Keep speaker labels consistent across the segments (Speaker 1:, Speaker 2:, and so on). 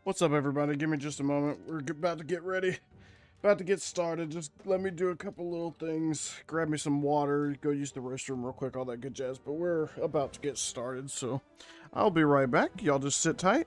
Speaker 1: What's up, everybody? Give me just a moment. We're about to get ready. About to get started. Just let me do a couple little things. Grab me some water. Go use the restroom real quick. All that good jazz. But we're about to get started, so I'll be right back. Y'all just sit tight.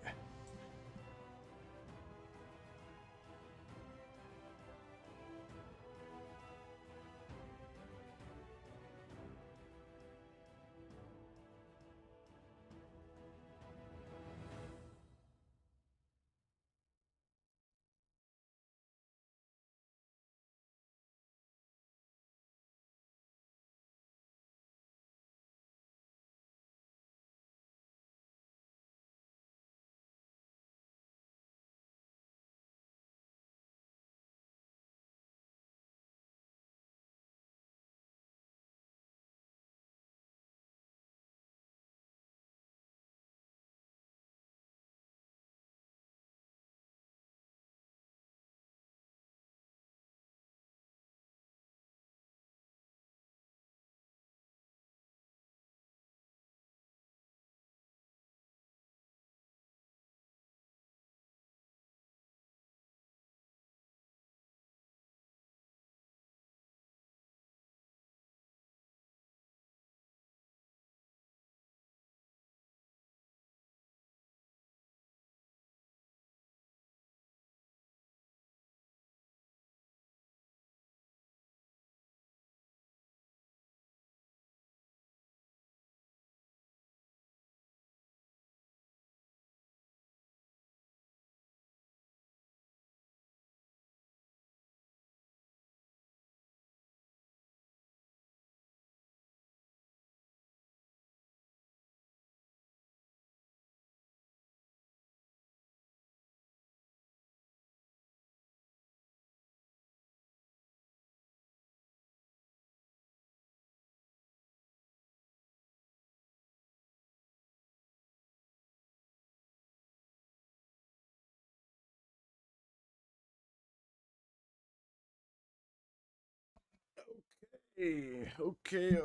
Speaker 1: Okay.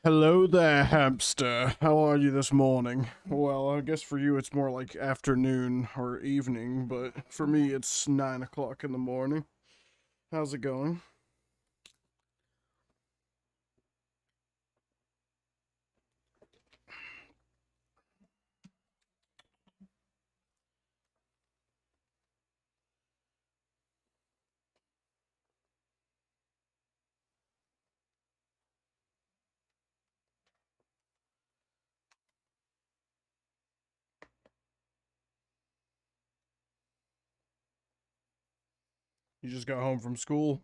Speaker 1: Hello there, hamster. How are you this morning? Well, I guess for you it's more like afternoon or evening, but for me it's 9 o'clock in the morning. How's it going? You just got home from school?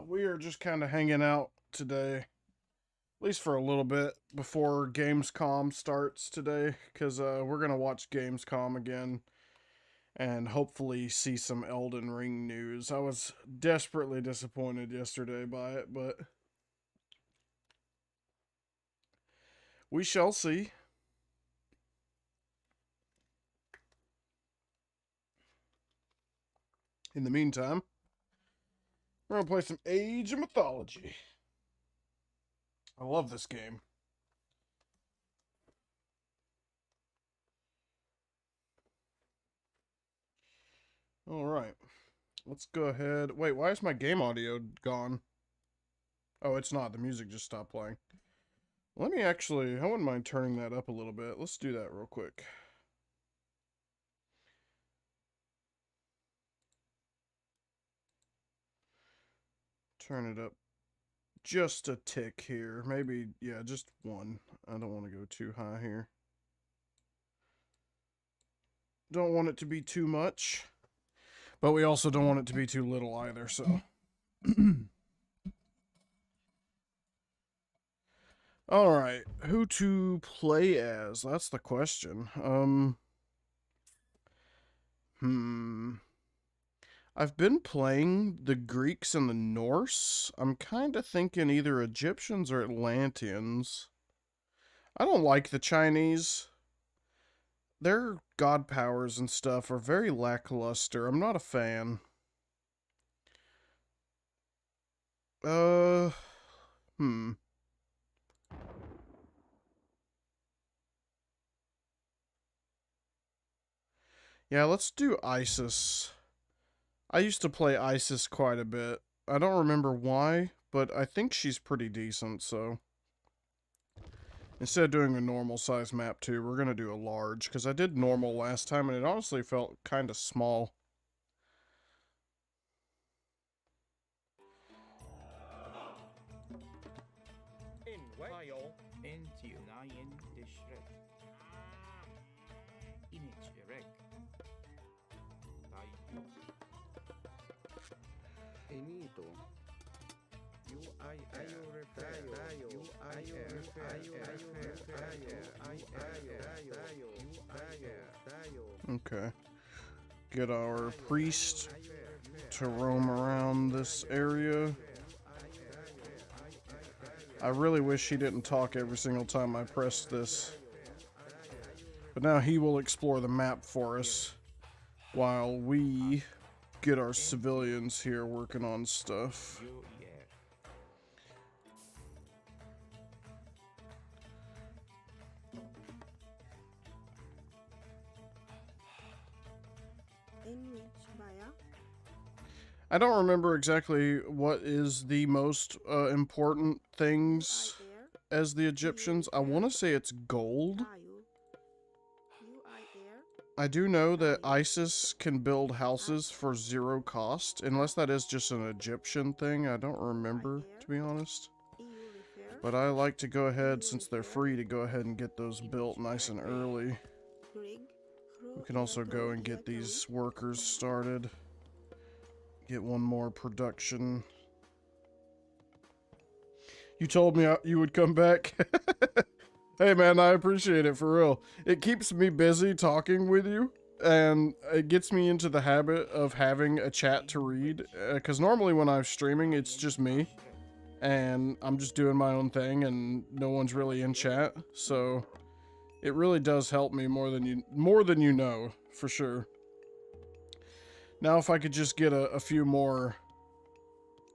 Speaker 1: We are just kind of hanging out today, at least for a little bit before Gamescom starts today, because we're gonna watch Gamescom again and hopefully see some Elden Ring news. I was desperately disappointed yesterday by it, but we shall see. In the meantime, we're gonna play some Age of Mythology. I love this game. All right, let's go ahead. Wait, why is my game audio gone? Oh, it's not. The music just stopped playing. Let me actually, I wouldn't mind turning that up a little bit. Let's do that real quick. Turn it up just a tick here. Maybe, yeah, just one. I don't want to go too high here. Don't want it to be too much, but we also don't want it to be too little either, so. Alright, who to play as? That's the question. Hmm. I've been playing the Greeks and the Norse. I'm kind of thinking either Egyptians or Atlanteans. I don't like the Chinese. Their god powers and stuff are very lackluster. I'm not a fan. Uh, hmm. Yeah, let's do ISIS. I used to play ISIS quite a bit. I don't remember why, but I think she's pretty decent, so... Instead of doing a normal size map too, we're gonna do a large, because I did normal last time and it honestly felt kind of small. Okay. Get our priest to roam around this area. I really wish he didn't talk every single time I pressed this. But now he will explore the map for us while we get our civilians here working on stuff. I don't remember exactly what is the most important things as the Egyptians. I want to say it's gold. I do know that ISIS can build houses for 0 cost, unless that is just an Egyptian thing. I don't remember, to be honest. But I like to go ahead, since they're free, to go ahead and get those built nice and early. We can also go and get these workers started. Get one more production. You told me you would come back. Hey man, I appreciate it, for real. It keeps me busy talking with you, and it gets me into the habit of having a chat to read. Because normally when I'm streaming, it's just me, and I'm just doing my own thing, and no one's really in chat. So it really does help me more than you know, for sure. Now, if I could just get a few more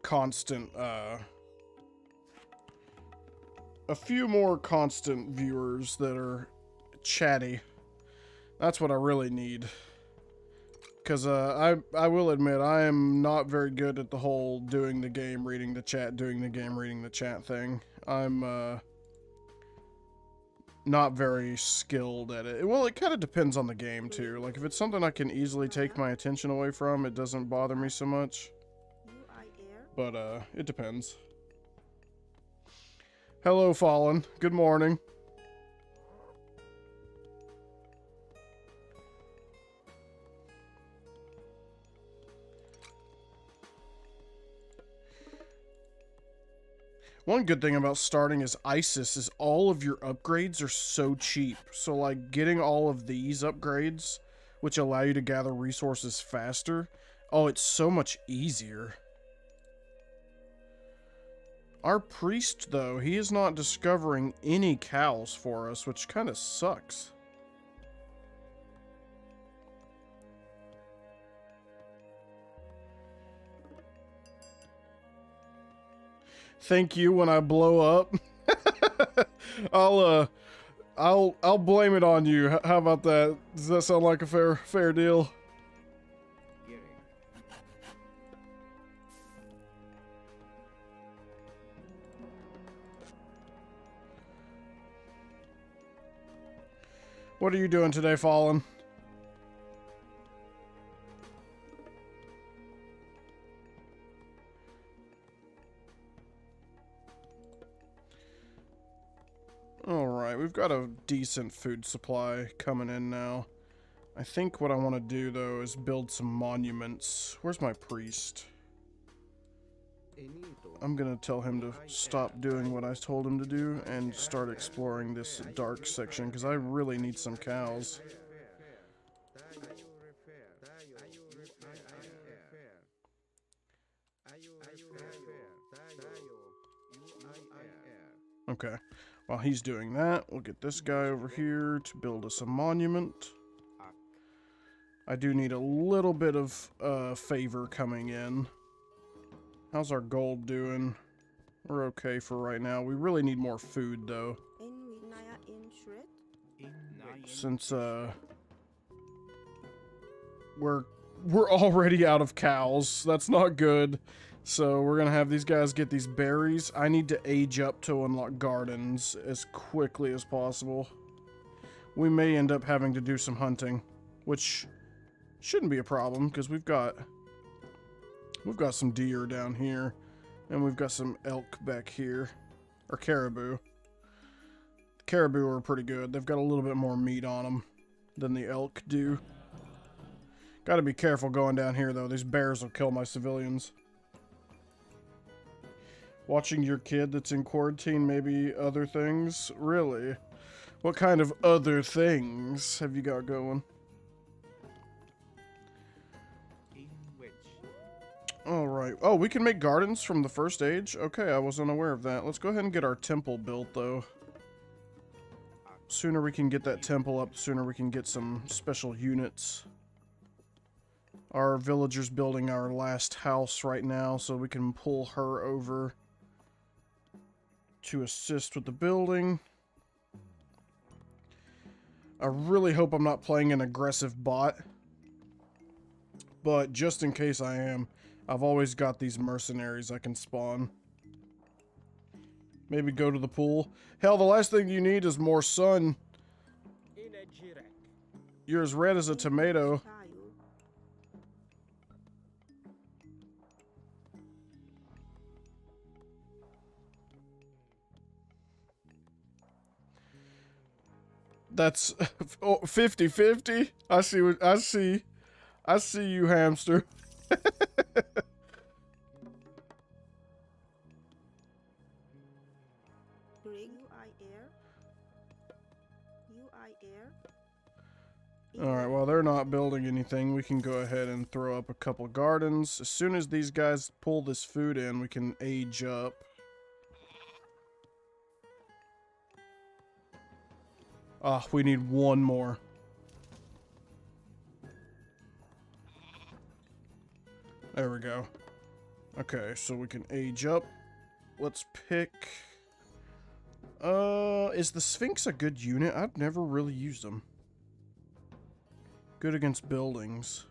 Speaker 1: constant, viewers that are chatty. That's what I really need. Because, I will admit, I am not very good at the whole doing the game, reading the chat, doing the game, reading the chat thing. I'm, not very skilled at it. Well, it kind of depends on the game, too. Like, if it's something I can easily take my attention away from, it doesn't bother me so much. But, it depends. Hello, Fallen. Good morning. One good thing about starting as ISIS is all of your upgrades are so cheap. So, like, getting all of these upgrades, which allow you to gather resources faster, oh, it's so much easier. Our priest, though, he is not discovering any cows for us, which kind of sucks. Thank you when I blow up. I'll blame it on you. How about that? Does that sound like a fair deal? What are you doing today, Fallen? Alright, we've got a decent food supply coming in now. I think what I want to do, though, is build some monuments. Where's my priest? I'm gonna tell him to stop doing what I told him to do and start exploring this dark section, because I really need some cows. Okay, while he's doing that, we'll get this guy over here to build us a monument. I do need a little bit of favor coming in. How's our gold doing? We're okay for right now. We really need more food though. Since we're already out of cows. That's not good. So we're gonna have these guys get these berries. I need to age up to unlock gardens as quickly as possible. We may end up having to do some hunting, which shouldn't be a problem because we've got some deer down here, and we've got some elk back here, or caribou. Caribou are pretty good. They've got a little bit more meat on them than the elk do. Got to be careful going down here though. These bears will kill my civilians. Watching your kid that's in quarantine, maybe other things? Really? What kind of other things have you got going? Alright. Oh, we can make gardens from the first age? Okay, I was unaware of that. Let's go ahead and get our temple built, though. Sooner we can get that temple up, the sooner we can get some special units. Our villager's building our last house right now, so we can pull her over to assist with the building. I really hope I'm not playing an aggressive bot, but just in case I am, I've always got these mercenaries I can spawn. Maybe go to the pool. Hell, the last thing you need is more sun. You're as red as a tomato. That's 50-50. I see you, hamster. Alright, while they're not building anything, we can go ahead and throw up a couple gardens. As soon as these guys pull this food in, we can age up. Ah, we need one more. There we go. Okay, so we can age up. Let's pick... is the Sphinx a good unit? I've never really used them. Good against buildings.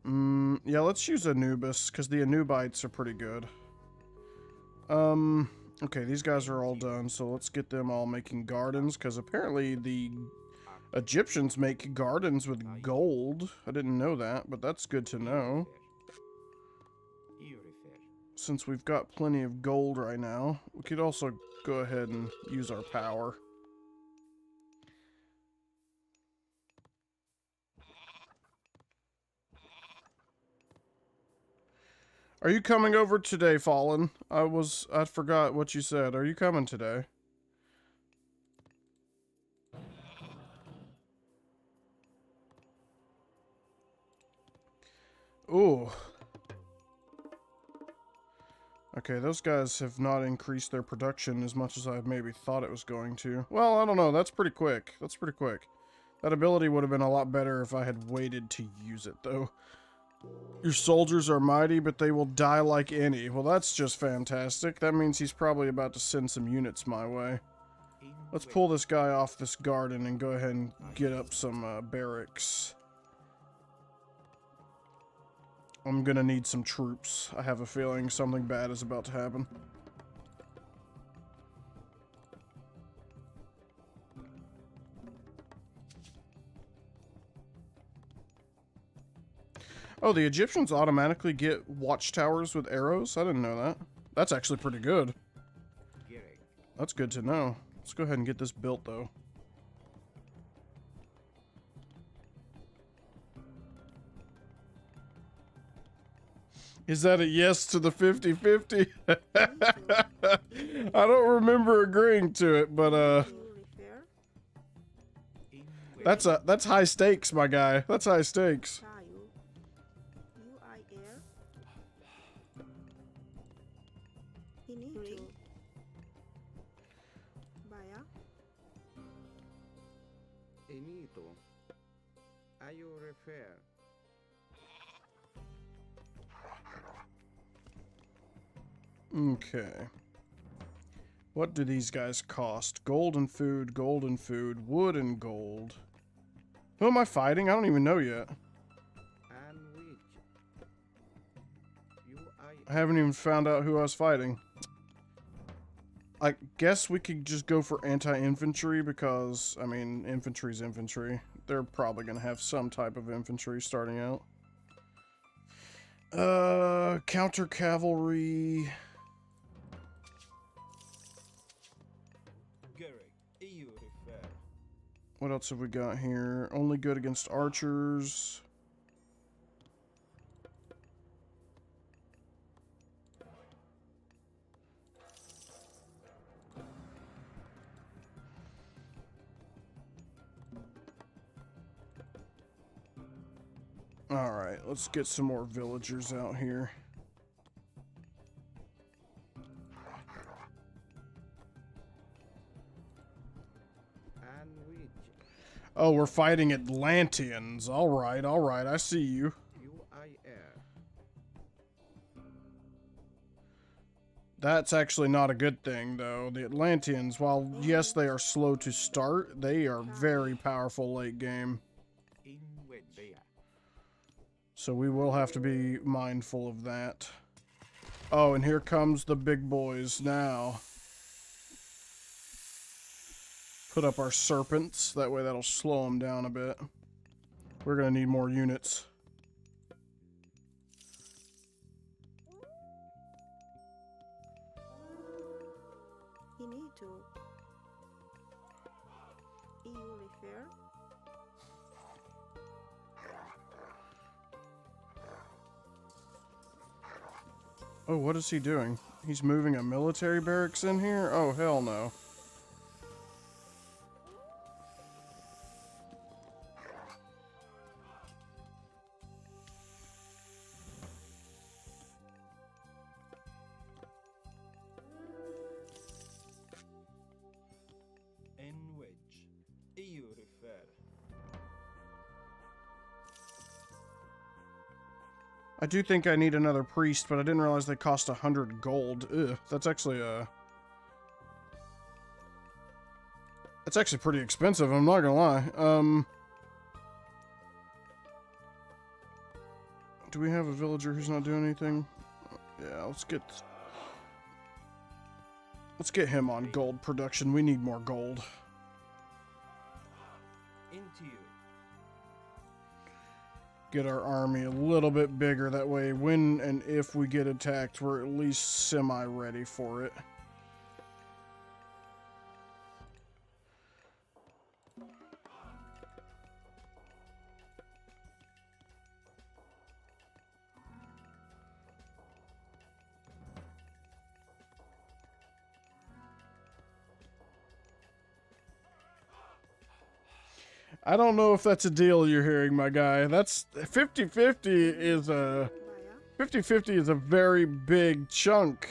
Speaker 1: Yeah, let's use Anubis, because the Anubites are pretty good. Okay, these guys are all done, so let's get them all making gardens, because apparently the Egyptians make gardens with gold. I didn't know that, but that's good to know. Since we've got plenty of gold right now, we could also go ahead and use our power. Are you coming over today, Fallen? I forgot what you said. Are you coming today? Ooh. Okay, those guys have not increased their production as much as I maybe thought it was going to. Well, I don't know. That's pretty quick. That's pretty quick. That ability would have been a lot better if I had waited to use it, though. Your soldiers are mighty, but they will die like any. Well, that's just fantastic. That means he's probably about to send some units my way. Let's pull this guy off this garden and go ahead and get up some barracks. I'm gonna need some troops. I have a feeling something bad is about to happen. Oh, the Egyptians automatically get watchtowers with arrows? I didn't know that. That's actually pretty good. That's good to know. Let's go ahead and get this built, though. Is that a yes to the 50-50? I don't remember agreeing to it, but that's high stakes, my guy. That's high stakes. Okay. What do these guys cost? Gold and food, wood and gold. Who am I fighting? I don't even know yet. I haven't even found out who I was fighting. I guess we could just go for anti-infantry because, I mean, infantry's infantry. They're probably going to have some type of infantry starting out. Counter cavalry. What else have we got here? Only good against archers. Alright, let's get some more villagers out here. Oh, we're fighting Atlanteans. Alright, alright, I see you. That's actually not a good thing, though. The Atlanteans, while yes, they are slow to start, they are very powerful late game. So we will have to be mindful of that. Oh, and here comes the big boys now. Put up our serpents. That way that'll slow them down a bit. We're going to need more units. Oh, what is he doing? He's moving a military barracks in here? Oh, hell no. I do think I need another priest, but I didn't realize they cost 100 gold. Ugh, that's actually that's actually pretty expensive, I'm not gonna lie. Do we have a villager who's not doing anything? Yeah, let's get him on gold production. We need more gold. Get our army a little bit bigger. That way, when and if we get attacked, we're at least semi-ready for it. I don't know if that's a deal you're hearing, my guy. That's 50-50 is a 50-50 is a very big chunk.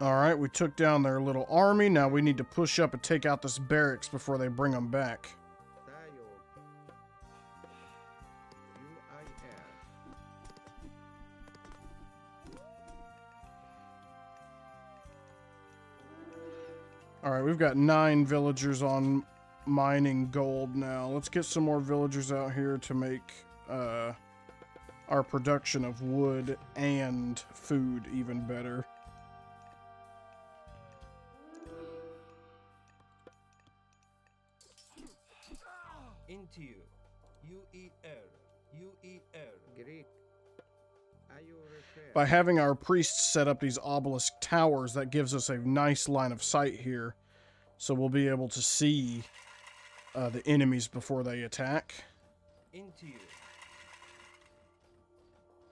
Speaker 1: Alright, we took down their little army. Now we need to push up and take out this barracks before they bring them back. Alright, we've got 9 villagers on mining gold now. Let's get some more villagers out here to make our production of wood and food even better. By having our priests set up these obelisk towers, that gives us a nice line of sight here. So we'll be able to see the enemies before they attack.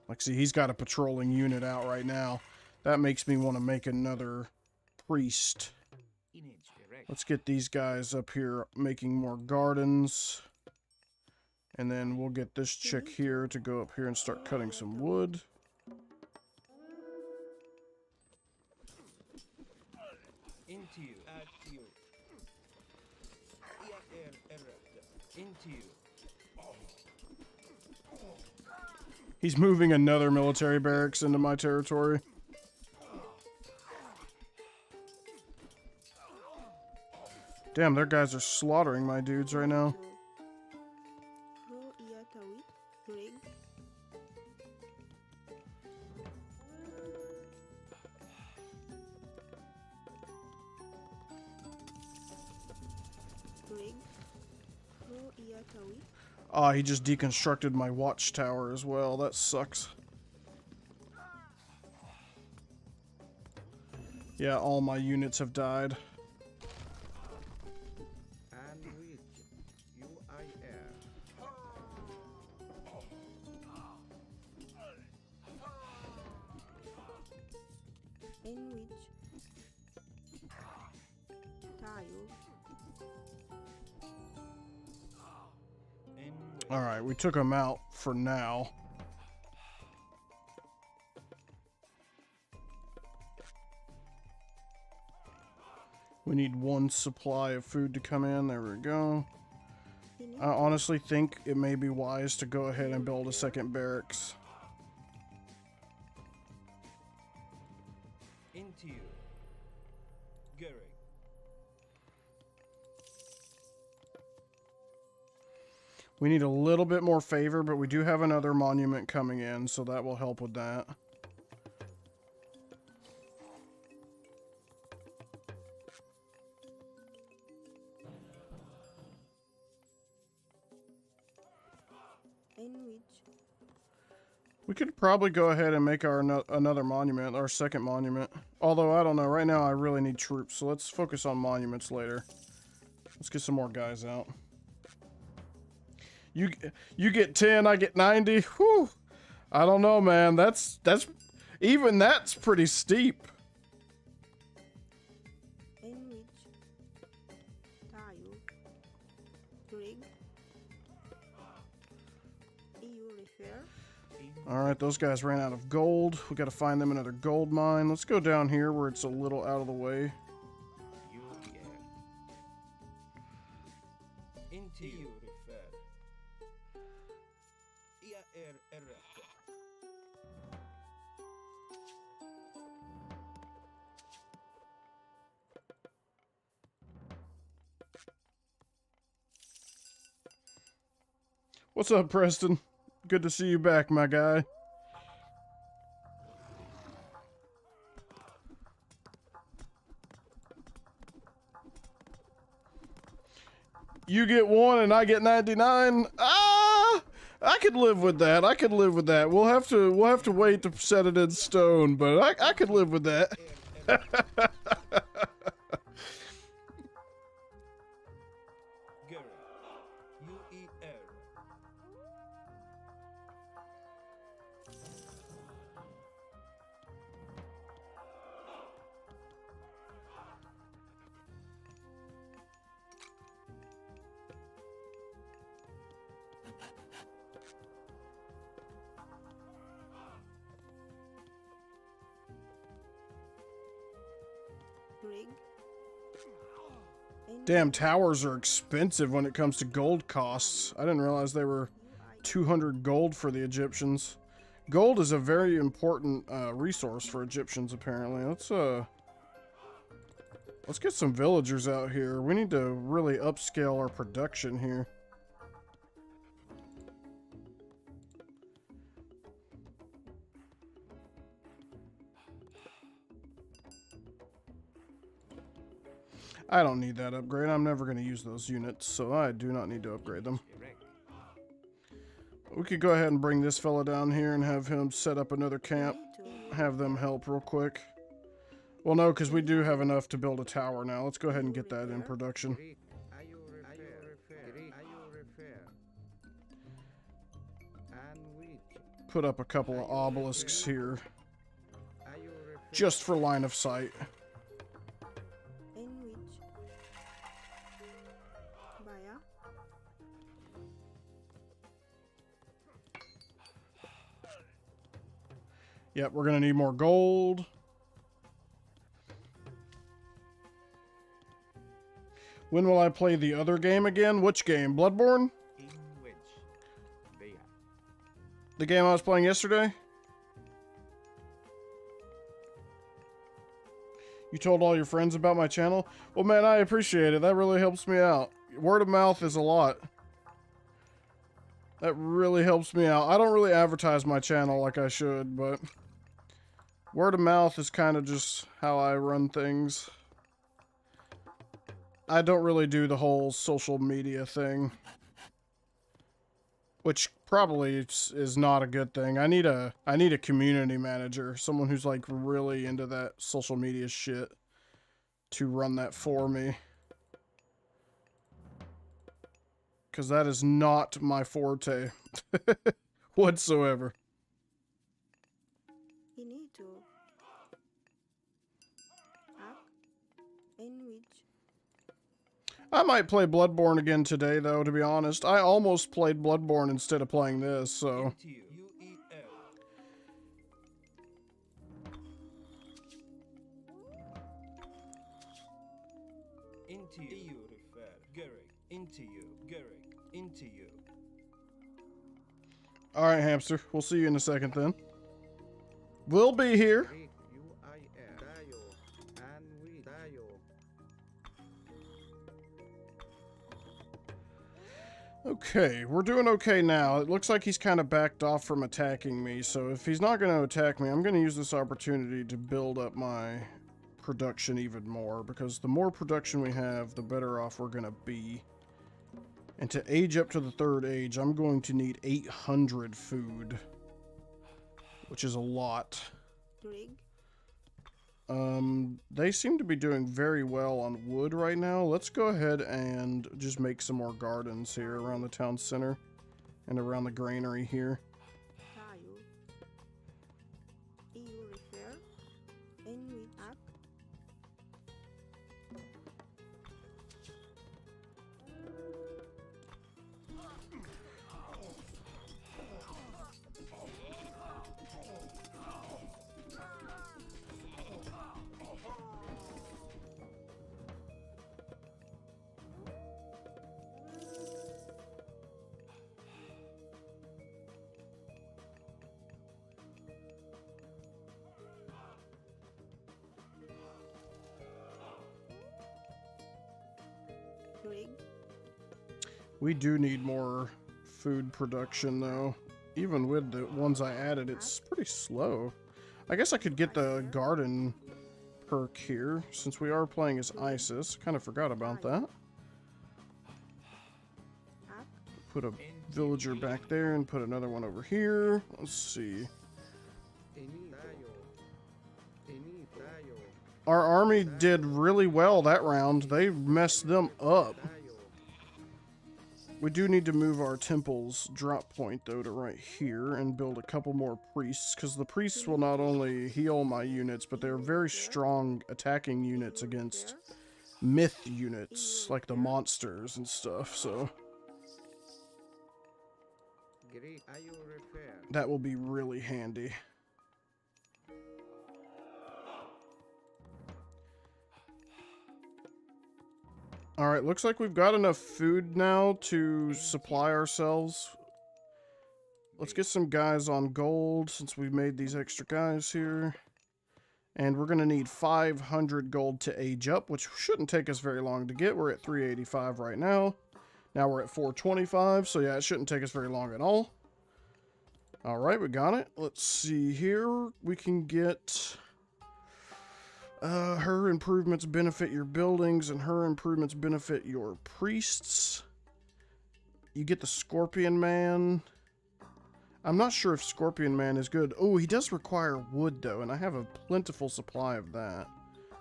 Speaker 1: Like, see, he's got a patrolling unit out right now. That makes me want to make another priest. Let's get these guys up here making more gardens. And then we'll get this chick here to go up here and start cutting some wood. He's moving another military barracks into my territory. Damn, their guys are slaughtering my dudes right now. Ah, he just deconstructed my watchtower as well. That sucks. Yeah, all my units have died. Alright, we took him out for now. We need one supply of food to come in. There we go. I honestly think it may be wise to go ahead and build a second barracks. We need a little bit more favor, but we do have another monument coming in, so that will help with that. We could probably go ahead and make our another monument, our second monument. Although, I don't know. Right now, I really need troops, so let's focus on monuments later. Let's get some more guys out. You get 10, I get 90. Whew. I don't know, man. That's pretty steep. Alright, those guys ran out of gold. We gotta find them another gold mine. Let's go down here where it's a little out of the way. What's up, Preston? Good to see you back, my guy. You get 1 and I get 99. Ah, I could live with that. I could live with that. We'll have to wait to set it in stone, but I could live with that. Damn, towers are expensive when it comes to gold costs. I didn't realize they were 200 gold for the Egyptians. Gold is a very important resource for Egyptians, apparently. Let's get some villagers out here. We need to really upscale our production here. I don't need that upgrade. I'm never going to use those units, so I do not need to upgrade them. We could go ahead and bring this fella down here and have him set up another camp. Have them help real quick. Well, no, because we do have enough to build a tower now. Let's go ahead and get that in production. Put up a couple of obelisks here. Just for line of sight. Yep, we're gonna need more gold. When will I play the other game again? Which game? Bloodborne? The game I was playing yesterday? You told all your friends about my channel? Well, man, I appreciate it. That really helps me out. Word of mouth is a lot. That really helps me out. I don't really advertise my channel like I should, but word of mouth is kind of just how I run things. I don't really do the whole social media thing, which probably is not a good thing. I need a community manager, someone who's like really into that social media shit to run that for me. Because that is not my forte whatsoever.
Speaker 2: You need to act in which
Speaker 1: I might play Bloodborne again today, though, to be honest. I almost played Bloodborne instead of playing this, so...
Speaker 3: Into you, into you, into you.
Speaker 1: Alright, hamster. We'll see you in a second, then. We'll be here. Okay, we're doing okay now. It looks like he's kind of backed off from attacking me, so if he's not going to attack me, I'm going to use this opportunity to build up my production even more, because the more production we have, the better off we're going to be. And to age up to the 3rd age, I'm going to need 800 food, which is a lot.
Speaker 2: Rig.
Speaker 1: They seem to be doing very well on wood right now. Let's go ahead and just make some more gardens here around the town center and around the granary here.
Speaker 2: Tayo. You refer in which act rig.
Speaker 1: We do need more food production, though. Even with the ones I added, it's pretty slow. I guess I could get the garden perk here, since we are playing as Isis. Kind of forgot about that. Put a villager back there and put another one over here. Let's see. Our army did really well that round. They messed them up. We do need to move our temple's drop point, though, to right here and build a couple more priests, because the priests will not only heal my units, but they're very strong attacking units against myth units, like the monsters and stuff, so that will be really handy. Alright, looks like we've got enough food now to supply ourselves. Let's get some guys on gold since we've made these extra guys here. And we're going to need 500 gold to age up, which shouldn't take us very long to get. We're at 385 right now. Now we're at 425, so yeah, it shouldn't take us very long at all. Alright, we got it. Let's see here. We can get... her improvements benefit your buildings, and her improvements benefit your priests. You get the Scorpion Man. I'm not sure if Scorpion Man is good. Oh, he does require wood, though, and I have a plentiful supply of that.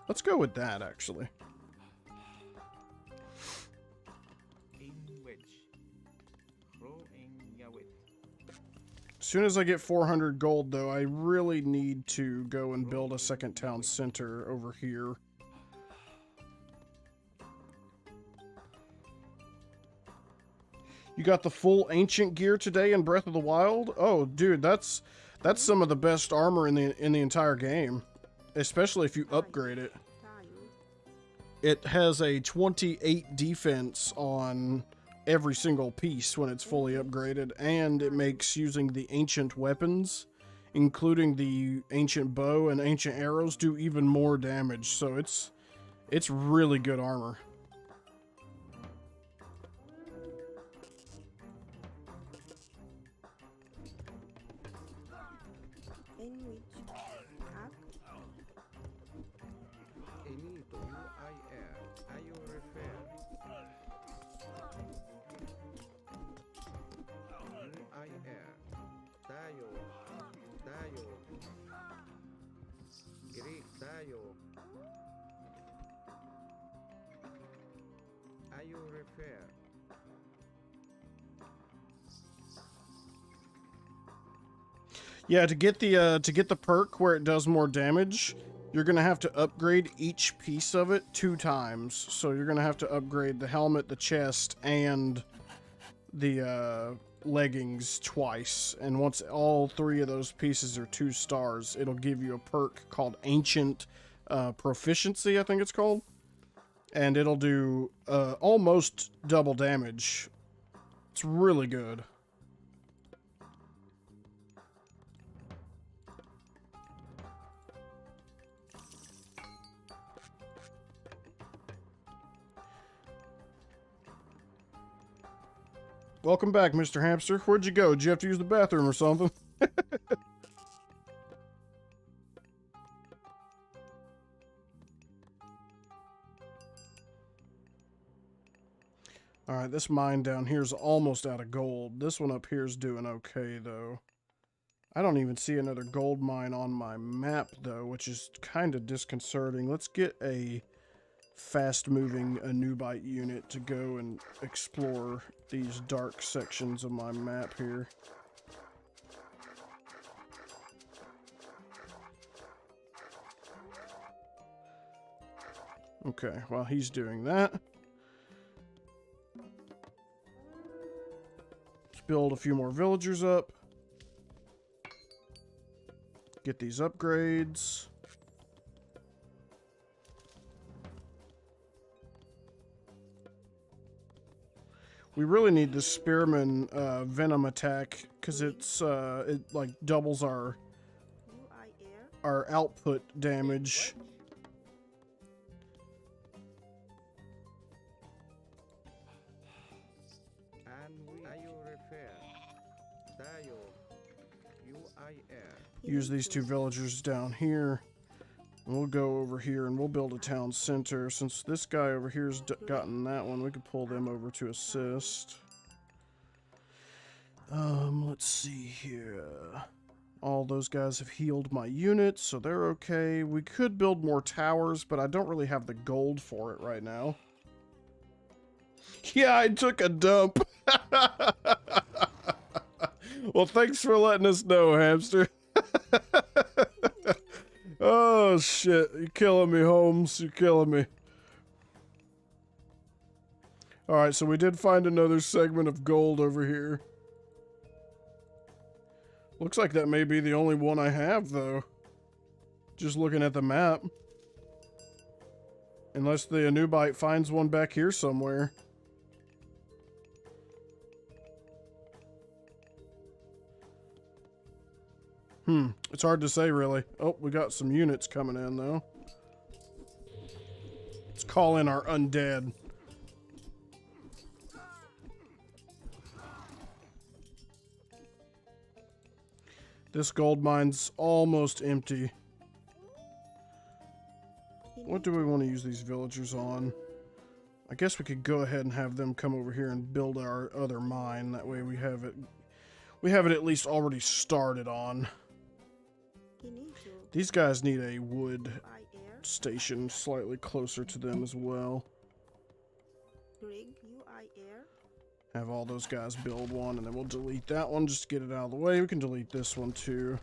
Speaker 1: Let's go with that, actually. As soon as I get 400 gold, though, I really need to go and build a second town center over here. You got the full ancient gear today in Breath of the Wild? Oh, dude, that's some of the best armor in the entire game, especially if you upgrade it. It has a 28 defense on every single piece when it's fully upgraded, and it makes using the ancient weapons, including the ancient bow and ancient arrows, do even more damage. So it's really good armor.
Speaker 2: In which act?
Speaker 4: Enito UIR. Are you refer? UIR. Tayo. Tayo. Greek tayo. Are you refer?
Speaker 1: Yeah, to get the perk where it does more damage, you're gonna have to upgrade each piece of it 2 times. So you're gonna have to upgrade the helmet, the chest, and the leggings twice. And once all 3 of those pieces are 2 stars, it'll give you a perk called Ancient Proficiency, I think it's called. And it'll do almost double damage. It's really good. Welcome back, Mr. Hamster. Where'd you go? Did you have to use the bathroom or something? Alright, this mine down here is almost out of gold. This one up here is doing okay, though. I don't even see another gold mine on my map, though, which is kind of disconcerting. Let's get a fast-moving Anubite unit to go and explore these dark sections of my map here. Okay, while he's doing that, let's build a few more villagers up. Get these upgrades. We really need the Spearman Venom attack because it like doubles our output damage. Use these 2 villagers down here. We'll go over here and we'll build a town center. Since this guy over here's gotten that one, we could pull them over to assist. Let's see here. All those guys have healed my units, so they're okay. We could build more towers, but I don't really have the gold for it right now. Yeah, I took a dump. Well, thanks for letting us know, Hamster. Oh, shit. You're killing me, Holmes. You're killing me. Alright, so we did find another segment of gold over here. Looks like that may be the only one I have, though. Just looking at the map. Unless the Anubite finds one back here somewhere. It's hard to say, really. Oh, we got some units coming in, though. Let's call in our undead. This gold mine's almost empty. What do we want to use these villagers on? I guess we could go ahead and have them come over here and build our other mine. That way we have it at least already started on. These guys need a wood station slightly closer to them as well. Have all those guys build one, and then we'll delete that one just to get it out of the way. We can delete this one too.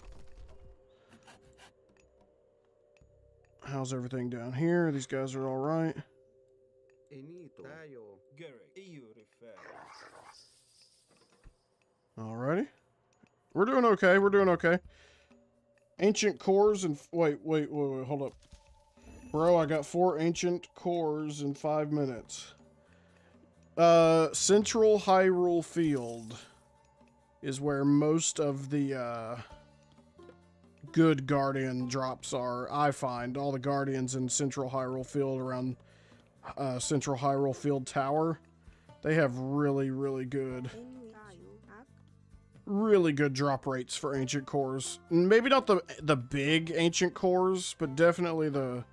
Speaker 1: How's everything down here? These guys are all right. Alrighty. We're doing okay. We're doing okay. Ancient cores and... Wait, hold up. Bro, I got 4 ancient cores in 5 minutes. Central Hyrule Field is where most of the good Guardian drops are. I find all the Guardians in Central Hyrule Field around Central Hyrule Field Tower. They have really, really good drop rates for ancient cores. Maybe not the big ancient cores, but definitely the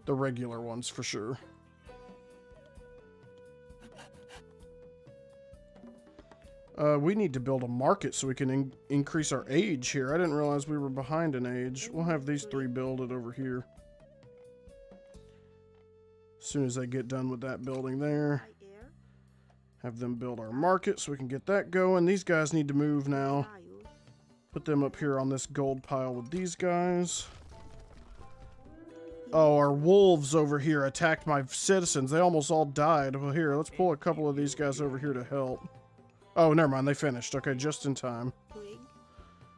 Speaker 1: regular ones for sure. We need to build a market so we can increase our age here. I didn't realize we were behind in age. We'll have these 3 builded over here. As soon as they get done with that building there. Have them build our market so we can get that going. These guys need to move now. Put them up here on this gold pile with these guys. Oh, our wolves over here attacked my citizens. They almost all died. Well, here, let's pull a couple of these guys over here to help. Oh, never mind. They finished. Okay, just in time.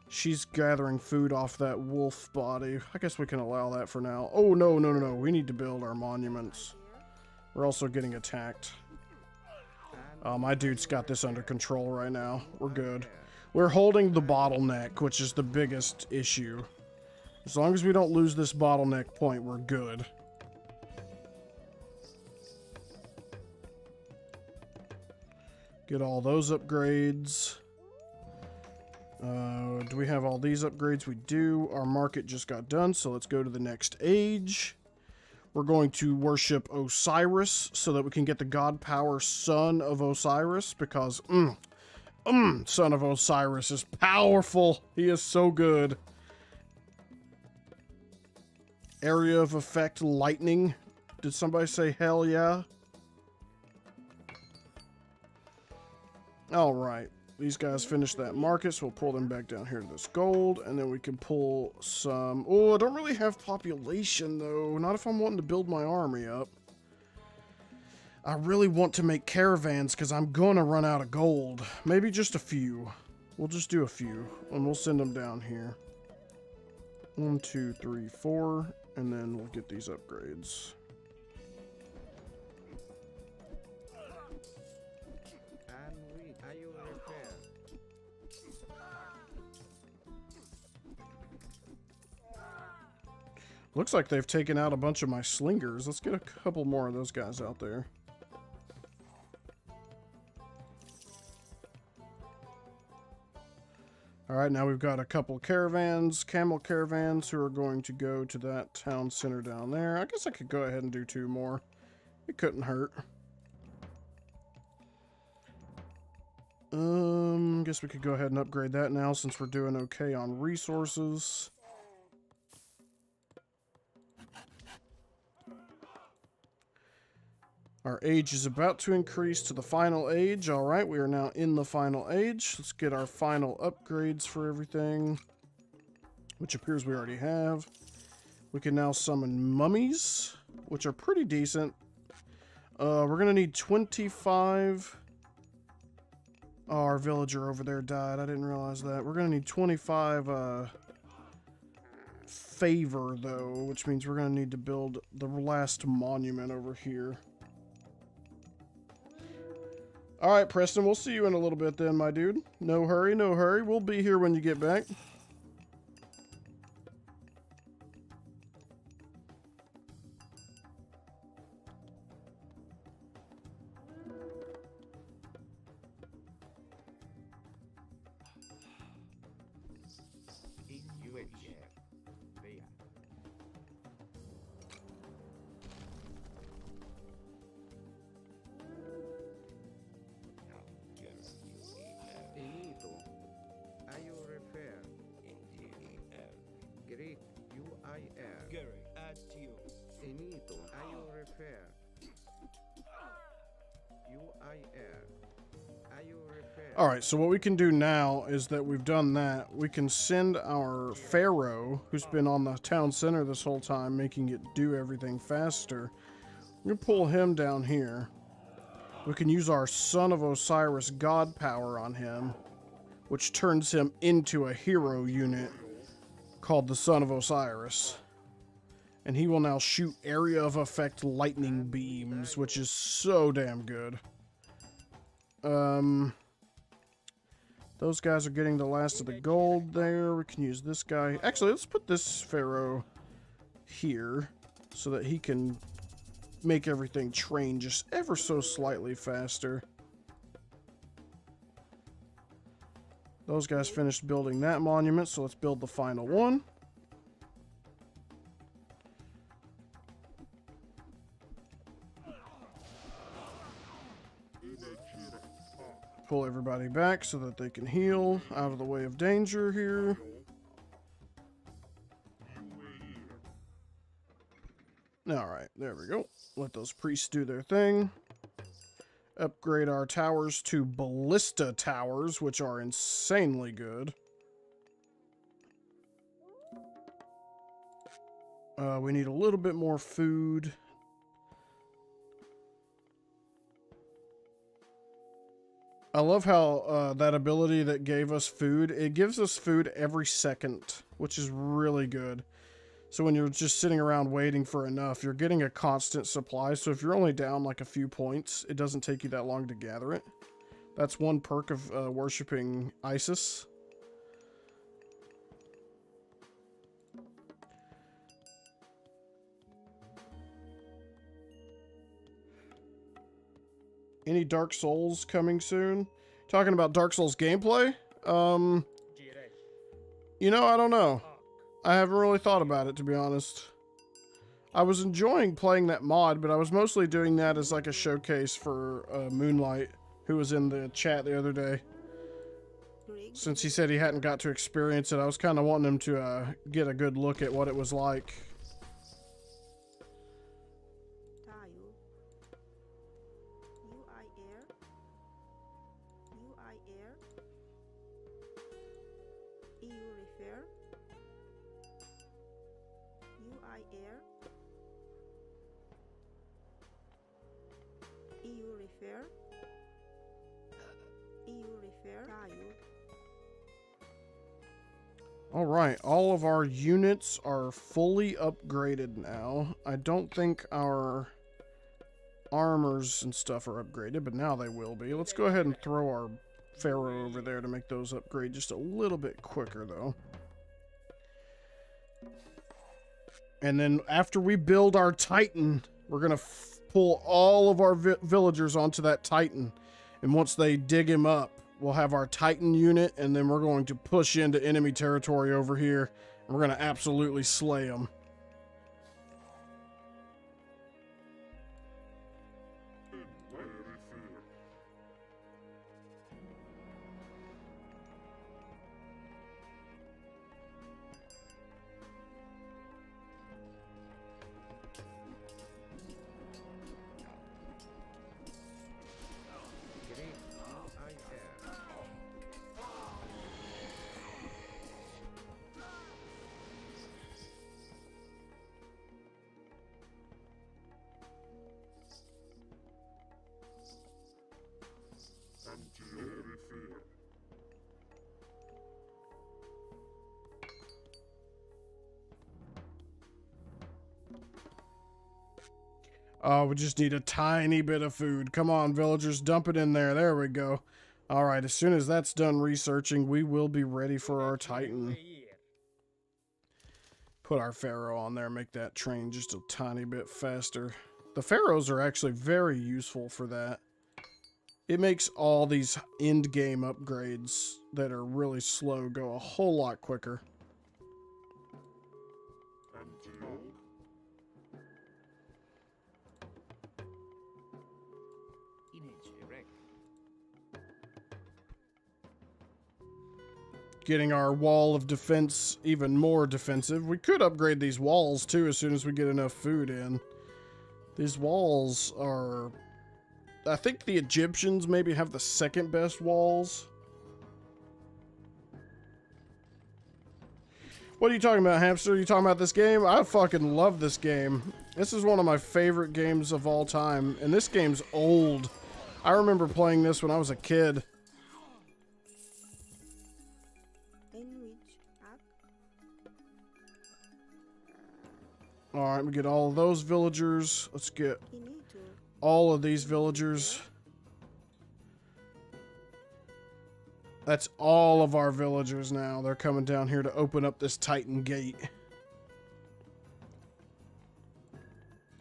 Speaker 1: She's gathering food off that wolf body. I guess we can allow that for now. Oh, no, no, no, no. We need to build our monuments. We're also getting attacked. My dude's got this under control right now. We're good. We're holding the bottleneck, which is the biggest issue. As long as we don't lose this bottleneck point, we're good. Get all those upgrades. Do we have all these upgrades? We do. Our market just got done, so let's go to the next age. We're going to worship Osiris so that we can get the god power Son of Osiris, because Son of Osiris is powerful. He is so good. Area of effect lightning. Did somebody say hell yeah? All right. These guys finished that market, so we'll pull them back down here to this gold, and then we can pull some... Oh, I don't really have population, though. Not if I'm wanting to build my army up. I really want to make caravans, because I'm going to run out of gold. Maybe just a few. We'll just do a few, and we'll send them down here. 1, 2, 3, 4, and then we'll get these upgrades. Looks like they've taken out a bunch of my slingers. Let's get a couple more of those guys out there. Alright, now we've got a couple caravans, camel caravans, who are going to go to that town center down there. I guess I could go ahead and do 2 more. It couldn't hurt. Guess we could go ahead and upgrade that now since we're doing okay on resources. Our age is about to increase to the final age. All right, we are now in the final age. Let's get our final upgrades for everything, which appears we already have. We can now summon mummies, which are pretty decent. We're going to need 25. Oh, our villager over there died. I didn't realize that. We're going to need 25 favor, though, which means we're going to need to build the last monument over here. Alright, Preston, we'll see you in a little bit then, my dude. No hurry, no hurry. We'll be here when you get back. Alright, so what we can do now is that we've done that. We can send our Pharaoh, who's been on the town center this whole time, making it do everything faster. We're going to pull him down here. We can use our Son of Osiris God power on him, which turns him into a hero unit called the Son of Osiris. And he will now shoot area of effect lightning beams, which is so damn good. Those guys are getting the last of the gold there. We can use this guy. Actually, let's put this pharaoh here so that he can make everything train just ever so slightly faster. Those guys finished building that monument, so let's build the final one. Pull everybody back so that they can heal out of the way of danger here. Alright, there we go. Let those priests do their thing. Upgrade our towers to ballista towers, which are insanely good. We need a little bit more food. I love how that ability that gave us food, it gives us food every second, which is really good. So when you're just sitting around waiting for enough, you're getting a constant supply. So if you're only down like a few points, it doesn't take you that long to gather it. That's one perk of worshiping Isis. Any Dark Souls coming soon? Talking about Dark Souls gameplay? You know, I don't know. I haven't really thought about it, to be honest. I was enjoying playing that mod, but I was mostly doing that as like a showcase for Moonlight, who was in the chat the other day. Since he said he hadn't got to experience it, I was kind of wanting him to get a good look at what it was like. Alright, all of our units are fully upgraded now. I don't think our armors and stuff are upgraded, but now they will be. Let's go ahead and throw our pharaoh over there to make those upgrade just a little bit quicker, though. And then after we build our Titan, we're going to pull all of our villagers onto that Titan. And once they dig him up, we'll have our Titan unit, and then we're going to push into enemy territory over here. And we're going to absolutely slay them. Oh, we just need a tiny bit of food. Come on, villagers, dump it in there. There we go. All right, as soon as that's done researching, we will be ready for our Titan. Put our pharaoh on there, make that train just a tiny bit faster. The pharaohs are actually very useful for that. It makes all these end game upgrades that are really slow go a whole lot quicker. Getting our wall of defense even more defensive. We could upgrade these walls too as soon as we get enough food in. These walls are... I think the Egyptians maybe have the second best walls. What are you talking about, Hamster? Are you talking about this game? I fucking love this game. This is one of my favorite games of all time. And this game's old. I remember playing this when I was a kid. Alright, we get all of those villagers. Let's get all of these villagers. That's all of our villagers now. They're coming down here to open up this Titan gate.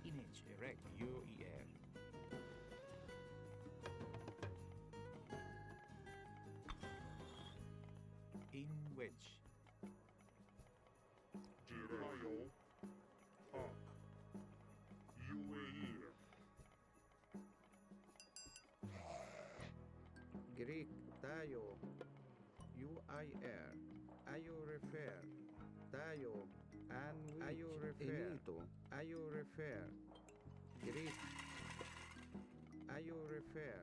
Speaker 3: Image erect UER. In wedge.
Speaker 5: Girayo. Up. UAE.
Speaker 4: Greek tayo. UIR. Ayo refer. Tayo. And ayo refer. Inito. Ayo refer. Greek. Ayo refer.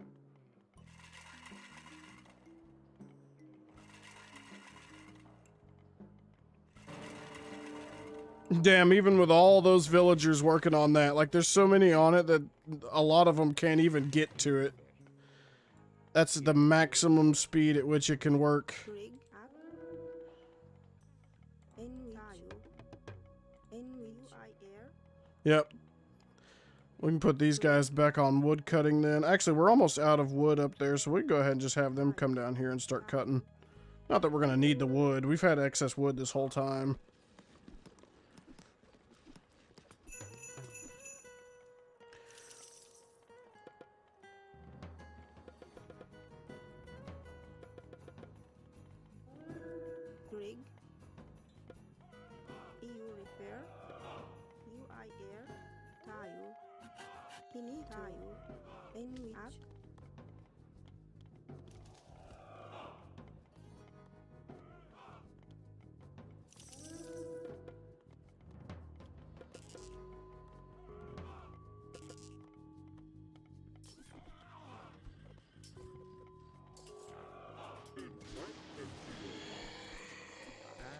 Speaker 1: Damn, even with all those villagers working on that, like there's so many on it that a lot of them can't even get to it. That's the maximum speed at which it can work.
Speaker 2: Rig up. In tayo. In UIR.
Speaker 1: Yep. We can put these guys back on wood cutting then. Actually, we're almost out of wood up there, so we can go ahead and just have them come down here and start cutting. Not that we're going to need the wood. We've had excess wood this whole time.
Speaker 2: Rig. EU refer. UIR. Tayo. Pinito. Tayo. In which. Up.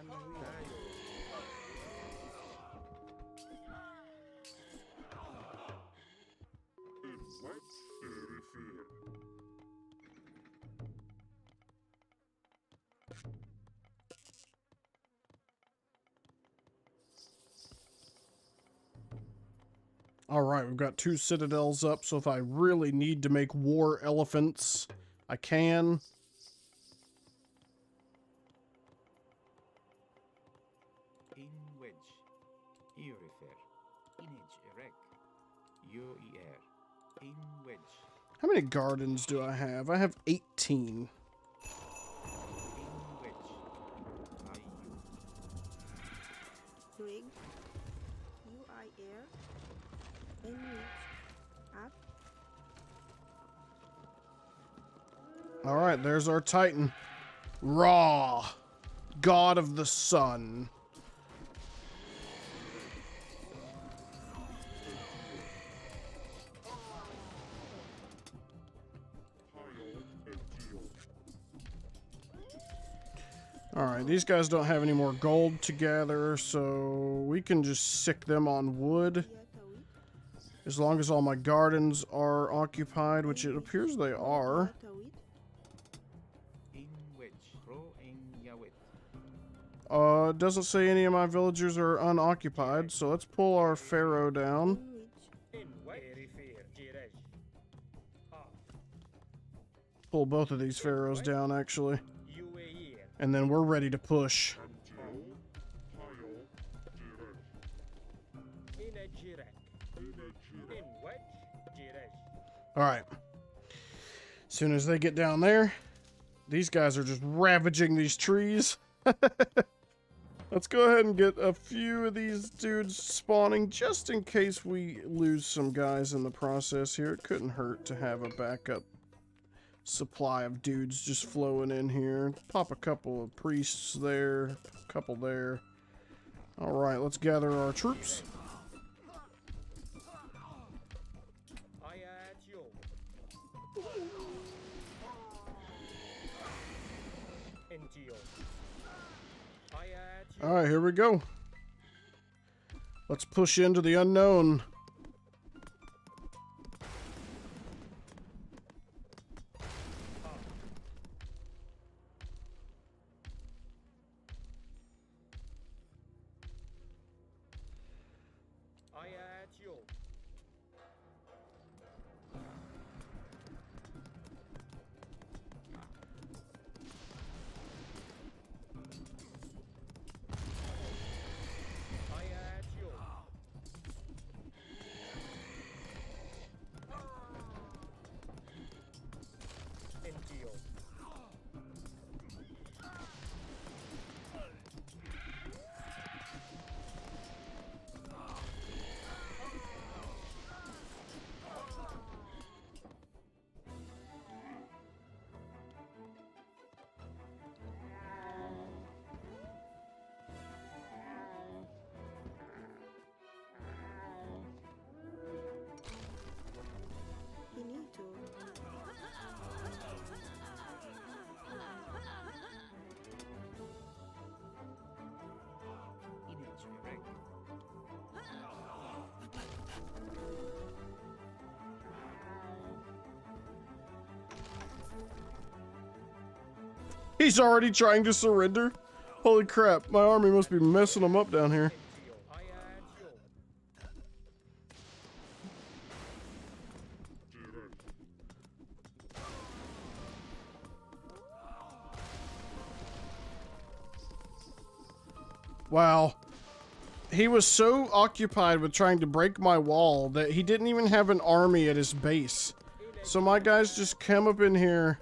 Speaker 4: And tayo.
Speaker 5: In what? Refer.
Speaker 1: Alright, we've got 2 citadels up, so if I really need to make war elephants, I can.
Speaker 3: In wedge. EU refer. Image erect. UER. In wedge.
Speaker 1: How many gardens do I have? I have 18.
Speaker 3: In wedge. IU.
Speaker 2: Rig. UIR. In which. Up.
Speaker 1: Alright, there's our Titan. Ra, God of the Sun. Alright, these guys don't have any more gold to gather, so we can just sick them on wood.
Speaker 2: Yatawit.
Speaker 1: As long as all my gardens are occupied, which it appears they are.
Speaker 2: Yatawit.
Speaker 3: In wedge. Pro in Yawit.
Speaker 1: It doesn't say any of my villagers are unoccupied, so let's pull our pharaoh down.
Speaker 2: In which.
Speaker 3: In wedge. Refer. Jirej.
Speaker 1: Pull both of these pharaohs down, actually.
Speaker 3: UAE.
Speaker 1: And then we're ready to push.
Speaker 5: Until. Tayo. Direct.
Speaker 3: In a Jirek.
Speaker 5: In a Jirek.
Speaker 3: In wedge. Jirej.
Speaker 1: Alright. As soon as they get down there, these guys are just ravaging these trees. Let's go ahead and get a few of these dudes spawning just in case we lose some guys in the process here. It couldn't hurt to have a backup supply of dudes just flowing in here. Pop a couple of priests there, a couple there. Alright, let's gather our troops.
Speaker 3: I at you. Into you. I at you.
Speaker 1: Alright, here we go. Let's push into the unknown.
Speaker 3: I at you.
Speaker 1: He's already trying to surrender? Holy crap, my army must be messing him up down here. Wow. He was so occupied with trying to break my wall that he didn't even have an army at his base. So my guys just came up in here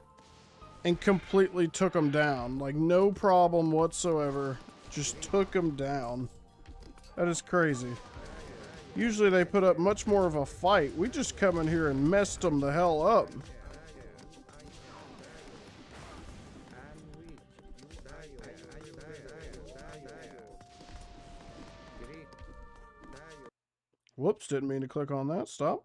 Speaker 1: and completely took him down. Like, no problem whatsoever. Just took him down. That is crazy. Usually they put up much more of a fight. We just come in here and messed them the hell up. Whoops, didn't mean to click on that. Stop.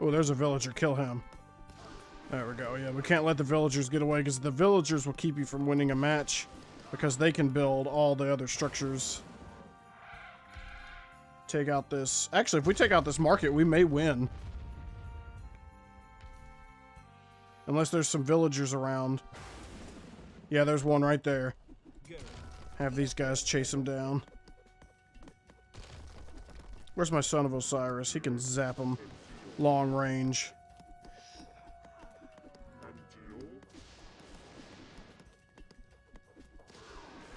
Speaker 1: Oh, there's a villager. Kill him. There we go. Yeah, we can't let the villagers get away because the villagers will keep you from winning a match because they can build all the other structures. Take out this... Actually, if we take out this market, we may win. Unless there's some villagers around. Yeah, there's one right there. Have these guys chase him down. Where's my son of Osiris? He can zap him long range.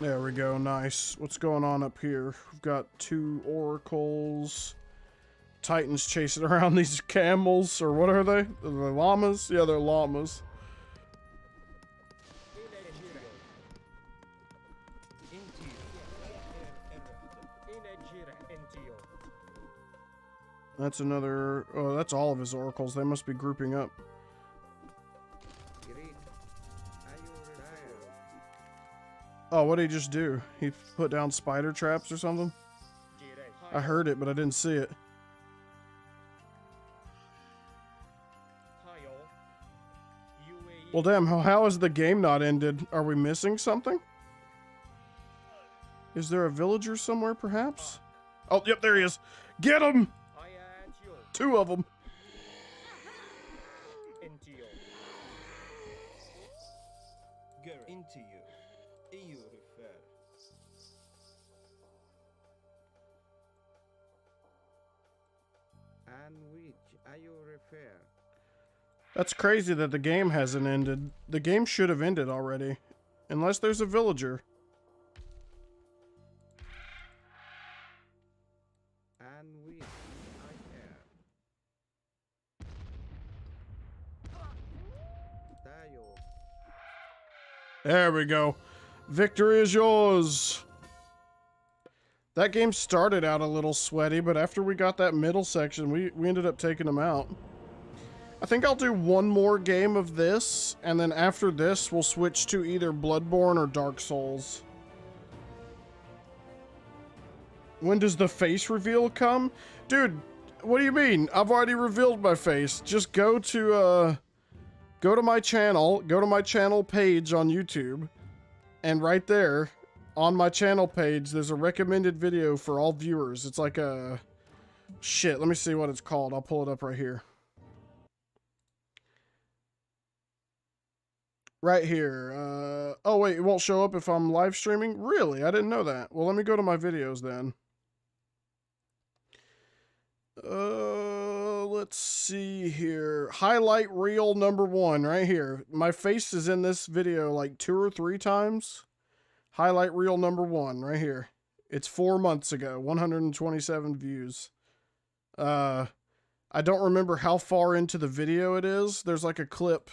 Speaker 1: There we go, nice. What's going on up here? We've got 2 oracles. Titans chasing around these camels, or what are they? Are they llamas? Yeah, they're llamas. That's another... Oh, that's all of his oracles. They must be grouping up. Oh, what did he just do? He put down spider traps or something? I heard it, but I didn't see it. Well, damn, how is the game not ended? Are we missing something? Is there a villager somewhere, perhaps? Oh, yep, there he is. Get him! 2 of them.
Speaker 6: Into you. EU refer.
Speaker 4: And which are you refer?
Speaker 1: That's crazy that the game hasn't ended. The game should have ended already. Unless there's a villager.
Speaker 4: And which I am. Dio.
Speaker 1: There we go. Victory is yours. That game started out a little sweaty, but after we got that middle section, we ended up taking them out. I think I'll do one more game of this, and then after this, we'll switch to either Bloodborne or Dark Souls. When does the face reveal come? Dude, what do you mean? I've already revealed my face. Just go to my channel page on YouTube, and right there, on my channel page, there's a recommended video for all viewers. It's like a... Shit, let me see what it's called. I'll pull it up right here. Right here. Oh, wait, it won't show up if I'm live streaming? Really? I didn't know that. Well, let me go to my videos then. Let's see here. Highlight reel number 1 right here. My face is in this video like 2 or 3 times. Highlight reel number 1 right here. It's 4 months ago. 127 views. I don't remember how far into the video it is. There's like a clip.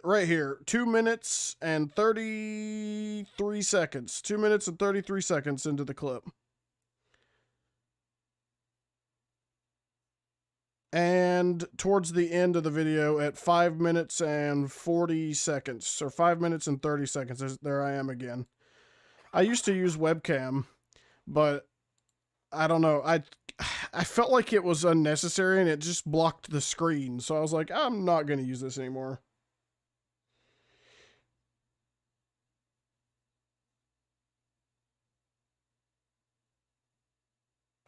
Speaker 1: Right here. 2 minutes and 33 seconds. 2 minutes and 33 seconds into the clip. And towards the end of the video at 5 minutes and 40 seconds, or 5 minutes and 30 seconds, there I am again. I used to use webcam, but I don't know. I felt like it was unnecessary and it just blocked the screen. So I was like, I'm not going to use this anymore.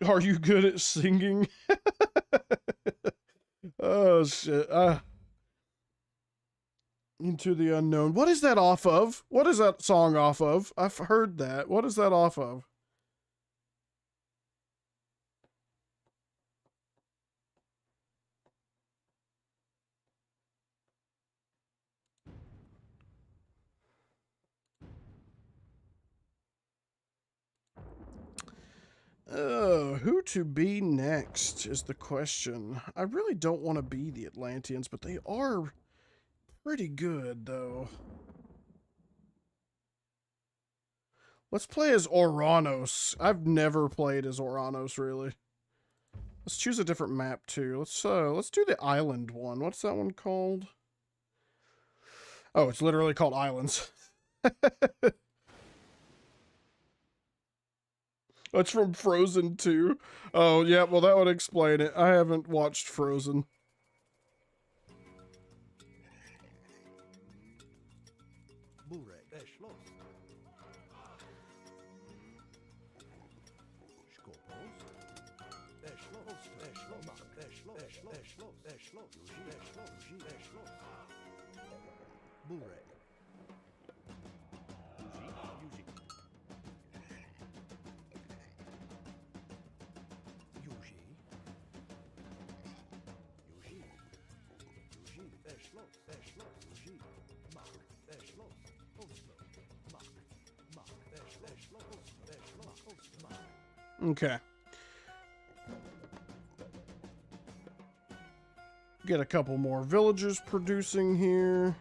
Speaker 1: Are you good at singing? Oh shit. Into the Unknown. What is that off of? What is that song off of? I've heard that. What is that off of? Who to be next is the question. I really don't want to be the Atlanteans, but they are pretty good, though. Let's play as Oranos. I've never played as Oranos, really. Let's choose a different map, too. Let's do the island one. What's that one called? Oh, it's literally called Islands. It's from Frozen 2. Oh, yeah, well, that would explain it. I haven't watched Frozen. Okay. Get a couple more villagers producing here.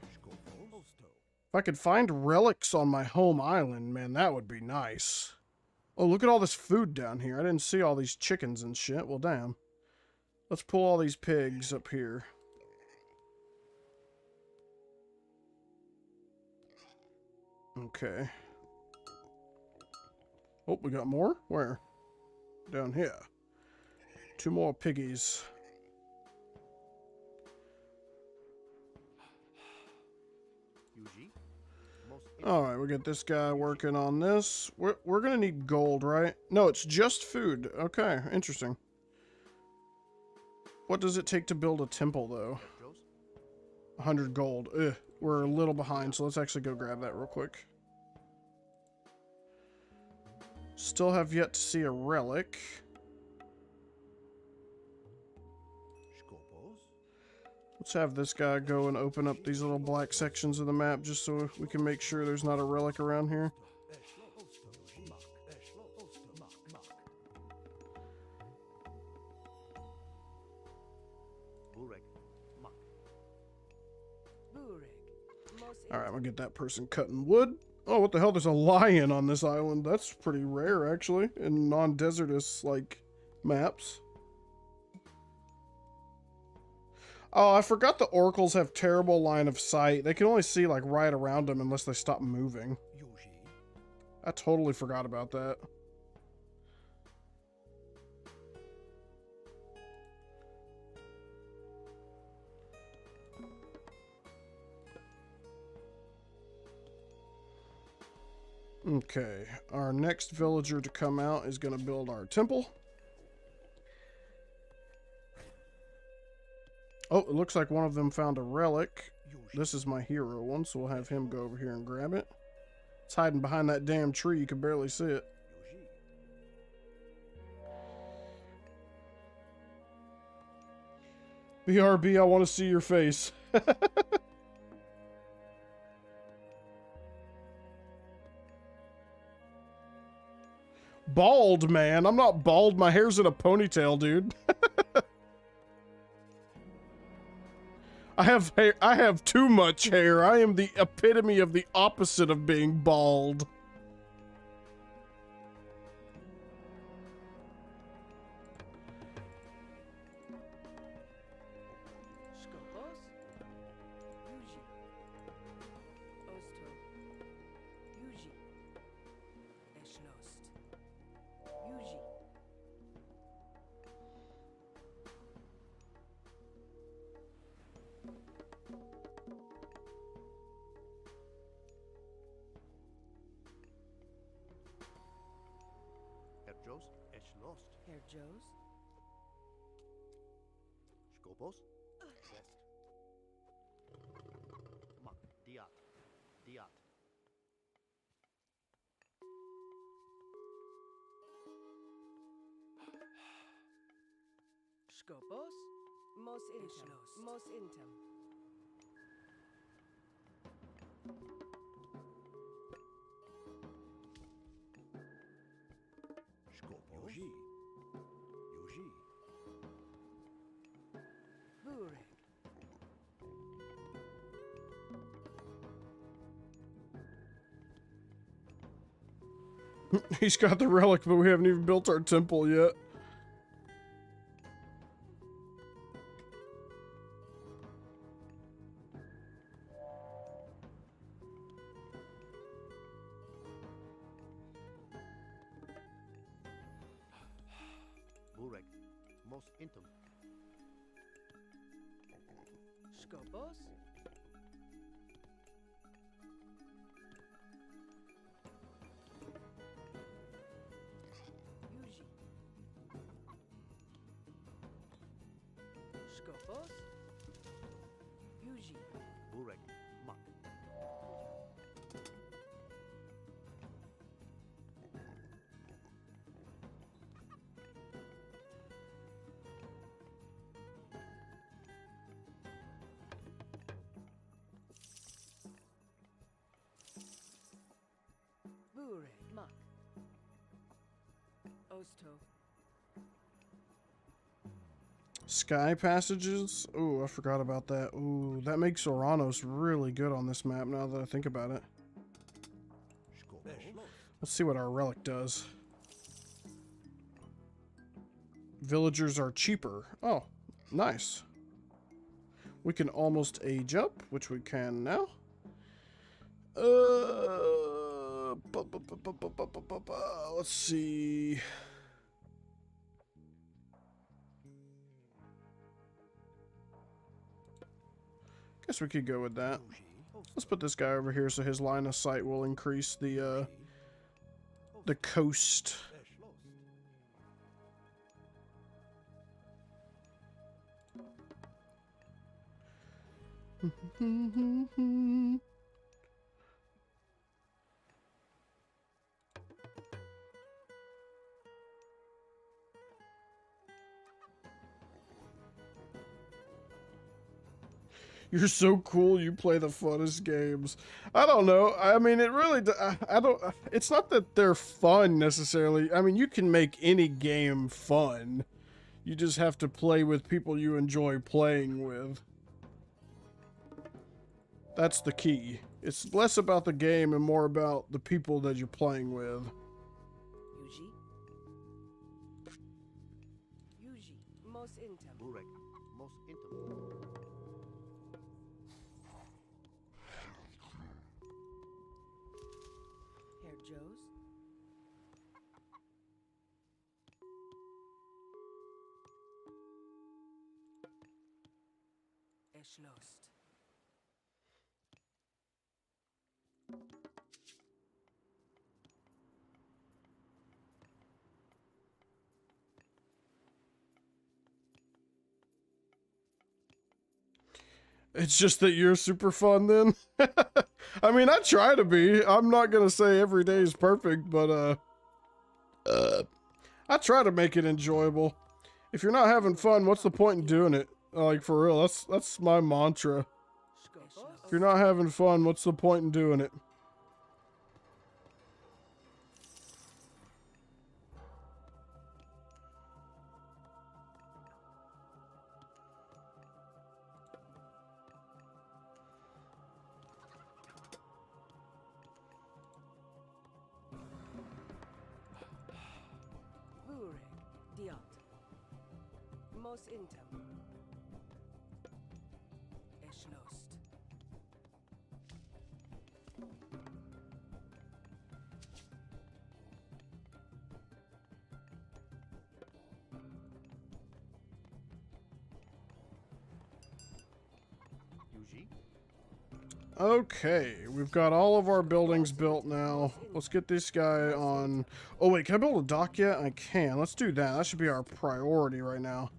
Speaker 1: If I could find relics on my home island, man, that would be nice. Oh, look at all this food down here. I didn't see all these chickens and shit. Well, damn. Let's pull all these pigs up here. Okay. Oh, we got more? Where? Down here. 2 more piggies. Alright, we got this guy working on this. We're gonna need gold, right? No, it's just food. Okay, interesting. What does it take to build a temple, though? 100 gold. Ugh, we're a little behind, so let's actually go grab that real quick. Still have yet to see a relic. Let's have this guy go and open up these little black sections of the map just so we can make sure there's not a relic around here. Alright, we'll get that person cutting wood. Oh, what the hell? There's a lion on this island. That's pretty rare, actually, in non-desertous, like, maps. Oh, I forgot the oracles have terrible line of sight. They can only see, like, right around them unless they stop moving. I totally forgot about that. Okay, our next villager to come out is going to build our temple. Oh, it looks like one of them found a relic. This is my hero one, so we'll have him go over here and grab it. It's hiding behind that damn tree. You can barely see it. BRB, I want to see your face. Bald, man. I'm not bald. My hair's in a ponytail, dude. I have hair. I have too much hair. I am the epitome of the opposite of being bald.
Speaker 7: Herr Joes?
Speaker 8: Skopos? West. Mak. Diat. Diat.
Speaker 7: Skopos? Mos intem. Mos intem.
Speaker 8: Skopos? Yoji. Yoji.
Speaker 7: Burek.
Speaker 1: He's got the relic, but we haven't even built our temple yet.
Speaker 8: Burek. Mos intum.
Speaker 7: Skopos? Yuji. Skopos? Yuji.
Speaker 8: Burek. Mak.
Speaker 7: Burek. Mak. Osto.
Speaker 1: Sky passages? Ooh, I forgot about that. Ooh, that makes Oranos really good on this map now that I think about it.
Speaker 8: Skopos?
Speaker 1: Let's see what our relic does. Villagers are cheaper. Oh, nice. We can almost age up, which we can now. Let's see. Guess we could go with that. Let's put this guy over here so his line of sight will increase the coast. You're so cool. You play the funnest games. I don't know. I mean, it really. I don't. It's not that they're fun necessarily. I mean, you can make any game fun. You just have to play with people you enjoy playing with. That's the key. It's less about the game and more about the people that you're playing with.
Speaker 7: Yuji. Yuji. Mos intem.
Speaker 8: Burek. Mos intum.
Speaker 7: Herr Joes? Erschlossen.
Speaker 1: It's just that you're super fun then. I mean, I try to be. I'm not gonna say every day is perfect, but I try to make it enjoyable. If you're not having fun, what's the point in doing it? Like, for real, that's my mantra.
Speaker 7: Skopos?
Speaker 1: If you're not having fun, what's the point in doing it?
Speaker 7: Burek. Diat. Mos intem. Erschlossen.
Speaker 8: Yuji.
Speaker 1: Okay, we've got all of our buildings built now. Let's get this guy on. Oh wait, can I build a dock yet? I can. Let's do that. That should be our priority right now.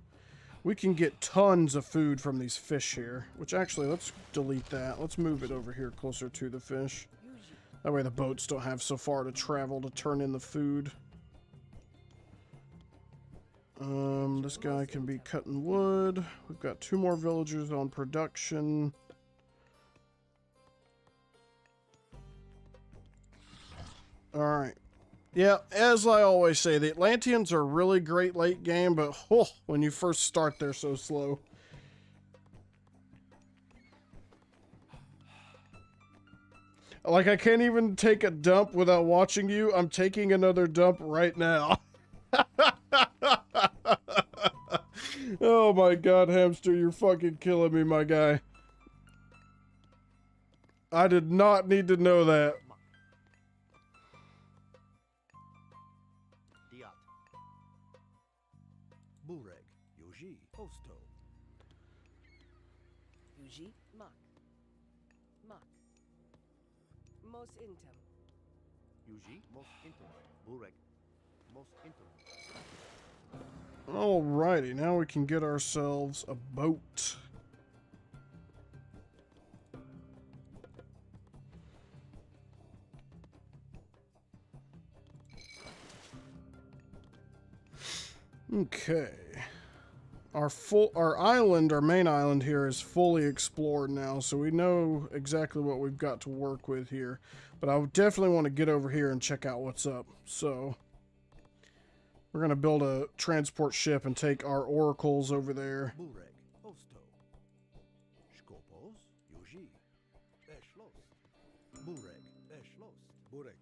Speaker 1: We can get tons of food from these fish here, which actually, let's delete that. Let's move it over here closer to the fish. That way the boats don't have so far to travel to turn in the food. This guy can be cutting wood. We've got 2 more villagers on production. Alright. Yeah, as I always say, the Atlanteans are really great late game, but when you first start, they're so slow. Like, I can't even take a dump without watching you. I'm taking another dump right now. Oh my god, Hamster, you're fucking killing me, my guy. I did not need to know that.
Speaker 8: Diat. Bureg. Yoji. Hosto.
Speaker 7: Yuji, Mak. Mak. Mos Intem.
Speaker 8: Yuji. Most intim. Bureg. Most intim.
Speaker 1: Alrighty, now we can get ourselves a boat. Okay. Our main island here is fully explored now, so we know exactly what we've got to work with here. But I would definitely want to get over here and check out what's up. So we're going to build a transport ship and take our oracles over there.
Speaker 8: Bureg. Hosto. Skopos. Yoji. Eshlos. Bureg. Eshlos. Bureg.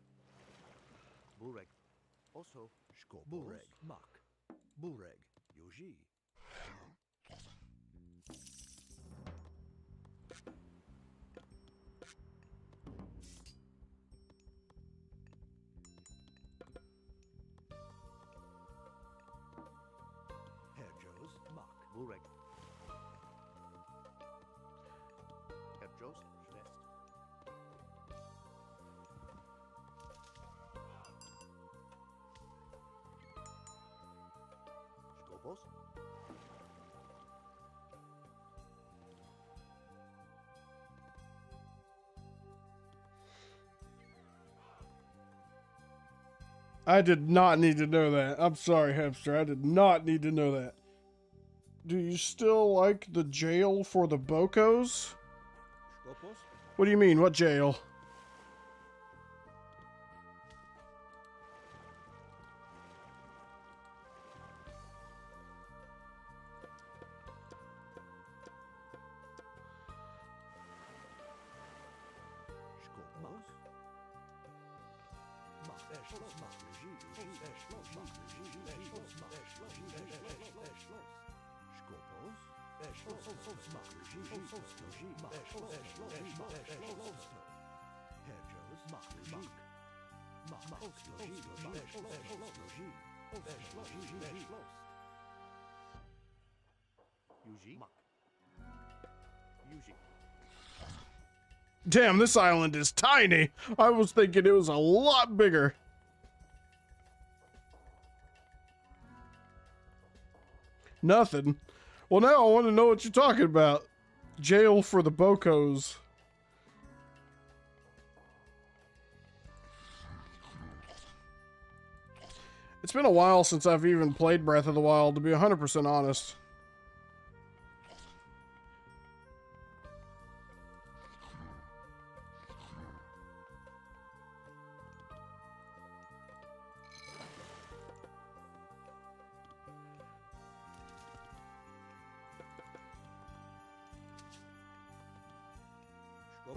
Speaker 8: Bureg. Also. Skopos. Bureg. Mak. Bureg. Yoji. Herjos. Mak. Bureg. Herjos. Rest. Skopos.
Speaker 1: I did not need to know that. I'm sorry, Hamster. I did not need to know that. Do you still like the jail for the Bocos?
Speaker 6: Skopos.
Speaker 1: What do you mean? What jail?
Speaker 8: Skopos. Mak. Eshlos. Mak. Yoji. Yoji. Eshlos. Mak. Yoji. Eshlos. Mak. Eshlos. Eshlos. Skopos. Eshlos. Mak. Yoji. Yoji. Mak. Eshlos. Eshlos. Eshlos. Herjos. Mak. Mak. Mak. Mak. Yoji. Yoji. Eshlos. Yoji. Eshlos. Eshlos. Yoji. Mak. Yoji.
Speaker 1: Damn, this island is tiny. I was thinking it was a lot bigger. Nothing. Well, now I want to know what you're talking about. Jail for the Bocos. It's been a while since I've even played Breath of the Wild, to be 100% honest.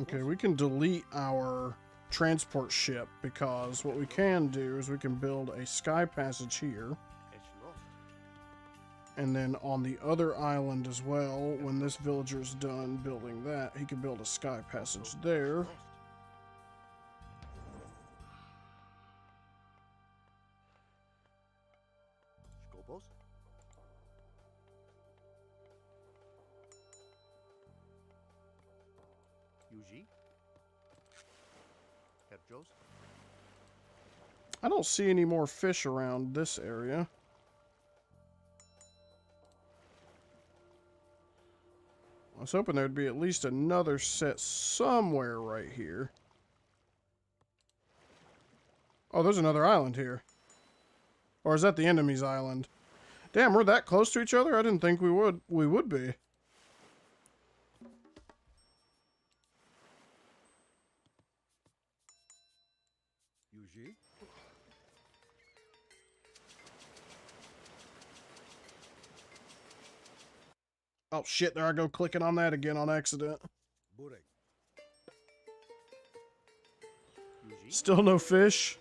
Speaker 1: Okay, we can delete our transport ship because what we can do is we can build a sky passage here.
Speaker 8: Eshlos.
Speaker 1: And then on the other island as well, when this villager's done building that, he can build a sky passage there.
Speaker 8: Skopos. Yuji. Herr Jost.
Speaker 1: I don't see any more fish around this area. I was hoping there'd be at least another set somewhere right here. Oh, there's another island here. Or is that the enemy's island? Damn, we're that close to each other? I didn't think we would be.
Speaker 8: Yuji.
Speaker 1: Oh shit, there I go clicking on that again on accident.
Speaker 8: Burek. Yuji.
Speaker 1: Still no fish.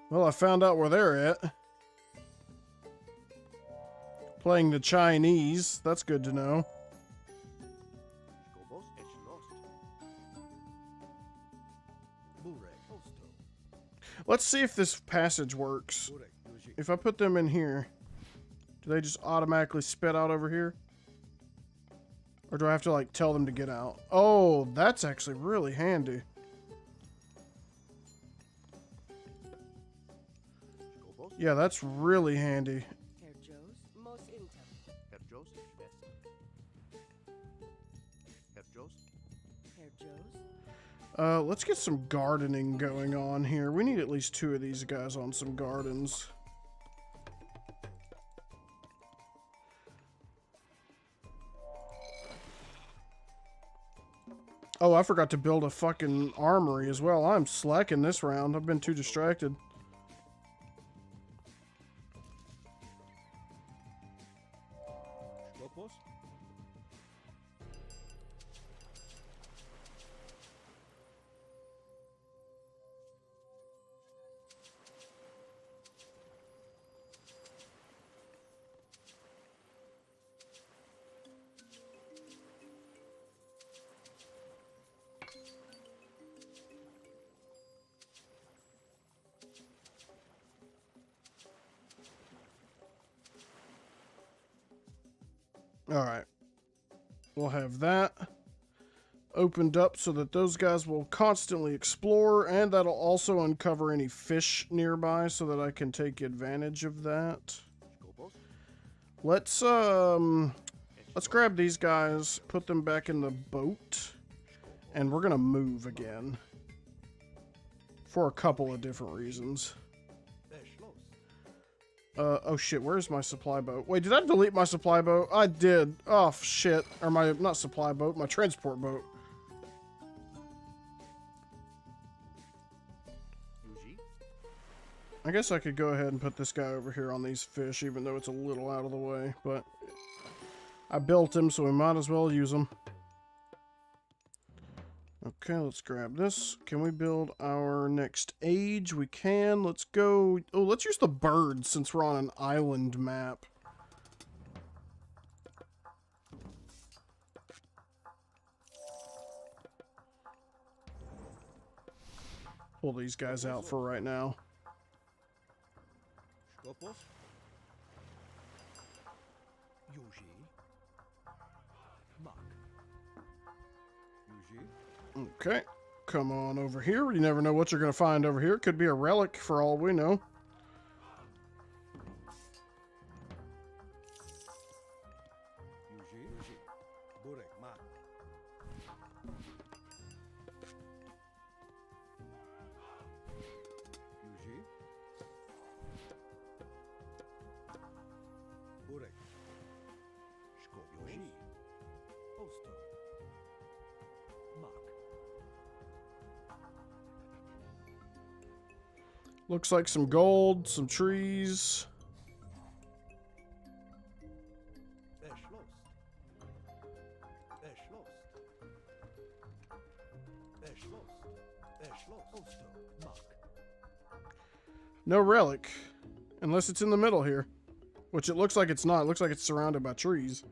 Speaker 1: Well, I found out where they're at. Playing the Chinese. That's good to know.
Speaker 8: Skobos et lost. Burek. Osto.
Speaker 1: Let's see if this passage works.
Speaker 8: Burek. Yuji.
Speaker 1: If I put them in here, do they just automatically spit out over here? Or do I have to, like, tell them to get out? Oh, that's actually really handy.
Speaker 8: Skobos.
Speaker 1: Yeah, that's really handy.
Speaker 7: Herr Jost, most inter.
Speaker 8: Herr Jost. West. Herr Jost.
Speaker 7: Herr Jost.
Speaker 1: Let's get some gardening going on here. We need at least 2 of these guys on some gardens. Oh, I forgot to build a fucking armory as well. I'm slacking this round. I've been too distracted.
Speaker 8: Skobos.
Speaker 1: Alright. We'll have that opened up so that those guys will constantly explore, and that'll also uncover any fish nearby so that I can take advantage of that.
Speaker 8: Skobos.
Speaker 1: Let's grab these guys, put them back in the boat, and we're gonna move again. For a couple of different reasons. Oh shit, where's my supply boat? Wait, did I delete my supply boat? I did. Oh shit. Or my, not supply boat, my transport boat.
Speaker 8: Yuji.
Speaker 1: I guess I could go ahead and put this guy over here on these fish, even though it's a little out of the way, but I built him, so we might as well use him. Okay, let's grab this. Can we build our next age? We can. Let's go. Oh, let's use the birds since we're on an island map. Pull these guys out for right now.
Speaker 8: Skobos. Yuji. Mak. Yuji.
Speaker 1: Okay, come on over here. You never know what you're going to find over here. Could be a relic for all we know.
Speaker 8: Yuji. Yuji. Burek. Mak. Yuji. Burek. Skobos. Yuji. Osto. Mak.
Speaker 1: Looks like some gold, some trees.
Speaker 8: Erschloss. Erschloss. Erschloss. Erschloss. Osto. Mak.
Speaker 1: No relic. Unless it's in the middle here. Which it looks like it's not. It looks like it's surrounded by trees.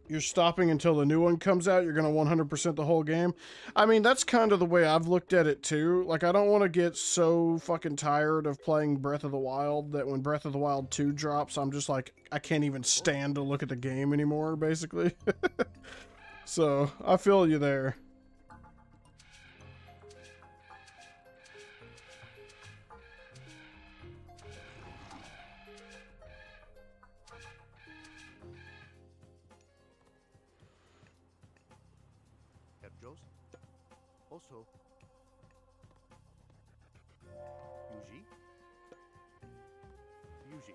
Speaker 1: you're stopping until the new one comes out. You're going to 100% the whole game. I mean, that's kind of the way I've looked at it too. Like, I don't want to get so fucking tired of playing Breath of the Wild that when Breath of the Wild 2 drops, I'm just like, I can't even stand to look at the game anymore, basically. So, I feel you there.
Speaker 8: Herr Jost? Also. Yuji? Yuji.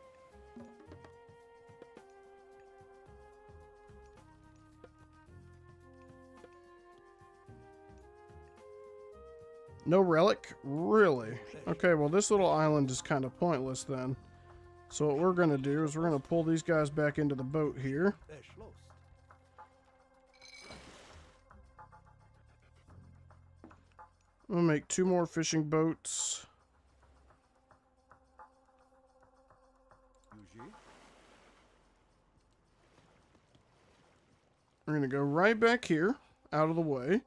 Speaker 1: No relic? Really? Okay, well this little island is kind of pointless then. So what we're going to do is we're going to pull these guys back into the boat here.
Speaker 8: Erschloss.
Speaker 1: I'm going to make 2 more fishing boats.
Speaker 8: Yuji?
Speaker 1: We're going to go right back here, out of the way.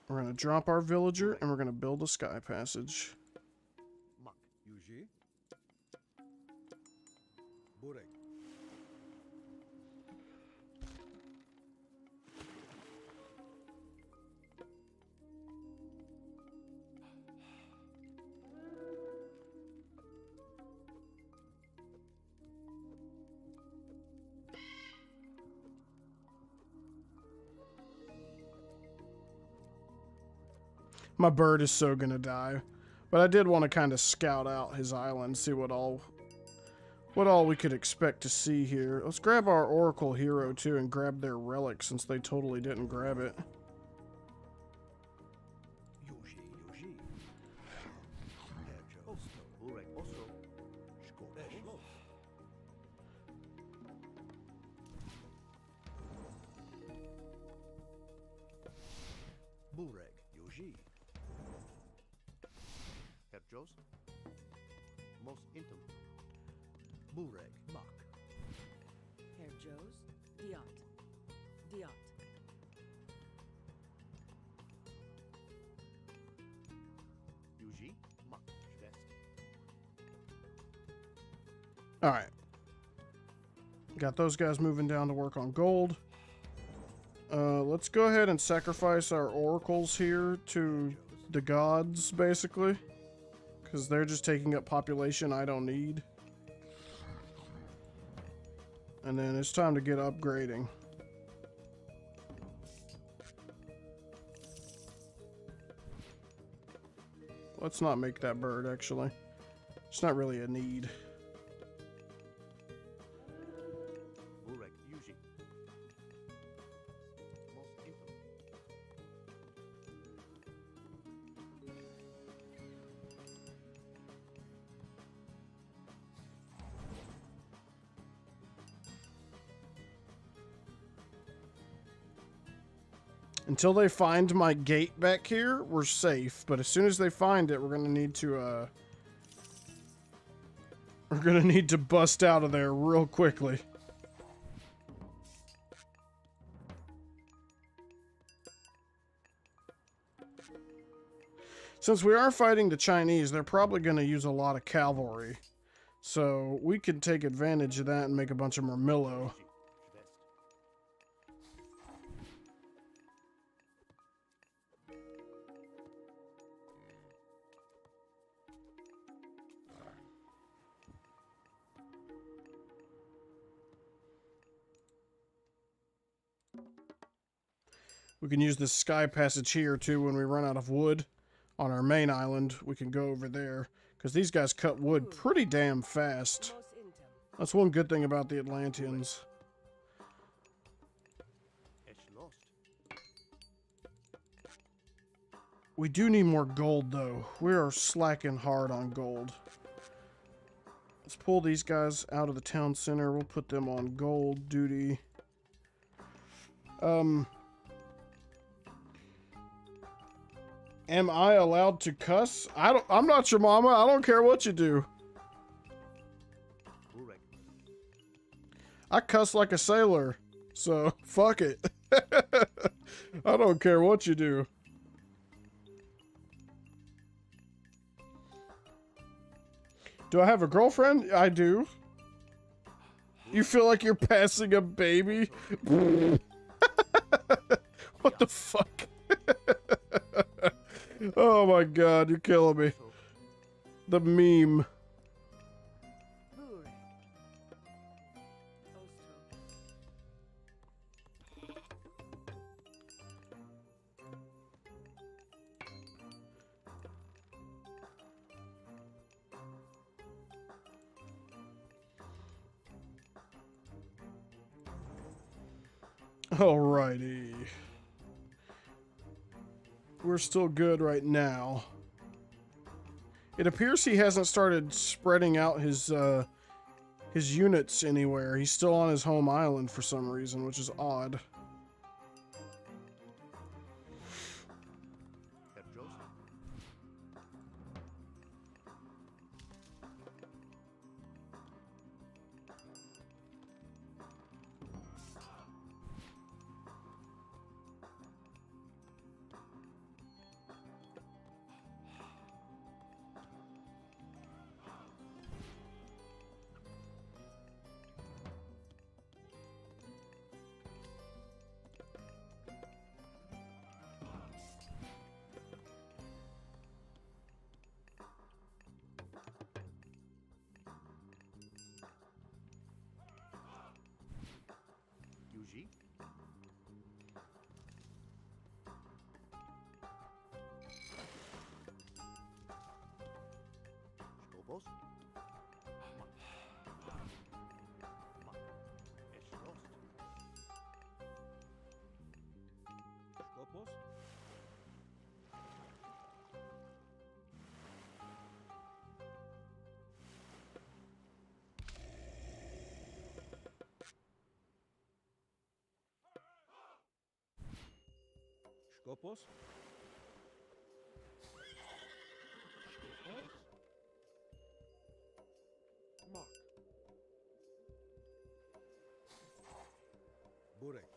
Speaker 1: We're going to drop our villager, and we're going to build a sky passage.
Speaker 8: Mak. Yuji? Burek.
Speaker 1: My bird is so going to die. But I did want to kind of scout out his island, see what all we could expect to see here. Let's grab our Oracle hero too and grab their relic since they totally didn't grab it.
Speaker 8: Yuji, Yuji. Herr Jost. Burek also. Erschloss. Burek, Yuji. Herr Jost. Most intim. Burek, Mak.
Speaker 7: Herr Joes, Diot. Diot.
Speaker 8: Yuji, Mak. Schwest.
Speaker 1: Alright. Got those guys moving down to work on gold. Let's go ahead and sacrifice our oracles here to the gods, basically. Because they're just taking up population I don't need. And then it's time to get upgrading. Let's not make that bird, actually. It's not really a need.
Speaker 8: Burek, Yuji. Most intim.
Speaker 1: Until they find my gate back here, we're safe. But as soon as they find it, we're gonna need to bust out of there real quickly. Since we are fighting the Chinese, they're probably gonna use a lot of cavalry. So we could take advantage of that and make a bunch of Murmillo.
Speaker 8: Schwest.
Speaker 1: We can use this sky passage here too when we run out of wood on our main island. We can go over there because these guys cut wood pretty damn fast.
Speaker 7: Most intim.
Speaker 1: That's one good thing about the Atlanteans.
Speaker 8: Erschloss.
Speaker 1: We do need more gold though. We are slacking hard on gold. Let's pull these guys out of the town center. We'll put them on gold duty. Um, am I allowed to cuss? I'm not your mama. I don't care what you do.
Speaker 8: Correct.
Speaker 1: I cuss like a sailor. So, fuck it. I don't care what you do. Do I have a girlfriend? I do. You feel like you're passing a baby? What the fuck? Oh my god, you're killing me. The meme.
Speaker 7: Bure. Ostro.
Speaker 1: Alrighty. We're still good right now. It appears he hasn't started spreading out his units anywhere. He's still on his home island for some reason, which is odd.
Speaker 8: Herr Joseph. Yuji. Skobos. Es lost.
Speaker 6: Skopos. Skopos. Skopos. Mak. Burek.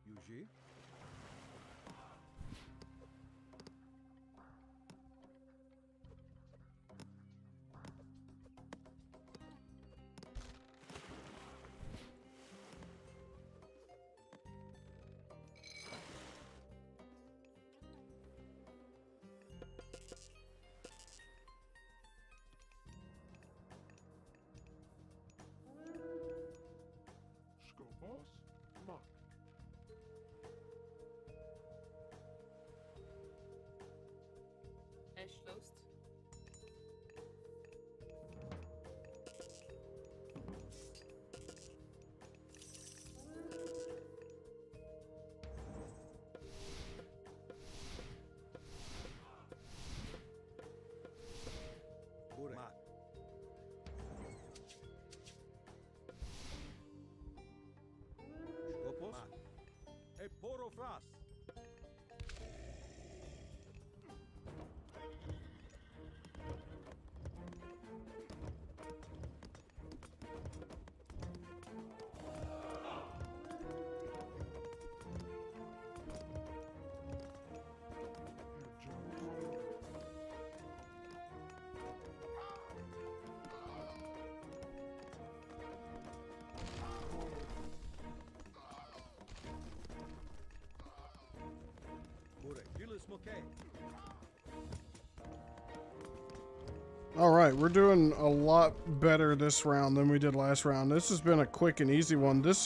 Speaker 6: Yuji.
Speaker 5: Skopos. Mak.
Speaker 1: All right, we're doing a lot better this round than we did last round. This has been a quick and easy one. This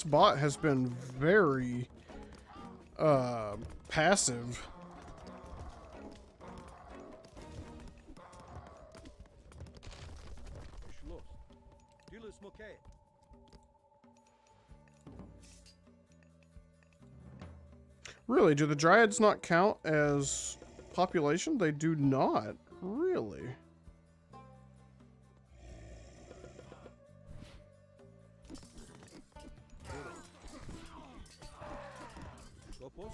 Speaker 1: bot has been very passive.
Speaker 6: Schloss. Dilis Moke.
Speaker 1: Really, do the Dryads not count as population? They do not. Really?
Speaker 6: Skopos.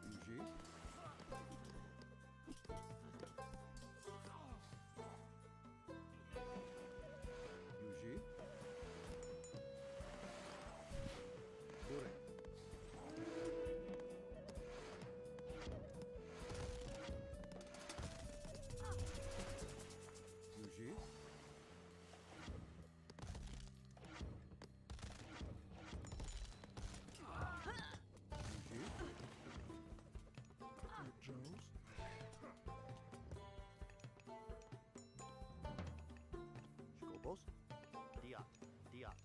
Speaker 6: Yuji. Yuji. Bure. Yuji. Yuji.
Speaker 5: Jones.
Speaker 8: Skopos. Diat. Diat.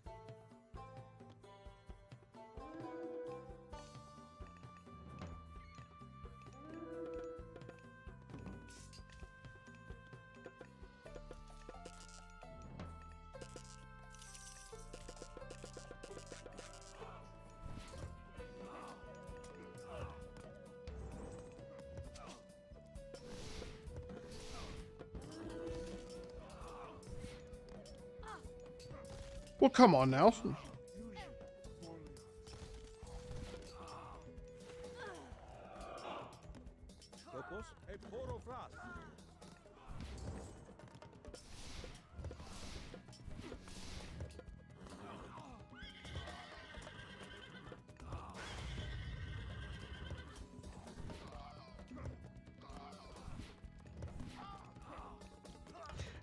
Speaker 1: Well, come on now.
Speaker 6: Skopos. E poro fras.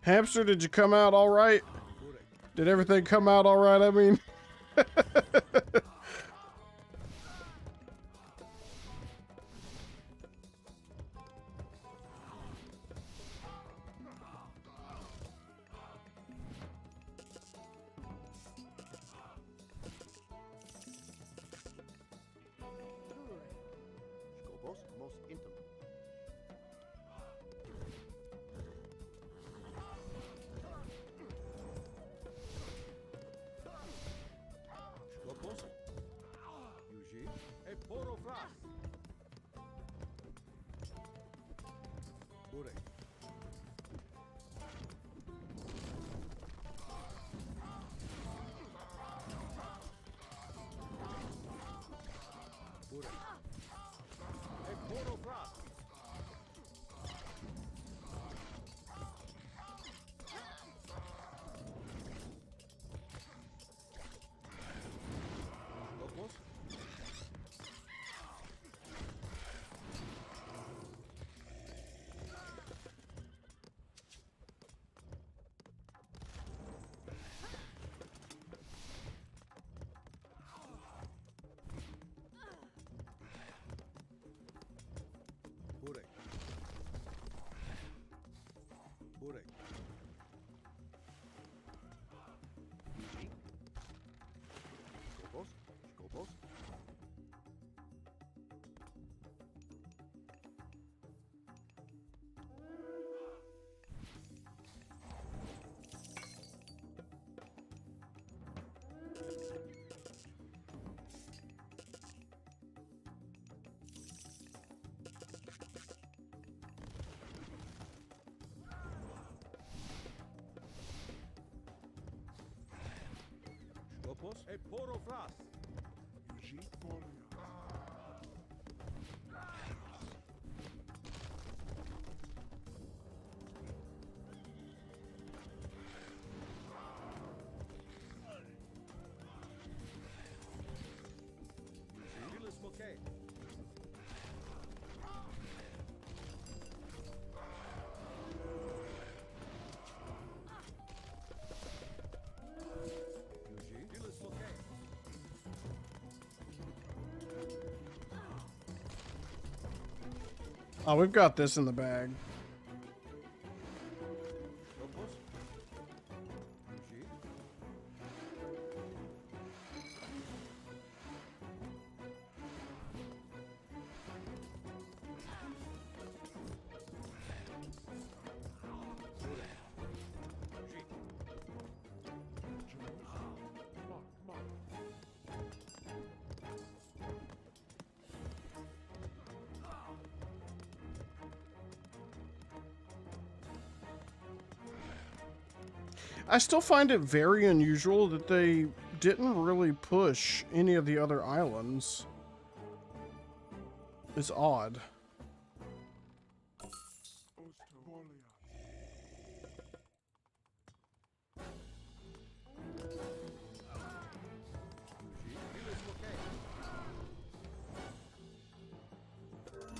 Speaker 1: Hamster, did you come out all right?
Speaker 6: Bure.
Speaker 1: Did everything come out all right? I mean,
Speaker 8: Skopos. Mos intim.
Speaker 6: Skopos. Yuji. E poro fras. Bure. Bure. E poro fras. Skopos. Bure. Bure.
Speaker 8: Yuji. Skopos. Skopos.
Speaker 6: Skopos. E poro fras.
Speaker 5: Yuji. Polia.
Speaker 6: Dilis Moke. Yuji. Dilis Moke.
Speaker 1: Oh, we've got this in the bag.
Speaker 4: Scopus. Yuji.
Speaker 1: I still find it very unusual that they didn't really push any of the other islands. It's odd.
Speaker 5: Ostovolia.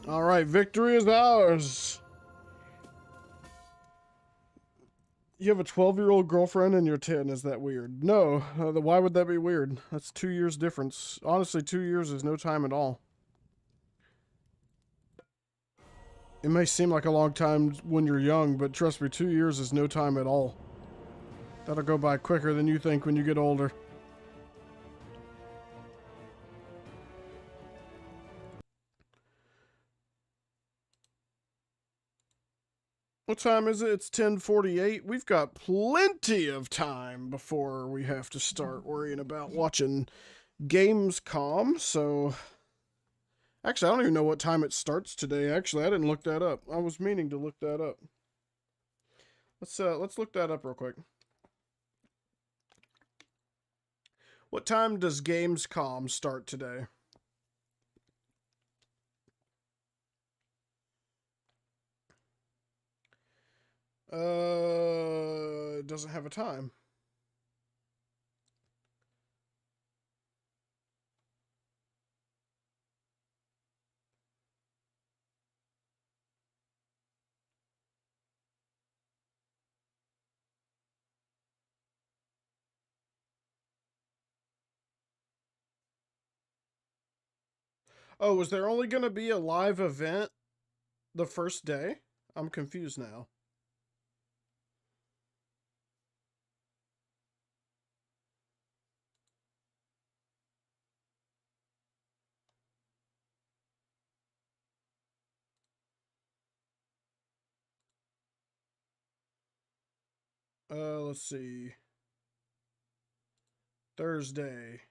Speaker 1: All right, victory is ours. You have a 12-year-old girlfriend and you're 10. Is that weird? No. Why would that be weird? That's 2 years difference. Honestly, 2 years is no time at all. It may seem like a long time when you're young, but trust me, 2 years is no time at all. That'll go by quicker than you think when you get older. What time is it? It's 10:48. We've got plenty of time before we have to start worrying about watching Gamescom. So, actually, I don't even know what time it starts today. Actually, I didn't look that up. I was meaning to look that up. Let's look that up real quick. What time does Gamescom start today? It doesn't have a time. Oh, is there only going to be a live event the first day? I'm confused now. Let's see. Thursday.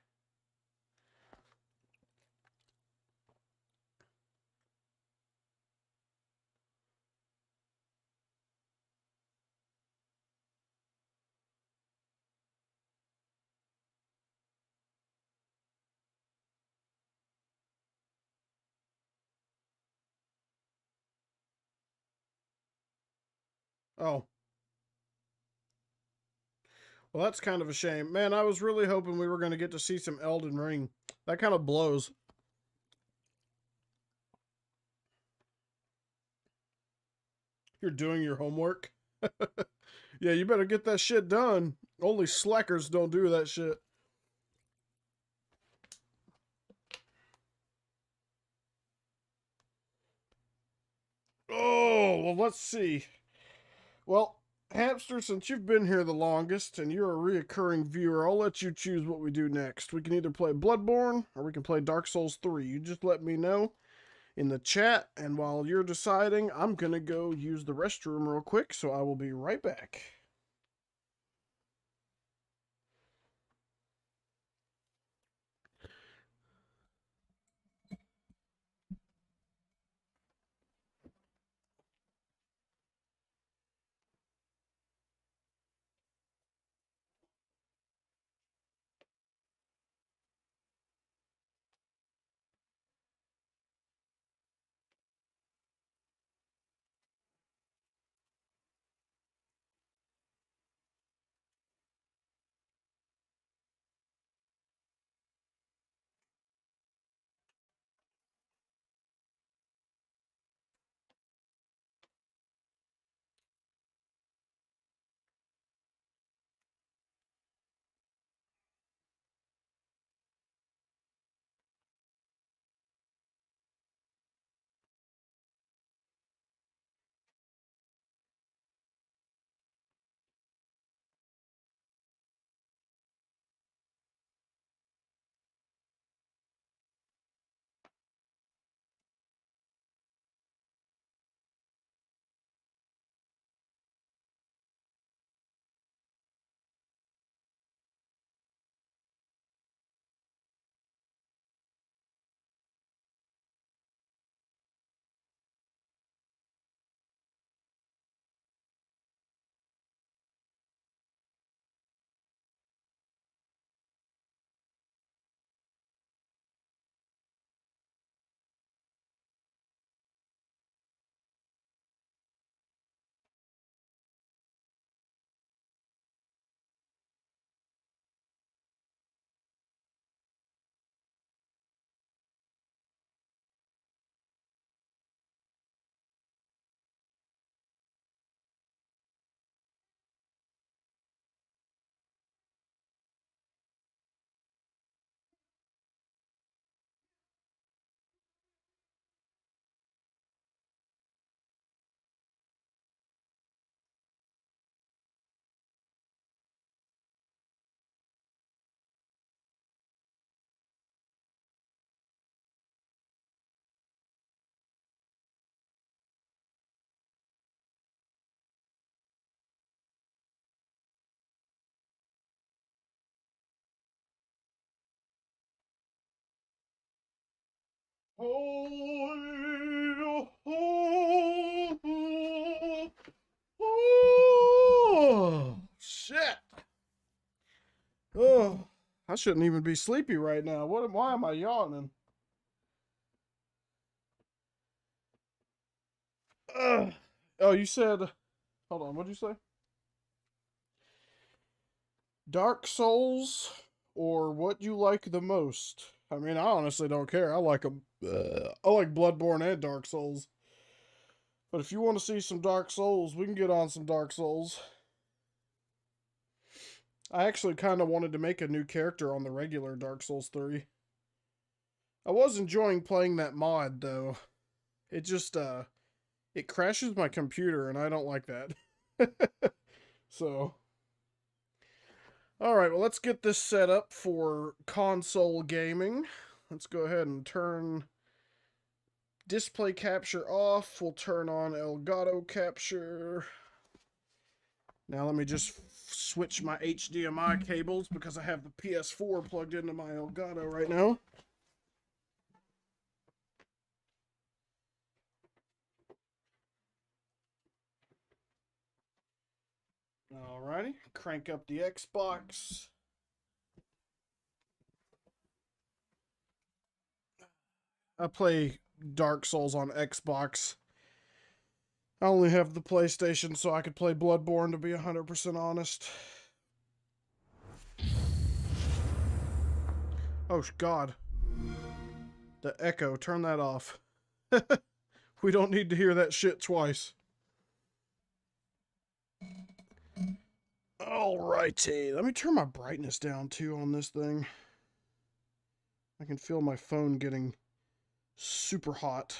Speaker 1: Oh. Well, that's kind of a shame. Man, I was really hoping we were going to get to see some Elden Ring. That kind of blows. You're doing your homework? Yeah, you better get that shit done. Only slackers don't do that shit. Oh, well, let's see. Well, Hamster, since you've been here the longest and you're a reoccurring viewer, I'll let you choose what we do next. We can either play Bloodborne or we can play Dark Souls 3. You just let me know in the chat, and while you're deciding, I'm gonna go use the restroom real quick, so I will be right back. Oh, oh, shit. Oh, I shouldn't even be sleepy right now. Why am I yawning? Oh, you said, hold on, what'd you say? Dark Souls or what you like the most? I mean, I honestly don't care. I like them. I like Bloodborne and Dark Souls. But if you want to see some Dark Souls, we can get on some Dark Souls. I actually kind of wanted to make a new character on the regular Dark Souls 3. I was enjoying playing that mod, though. It just, it crashes my computer, and I don't like that. So, alright, well, let's get this set up for console gaming. Let's go ahead and turn display capture off. We'll turn on Elgato capture. Now let me just switch my HDMI cables because I have the PS4 plugged into my Elgato right now. Alrighty, crank up the Xbox. I play Dark Souls on Xbox. I only have the PlayStation so I could play Bloodborne, to be 100% honest. Oh, God. The echo, turn that off. We don't need to hear that shit twice. Alrighty, let me turn my brightness down too on this thing. I can feel my phone getting super hot.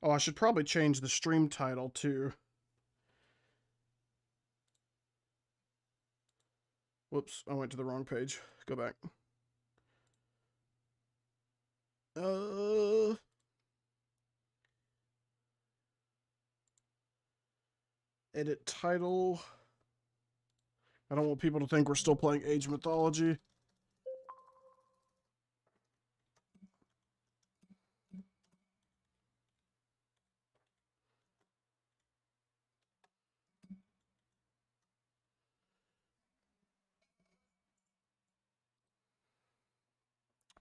Speaker 1: Oh, I should probably change the stream title too. Whoops, I went to the wrong page. Go back. Edit title. I don't want people to think we're still playing Age of Mythology.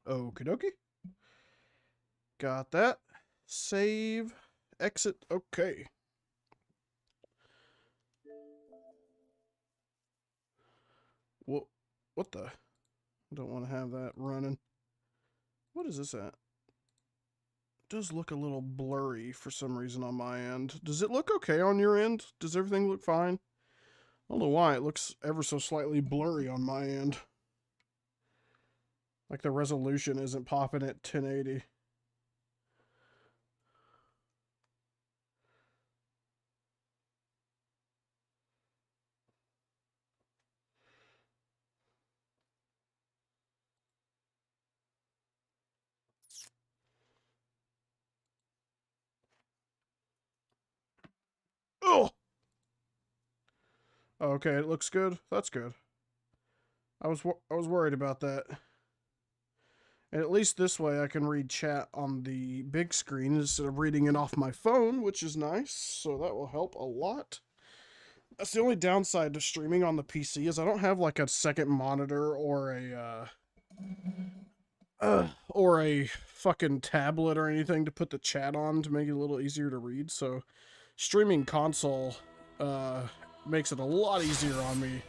Speaker 1: Okie dokie. Got that. Save. Exit. Okay. What the? I don't want to have that running. What is this at? It does look a little blurry for some reason on my end. Does it look okay on your end? Does everything look fine? I don't know why it looks ever so slightly blurry on my end. Like the resolution isn't popping at 1080. Oh! Okay, it looks good. That's good. I was worried about that. And at least this way I can read chat on the big screen instead of reading it off my phone, which is nice. So that will help a lot. That's the only downside to streaming on the PC is I don't have like a second monitor or a fucking tablet or anything to put the chat on to make it a little easier to read. So streaming console makes it a lot easier on me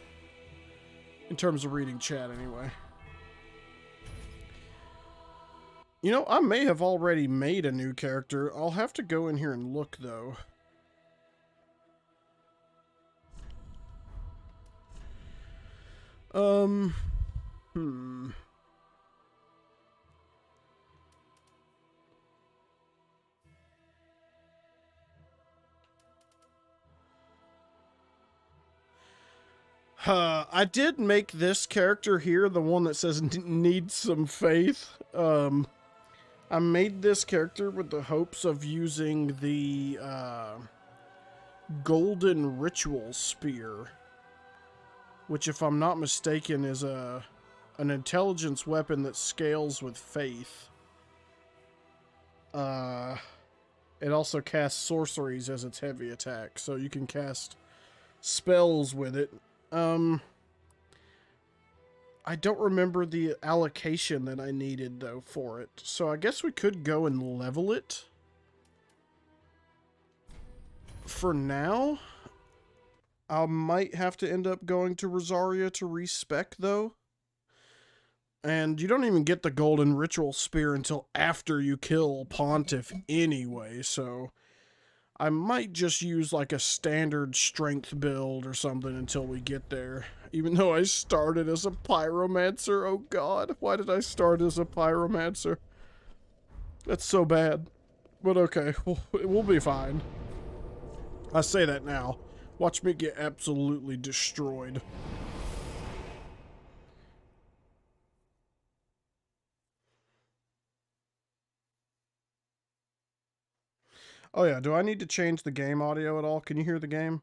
Speaker 1: in terms of reading chat anyway. You know, I may have already made a new character. I'll have to go in here and look, though. I did make this character here, the one that says needs some faith. I made this character with the hopes of using the golden ritual spear, which, if I'm not mistaken, is an intelligence weapon that scales with faith. it also casts sorceries as its heavy attack, so you can cast spells with it. I don't remember the allocation that I needed, though, for it. So I guess we could go and level it. For now, I might have to end up going to Rosaria to respec, though. And you don't even get the Golden Ritual Spear until after you kill Pontiff anyway, so I might just use like a standard strength build or something until we get there. Even though I started as a pyromancer, oh god, why did I start as a pyromancer? That's so bad. But okay, we'll be fine. I say that now. Watch me get absolutely destroyed. Oh yeah, do I need to change the game audio at all? Can you hear the game?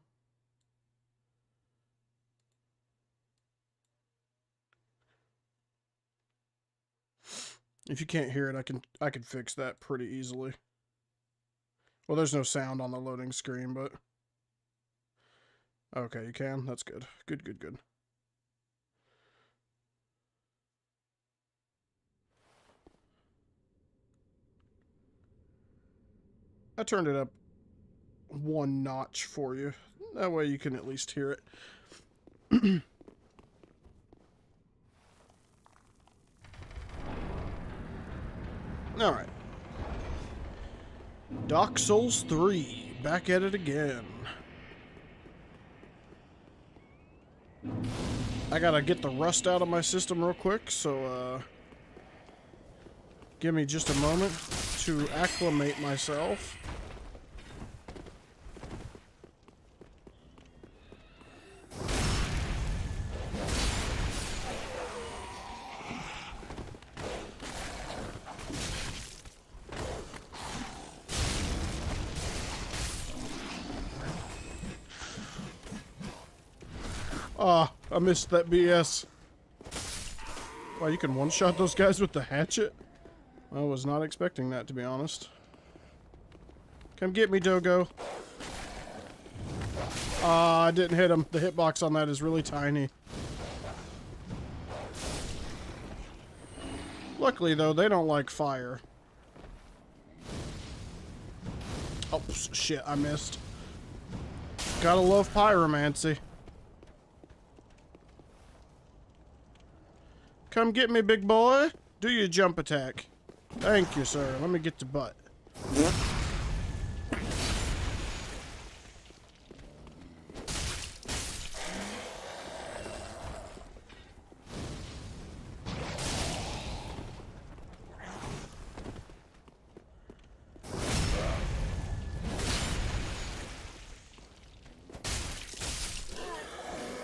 Speaker 1: If you can't hear it, I can fix that pretty easily. Well, there's no sound on the loading screen, but okay, you can. That's good. Good. I turned it up one notch for you. That way you can at least hear it. Alright. Dark Souls 3. Back at it again. I gotta get the rust out of my system real quick, so give me just a moment to acclimate myself. Ah, I missed that BS. Wow, you can one-shot those guys with the hatchet? I was not expecting that, to be honest. Come get me, Dogo. Ah, I didn't hit him. The hitbox on that is really tiny. Luckily, though, they don't like fire. Oh, shit, I missed. Gotta love pyromancy. Come get me, big boy. Do your jump attack. Thank you, sir. Let me get your butt.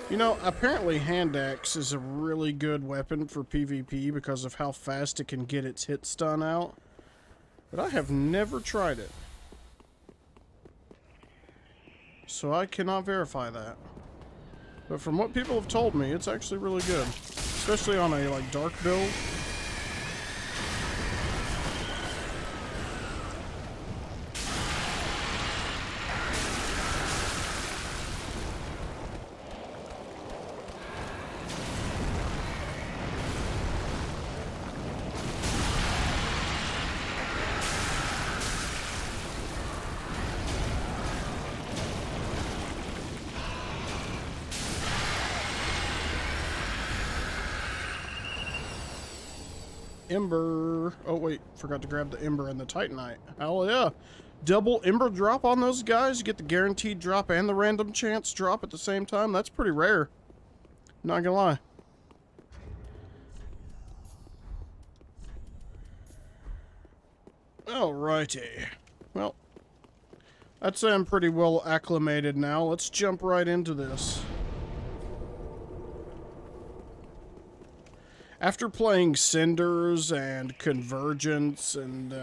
Speaker 1: You know, apparently hand axe is a really good weapon for PvP because of how fast it can get its hit stun out. But I have never tried it. So I cannot verify that. But from what people have told me, it's actually really good. Especially on a, like, dark build. Ember. Oh, wait. Forgot to grab the Ember and the Titanite. Hell yeah. Double Ember drop on those guys. You get the guaranteed drop and the random chance drop at the same time. That's pretty rare. Not gonna lie. Alrighty. Well, I'd say I'm pretty well acclimated now. Let's jump right into this. After playing Cinders and Convergence and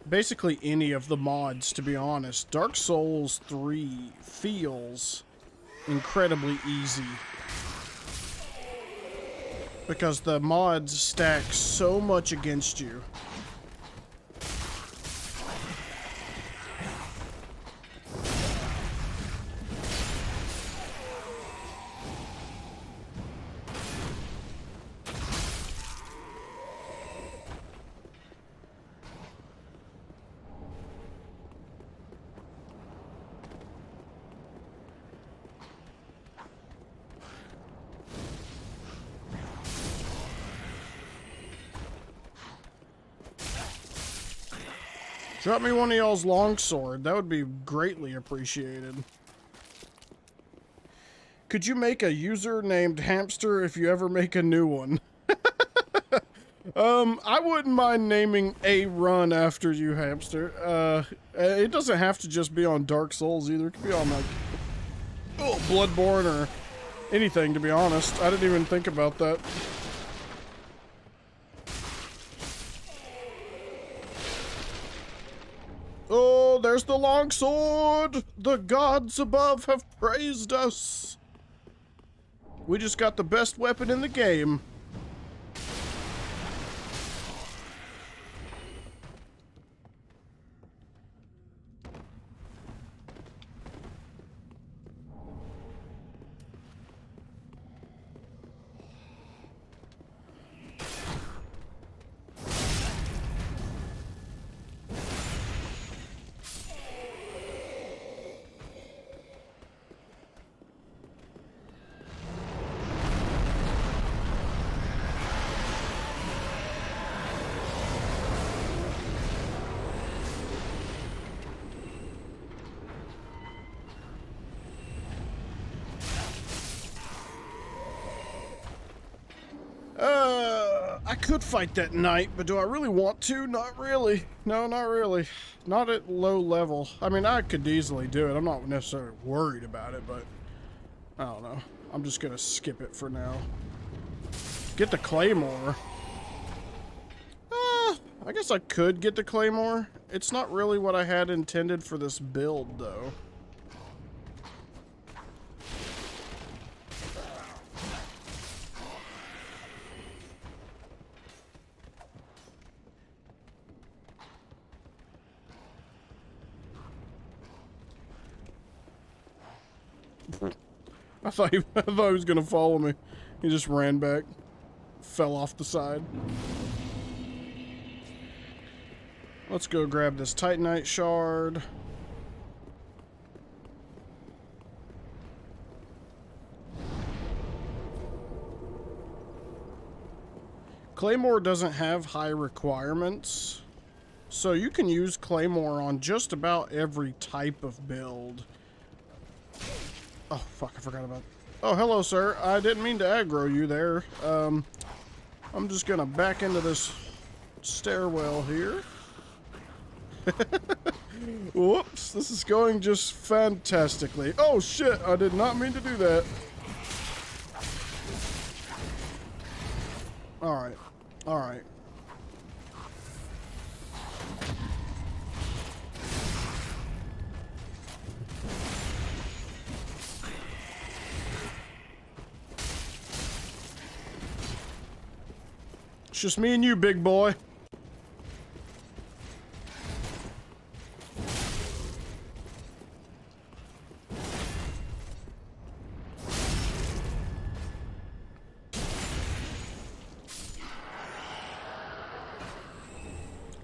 Speaker 1: basically any of the mods, to be honest, Dark Souls 3 feels incredibly easy. Because the mods stack so much against you. Drop me one of y'all's longsword. That would be greatly appreciated. Could you make a user named Hamster if you ever make a new one? I wouldn't mind naming a run after you, Hamster. It doesn't have to just be on Dark Souls either. It could be on, like, Bloodborne or anything, to be honest. I didn't even think about that. Oh, there's the longsword! The gods above have praised us! We just got the best weapon in the game. I could fight that knight, but do I really want to? Not really. No, not really. Not at low level. I mean, I could easily do it. I'm not necessarily worried about it, but I don't know. I'm just gonna skip it for now. Get the claymore. I guess I could get the claymore. It's not really what I had intended for this build, though. I thought he was gonna follow me. He just ran back, fell off the side. Let's go grab this Titanite shard. Claymore doesn't have high requirements, so you can use Claymore on just about every type of build. Oh, fuck, I forgot about it. Oh, hello, sir. I didn't mean to aggro you there. I'm just gonna back into this stairwell here. Whoops, this is going just fantastically. Oh, shit, I did not mean to do that. Alright, alright. It's just me and you, big boy.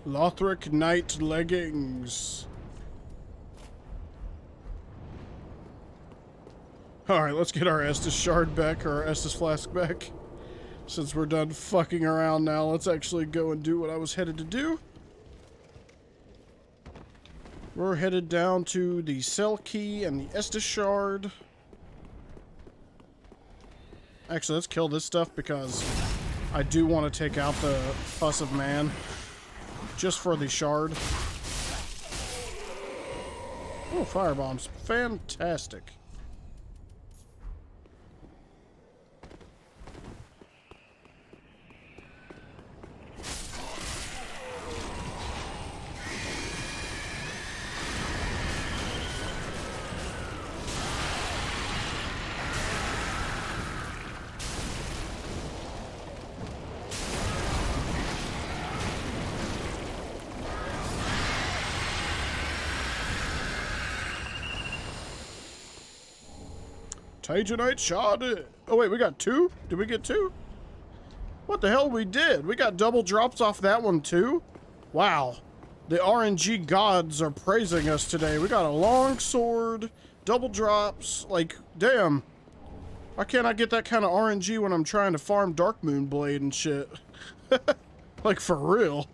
Speaker 1: Lothric Knight leggings. Alright, let's get our Estus shard back, or our Estus flask back. Since we're done fucking around now, let's actually go and do what I was headed to do. We're headed down to the cell key and the Estus shard. Actually, let's kill this stuff because I do want to take out the Fuss of Man. Just for the shard. Oh, firebombs. Fantastic. Titanite shard. Oh wait, we got two? Did we get two? What the hell we did? We got double drops off that one too? Wow. The RNG gods are praising us today. We got a long sword, double drops, like, damn. Why can't I get that kind of RNG when I'm trying to farm Dark Moon Blade and shit? Like, for real.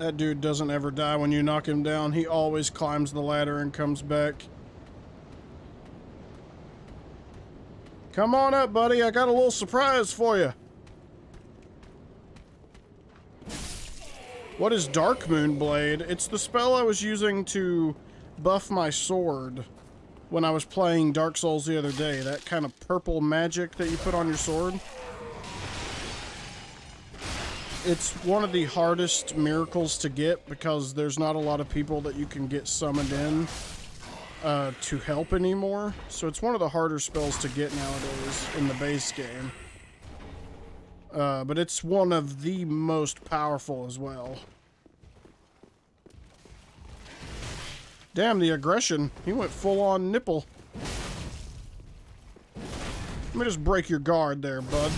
Speaker 1: That dude doesn't ever die when you knock him down. He always climbs the ladder and comes back. Come on up, buddy. I got a little surprise for you. What is Dark Moon Blade? It's the spell I was using to buff my sword when I was playing Dark Souls the other day. That kind of purple magic that you put on your sword. It's one of the hardest miracles to get because there's not a lot of people that you can get summoned in to help anymore. So it's one of the harder spells to get nowadays in the base game. But it's one of the most powerful as well. Damn, the aggression. He went full on nipple. Let me just break your guard there, bud.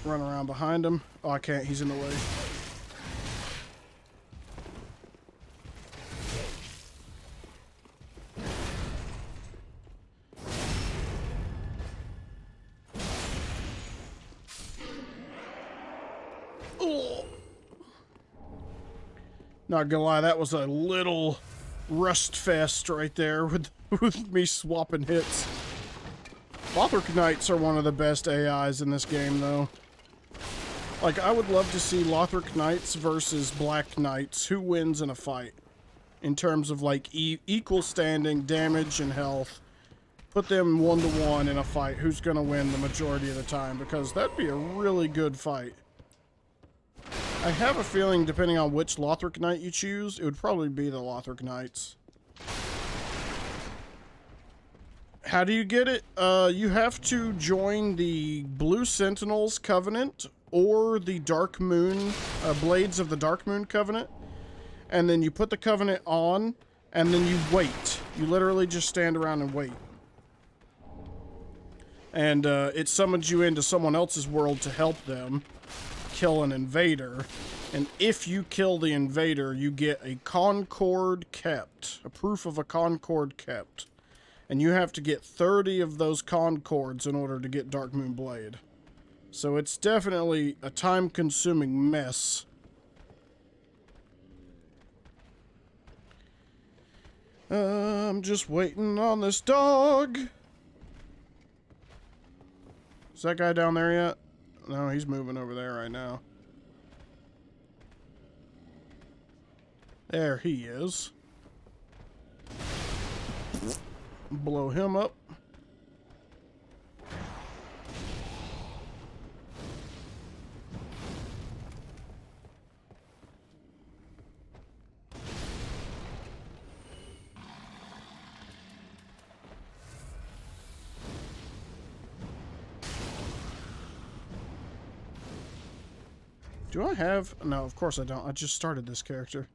Speaker 1: Run around behind him. Oh, I can't. He's in the way. Oh. Not gonna lie, that was a little rust fest right there with me swapping hits. Lothric Knights are one of the best AIs in this game, though. Like, I would love to see Lothric Knights versus Black Knights. Who wins in a fight? In terms of, like, equal standing, damage, and health. Put them 1-to-1 in a fight. Who's gonna win the majority of the time? Because that'd be a really good fight. I have a feeling, depending on which Lothric Knight you choose, it would probably be the Lothric Knights. How do you get it? You have to join the Blue Sentinels Covenant or the Dark Moon, Blades of the Dark Moon Covenant. And then you put the Covenant on, and then you wait. You literally just stand around and wait. And it summons you into someone else's world to help them kill an invader. And if you kill the invader, you get a Concord kept. A proof of a Concord kept. And you have to get 30 of those Concords in order to get Dark Moon Blade. So it's definitely a time-consuming mess. I'm just waiting on this dog. Is that guy down there yet? No, he's moving over there right now. There he is. Blow him up. Do I have... No, of course I don't. I just started this character.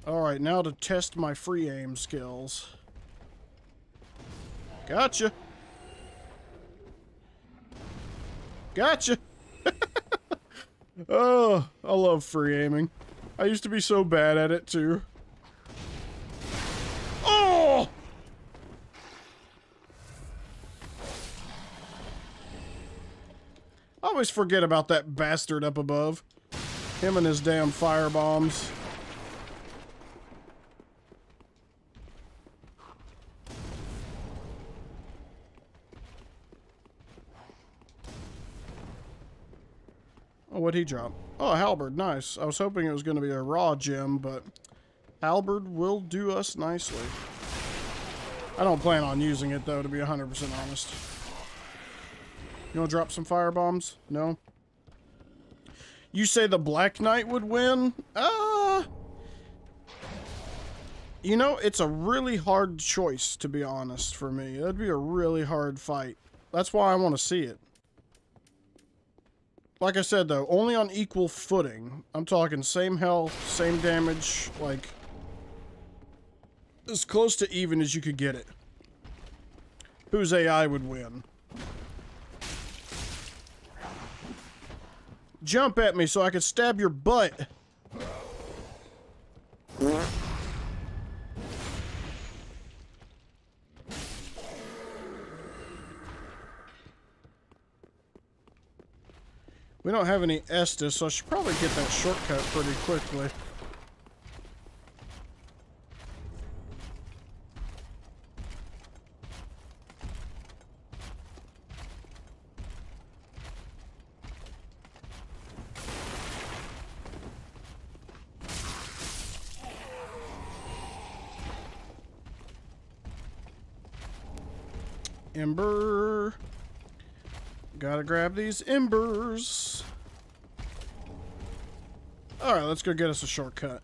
Speaker 1: Alright, now to test my free aim skills. Gotcha. Gotcha. Oh, I love free aiming. I used to be so bad at it, too. Oh! I always forget about that bastard up above. Him and his damn fire bombs. Oh, what'd he drop? Oh, a halberd. Nice. I was hoping it was going to be a raw gem, but halberd will do us nicely. I don't plan on using it, though, to be 100% honest. You want to drop some fire bombs? No? You say the Black Knight would win? You know, it's a really hard choice, to be honest, for me. That'd be a really hard fight. That's why I want to see it. Like I said, though, only on equal footing. I'm talking same health, same damage, like... as close to even as you could get it. Whose AI would win? Jump at me so I can stab your butt. We don't have any Estus, so I should probably get that shortcut pretty quickly. Ember. Gotta grab these embers. Alright, let's go get us a shortcut.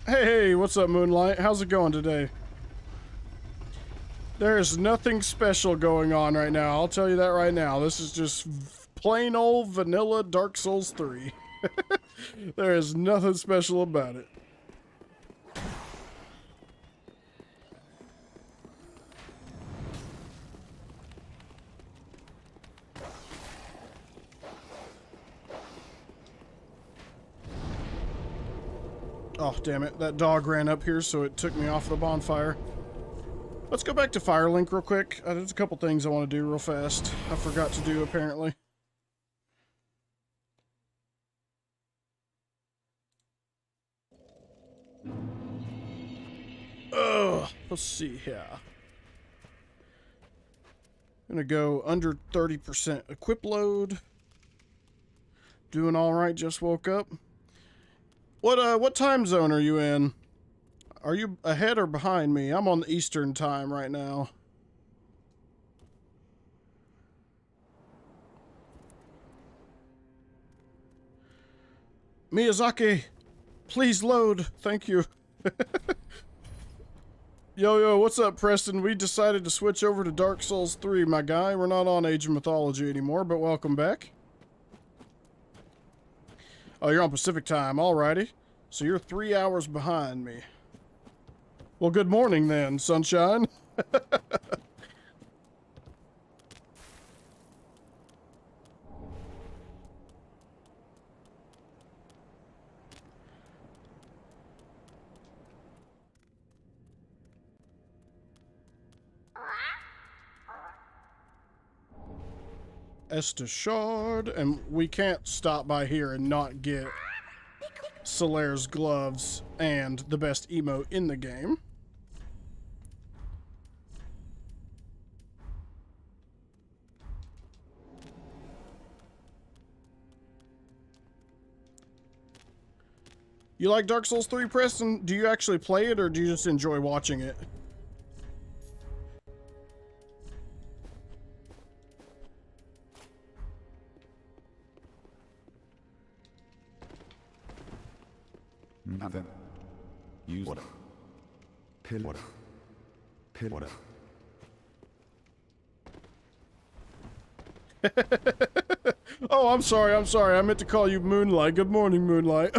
Speaker 1: Hey, what's up, Moonlight? How's it going today? There's nothing special going on right now. I'll tell you that right now. This is just plain old vanilla Dark Souls 3. There is nothing special about it. Oh, damn it. That dog ran up here, so it took me off the bonfire. Let's go back to Firelink real quick. There's a couple things I want to do real fast. I forgot to do, apparently. Let's see here. I'm gonna go under 30% equip load. Doing all right, just woke up. What time zone are you in? Are you ahead or behind me? I'm on the Eastern time right now. Miyazaki, please load. Thank you. Yo, what's up, Preston? We decided to switch over to Dark Souls 3, my guy. We're not on Age of Mythology anymore, but welcome back. Oh, you're on Pacific time. Alrighty. So you're 3 hours behind me. Well, good morning then, sunshine. Estus Shard, and we can't stop by here and not get Solaire's gloves and the best emote in the game. You like Dark Souls 3, Preston? Do you actually play it, or do you just enjoy watching it?
Speaker 9: Nothing. Use what? Pill. What? Pill. What?
Speaker 1: Oh, I'm sorry. I meant to call you Moonlight. Good morning, Moonlight.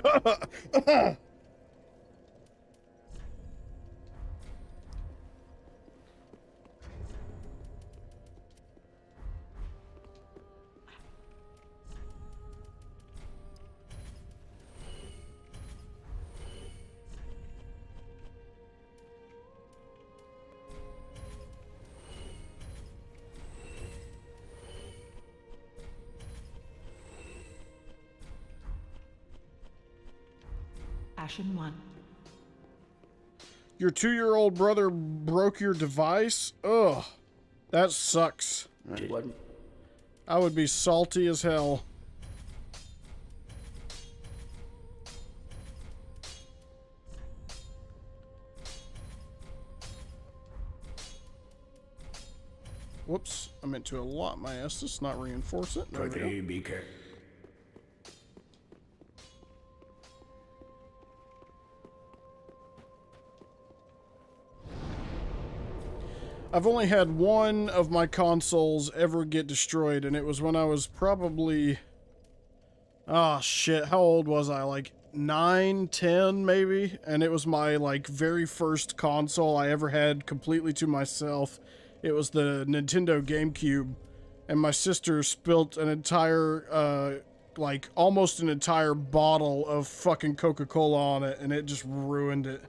Speaker 10: Ashen 1.
Speaker 1: Your 2-year-old brother broke your device? Ugh. That sucks. I would be salty as hell. Whoops. I meant to allot my Estus, not reinforce it. There we go. I've only had one of my consoles ever get destroyed, and it was when I was probably... Ah, shit. How old was I? Like 9, 10 maybe, and it was my like very first console I ever had completely to myself. It was the Nintendo GameCube, and my sister spilt an entire like almost an entire bottle of fucking Coca-Cola on it, and it just ruined it.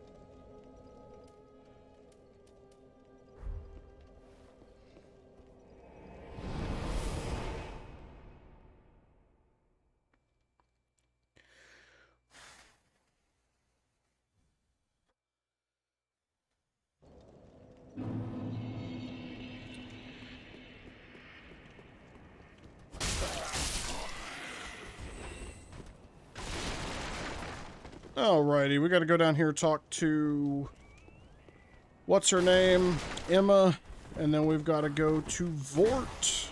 Speaker 1: Alrighty, we gotta go down here and talk to... what's her name? Emma. And then we've gotta go to Vort.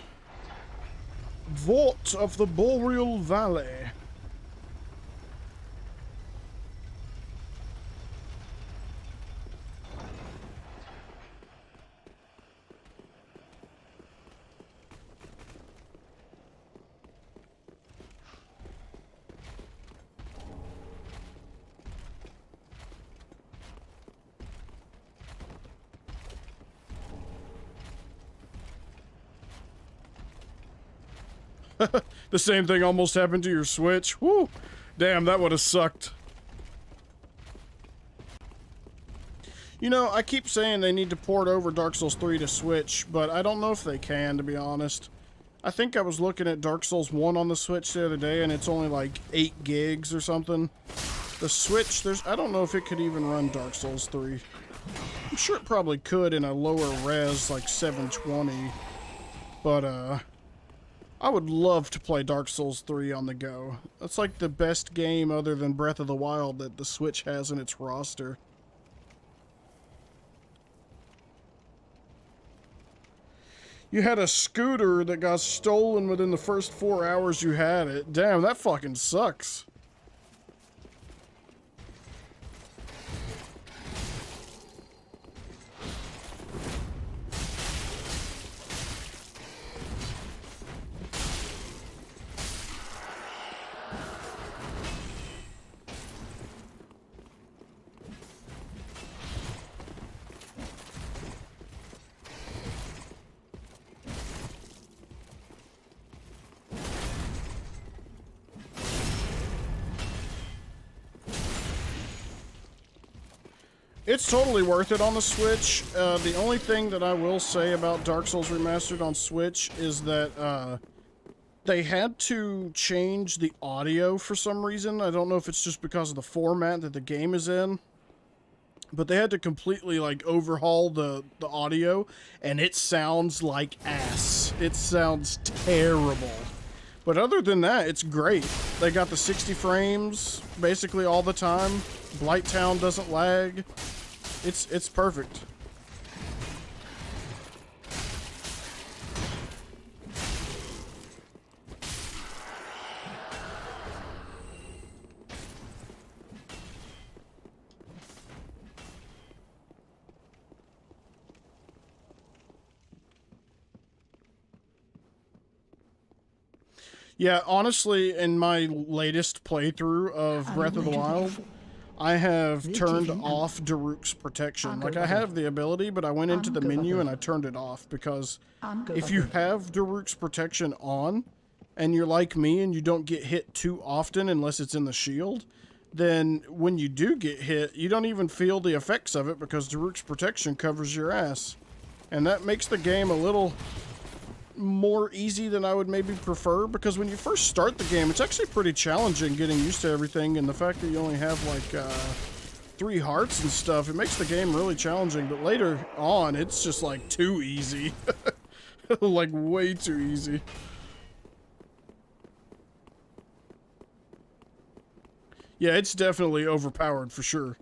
Speaker 1: Vort of the Boreal Valley. The same thing almost happened to your Switch. Woo! Damn, that would have sucked. You know, I keep saying they need to port over Dark Souls 3 to Switch, but I don't know if they can, to be honest. I think I was looking at Dark Souls 1 on the Switch the other day, and it's only like 8 gigs or something. The Switch, I don't know if it could even run Dark Souls 3. I'm sure it probably could in a lower res, like 720. But, I would love to play Dark Souls 3 on the go. That's like the best game other than Breath of the Wild that the Switch has in its roster. You had a scooter that got stolen within the first 4 hours you had it. Damn, that fucking sucks. It's totally worth it on the Switch. The only thing that I will say about Dark Souls Remastered on Switch is that they had to change the audio for some reason. I don't know if it's just because of the format that the game is in, but they had to completely like overhaul the audio, and it sounds like ass. It sounds terrible. But other than that, it's great. They got the 60 frames basically all the time. Blighttown doesn't lag. It's perfect. Yeah, honestly, in my latest playthrough of Breath of the Wild, I have turned off Daruk's protection. Like, I have the ability, but I went into the menu and I turned it off because if you have Daruk's protection on and you're like me and you don't get hit too often unless it's in the shield, then when you do get hit, you don't even feel the effects of it because Daruk's protection covers your ass. And that makes the game a little more easy than I would maybe prefer, because when you first start the game, it's actually pretty challenging getting used to everything, and the fact that you only have like 3 hearts and stuff, it makes the game really challenging. But later on, it's just like too easy. Like way too easy. Yeah, it's definitely overpowered for sure.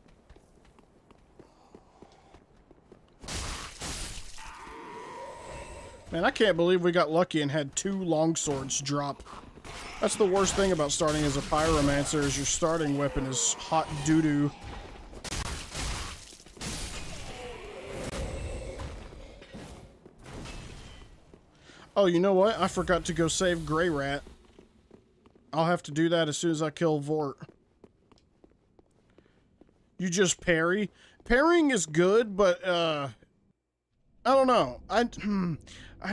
Speaker 1: Man, I can't believe we got lucky and had 2 longswords drop. That's the worst thing about starting as a pyromancer, is your starting weapon is hot doo-doo. Oh, you know what? I forgot to go save Grey Rat. I'll have to do that as soon as I kill Vort. you just parry. Parrying is good, but I don't know. I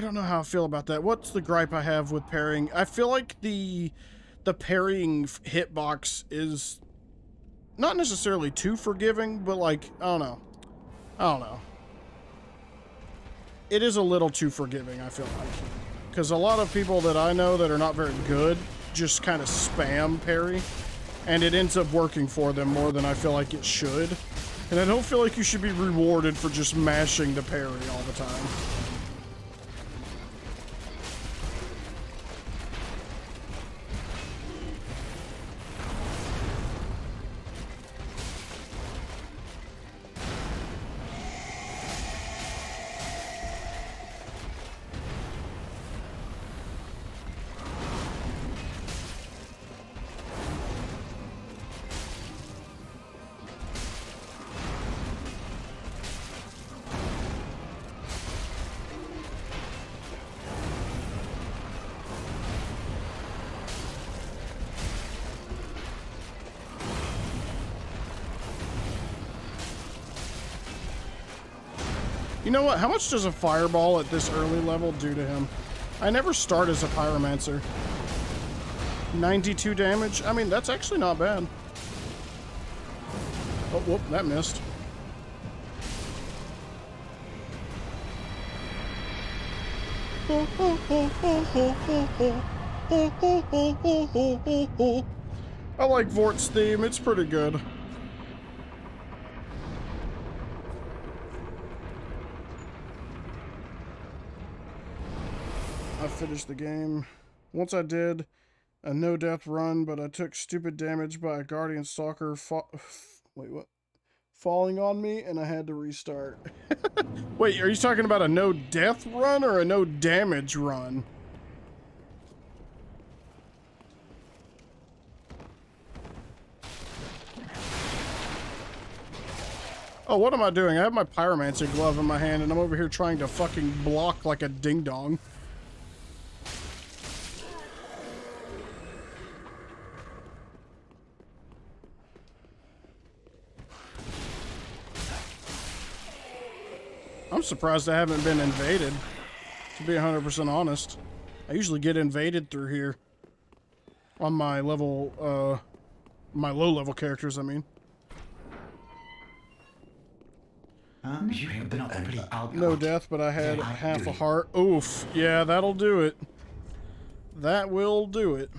Speaker 1: don't know how I feel about that. What's the gripe I have with parrying? I feel like the parrying hitbox is not necessarily too forgiving, but like, I don't know. I don't know. It is a little too forgiving, I feel like. Because a lot of people that I know that are not very good just kind of spam parry, and it ends up working for them more than I feel like it should. And I don't feel like you should be rewarded for just mashing the parry all the time. You know what? How much does a fireball at this early level do to him? I never start as a pyromancer. 92 damage? I mean, that's actually not bad. Oh, whoop, that missed. I like Vort's theme. It's pretty good. I finished the game. Once I did a no-death run, but I took stupid damage by a Guardian Stalker wait, what? Falling on me, and I had to restart. Wait, are you talking about a no-death run or a no-damage run? Oh, what am I doing? I have my Pyromancer glove in my hand, and I'm over here trying to fucking block like a ding-dong. I'm surprised I haven't been invaded, to be 100% honest. I usually get invaded through here. On my level, my low-level characters, I mean. No death, but I had half a heart. Oof. Yeah, that'll do it. That will do it.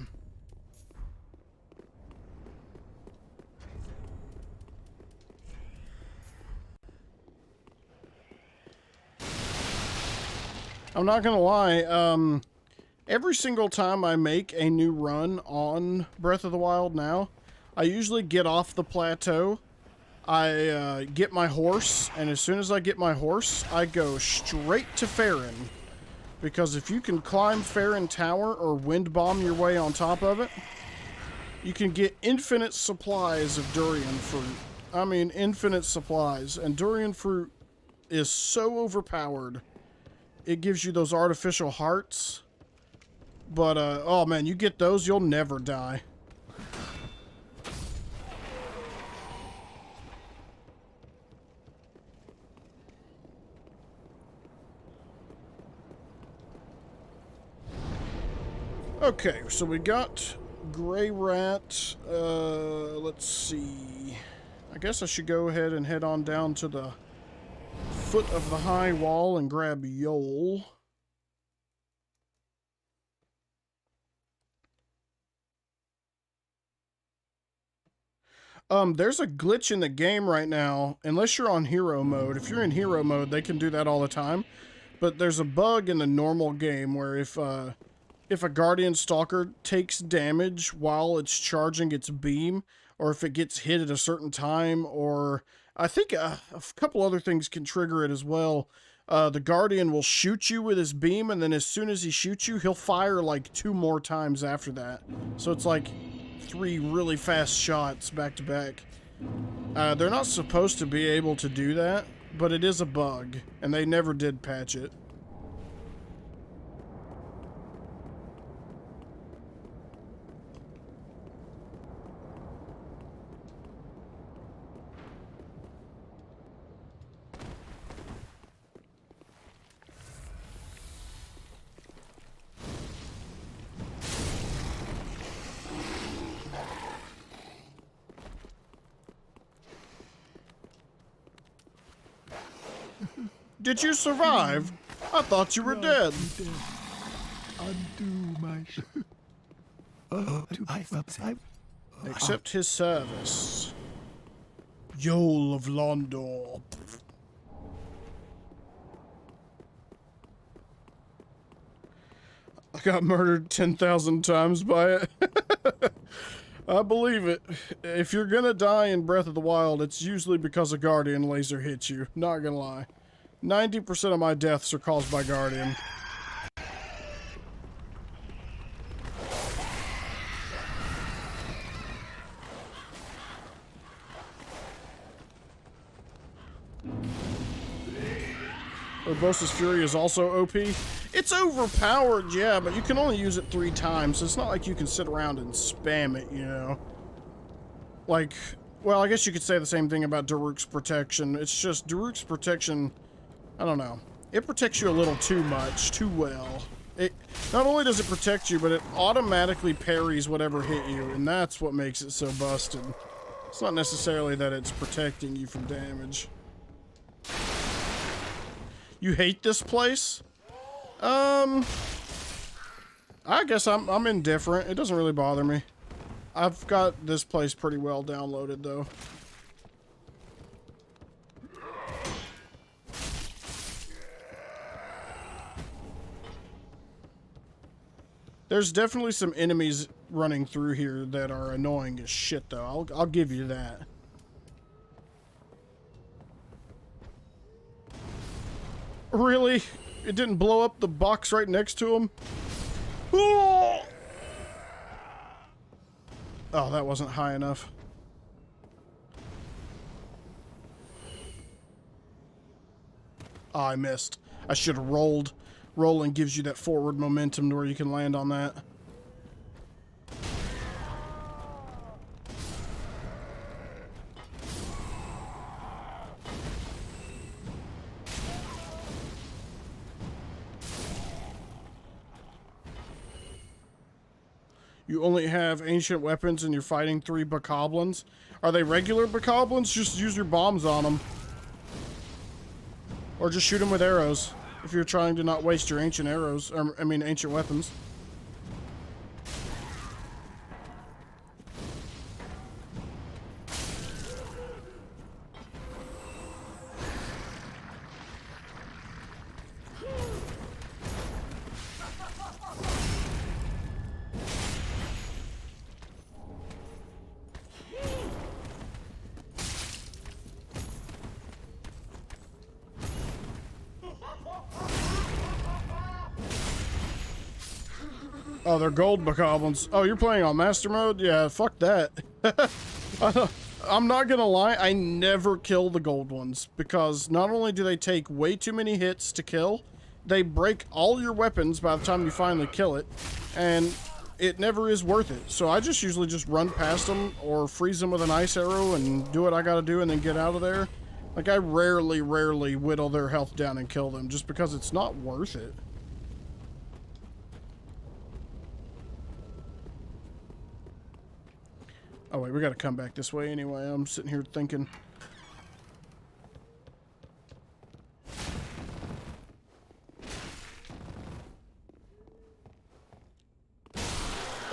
Speaker 1: I'm not gonna lie, every single time I make a new run on Breath of the Wild now, I usually get off the plateau, I get my horse, and as soon as I get my horse, I go straight to Farron. Because if you can climb Farron Tower or wind bomb your way on top of it, you can get infinite supplies of durian fruit. I mean, infinite supplies. And durian fruit is so overpowered. It gives you those artificial hearts. But, oh man, you get those, you'll never die. Okay, so we got Gray Rat. Let's see. I guess I should go ahead and head on down to the foot of the high wall and grab Yol. There's a glitch in the game right now, unless you're on hero mode. If you're in hero mode, they can do that all the time. But there's a bug in the normal game where if a Guardian Stalker takes damage while it's charging its beam, or if it gets hit at a certain time, or I think a couple other things can trigger it as well. The Guardian will shoot you with his beam, and then as soon as he shoots you, he'll fire like 2 more times after that. So it's like 3 really fast shots back to back. They're not supposed to be able to do that, but it is a bug, and they never did patch it. Did you survive? I thought you were dead.
Speaker 8: Undo my
Speaker 1: Accept his service. Yol of Londor. I got murdered 10,000 times by it. I believe it. If you're gonna die in Breath of the Wild, it's usually because a Guardian laser hits you. Not gonna lie. 90% of my deaths are caused by Guardian. Urbosa's Fury is also OP. It's overpowered, yeah, but you can only use it 3 times, so it's not like you can sit around and spam it, you know? Like, well, I guess you could say the same thing about Daruk's Protection. It's just, Daruk's Protection, I don't know. It protects you a little too much, too well. It not only does it protect you, but it automatically parries whatever hit you, and that's what makes it so busted. It's not necessarily that it's protecting you from damage. You hate this place? I guess I'm indifferent. It doesn't really bother me. I've got this place pretty well downloaded, though. There's definitely some enemies running through here that are annoying as shit, though. I'll give you that. Really? It didn't blow up the box right next to him? Oh, that wasn't high enough. Oh, I missed. I should have rolled. Rolling gives you that forward momentum to where you can land on that. You only have ancient weapons and you're fighting 3 bokoblins. Are they regular bokoblins? Just use your bombs on them. Or just shoot them with arrows. If you're trying to not waste your ancient arrows, or, I mean ancient weapons. Oh, they're gold bokoblins. Oh, you're playing on master mode? Yeah, fuck that. I'm not gonna lie, I never kill the gold ones, because not only do they take way too many hits to kill, they break all your weapons by the time you finally kill it, and it never is worth it. So I just usually just run past them or freeze them with an ice arrow and do what I gotta do and then get out of there. Like, I rarely whittle their health down and kill them, just because it's not worth it. Oh wait, we gotta come back this way anyway. I'm sitting here thinking.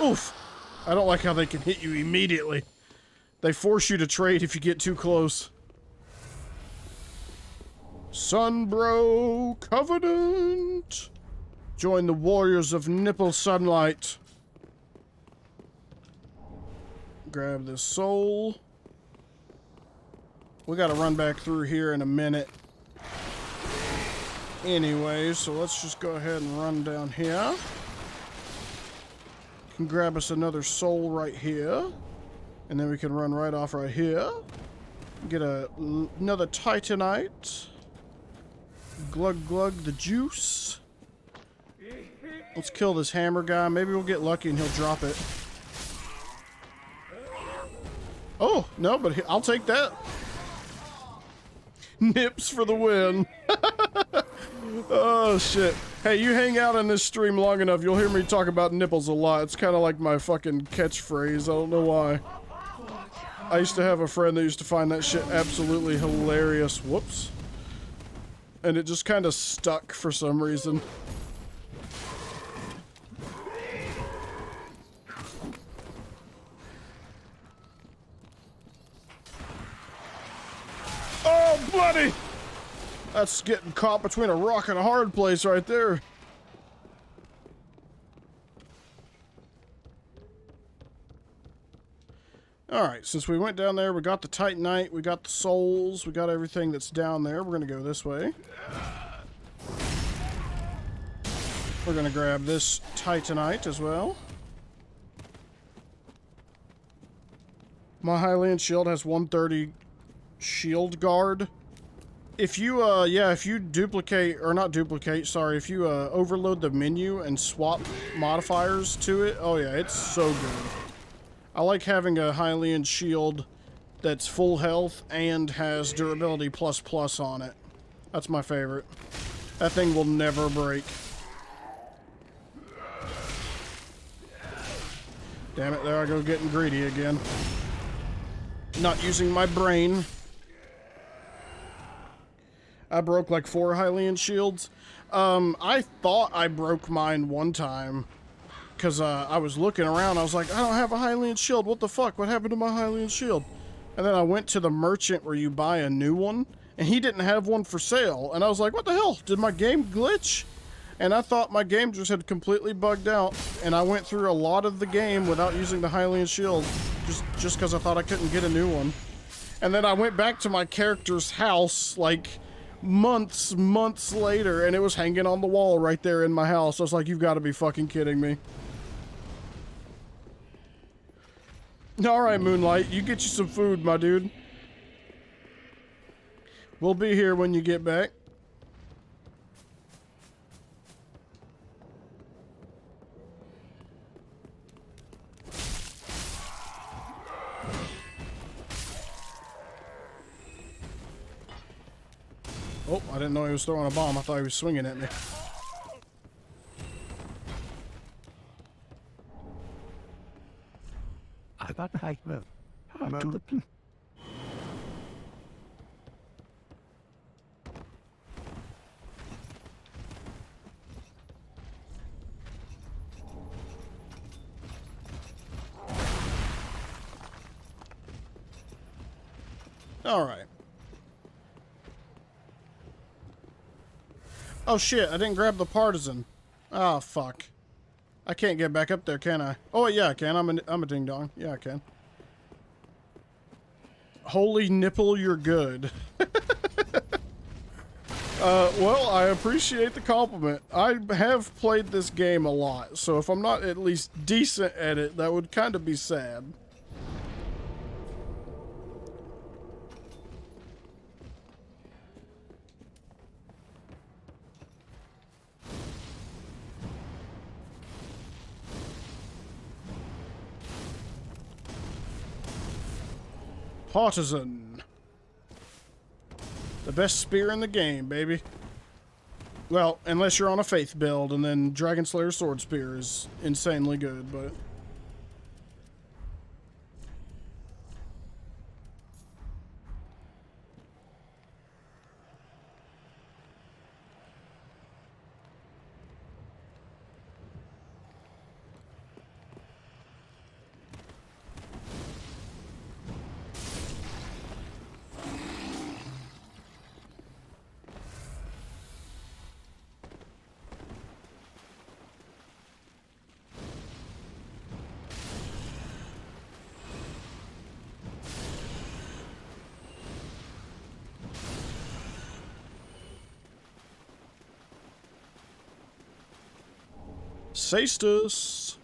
Speaker 1: Oof! I don't like how they can hit you immediately. They force you to trade if you get too close. Sunbro Covenant! Join the warriors of Nipple Sunlight. Grab this soul. We gotta run back through here in a minute. Anyway, so let's just go ahead and run down here. Can grab us another soul right here. And then we can run right off right here. Get another Titanite. Glug glug the juice. Let's kill this hammer guy. Maybe we'll get lucky and he'll drop it. Oh, no, but I'll take that. Nips for the win. Oh, shit. Hey, you hang out in this stream long enough, you'll hear me talk about nipples a lot. It's kind of like my fucking catchphrase. I don't know why. I used to have a friend that used to find that shit absolutely hilarious. Whoops. and it just kind of stuck for some reason. Oh, buddy! That's getting caught between a rock and a hard place right there. Alright, since we went down there, we got the Titanite, we got the souls, we got everything that's down there. We're going to go this way. We're going to grab this Titanite as well. My Hylian shield has 130 shield guard. If you, if you duplicate, or not duplicate, sorry, if you, overload the menu and swap modifiers to it, oh yeah, it's so good. I like having a Hylian shield that's full health and has durability ++ on it. That's my favorite. That thing will never break. Damn it, there I go getting greedy again. Not using my brain. I broke like 4 Hylian shields. I thought I broke mine one time. Because I was looking around, I was like, I don't have a Hylian shield. What the fuck? What happened to my Hylian shield? And then I went to the merchant where you buy a new one, and he didn't have one for sale. And I was like, what the hell? Did my game glitch? And I thought my game just had completely bugged out. And I went through a lot of the game without using the Hylian shield, just because I thought I couldn't get a new one. And then I went back to my character's house, like, months later, and it was hanging on the wall right there in my house. I was like, you've got to be fucking kidding me. Alright, Moonlight, you get you some food, my dude. We'll be here when you get back. Oh, I didn't know he was throwing a bomb. I thought he was swinging at me.
Speaker 8: I got high well. To the
Speaker 1: All right. Oh shit, I didn't grab the partisan. Oh fuck. I can't get back up there, can I? Oh yeah, I can. I'm a ding dong. Yeah, I can. Holy nipple, you're good. Well, I appreciate the compliment. I have played this game a lot, so if I'm not at least decent at it, that would kind of be sad. Partisan. The best spear in the game, baby. Well, unless you're on a faith build, and then Dragon Slayer Sword Spear is insanely good, but... Cestus.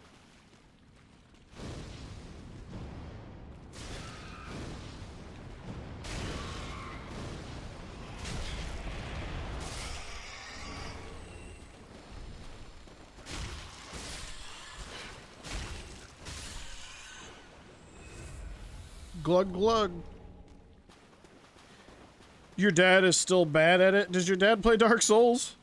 Speaker 1: Glug glug. Your dad is still bad at it? Does your dad play Dark Souls?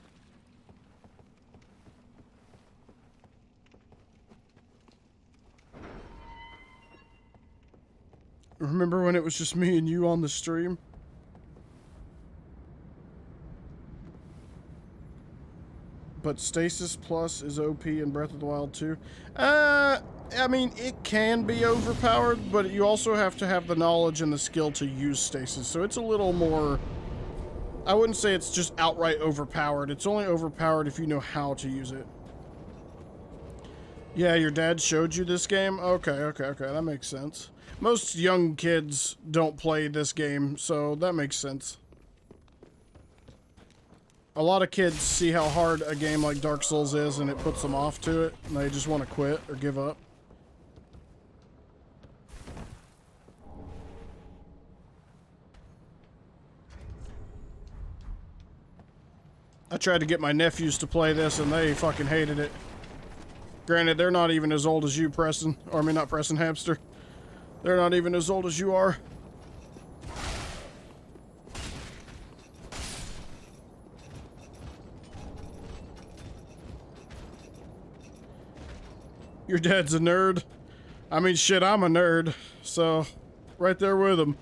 Speaker 1: Remember when it was just me and you on the stream? but Stasis Plus is OP in Breath of the Wild too. I mean, it can be overpowered, but you also have to have the knowledge and the skill to use Stasis, so it's a little more... I wouldn't say it's just outright overpowered. It's only overpowered if you know how to use it. Yeah, your dad showed you this game? Okay, that makes sense. Most young kids don't play this game, so that makes sense. A lot of kids see how hard a game like Dark Souls is and it puts them off to it, and they just want to quit or give up. I tried to get my nephews to play this and they fucking hated it. Granted, they're not even as old as you, Preston. Or I mean, not Preston, Hamster. They're not even as old as you are. Your dad's a nerd. I mean, shit, I'm a nerd. So, right there with him.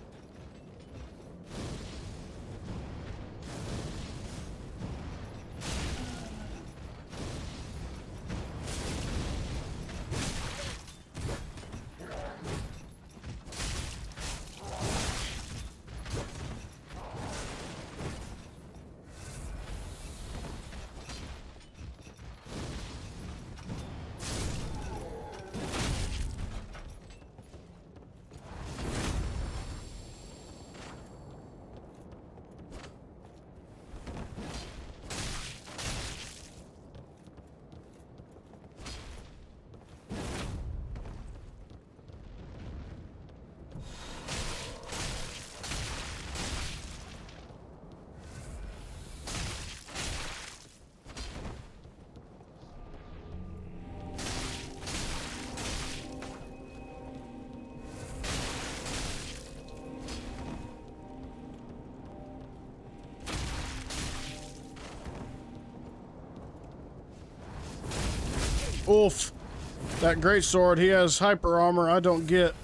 Speaker 1: Oof. That greatsword, he has hyper armor I don't get.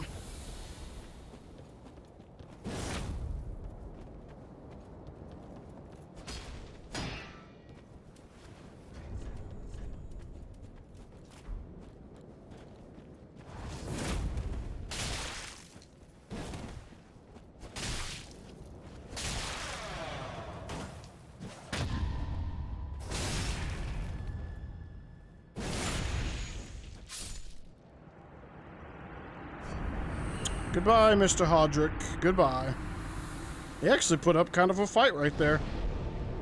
Speaker 1: Goodbye, Mr. Hodrick. Goodbye. He actually put up kind of a fight right there.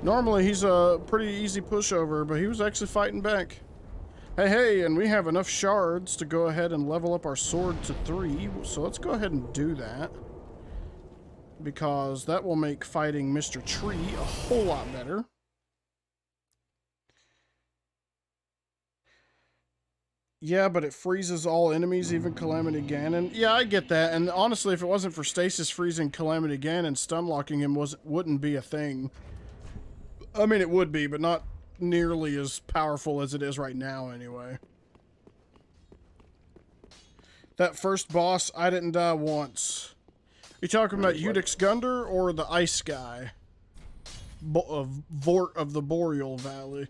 Speaker 1: Normally, he's a pretty easy pushover, but he was actually fighting back. Hey, and we have enough shards to go ahead and level up our sword to 3, so let's go ahead and do that. Because that will make fighting Mr. Tree a whole lot better. Yeah, but it freezes all enemies, even Calamity Ganon. Yeah, I get that. And honestly, if it wasn't for Stasis freezing Calamity Ganon, stun locking him wouldn't be a thing. I mean, it would be, but not nearly as powerful as it is right now, anyway. That first boss, I didn't die once. You talking about Udix Gundar or the ice guy? Vort of the Boreal Valley.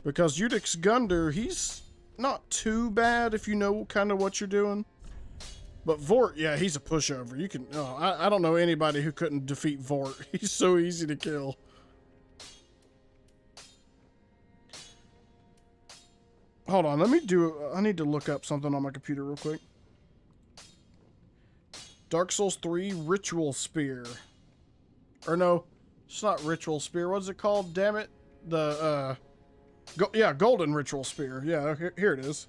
Speaker 1: Because Udix Gundar, he's not too bad if you know kind of what you're doing. But Vort, yeah, he's a pushover. You can, I don't know anybody who couldn't defeat Vort. He's so easy to kill. Hold on, I need to look up something on my computer real quick. Dark Souls 3 Ritual Spear. Or no, it's not Ritual Spear. What's it called? Damn it. Yeah, Golden Ritual Spear. Yeah, here it is.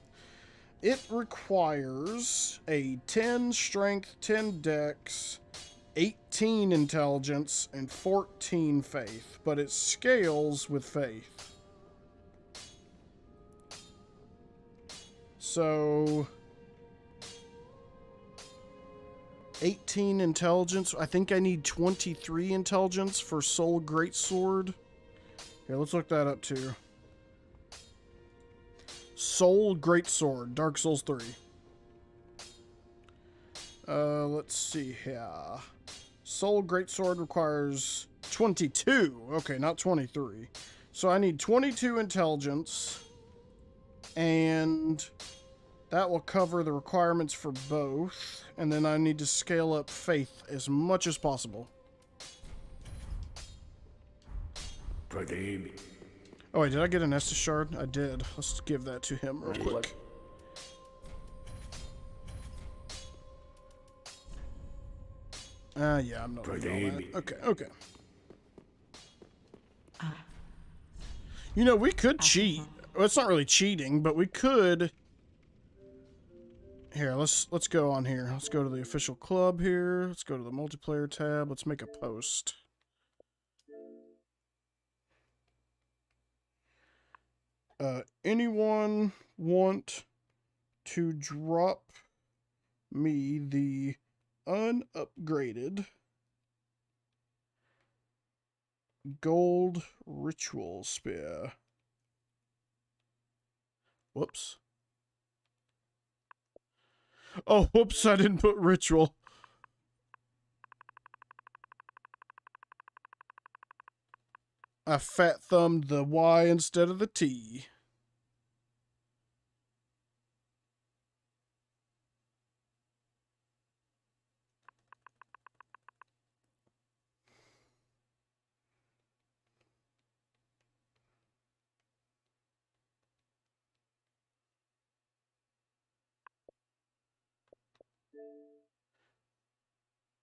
Speaker 1: It requires a 10 strength, 10 dex, 18 intelligence, and 14 faith. But it scales with faith. So 18 intelligence. I think I need 23 intelligence for Soul Greatsword. Here, let's look that up too. Soul Greatsword, Dark Souls 3. Let's see here. Soul Greatsword requires 22. Okay, not 23. So I need 22 intelligence, and that will cover the requirements for both. And then I need to scale up faith as much as possible. Oh wait, did I get an Estus shard? I did. Let's give that to him real quick. Yeah, I'm not doing all that. Okay, okay. You know, we could cheat. Well, it's not really cheating, but we could. Here, let's go on here. Let's go to the official club here. Let's go to the multiplayer tab. Let's make a post. Anyone want to drop me the unupgraded gold ritual spear? Whoops. Oh, whoops, I didn't put ritual. I fat thumbed the Y instead of the T.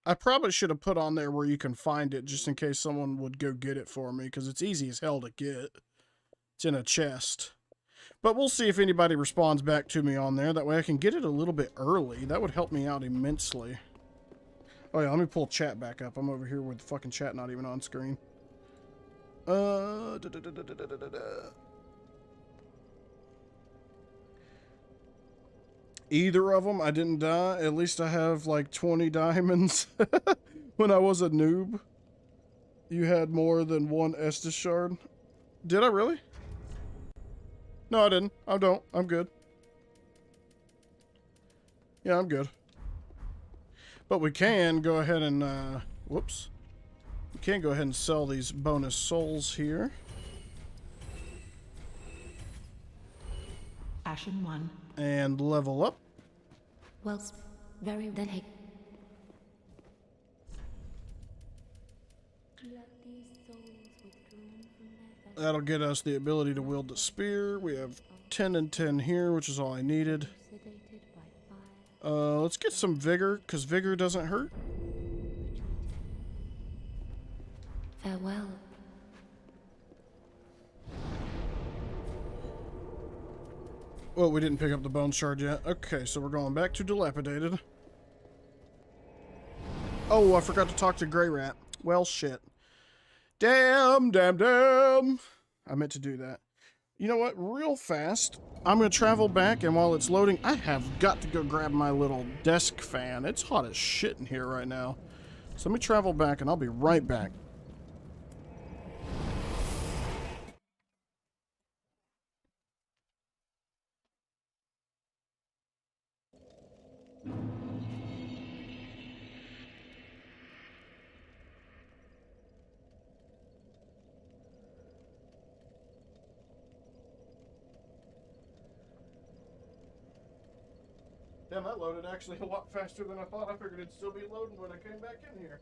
Speaker 1: I probably should have put on there where you can find it just in case someone would go get it for me, because it's easy as hell to get. It's in a chest. But we'll see if anybody responds back to me on there. That way I can get it a little bit early. That would help me out immensely. Oh yeah, let me pull chat back up. I'm over here with the fucking chat not even on screen. Either of them, I didn't die. At least I have like 20 diamonds. When I was a noob, you had more than one Estus shard. Did I really? No, I didn't. I don't. I'm good. Yeah, I'm good. But we can go ahead and, whoops. We can go ahead and sell these bonus souls here.
Speaker 10: Ashen 1.
Speaker 1: And level up.
Speaker 10: Well, very then hey.
Speaker 1: That'll get us the ability to wield the spear. We have 10 and 10 here, which is all I needed. Let's get some vigor, because vigor doesn't hurt.
Speaker 10: Farewell.
Speaker 1: Well, we didn't pick up the bone shard yet. Okay, so we're going back to dilapidated. Oh, I forgot to talk to Grey Rat. Well, shit. Damn. I meant to do that. You know what? Real fast, I'm going to travel back, and while it's loading, I have got to go grab my little desk fan. It's hot as shit in here right now. So let me travel back, and I'll be right back. Damn, that loaded actually a lot faster than I thought. I figured it'd still be loading when I came back in here.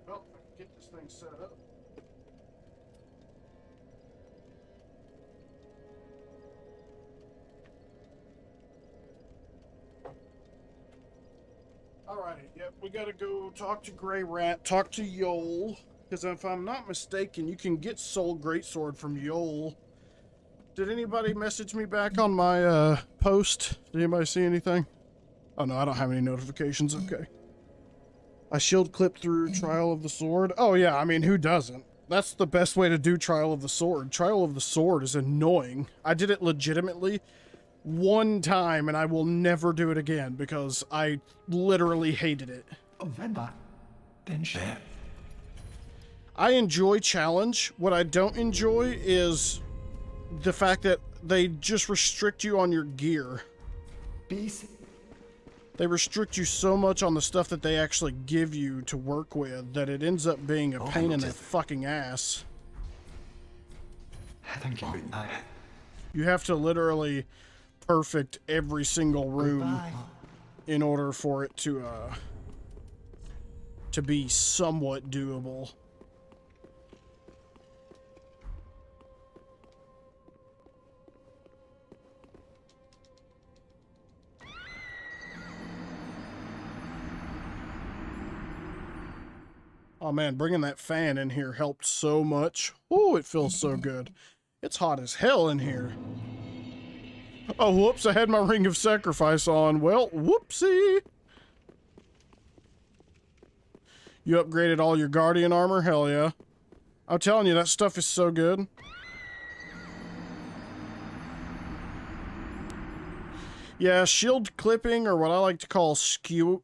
Speaker 1: Well, I can get this thing set up. Alrighty, yep, we gotta go talk to Grey Rat, talk to Yol. Because if I'm not mistaken, you can get Soul Greatsword from Yol. Did anybody message me back on my post? Did anybody see anything? Oh no, I don't have any notifications. Okay. I shield clip through Trial of the Sword. Oh yeah, I mean, who doesn't? That's the best way to do Trial of the Sword. Trial of the Sword is annoying. I did it legitimately one time, and I will never do it again because I literally hated it. I enjoy challenge. What I don't enjoy is the fact that they just restrict you on your gear. They restrict you so much on the stuff that they actually give you to work with that it ends up being a pain in the fucking ass.
Speaker 9: Thank you.
Speaker 1: You have to literally perfect every single room in order for it to be somewhat doable. Oh man, bringing that fan in here helped so much. Oh, it feels so good. It's hot as hell in here. Oh, whoops, I had my ring of sacrifice on. Well, whoopsie. You upgraded all your guardian armor? Hell yeah. I'm telling you, that stuff is so good. Yeah, shield clipping, or what I like to call skew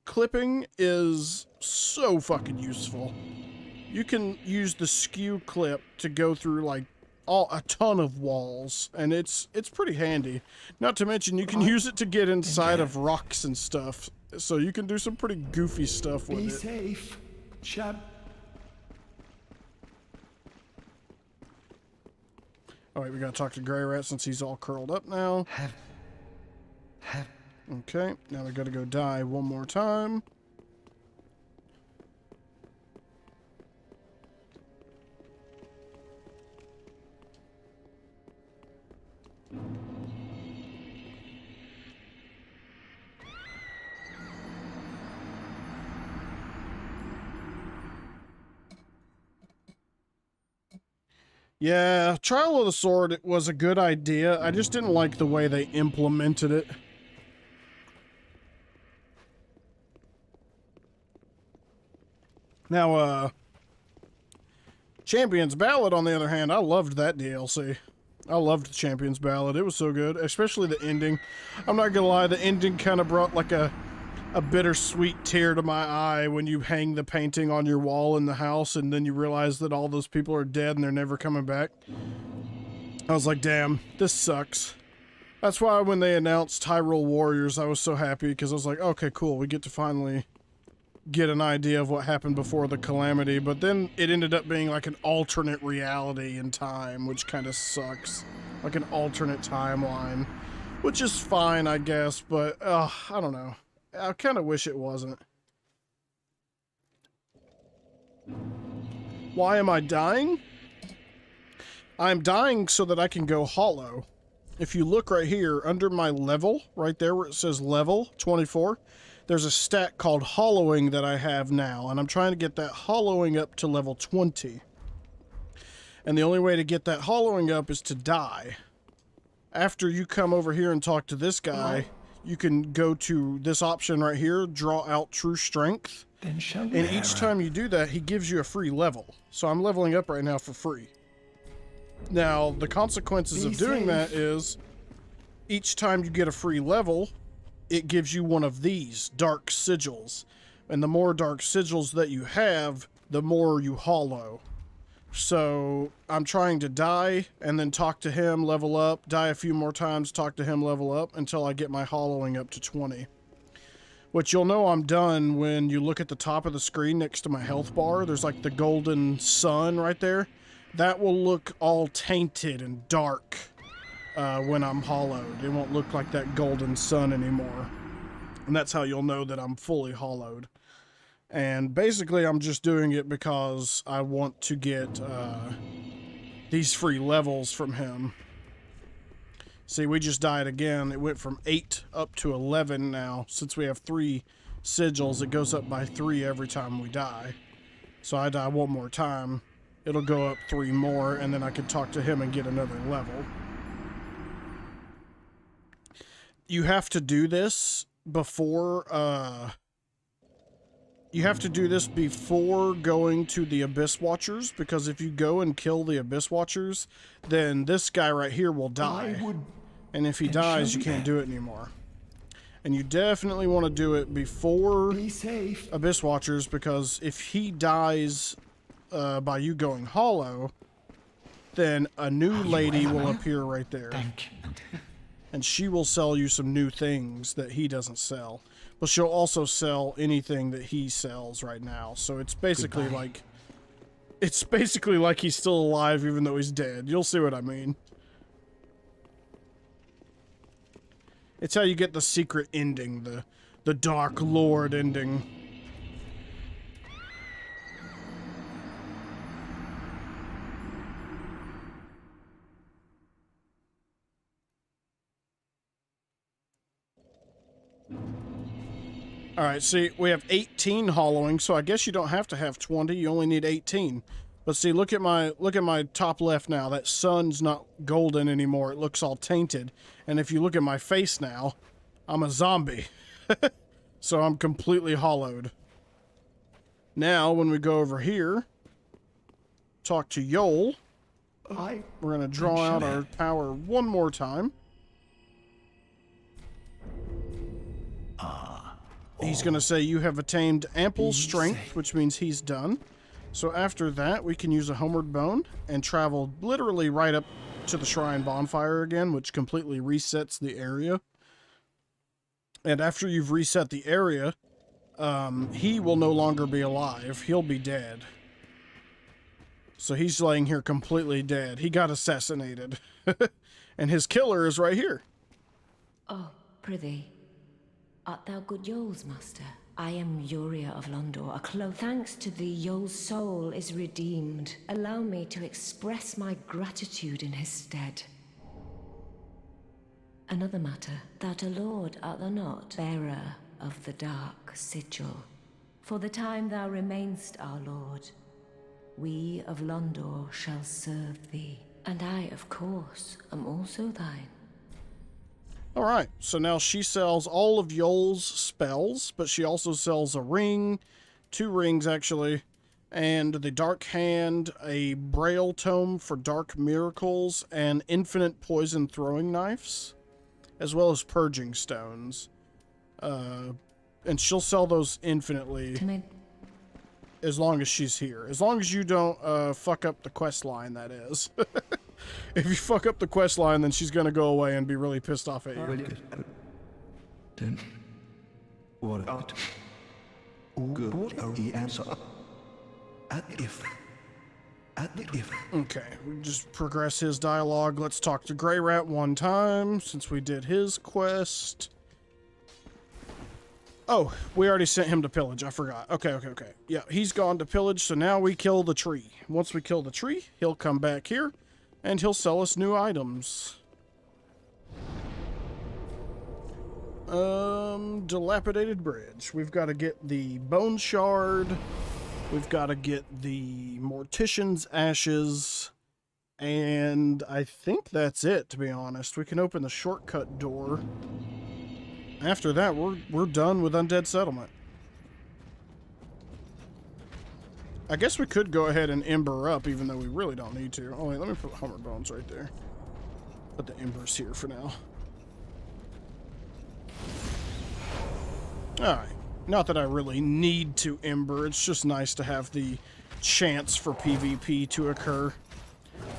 Speaker 1: clipping, is so fucking useful. You can use the skew clip to go through like a ton of walls, and it's pretty handy. Not to mention you can use it to get inside of rocks and stuff, so you can do some pretty goofy stuff with it.
Speaker 9: Be safe, chap.
Speaker 1: All right, we gotta talk to Grey Rat since he's all curled up now. Okay, now we gotta go die one more time. Yeah, Trial of the Sword was a good idea. I just didn't like the way they implemented it. Now, Champion's Ballad, on the other hand, I loved that DLC. I loved Champion's Ballad. It was so good, especially the ending. I'm not gonna lie, the ending kind of brought like a bittersweet tear to my eye when you hang the painting on your wall in the house and then you realize that all those people are dead and they're never coming back. I was like, damn, this sucks. That's why when they announced Hyrule Warriors, I was so happy, because I was like, okay, cool, we get to finally get an idea of what happened before the calamity, but then it ended up being like an alternate reality in time, which kind of sucks. Like an alternate timeline, which is fine, I guess, but I don't know. I kind of wish it wasn't. Why am I dying? I'm dying so that I can go hollow. If you look right here, under my level, right there where it says level 24, there's a stat called hollowing that I have now, and I'm trying to get that hollowing up to level 20. And the only way to get that hollowing up is to die. After you come over here and talk to this guy, you can go to this option right here, draw out true strength. And each time you do that, he gives you a free level. So I'm leveling up right now for free. Now, the consequences of doing that is each time you get a free level, it gives you one of these dark sigils. And the more dark sigils that you have, the more you hollow. So I'm trying to die and then talk to him, level up, die a few more times, talk to him, level up until I get my hollowing up to 20. Which you'll know I'm done when you look at the top of the screen next to my health bar. There's like the golden sun right there. That will look all tainted and dark when I'm hollowed. It won't look like that golden sun anymore. And that's how you'll know that I'm fully hollowed. And basically I'm just doing it because I want to get these free levels from him. See, we just died again. It went from 8 up to 11 now. Since we have 3 sigils, it goes up by 3 every time we die. So I die one more time, it'll go up 3 more, and then I can talk to him and get another level. You have to do this before, going to the Abyss Watchers, because if you go and kill the Abyss Watchers, then this guy right here will die. And if he dies, you can't do it anymore. And you definitely want to do it before Abyss Watchers, because if he dies by you going hollow, then a new lady will appear right there. and she will sell you some new things that he doesn't sell. But she'll also sell anything that he sells right now. So it's basically
Speaker 9: Goodbye.
Speaker 1: like... It's basically like he's still alive even though he's dead. You'll see what I mean. It's how you get the secret ending, the Dark Lord ending. Alright, see, we have 18 hollowing, so I guess you don't have to have 20, you only need 18. But see, look at my top left now. That sun's not golden anymore. It looks all tainted. And if you look at my face now, I'm a zombie. So I'm completely hollowed. Now, when we go over here, talk to Yoel, we're going to draw out our power one more time. He's going to say, you have attained ample strength, which means he's done. So after that, we can use a homeward bone and travel literally right up to the shrine bonfire again, which completely resets the area. And after you've reset the area, he will no longer be alive. He'll be dead. So he's laying here completely dead. He got assassinated. And his killer is right here.
Speaker 10: Oh, prithee. Art thou good Yoel's master? I am Uria of Londor, a close. Thanks to thee, Yoel's soul is redeemed. Allow me to express my gratitude in his stead. Another matter. Thou a lord art thou not, bearer of the dark sigil. For the time thou remainst our lord, we of Londor shall serve thee. And I, of course, am also thine.
Speaker 1: Alright, so now she sells all of Yoel's spells, but she also sells a ring, 2 rings actually, and the Dark Hand, a Braille Tome for Dark Miracles, and infinite poison throwing knives, as well as purging stones. And she'll sell those infinitely as long as she's here. As long as you don't fuck up the quest line, that is. If you fuck up the quest line, then she's gonna go away and be really pissed off at you.
Speaker 9: Then what art? Good answer. At if.
Speaker 1: Okay, we just progress his dialogue. Let's talk to Grey Rat one time, since we did his quest. Oh, we already sent him to pillage. I forgot. Okay. Yeah, he's gone to pillage, so now we kill the tree. Once we kill the tree, he'll come back here, and he'll sell us new items. Dilapidated bridge. We've got to get the bone shard. We've got to get the mortician's ashes. And I think that's it, to be honest. We can open the shortcut door. After that, we're done with Undead Settlement. I guess we could go ahead and ember up, even though we really don't need to. Oh, wait, let me put Hummer Bones right there. Put the embers here for now. Alright. Not that I really need to ember. It's just nice to have the chance for PvP to occur.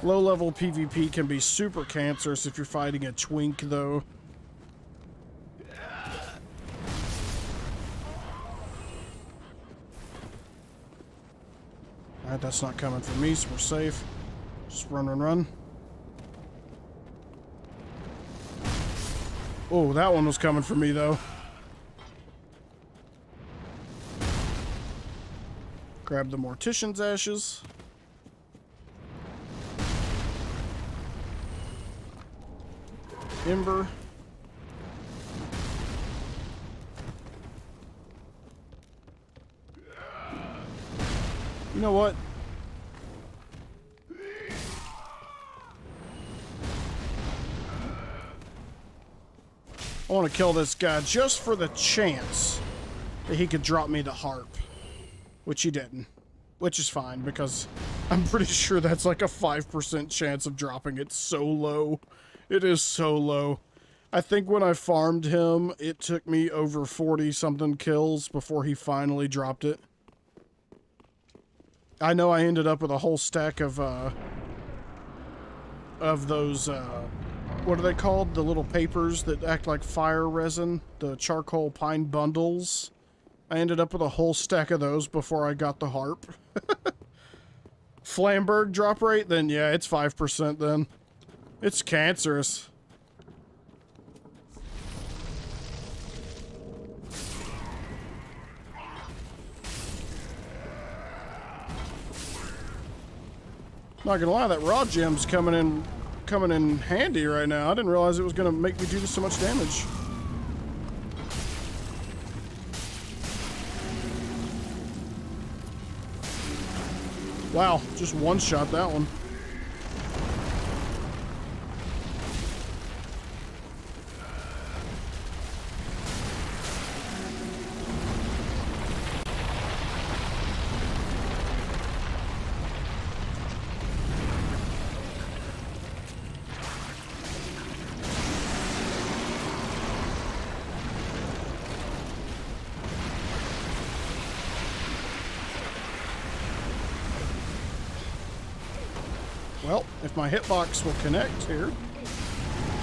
Speaker 1: Low-level PvP can be super cancerous if you're fighting a twink, though. Alright, that's not coming from me, so we're safe. Just run. Oh, that one was coming from me, though. Grab the mortician's ashes. Ember. You know what? I want to kill this guy just for the chance that he could drop me the harp. Which he didn't. Which is fine, because I'm pretty sure that's like a 5% chance of dropping it. So low. It is so low. I think when I farmed him, it took me over 40-something kills before he finally dropped it. I know I ended up with a whole stack of those, what are they called? The little papers that act like fire resin, the charcoal pine bundles. I ended up with a whole stack of those before I got the harp. Flamberg drop rate? Then yeah, it's 5% then. It's cancerous. Not gonna lie, that raw gem's coming in handy right now. I didn't realize it was gonna make me do so much damage. Wow, just one shot that one. Well, if my hitbox will connect here.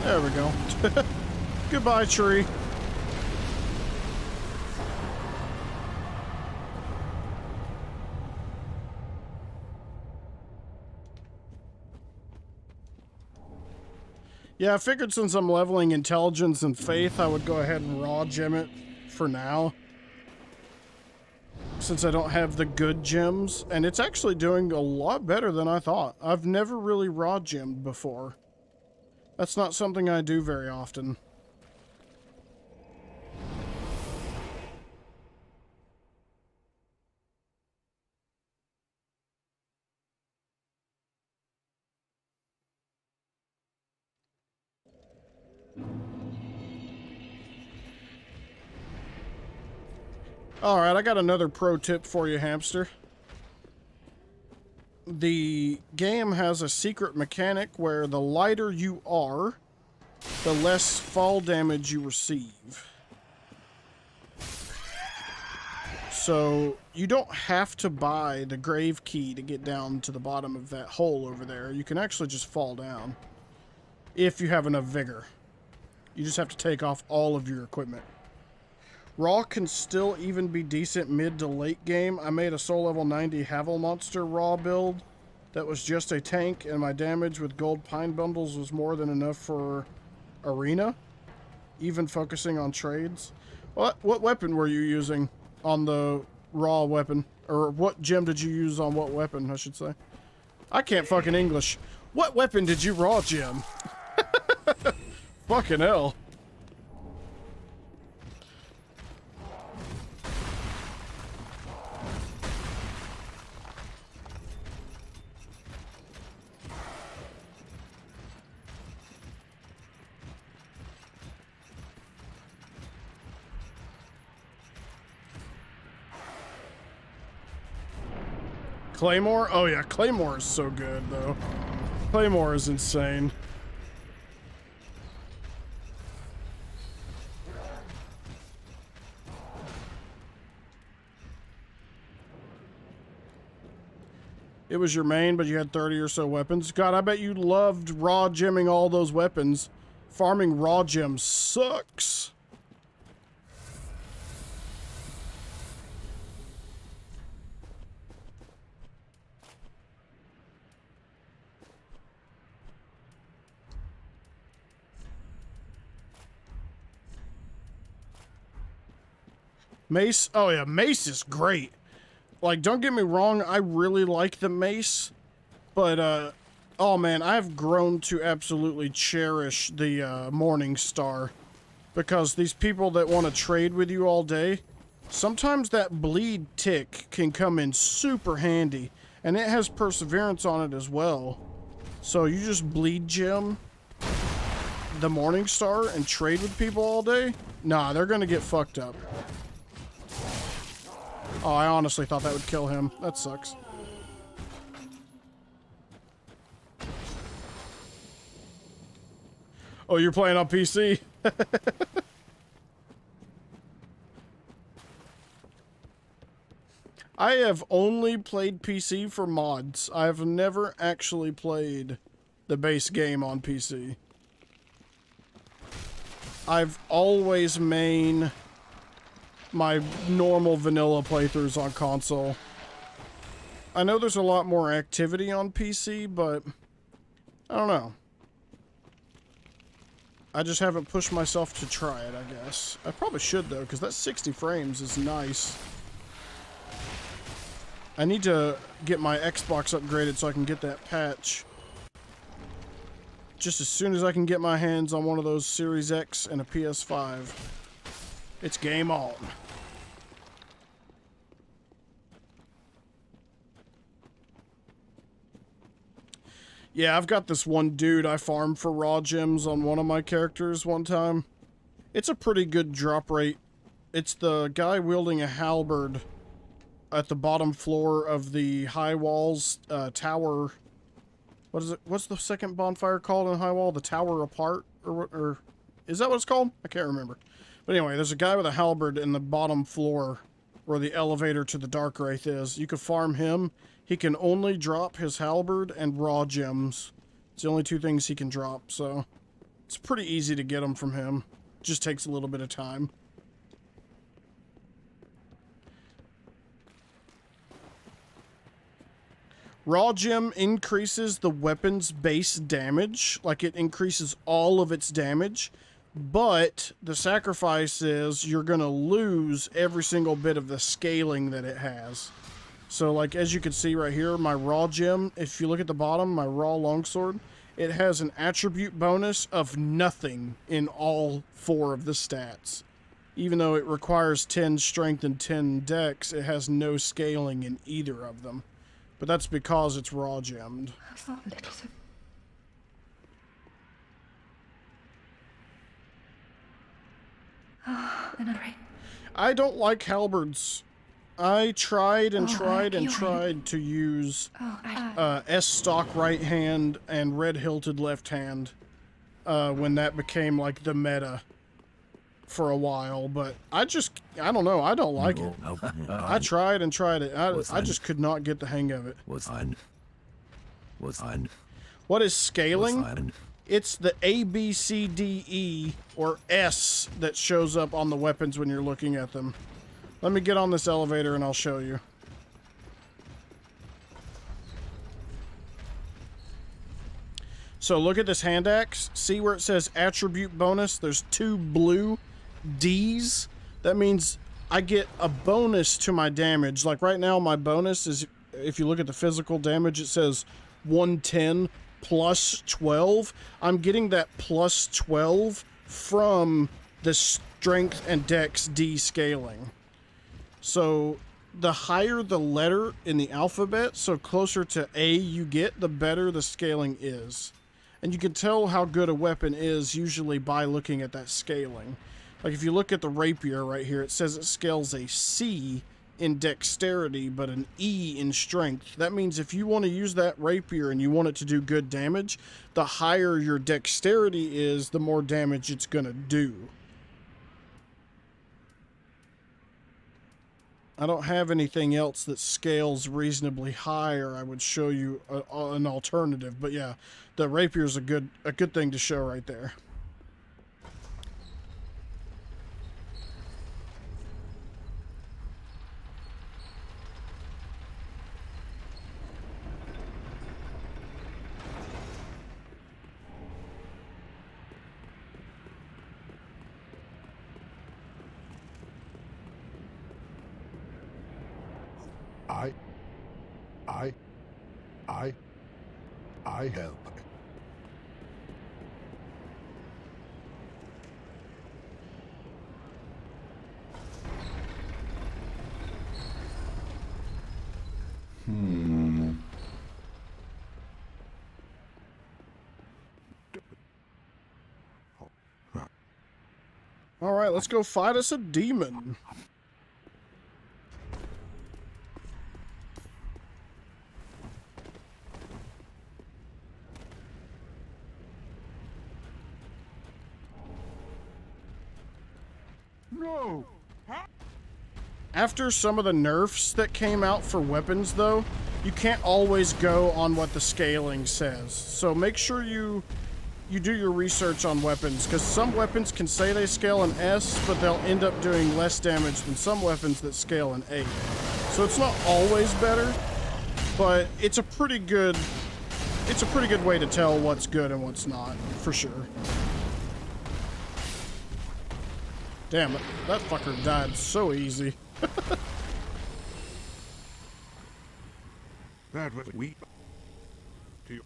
Speaker 1: There we go. Goodbye, tree. Yeah, I figured since I'm leveling intelligence and faith, I would go ahead and raw gem it for now. Since I don't have the good gems, and it's actually doing a lot better than I thought. I've never really raw gemmed before. That's not something I do very often. Alright, I got another pro tip for you, hamster. The game has a secret mechanic where the lighter you are, the less fall damage you receive. So, you don't have to buy the grave key to get down to the bottom of that hole over there. You can actually just fall down. If you have enough vigor. You just have to take off all of your equipment. Raw can still even be decent mid to late game. I made a soul level 90 Havel Monster Raw build that was just a tank, and my damage with gold pine bundles was more than enough for arena, even focusing on trades. What weapon were you using on the raw weapon? Or what gem did you use on what weapon, I should say? I can't fucking English. What weapon did you raw gem? Fucking hell. Claymore? Oh yeah, Claymore is so good though. Claymore is insane. It was your main, but you had 30 or so weapons. God, I bet you loved raw gemming all those weapons. Farming raw gems sucks. Mace? Oh yeah, mace is great. Like, don't get me wrong, I really like the mace. But, oh man, I've grown to absolutely cherish the, Morning Star. Because these people that want to trade with you all day, sometimes that bleed tick can come in super handy. And it has perseverance on it as well. So you just bleed gem the Morning Star and trade with people all day? Nah, they're gonna get fucked up. Oh, I honestly thought that would kill him. That sucks. Oh, you're playing on PC? I have only played PC for mods. I have never actually played the base game on PC. I've always main my normal vanilla playthroughs on console. I know there's a lot more activity on PC, but I don't know. I just haven't pushed myself to try it, I guess. I probably should, though, because that 60 frames is nice. I need to get my Xbox upgraded so I can get that patch. Just as soon as I can get my hands on one of those Series X and a PS5, it's game on. Yeah, I've got this one dude I farmed for raw gems on one of my characters one time. It's a pretty good drop rate. It's the guy wielding a halberd at the bottom floor of the High Walls tower. What is it? What's the second bonfire called in High Wall? The Tower Apart? Or is that what it's called? I can't remember. But anyway, there's a guy with a halberd in the bottom floor where the elevator to the Dark Wraith is. You can farm him. He can only drop his halberd and raw gems. It's the only two things he can drop, so it's pretty easy to get them from him. Just takes a little bit of time. Raw gem increases the weapon's base damage, like it increases all of its damage, but the sacrifice is you're gonna lose every single bit of the scaling that it has. So like as you can see right here, my raw gem, if you look at the bottom, my raw longsword, it has an attribute bonus of nothing in all 4 of the stats. Even though it requires 10 strength and 10 dex, it has no scaling in either of them. But that's because it's raw gemmed. I don't like halberds. I tried and tried to use S stock right hand and red hilted left hand when that became like the meta for a while, but I don't know, I don't like it. I tried and tried it. I just could not get the hang of it. What is scaling? It's the A, B, C, D, E, or S that shows up on the weapons when you're looking at them. Let me get on this elevator and I'll show you. So look at this hand axe. See where it says attribute bonus? There's 2 blue D's. That means I get a bonus to my damage. Like right now, my bonus is, if you look at the physical damage, it says 110 plus 12. I'm getting that plus 12 from the strength and dex D scaling. So the higher the letter in the alphabet, so closer to A you get, the better the scaling is. And you can tell how good a weapon is usually by looking at that scaling. Like if you look at the rapier right here, it says it scales a C in dexterity, but an E in strength. That means if you want to use that rapier and you want it to do good damage, the higher your dexterity is, the more damage it's going to do. I don't have anything else that scales reasonably high, or I would show you an alternative. But yeah, the rapier is a good thing to show right there.
Speaker 5: I help.
Speaker 1: All right, let's go fight us a demon.
Speaker 5: No!
Speaker 1: After some of the nerfs that came out for weapons, though, you can't always go on what the scaling says. So make sure you you do your research on weapons, because some weapons can say they scale in S, but they'll end up doing less damage than some weapons that scale in A. So it's not always better, but it's a pretty good way to tell what's good and what's not, for sure. Damn it, that fucker died so easy.
Speaker 5: That was we. To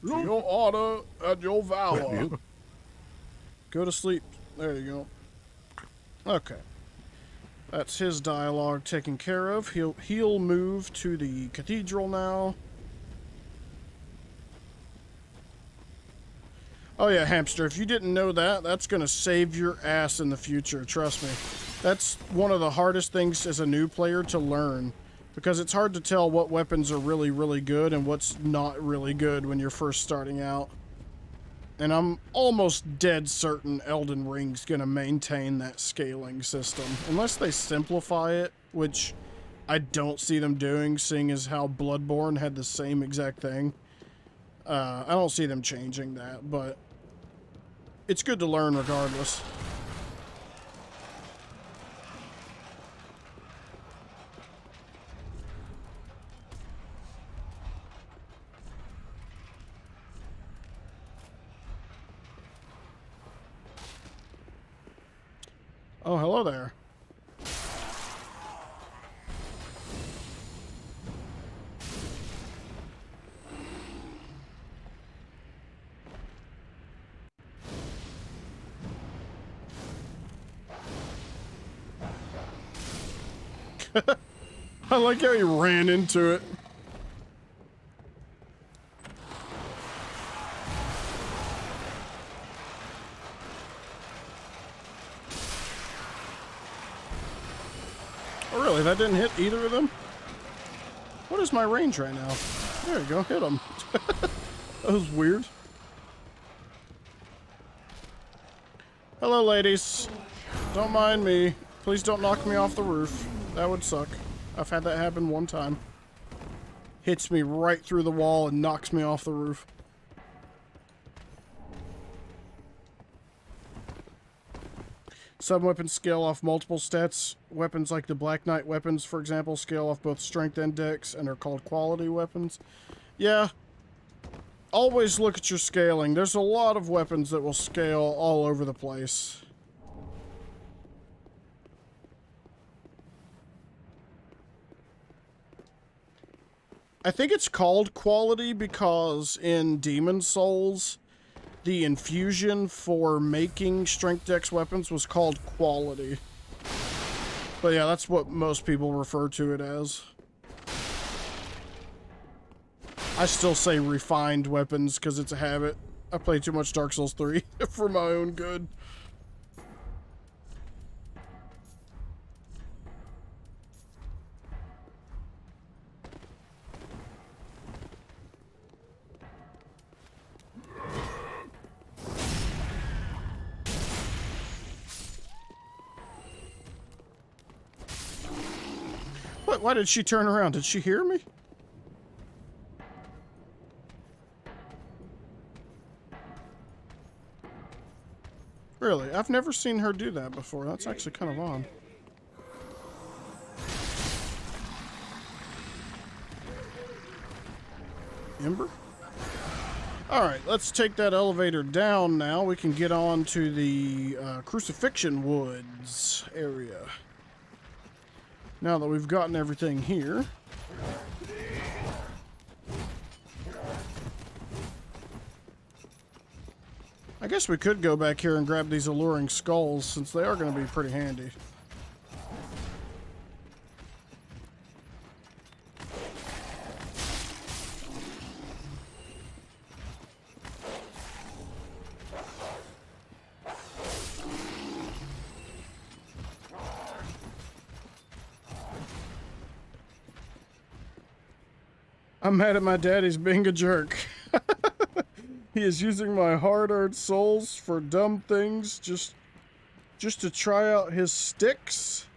Speaker 1: Your honor and your valor.
Speaker 5: you.
Speaker 1: Go to sleep. There you go. Okay. That's his dialogue taken care of. He'll move to the cathedral now. Oh yeah, Hamster, if you didn't know that, that's gonna save your ass in the future, trust me. That's one of the hardest things as a new player to learn, because it's hard to tell what weapons are really, really good and what's not really good when you're first starting out. And I'm almost dead certain Elden Ring's gonna maintain that scaling system. Unless they simplify it, which I don't see them doing, seeing as how Bloodborne had the same exact thing. I don't see them changing that, but it's good to learn regardless. Oh, hello there. I like how he ran into it. Oh really, that didn't hit either of them? What is my range right now? There you go, hit him. That was weird. Hello ladies. Don't mind me. Please don't knock me off the roof. That would suck. I've had that happen one time. Hits me right through the wall and knocks me off the roof. Some weapons scale off multiple stats. Weapons like the Black Knight weapons, for example, scale off both strength and dex and are called quality weapons. Yeah. Always look at your scaling. There's a lot of weapons that will scale all over the place. I think it's called quality because in Demon Souls, the infusion for making strength dex weapons was called quality. But yeah, that's what most people refer to it as. I still say refined weapons because it's a habit. I play too much Dark Souls 3 for my own good. What? Why did she turn around? Did she hear me? Really? I've never seen her do that before. That's actually kind of odd. Ember? Alright, let's take that elevator down now. We can get on to the Crucifixion Woods area. Now that we've gotten everything here. I guess we could go back here and grab these alluring skulls, since they are going to be pretty handy. I'm mad at my daddy's being a jerk. He is using my hard-earned souls for dumb things just to try out his sticks?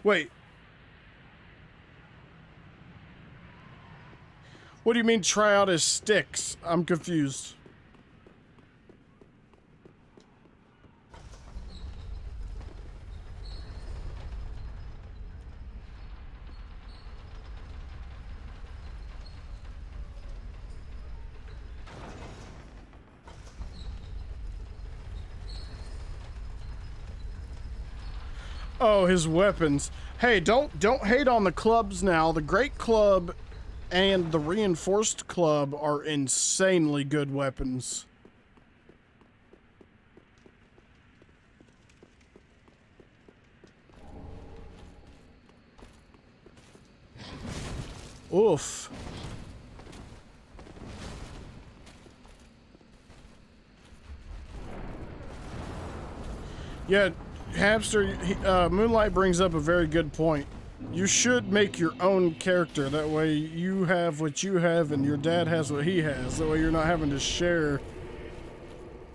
Speaker 1: Wait. What do you mean try out his sticks? I'm confused. Oh, his weapons. Hey, don't hate on the clubs now. The Great Club and the Reinforced Club are insanely good weapons. Oof. Yeah, Hamster, Moonlight brings up a very good point. You should make your own character. That way you have what you have and your dad has what he has. That way you're not having to share.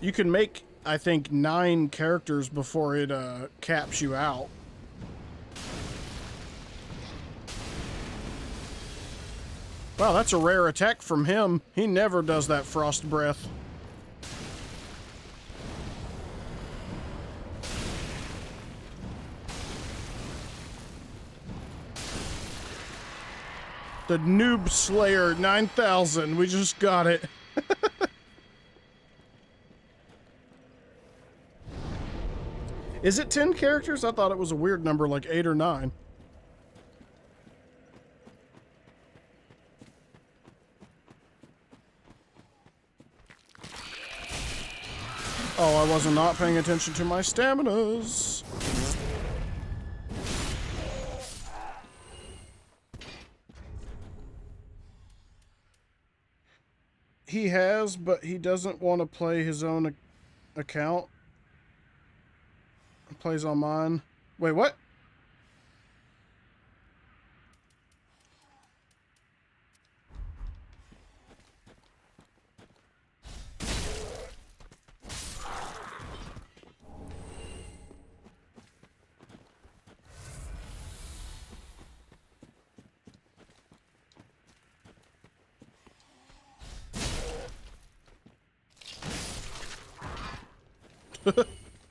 Speaker 1: You can make, I think, 9 characters before it caps you out. Wow, that's a rare attack from him. He never does that frost breath. The Noob Slayer 9000. We just got it. Is it 10 characters? I thought it was a weird number, like 8 or 9. Oh, I wasn't not paying attention to my staminas. He has, but he doesn't want to play his own account. He plays on mine. Wait, what?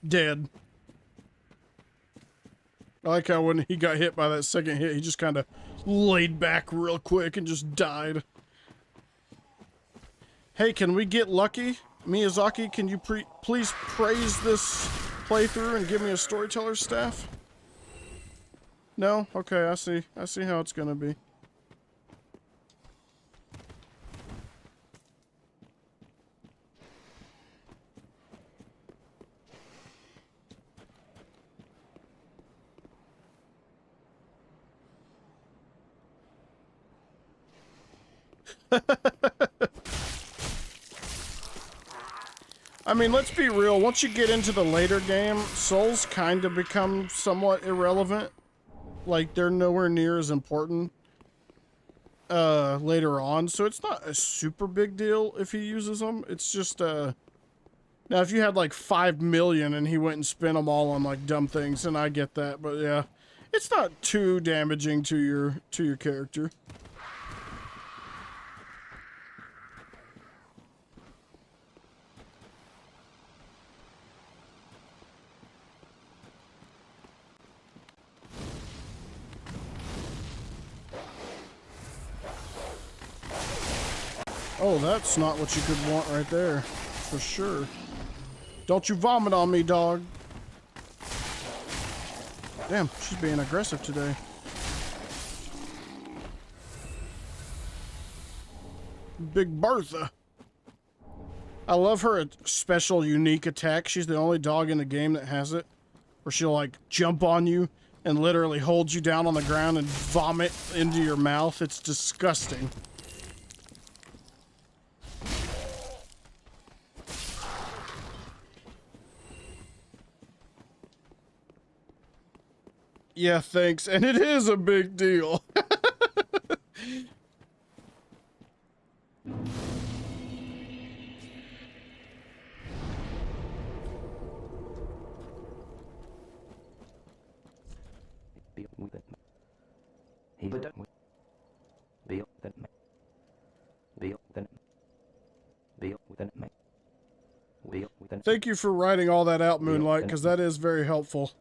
Speaker 1: Dead. I like how when he got hit by that second hit, he just kind of laid back real quick and just died. Hey, can we get lucky? Miyazaki, can you please praise this playthrough and give me a storyteller staff? No? Okay, I see. I see how it's gonna be. I mean, let's be real. Once you get into the later game, souls kind of become somewhat irrelevant. Like, they're nowhere near as important later on. So it's not a super big deal if he uses them. It's just, now if you had like 5 million and he went and spent them all on like dumb things, and I get that, but yeah. It's not too damaging to your character. Oh, that's not what you could want right there. For sure. Don't you vomit on me, dog. Damn, she's being aggressive today. Big Bertha. I love her special, unique attack. She's the only dog in the game that has it. Where she'll, like, jump on you and literally hold you down on the ground and vomit into your mouth. It's disgusting. Yeah, thanks. And it is a big deal. Thank you for writing all that out, Moonlight, because that is very helpful.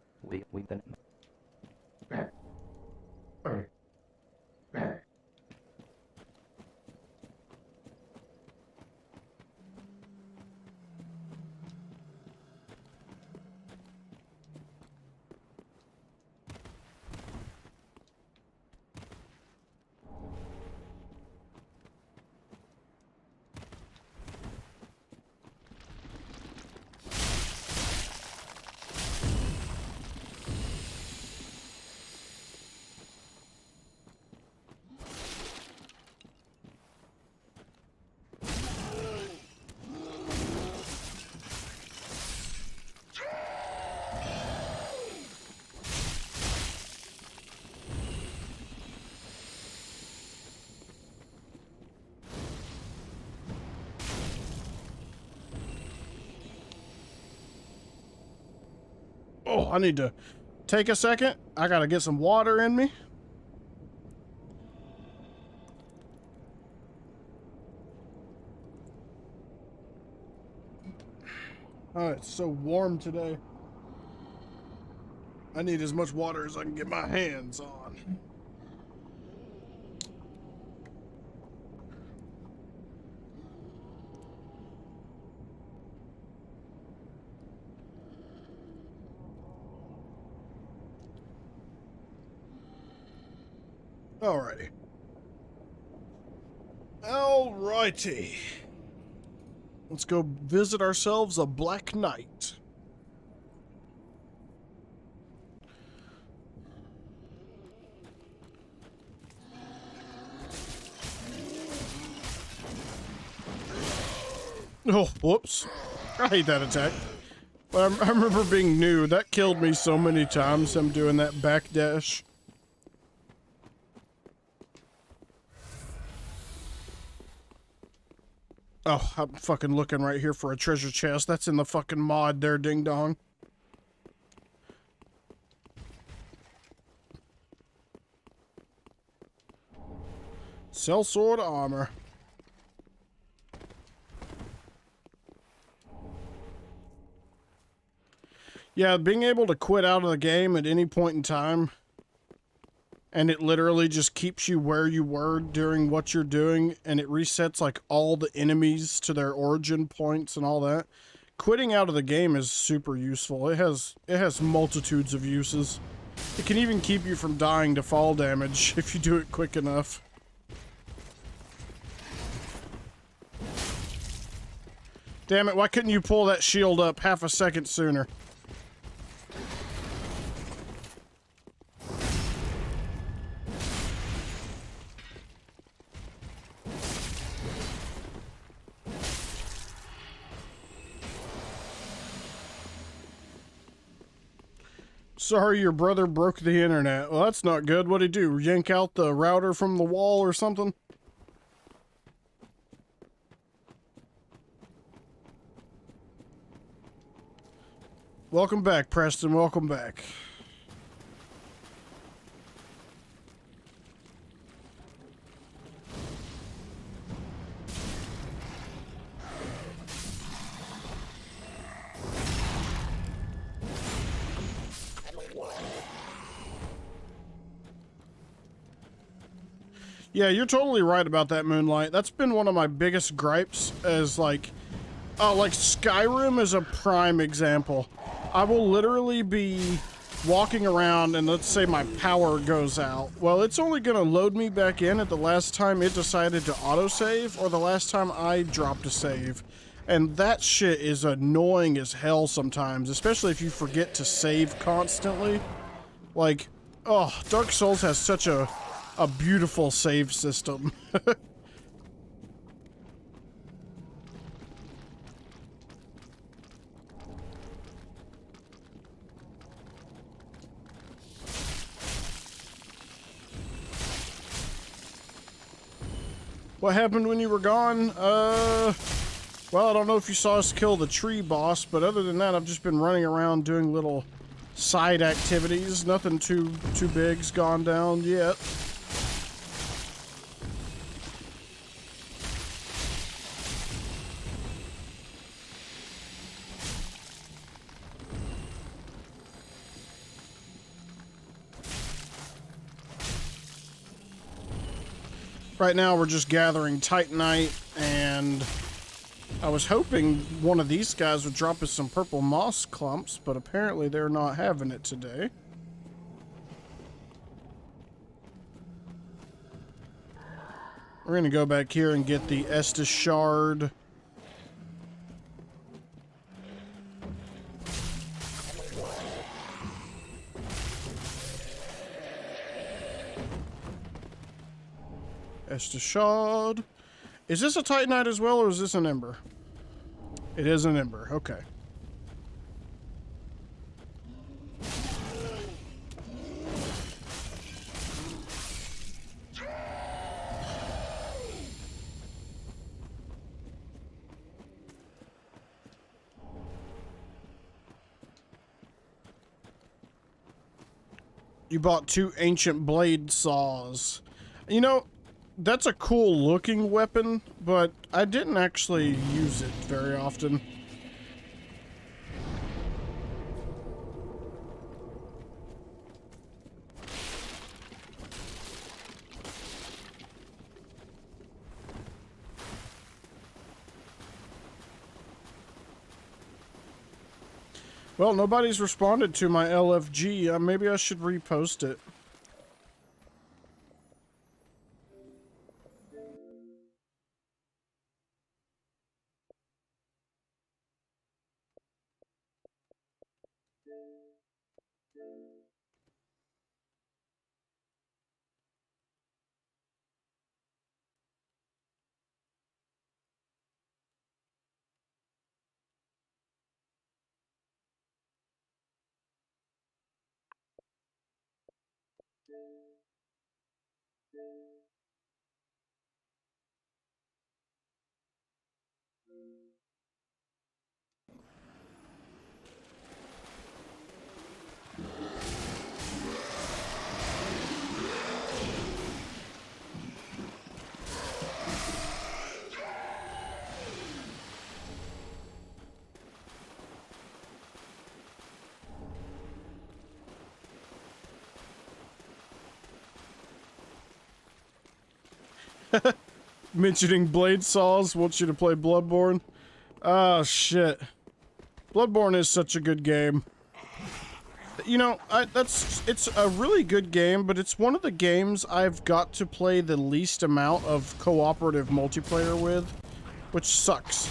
Speaker 1: Oh, I need to take a second. I gotta get some water in me. Oh, it's so warm today. I need as much water as I can get my hands on. Alrighty. Alrighty. Let's go visit ourselves a Black Knight. Oh, whoops. I hate that attack. But I remember being new. That killed me so many times, him doing that backdash. Oh, I'm fucking looking right here for a treasure chest. That's in the fucking mod there, ding dong. Sellsword armor. Yeah, being able to quit out of the game at any point in time, and it literally just keeps you where you were during what you're doing, and it resets like all the enemies to their origin points and all that. Quitting out of the game is super useful. It has multitudes of uses. It can even keep you from dying to fall damage if you do it quick enough. Damn it, why couldn't you pull that shield up half a second sooner? Sorry, your brother broke the internet. Well, that's not good. What'd he do? Yank out the router from the wall or something? Welcome back, Preston. Welcome back. Yeah, you're totally right about that, Moonlight. That's been one of my biggest gripes as like Skyrim is a prime example. I will literally be walking around and let's say my power goes out. Well, it's only gonna load me back in at the last time it decided to autosave or the last time I dropped a save. And that shit is annoying as hell sometimes, especially if you forget to save constantly. Like, oh, Dark Souls has such a beautiful save system. What happened when you were gone? Well, I don't know if you saw us kill the tree boss, but other than that, I've just been running around doing little side activities. Nothing too big's gone down yet. Right now we're just gathering Titanite, and I was hoping one of these guys would drop us some purple moss clumps, but apparently they're not having it today. We're gonna go back here and get the Estus shard. Estus shard. Is this a Titanite as well, or is this an Ember? It is an Ember, okay. You bought 2 ancient blade saws. You know, that's a cool looking weapon, but I didn't actually use it very often. Well, nobody's responded to my LFG. Maybe I should repost it. Mentioning blade saws wants you to play Bloodborne. Oh shit. Bloodborne is such a good game. You know, it's a really good game, but it's one of the games I've got to play the least amount of cooperative multiplayer with, which sucks.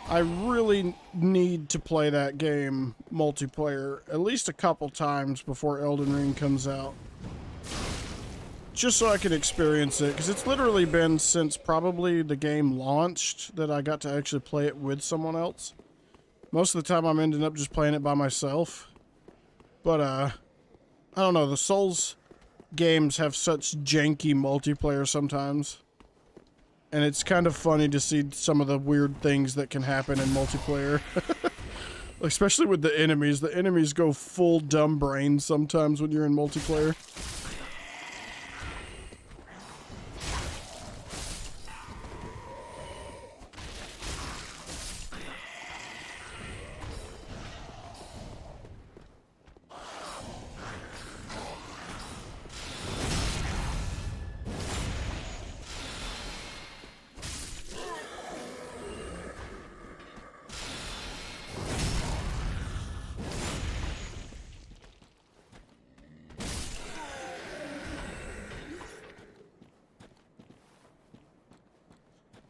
Speaker 1: I really need to play that game multiplayer at least a couple times before Elden Ring comes out. Just so I can experience it, because it's literally been since probably the game launched that I got to actually play it with someone else. Most of the time I'm ending up just playing it by myself. But, I don't know, the Souls games have such janky multiplayer sometimes. And it's kind of funny to see some of the weird things that can happen in multiplayer. Especially with the enemies. The enemies go full dumb brain sometimes when you're in multiplayer.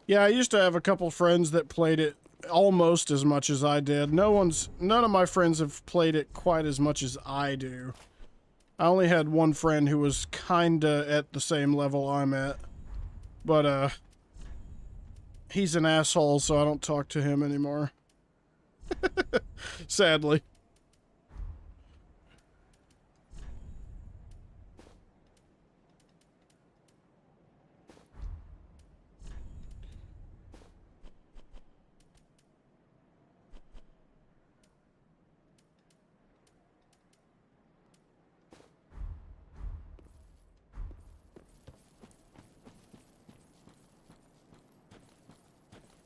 Speaker 1: Yeah, I used to have a couple friends that played it almost as much as I did. None of my friends have played it quite as much as I do. I only had one friend who was kinda at the same level I'm at. But, he's an asshole, so I don't talk to him anymore. Sadly.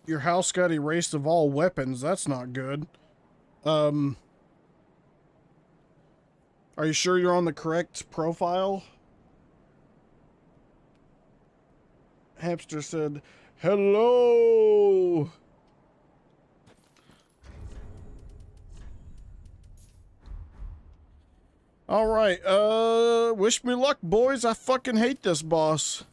Speaker 1: Your house got erased of all weapons. That's not good. Are you sure you're on the correct profile? Hamster said, hello! Alright, wish me luck, boys. I fucking hate this boss.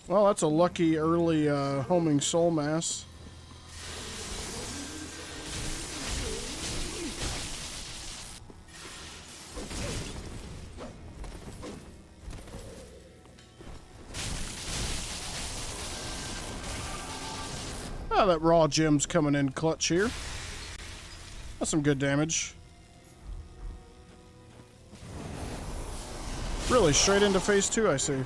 Speaker 1: Well, that's a lucky early, homing soul mass. Oh, that raw gem's coming in clutch here. That's some good damage. Really, straight into phase 2, I see.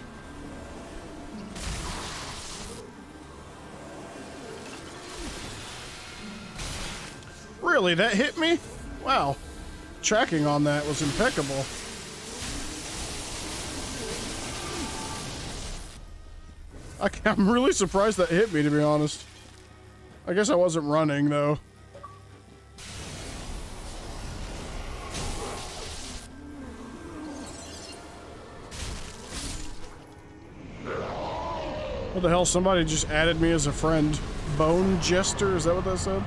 Speaker 1: Really, that hit me? Wow. Tracking on that was impeccable. I'm really surprised that hit me, to be honest. I guess I wasn't running, though. What the hell? Somebody just added me as a friend. Bone Jester? Is that what that said?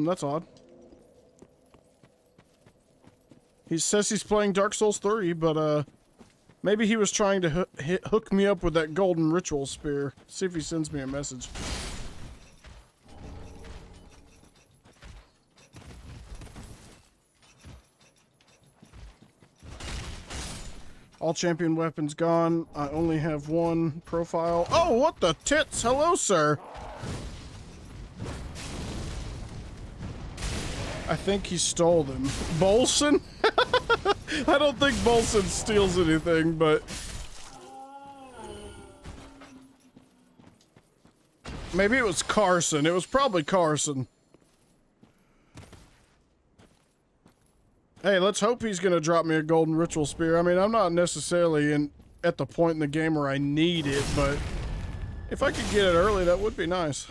Speaker 1: That's odd. He says he's playing Dark Souls 3, but, maybe he was trying to hook me up with that golden ritual spear. See if he sends me a message. All champion weapons gone. I only have one profile. Oh, what the tits? Hello, sir. I think he stole them. Bolson? I don't think Bolson steals anything, but... maybe it was Carson. It was probably Carson. Hey, let's hope he's gonna drop me a golden ritual spear. I mean, I'm not necessarily at the point in the game where I need it, but... if I could get it early, that would be nice.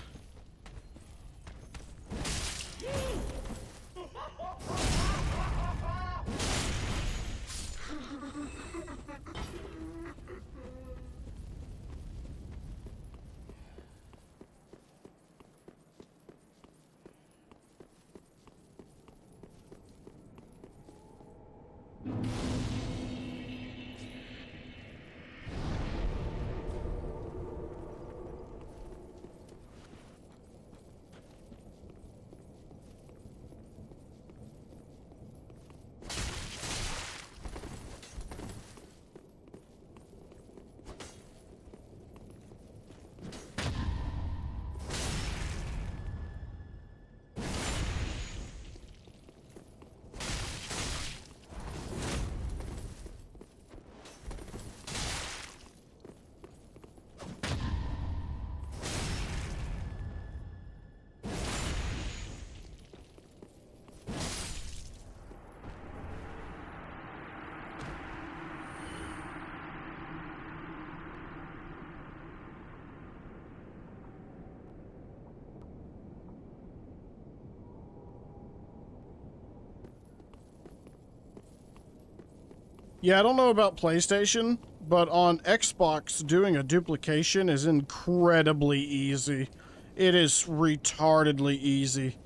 Speaker 1: Yeah, I don't know about PlayStation, but on Xbox, doing a duplication is incredibly easy. It is retardedly easy.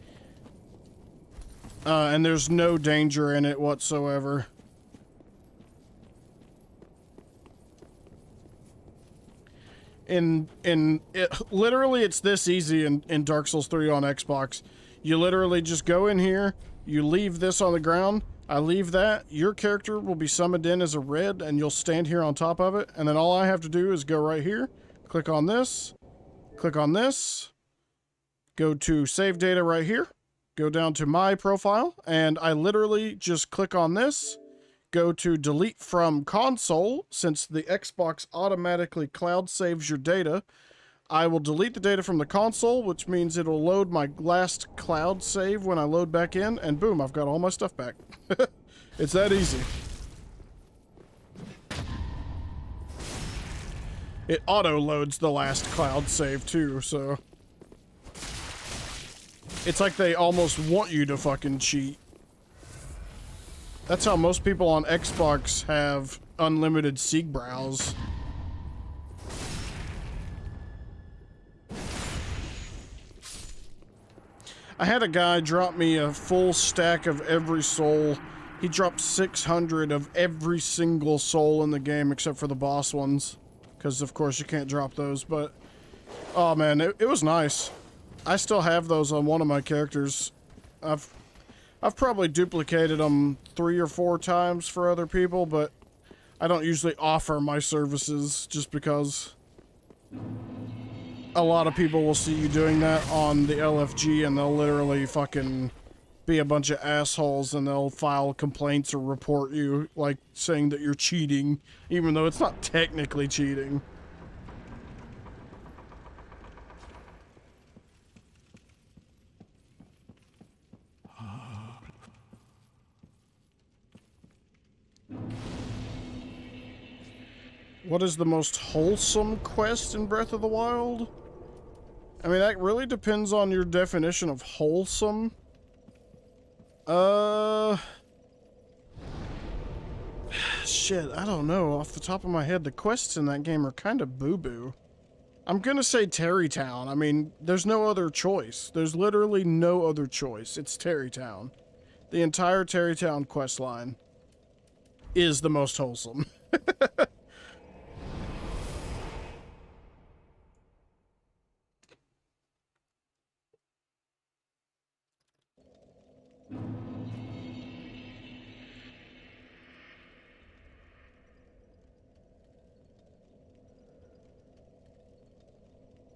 Speaker 1: And there's no danger in it whatsoever. Literally, it's this easy in Dark Souls 3 on Xbox. You literally just go in here, you leave this on the ground, I leave that, your character will be summoned in as a red, and you'll stand here on top of it, and then all I have to do is go right here, click on this, go to save data right here, go down to my profile, and I literally just click on this, go to delete from console, since the Xbox automatically cloud saves your data. I will delete the data from the console, which means it'll load my last cloud save when I load back in, and boom, I've got all my stuff back. It's that easy. It auto-loads the last cloud save too, so... it's like they almost want you to fucking cheat. That's how most people on Xbox have unlimited Sieg browse. I had a guy drop me a full stack of every soul. He dropped 600 of every single soul in the game except for the boss ones. Because of course you can't drop those, but... oh man, it was nice. I still have those on one of my characters. I've probably duplicated them 3 or 4 times for other people, but I don't usually offer my services just because. a lot of people will see you doing that on the LFG and they'll literally fucking be a bunch of assholes and they'll file complaints or report you, like saying that you're cheating, even though it's not technically cheating. What is the most wholesome quest in Breath of the Wild? I mean, that really depends on your definition of wholesome. Shit, I don't know. Off the top of my head, the quests in that game are kind of boo-boo. I'm gonna say Terrytown. I mean, there's no other choice. There's literally no other choice. It's Terrytown. The entire Terrytown quest line is the most wholesome.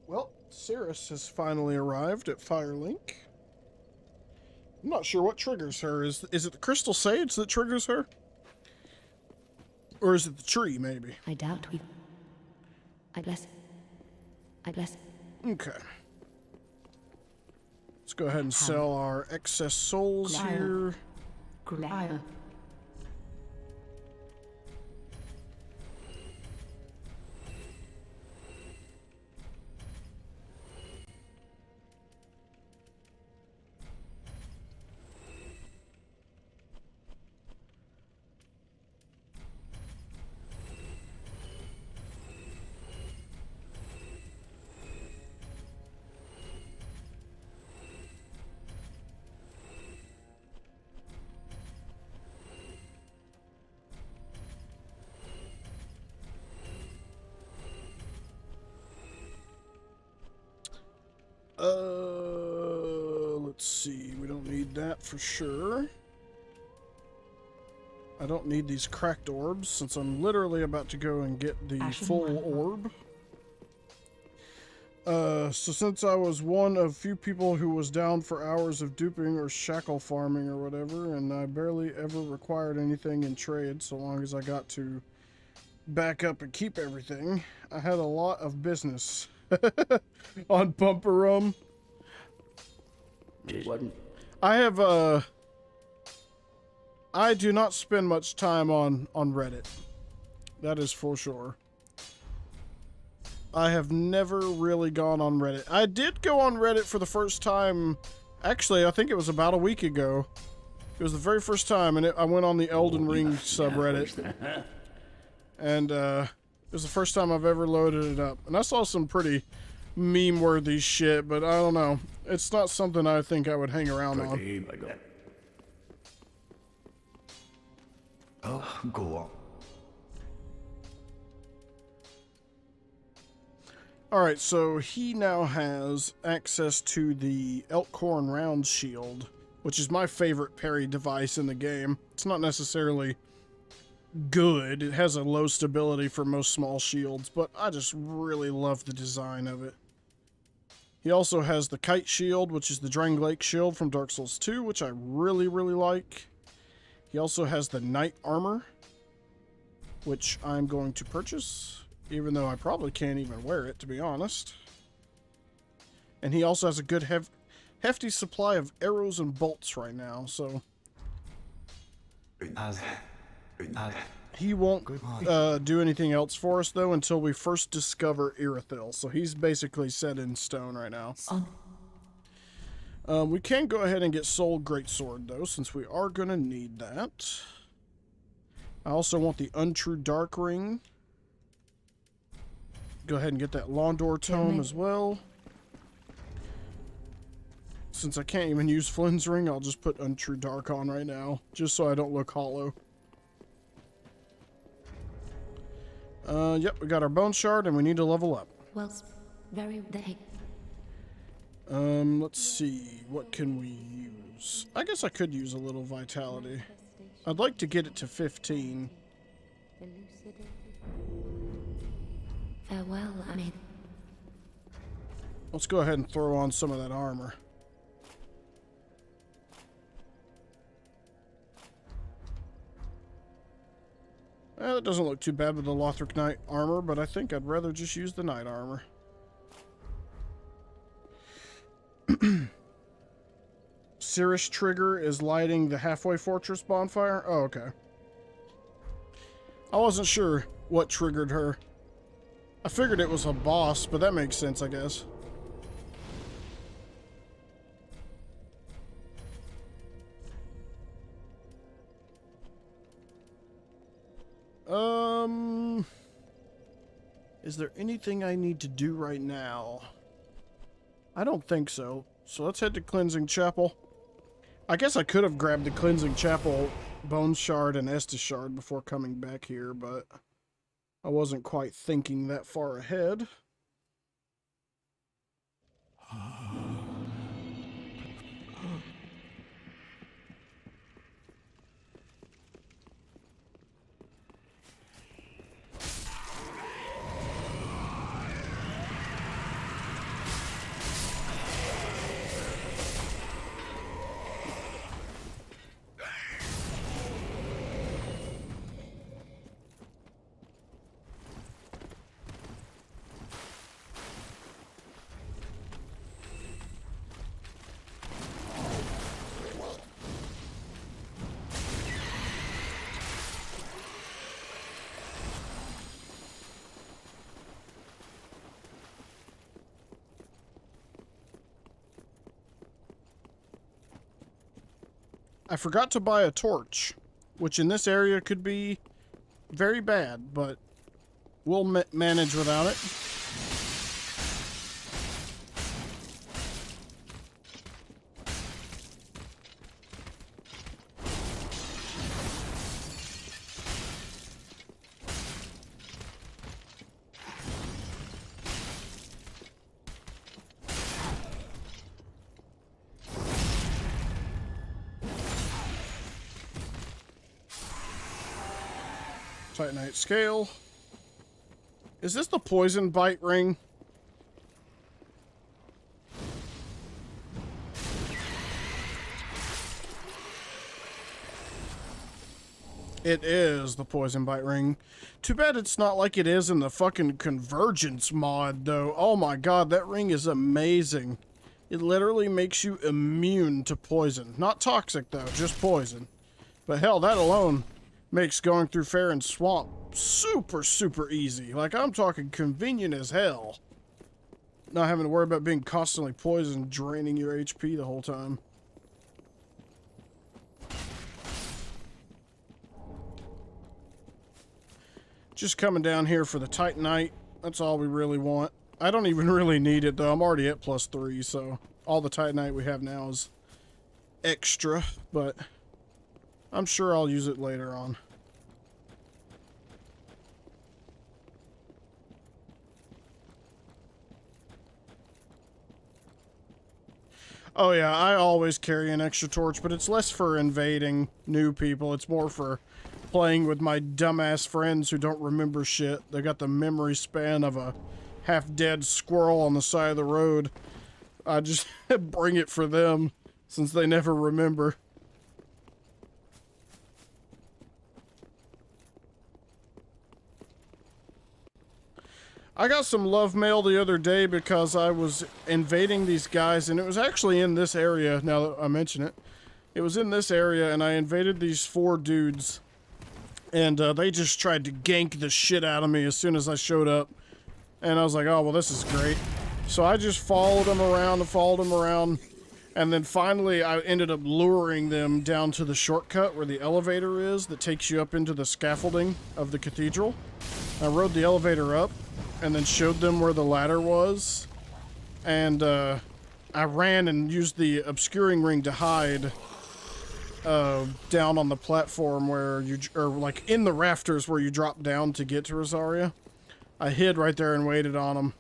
Speaker 1: Well, Cirrus has finally arrived at Firelink. I'm not sure what triggers her. Is it the crystal sage that triggers her? Or is it the tree, maybe?
Speaker 10: I doubt we... I bless...
Speaker 1: Okay. Let's go ahead and sell our excess souls here. Let's see. We don't need that for sure. I don't need these cracked orbs since I'm literally about to go and get the full orb. So since I was one of few people who was down for hours of duping or shackle farming or whatever, and I barely ever required anything in trade so long as I got to back up and keep everything, I had a lot of business on Bumper Rum. I have, I do not spend much time on Reddit. That is for sure. I have never really gone on Reddit. I did go on Reddit for the first time. Actually, I think it was about a week ago. It was the very first time, and I went on the Elden Ring subreddit. And it was the first time I've ever loaded it up. And I saw some pretty meme-worthy shit, but I don't know. It's not something I think I would hang around on.
Speaker 9: Oh, go on.
Speaker 1: Alright, so he now has access to the Elkhorn Round Shield, which is my favorite parry device in the game. It's not necessarily good. It has a low stability for most small shields, but I just really love the design of it. He also has the Kite Shield, which is the Dranglake Shield from Dark Souls 2, which I really, really like. He also has the Knight Armor, which I'm going to purchase, even though I probably can't even wear it, to be honest. And he also has a good hefty supply of arrows and bolts right now, so he won't do anything else for us, though, until we first discover Irithyll. So he's basically set in stone right now. We can go ahead and get Soul Greatsword, though, since we are going to need that. I also want the Untrue Dark Ring. Go ahead and get that Londor Tome as well. Since I can't even use Flynn's Ring, I'll just put Untrue Dark on right now, just so I don't look hollow. Yep, we got our Bone Shard, and we need to level up.
Speaker 10: Well, very...
Speaker 1: Let's see. What can we use? I guess I could use a little Vitality. I'd like to get it to 15.
Speaker 10: Farewell, I mean...
Speaker 1: Let's go ahead and throw on some of that armor. That doesn't look too bad with the Lothric Knight armor, but I think I'd rather just use the Knight armor. Cirrus Trigger is lighting the Halfway Fortress bonfire? Oh, okay. I wasn't sure what triggered her. I figured it was a boss, but that makes sense, I guess. Is there anything I need to do right now? I don't think so. So let's head to Cleansing Chapel. I guess I could have grabbed the Cleansing Chapel Bone Shard and Estus Shard before coming back here, but I wasn't quite thinking that far ahead. I forgot to buy a torch, which in this area could be very bad, but we'll manage without it. Titanite scale. Is this the poison bite ring? It is the poison bite ring. Too bad it's not like it is in the fucking Convergence mod, though. Oh my god, that ring is amazing. It literally makes you immune to poison. Not toxic, though, just poison. But hell, that alone makes going through Farron's Swamp super, super easy. Like, I'm talking convenient as hell. Not having to worry about being constantly poisoned, draining your HP the whole time. Just coming down here for the Titanite. That's all we really want. I don't even really need it, though. I'm already at +3, so all the Titanite we have now is extra, but I'm sure I'll use it later on. Oh yeah, I always carry an extra torch, but it's less for invading new people. It's more for playing with my dumbass friends who don't remember shit. They got the memory span of a half-dead squirrel on the side of the road. I just bring it for them, since they never remember. I got some love mail the other day because I was invading these guys, and it was actually in this area, now that I mention it. It was in this area, and I invaded these 4 dudes, and they just tried to gank the shit out of me as soon as I showed up. And I was like, oh, well, this is great. So I just followed them around, and then finally I ended up luring them down to the shortcut where the elevator is that takes you up into the scaffolding of the cathedral. I rode the elevator up, and then showed them where the ladder was, and I ran and used the obscuring ring to hide down on the platform where you, or like in the rafters where you drop down to get to Rosaria. I hid right there and waited on them,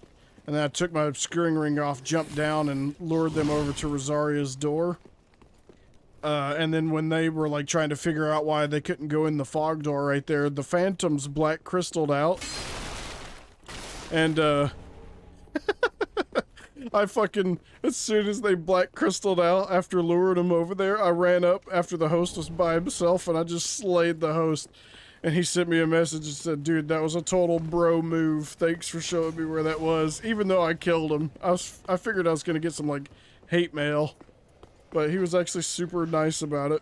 Speaker 1: and then I took my obscuring ring off, jumped down, and lured them over to Rosaria's door. And then when they were like trying to figure out why they couldn't go in the fog door right there, the phantoms black crystalled out. And, I fucking, as soon as they black crystalled out after luring him over there, I ran up after the host was by himself and I just slayed the host. And he sent me a message and said, dude, that was a total bro move. Thanks for showing me where that was. Even though I killed him. I figured I was gonna get some, like, hate mail. But he was actually super nice about it.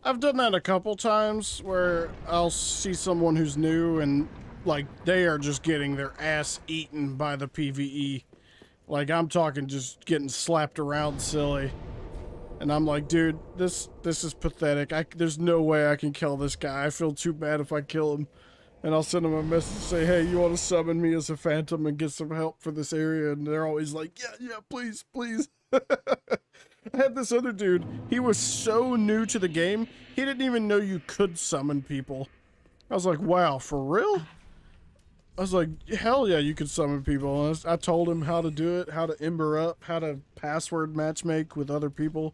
Speaker 1: I've done that a couple times where I'll see someone who's new and like they are just getting their ass eaten by the PvE. Like I'm talking just getting slapped around silly. And I'm like, dude, this is pathetic. There's no way I can kill this guy. I feel too bad if I kill him. And I'll send them a message and say, hey, you want to summon me as a phantom and get some help for this area? And they're always like, yeah, please, please. I had this other dude, he was so new to the game, he didn't even know you could summon people. I was like, wow, for real? I was like, hell yeah, you could summon people. And I told him how to do it, how to ember up, how to password matchmake with other people.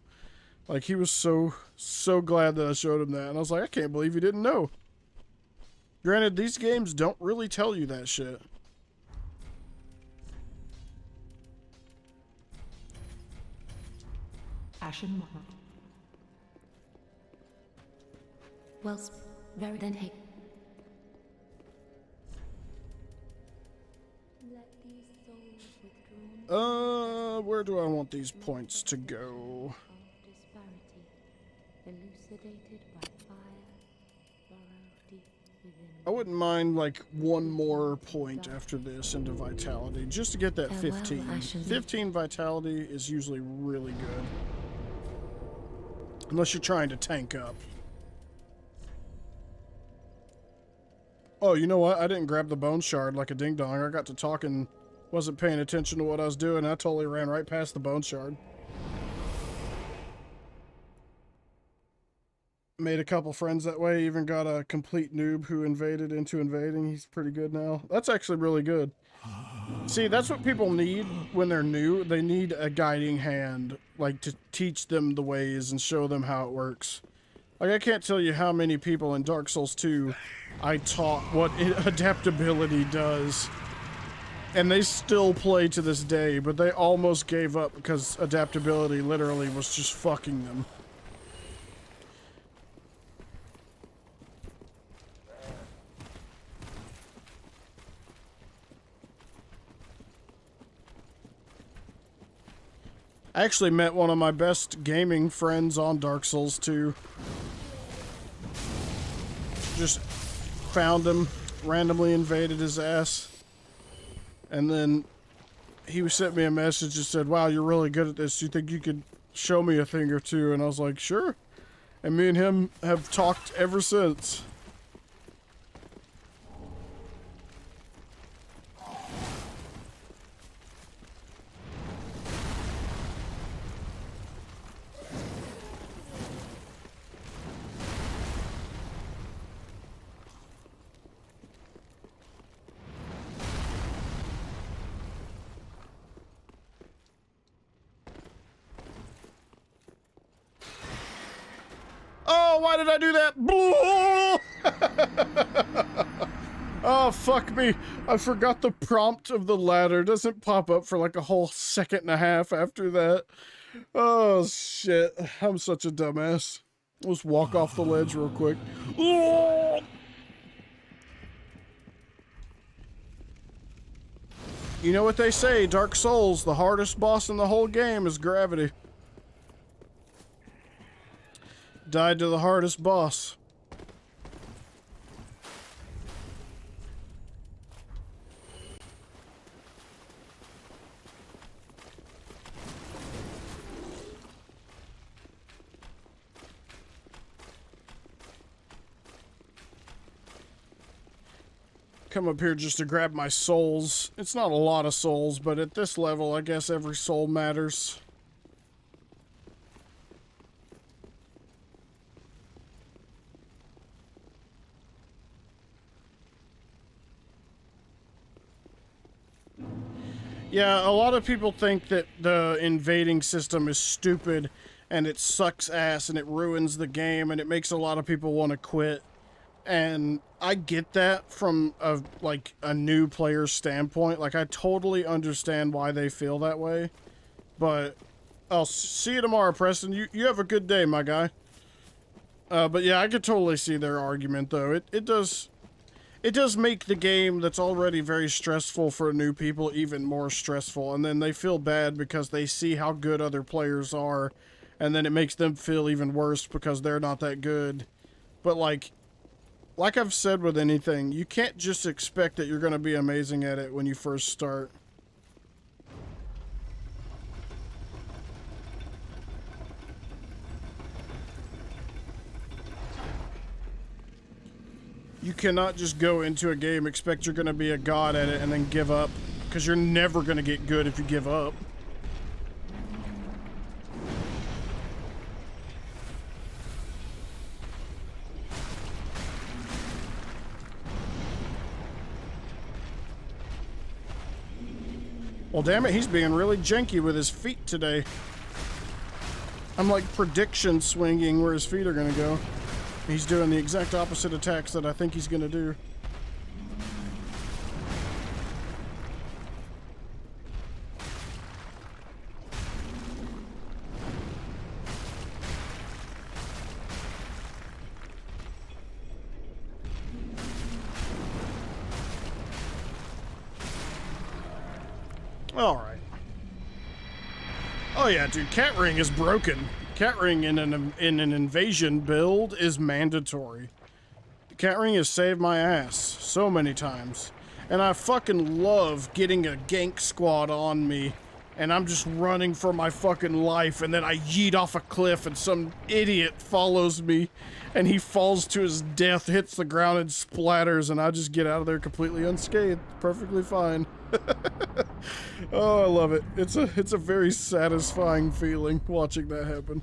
Speaker 1: Like, he was so glad that I showed him that. And I was like, I can't believe you didn't know. Granted, these games don't really tell you that shit.
Speaker 10: Ashen Moth. Well, very then hey.
Speaker 1: Where do I want these points to go? I wouldn't mind like one more point after this into vitality, just to get that 15. 15 vitality is usually really good. Unless you're trying to tank up. Oh, you know what? I didn't grab the bone shard like a ding-dong. I got to talking, wasn't paying attention to what I was doing. I totally ran right past the bone shard. Made a couple friends that way. Even got a complete noob who invaded into invading. He's pretty good now. That's actually really good. See, that's what people need when they're new. They need a guiding hand, like to teach them the ways and show them how it works. Like, I can't tell you how many people in Dark Souls 2 I taught what adaptability does. And they still play to this day, but they almost gave up because adaptability literally was just fucking them. I actually met one of my best gaming friends on Dark Souls 2. Just found him, randomly invaded his ass. And then he sent me a message and said, wow, you're really good at this. Do you think you could show me a thing or two? And I was like, sure. And me and him have talked ever since. Oh, why did I do that? Oh, fuck me. I forgot the prompt of the ladder. It doesn't pop up for like a whole second and a half after that. Oh, shit. I'm such a dumbass. Let's walk off the ledge real quick. You know what they say, Dark Souls, the hardest boss in the whole game is gravity. Died to the hardest boss. Come up here just to grab my souls. It's not a lot of souls, but at this level, I guess every soul matters. Yeah, a lot of people think that the invading system is stupid and it sucks ass and it ruins the game and it makes a lot of people want to quit. And I get that from a new player's standpoint. Like, I totally understand why they feel that way. But I'll see you tomorrow, Preston. You have a good day, my guy. But yeah, I could totally see their argument, though. It does make the game that's already very stressful for new people even more stressful. And then they feel bad because they see how good other players are. And then it makes them feel even worse because they're not that good. But like I've said with anything, you can't just expect that you're going to be amazing at it when you first start. You cannot just go into a game, expect you're going to be a god at it, and then give up. Because you're never going to get good if you give up. Well, damn it, he's being really janky with his feet today. I'm like prediction swinging where his feet are going to go. He's doing the exact opposite attacks that I think he's going to do. Alright. Oh yeah, dude, Cat Ring is broken. Cat Ring in an invasion build is mandatory. Cat Ring has saved my ass so many times. And I fucking love getting a gank squad on me and I'm just running for my fucking life and then I yeet off a cliff and some idiot follows me and he falls to his death, hits the ground and splatters and I just get out of there completely unscathed. Perfectly fine. Oh, I love it. It's a very satisfying feeling watching that happen.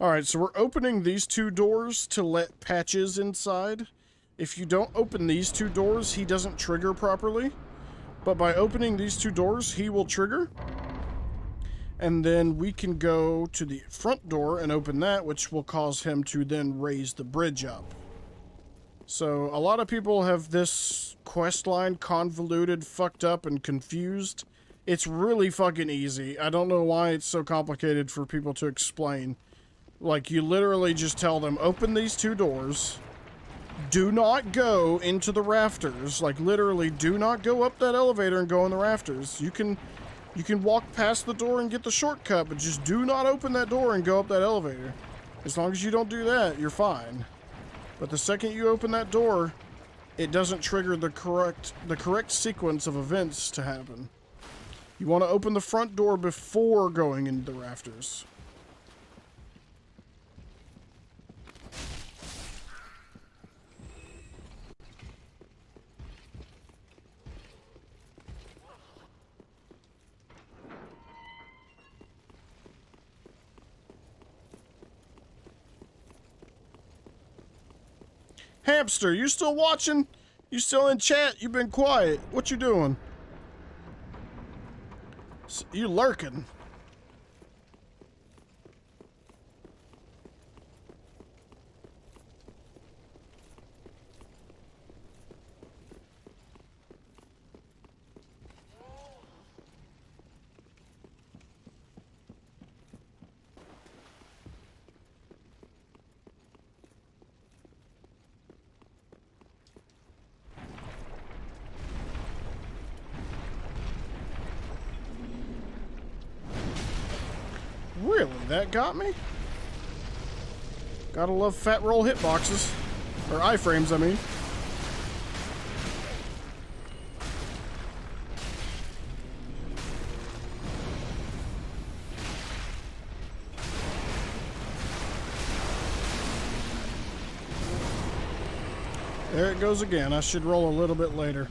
Speaker 1: Alright, so we're opening these two doors to let Patches inside. If you don't open these two doors, he doesn't trigger properly. But by opening these two doors, he will trigger. And then we can go to the front door and open that, which will cause him to then raise the bridge up. So a lot of people have this quest line convoluted, fucked up, and confused. It's really fucking easy. I don't know why it's so complicated for people to explain. Like, you literally just tell them, open these two doors. Do not go into the rafters. Like, literally, do not go up that elevator and go in the rafters. You can walk past the door and get the shortcut, but just do not open that door and go up that elevator. As long as you don't do that, you're fine. But the second you open that door, it doesn't trigger the correct sequence of events to happen. You want to open the front door before going into the rafters. Hamster, you still watching? You still in chat? You been quiet. What you doing? You lurking. That got me? Gotta love fat roll hitboxes. Or iframes, I mean. There it goes again. I should roll a little bit later.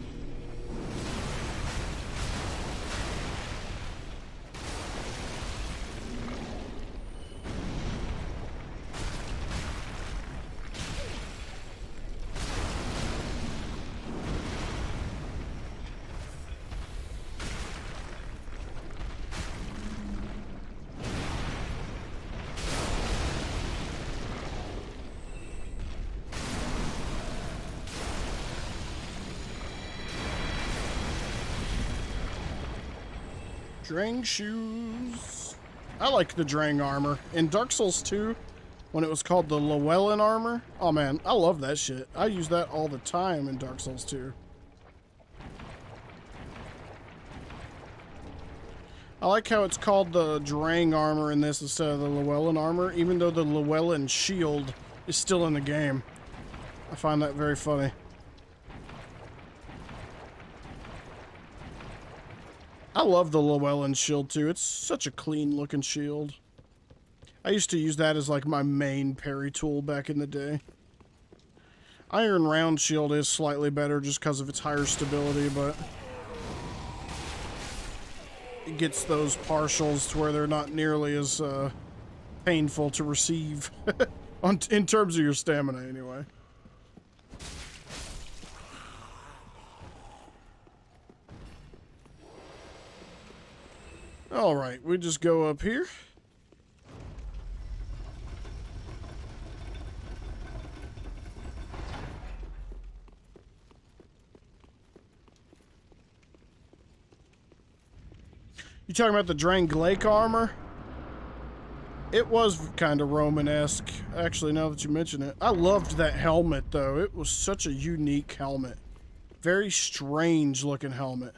Speaker 1: Drang shoes. I like the Drang armor. In Dark Souls 2, when it was called the Llewellyn armor, oh man, I love that shit. I use that all the time in Dark Souls 2. I like how it's called the Drang armor in this instead of the Llewellyn armor, even though the Llewellyn shield is still in the game. I find that very funny. I love the Llewellyn shield too. It's such a clean looking shield. I used to use that as like my main parry tool back in the day. Iron round shield is slightly better just because of its higher stability, but it gets those partials to where they're not nearly as painful to receive in terms of your stamina anyway. All right, we just go up here. You talking about the Drang armor? It was kind of Romanesque, actually, now that you mention it. I loved that helmet, though. It was such a unique helmet. Very strange looking helmet.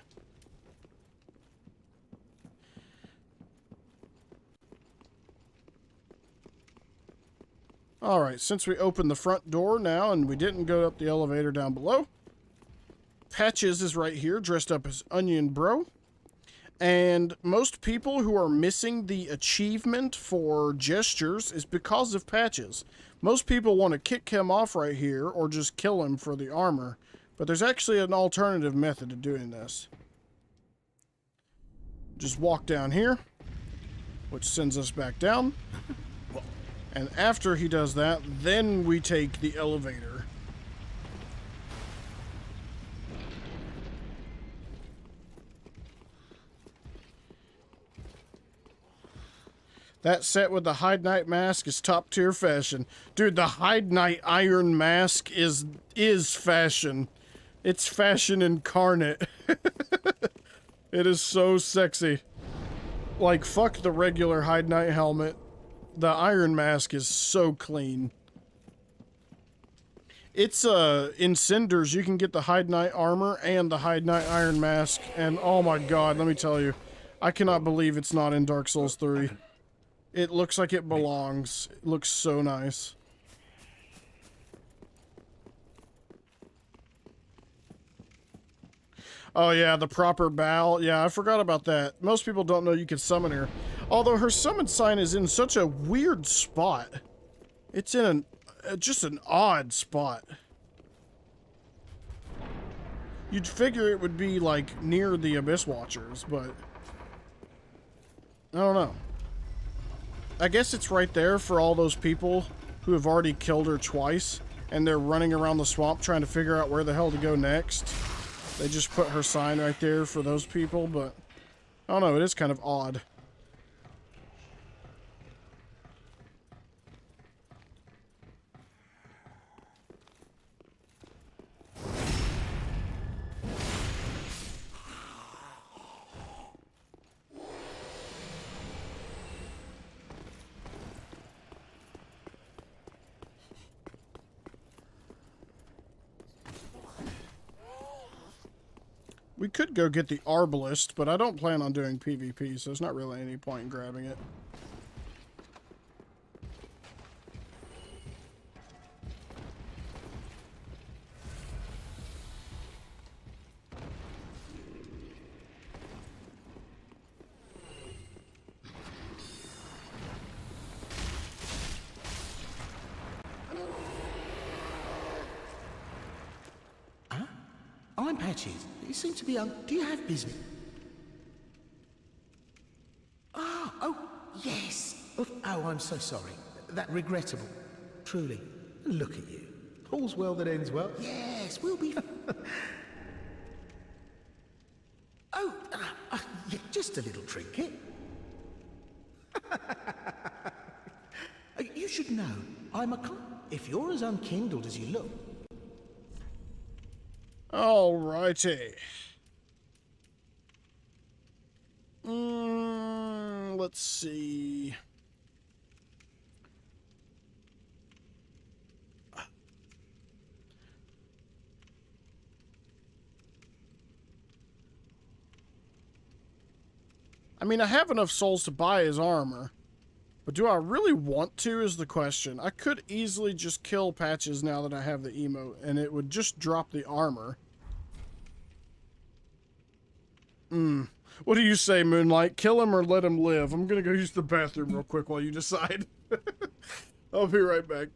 Speaker 1: Alright, since we opened the front door now and we didn't go up the elevator down below, Patches is right here, dressed up as Onion Bro. And most people who are missing the achievement for gestures is because of Patches. Most people want to kick him off right here or just kill him for the armor. But there's actually an alternative method of doing this. Just walk down here, which sends us back down. And after he does that, then we take the elevator. That set with the Hyde Knight mask is top tier fashion. Dude, the Hyde Knight iron mask is fashion. It's fashion incarnate. It is so sexy. Like, fuck the regular Hyde Knight helmet. The iron mask is so clean. It's, in Cinders, you can get the Hyde Knight armor and the Hyde Knight iron mask. And, oh my god, let me tell you. I cannot believe it's not in Dark Souls 3. It looks like it belongs. It looks so nice. Oh yeah, the proper bow. Yeah, I forgot about that. Most people don't know you can summon her. Although her summon sign is in such a weird spot. It's in just an odd spot. You'd figure it would be like near the Abyss Watchers, but I don't know. I guess it's right there for all those people who have already killed her twice and they're running around the swamp trying to figure out where the hell to go next. They just put her sign right there for those people, but I don't know, it is kind of odd. We could go get the Arbalist, but I don't plan on doing PvP, so there's not really any point in grabbing it.
Speaker 11: I'm Patches. You seem to be do you have business? Oh, yes. Oh, I'm so sorry. That regrettable. Truly. Look at you. All's well that ends well. Yes, we'll be... yeah, just a little trinket. You should know, I'm a if you're as unkindled as you look...
Speaker 1: Alrighty. Let's see. I mean, I have enough souls to buy his armor. But do I really want to is the question. I could easily just kill Patches now that I have the emote, and it would just drop the armor. What do you say, Moonlight? Kill him or let him live? I'm gonna go use the bathroom real quick while you decide. I'll be right back.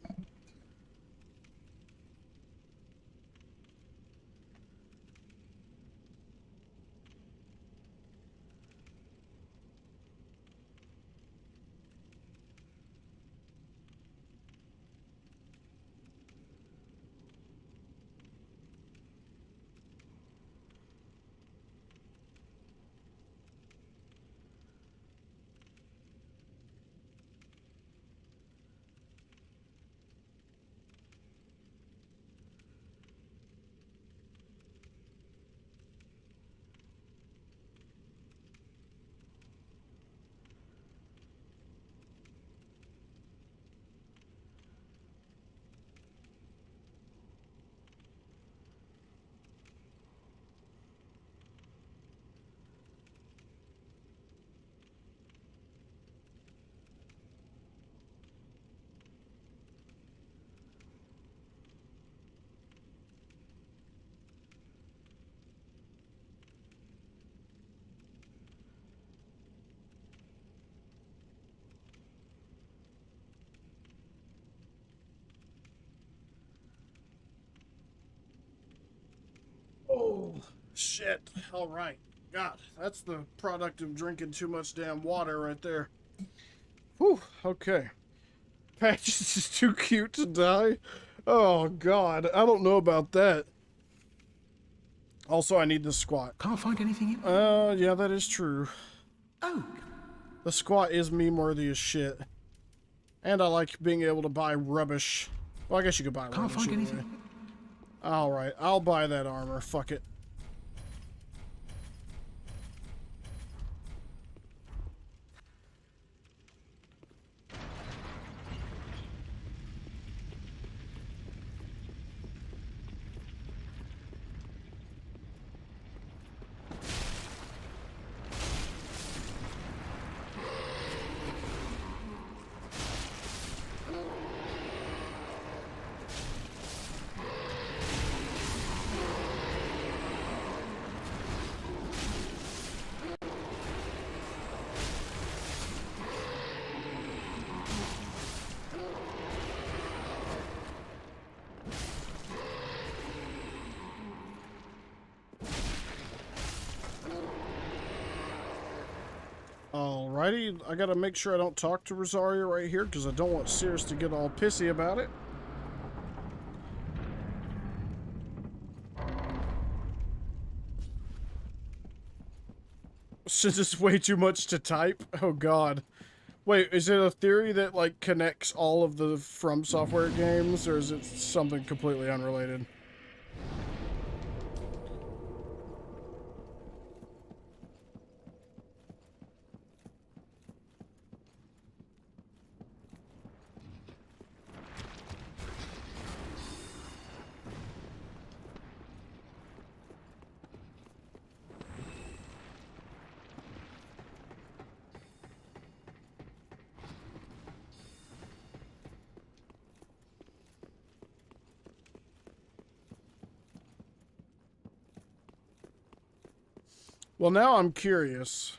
Speaker 1: Oh, shit. All right. God, that's the product of drinking too much damn water right there. Whew, okay. Patches is too cute to die? Oh, God. I don't know about that. Also, I need the squat.
Speaker 11: Can't find anything in...
Speaker 1: Yeah, that is true.
Speaker 11: Oh.
Speaker 1: The squat is meme worthy as shit. And I like being able to buy rubbish. Well, I guess you could buy rubbish.
Speaker 11: Can't find anything.
Speaker 1: Alright, I'll buy that armor. Fuck it. Alrighty, I gotta make sure I don't talk to Rosaria right here because I don't want Cirrus to get all pissy about it. Since it's way too much to type. Oh god. Wait, is it a theory that like connects all of the From Software games, or is it something completely unrelated? Well, now I'm curious.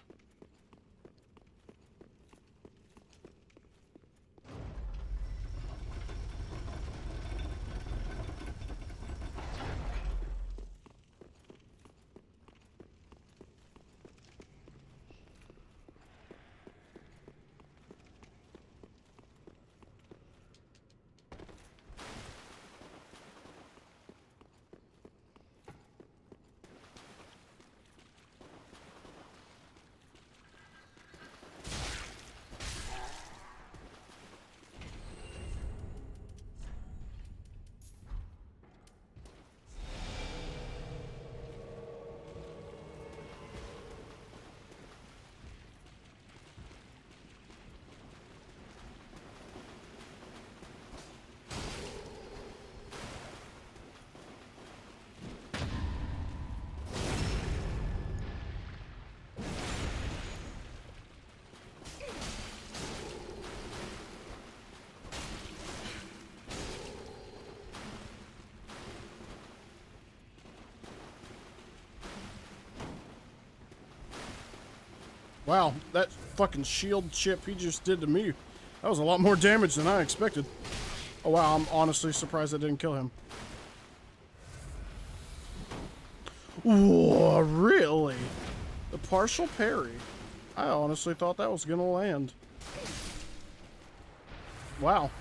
Speaker 1: Wow, that fucking shield chip he just did to me. That was a lot more damage than I expected. Oh wow, I'm honestly surprised I didn't kill him. Whoa, really? The partial parry. I honestly thought that was gonna land. Wow.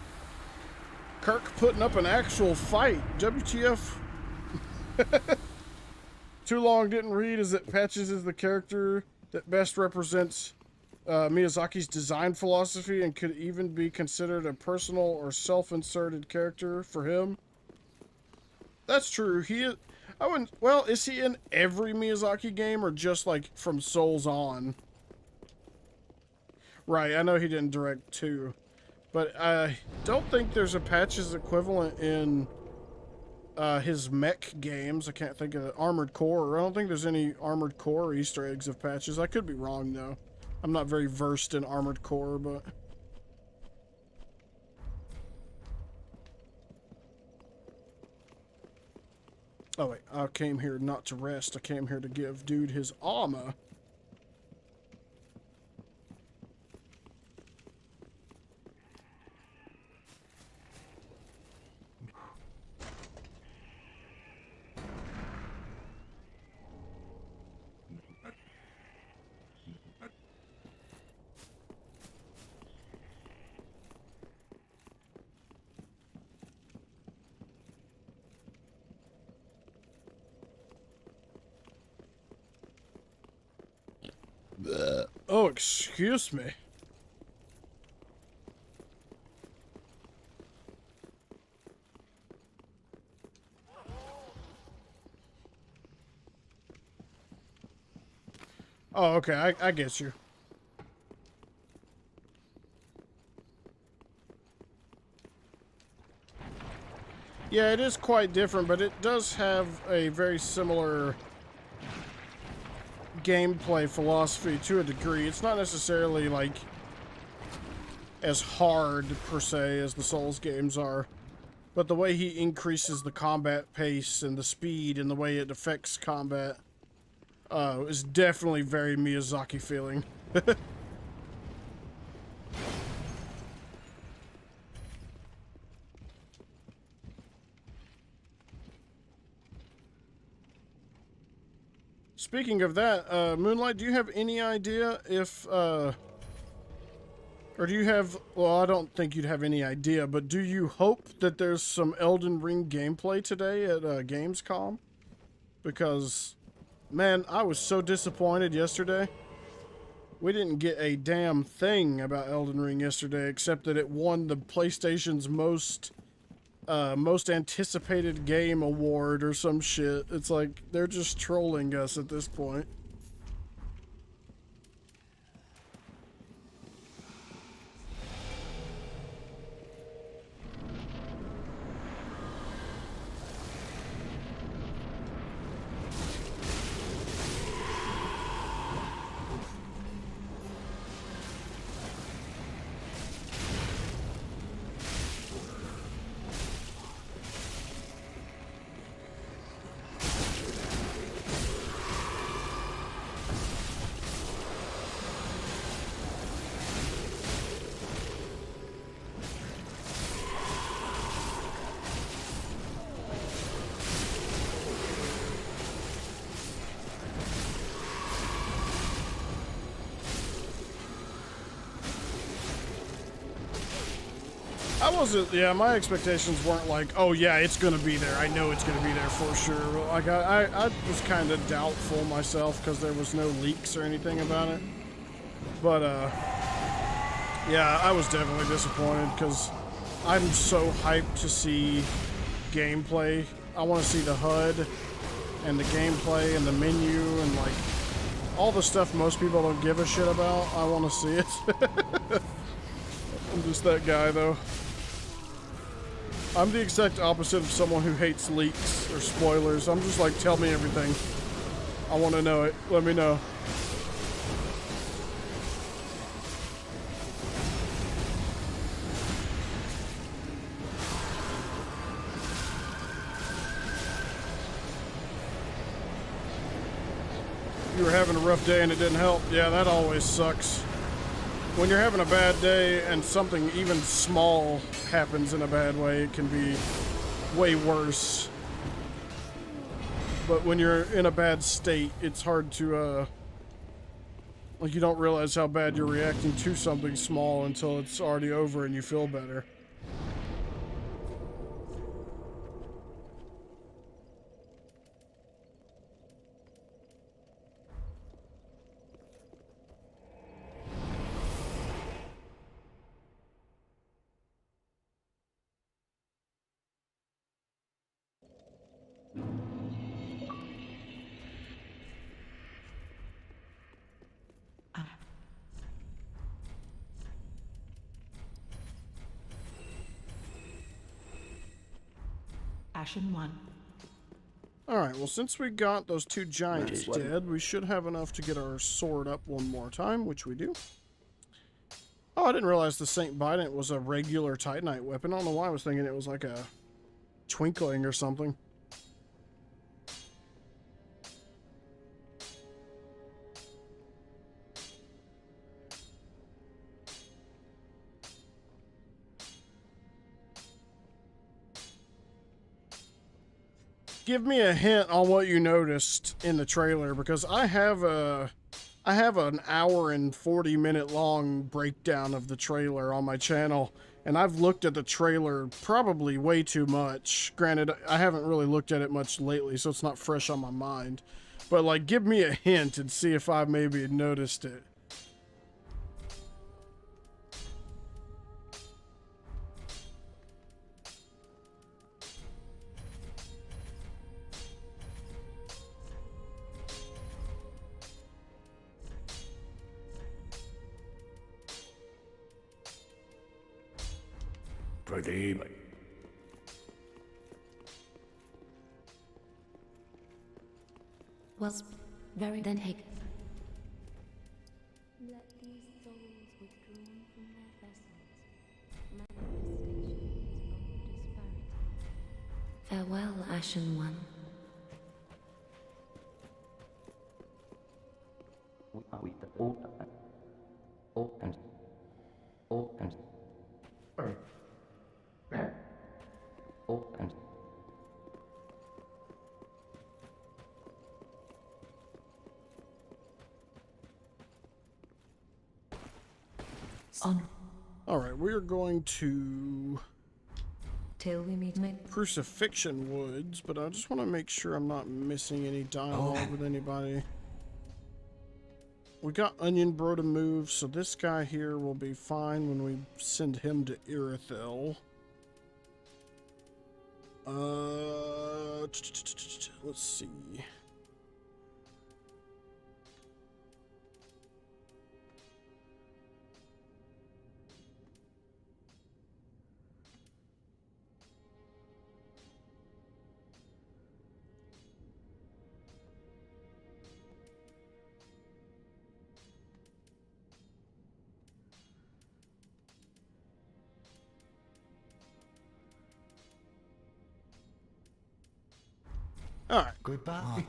Speaker 1: Kirk putting up an actual fight. WTF. Too long didn't read is that Patches is the character that best represents Miyazaki's design philosophy and could even be considered a personal or self-inserted character for him. That's true. He is... I wouldn't... Well, is he in every Miyazaki game or just, like, from Souls on? Right, I know he didn't direct 2. But I don't think there's a Patches equivalent in his mech games. I can't think of it. Armored Core. I don't think there's any Armored Core Easter eggs of Patches. I could be wrong, though. I'm not very versed in Armored Core, but... Oh, wait. I came here not to rest. I came here to give dude his armor. Oh, excuse me. Oh, okay, I get you. Yeah, it is quite different, but it does have a very similar gameplay philosophy to a degree. It's not necessarily, like, as hard, per se, as the Souls games are. But the way he increases the combat pace and the speed and the way it affects combat is definitely very Miyazaki feeling. Speaking of that, Moonlight, do you have any idea if, or do you have, well, I don't think you'd have any idea, but do you hope that there's some Elden Ring gameplay today at Gamescom? Because, man, I was so disappointed yesterday. We didn't get a damn thing about Elden Ring yesterday, except that it won the PlayStation's most anticipated game award or some shit. It's like, they're just trolling us at this point. Yeah, my expectations weren't like, oh yeah, it's gonna be there. I know it's gonna be there for sure. Like, I was kind of doubtful myself because there was no leaks or anything about it. But, yeah, I was definitely disappointed because I'm so hyped to see gameplay. I want to see the HUD and the gameplay and the menu and, like, all the stuff most people don't give a shit about. I want to see it. I'm just that guy, though. I'm the exact opposite of someone who hates leaks or spoilers. I'm just like, tell me everything. I want to know it. Let me know. you were having a rough day and it didn't help. Yeah, that always sucks. When you're having a bad day and something even small happens in a bad way, it can be way worse. But when you're in a bad state, it's hard to, like, you don't realize how bad you're reacting to something small until it's already over and you feel better.
Speaker 12: Ashen 1.
Speaker 1: Alright, well, since we got those two giants dead, we should have enough to get our sword up one more time, which we do. Oh, I didn't realize the Saint Bident was a regular Titanite weapon. I don't know why I was thinking it was like a twinkling or something. Give me a hint on what you noticed in the trailer, because I have an hour and 40-minute long breakdown of the trailer on my channel, and I've looked at the trailer probably way too much. Granted, I haven't really looked at it much lately, so it's not fresh on my mind. But, like, give me a hint and see if I maybe noticed it.
Speaker 8: Pradeep.
Speaker 10: Was very then Hick.
Speaker 13: Let these souls withdrawn from their vessels, manifestations of disparity.
Speaker 10: Farewell, Ashen One. On.
Speaker 1: Alright, we are going to
Speaker 10: Till we meet me.
Speaker 1: Crucifixion Woods, but I just want to make sure I'm not missing any dialogue with anybody. We got Onion Bro to move, so this guy here will be fine when we send him to Irithel. Let's see. Alright.
Speaker 11: Goodbye.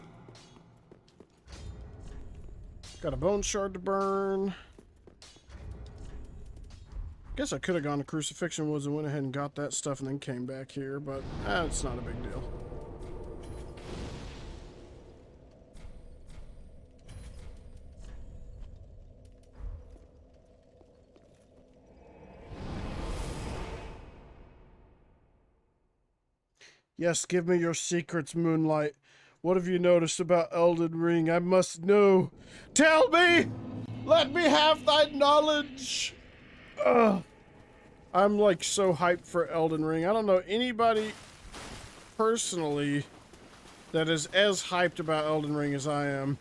Speaker 1: Got a bone shard to burn. Guess I could have gone to Crucifixion Woods and went ahead and got that stuff and then came back here, but it's not a big deal. Yes, give me your secrets, Moonlight. What have you noticed about Elden Ring? I must know. Tell me! Let me have thy knowledge! Ugh. I'm like so hyped for Elden Ring. I don't know anybody personally that is as hyped about Elden Ring as I am.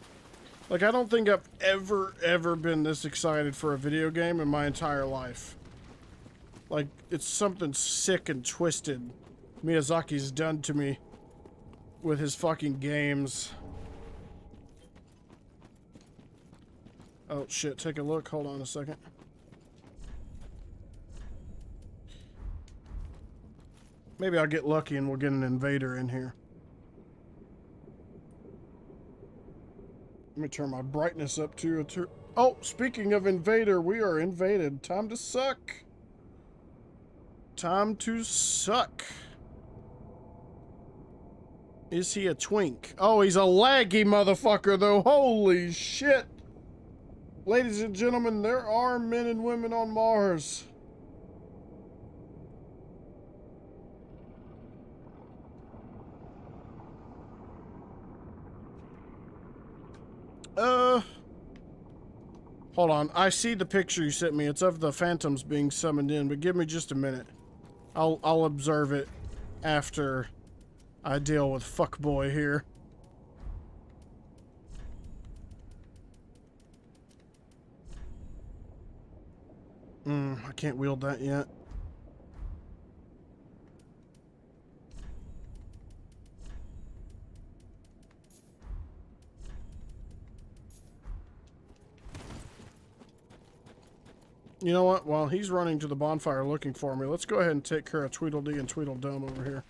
Speaker 1: Like, I don't think I've ever been this excited for a video game in my entire life. Like, it's something sick and twisted Miyazaki's done to me with his fucking games. Oh shit, take a look. Hold on a second. Maybe I'll get lucky and we'll get an invader in here. Let me turn my brightness up to oh, speaking of invader, we are invaded. Time to suck. Time to suck. Is he a twink? Oh, he's a laggy motherfucker, though. Holy shit. Ladies and gentlemen, there are men and women on Mars. Hold on. I see the picture you sent me. It's of the phantoms being summoned in, but give me just a minute. I'll observe it after I deal with fuckboy here. I can't wield that yet. You know what? While he's running to the bonfire looking for me, let's go ahead and take care of Tweedledee and Tweedledum over here.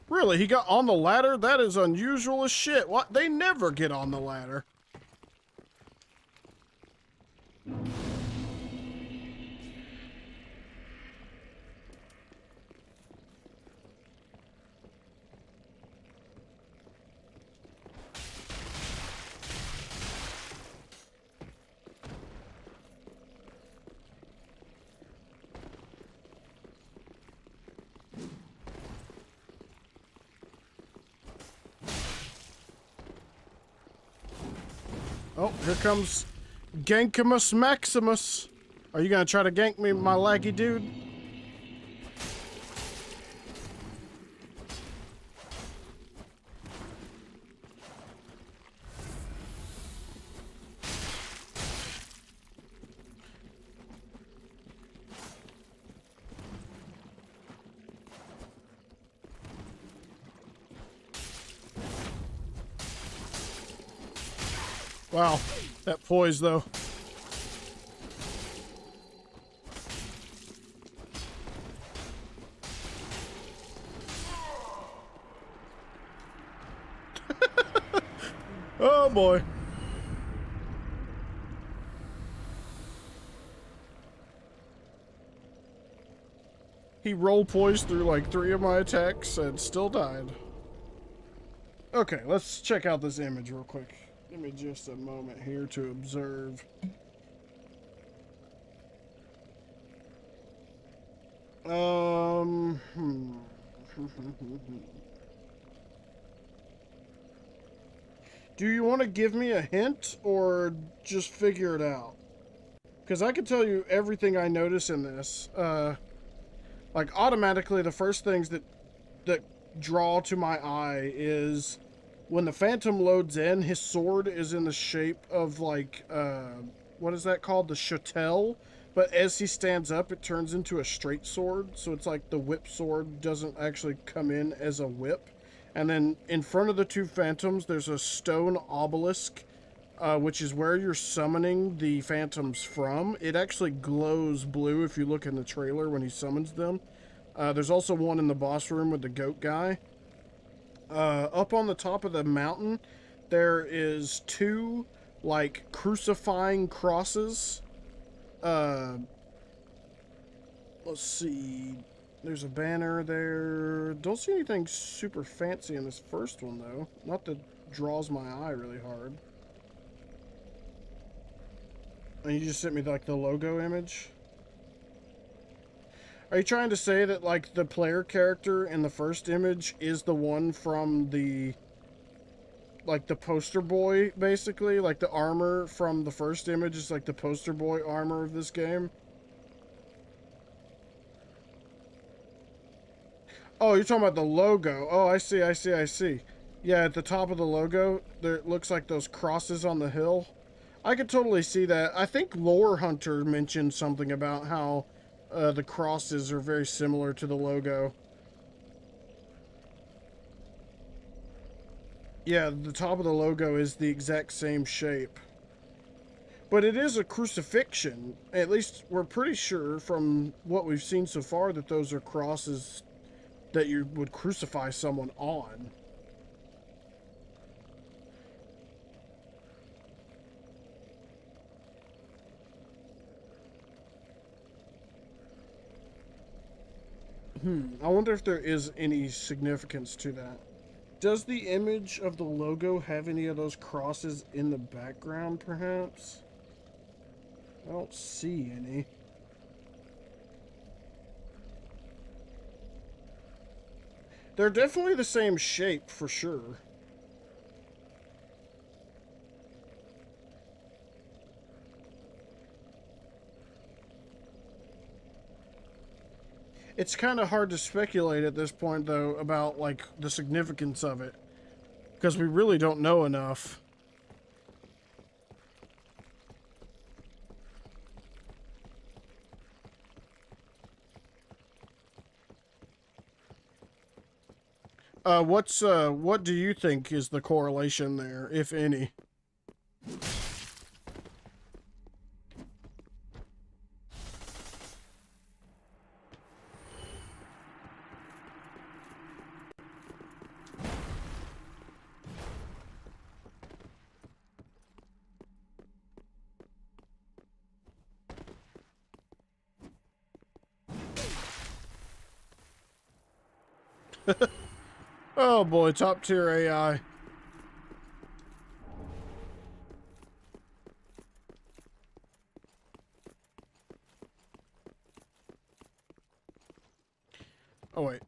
Speaker 1: Really? He got on the ladder? That is unusual as shit. What? They never get on the ladder. Oh, here comes Gankimus Maximus. Are you gonna try to gank me, my laggy dude? Wow, that poise though. Oh boy. He roll poised through like 3 of my attacks and still died. Okay, let's check out this image real quick. Give me just a moment here to observe. Do you want to give me a hint or just figure it out? Because I can tell you everything I notice in this. Like automatically the first things that draw to my eye is when the Phantom loads in, his sword is in the shape of like, what is that called? The chatelle. But as he stands up, it turns into a straight sword. So it's like the whip sword doesn't actually come in as a whip. And then in front of the 2 Phantoms, there's a stone obelisk, which is where you're summoning the Phantoms from. It actually glows blue if you look in the trailer when he summons them. There's also one in the boss room with the goat guy. Up on the top of the mountain, there is 2, like, crucifying crosses. Let's see. There's a banner there. Don't see anything super fancy in this first one, though. Not that draws my eye really hard. And you just sent me, like, the logo image? Are you trying to say that, like, the player character in the first image is the one from the, like, the poster boy, basically? Like, the armor from the first image is, like, the poster boy armor of this game? Oh, you're talking about the logo. Oh, I see, I see, I see. Yeah, at the top of the logo, there looks like those crosses on the hill. I could totally see that. I think Lore Hunter mentioned something about how the crosses are very similar to the logo. Yeah, the top of the logo is the exact same shape. But it is a crucifixion. At least we're pretty sure from what we've seen so far that those are crosses that you would crucify someone on. I wonder if there is any significance to that. Does the image of the logo have any of those crosses in the background, perhaps? I don't see any. They're definitely the same shape, for sure. It's kind of hard to speculate at this point, though, about, like, the significance of it. Because we really don't know enough. What do you think is the correlation there, if any? Oh boy, top tier AI. Oh wait.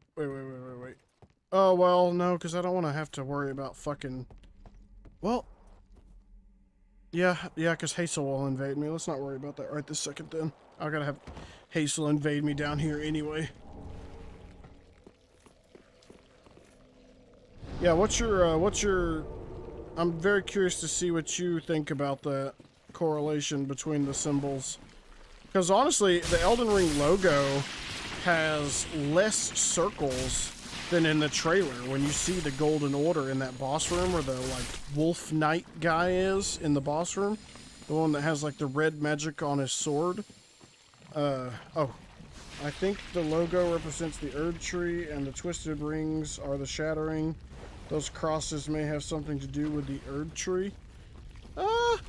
Speaker 1: Oh well, no, because I don't want to have to worry about fucking... Well... Yeah, because Hazel will invade me. Let's not worry about that right this second then. I gotta have Hazel invade me down here anyway. Yeah, what's your... I'm very curious to see what you think about that correlation between the symbols. Because honestly, the Elden Ring logo has less circles than in the trailer. When you see the Golden Order in that boss room where the, like, Wolf Knight guy is in the boss room. The one that has, like, the red magic on his sword. Oh. I think the logo represents the Erd Tree and the twisted rings are the shattering. Those crosses may have something to do with the Erd Tree. I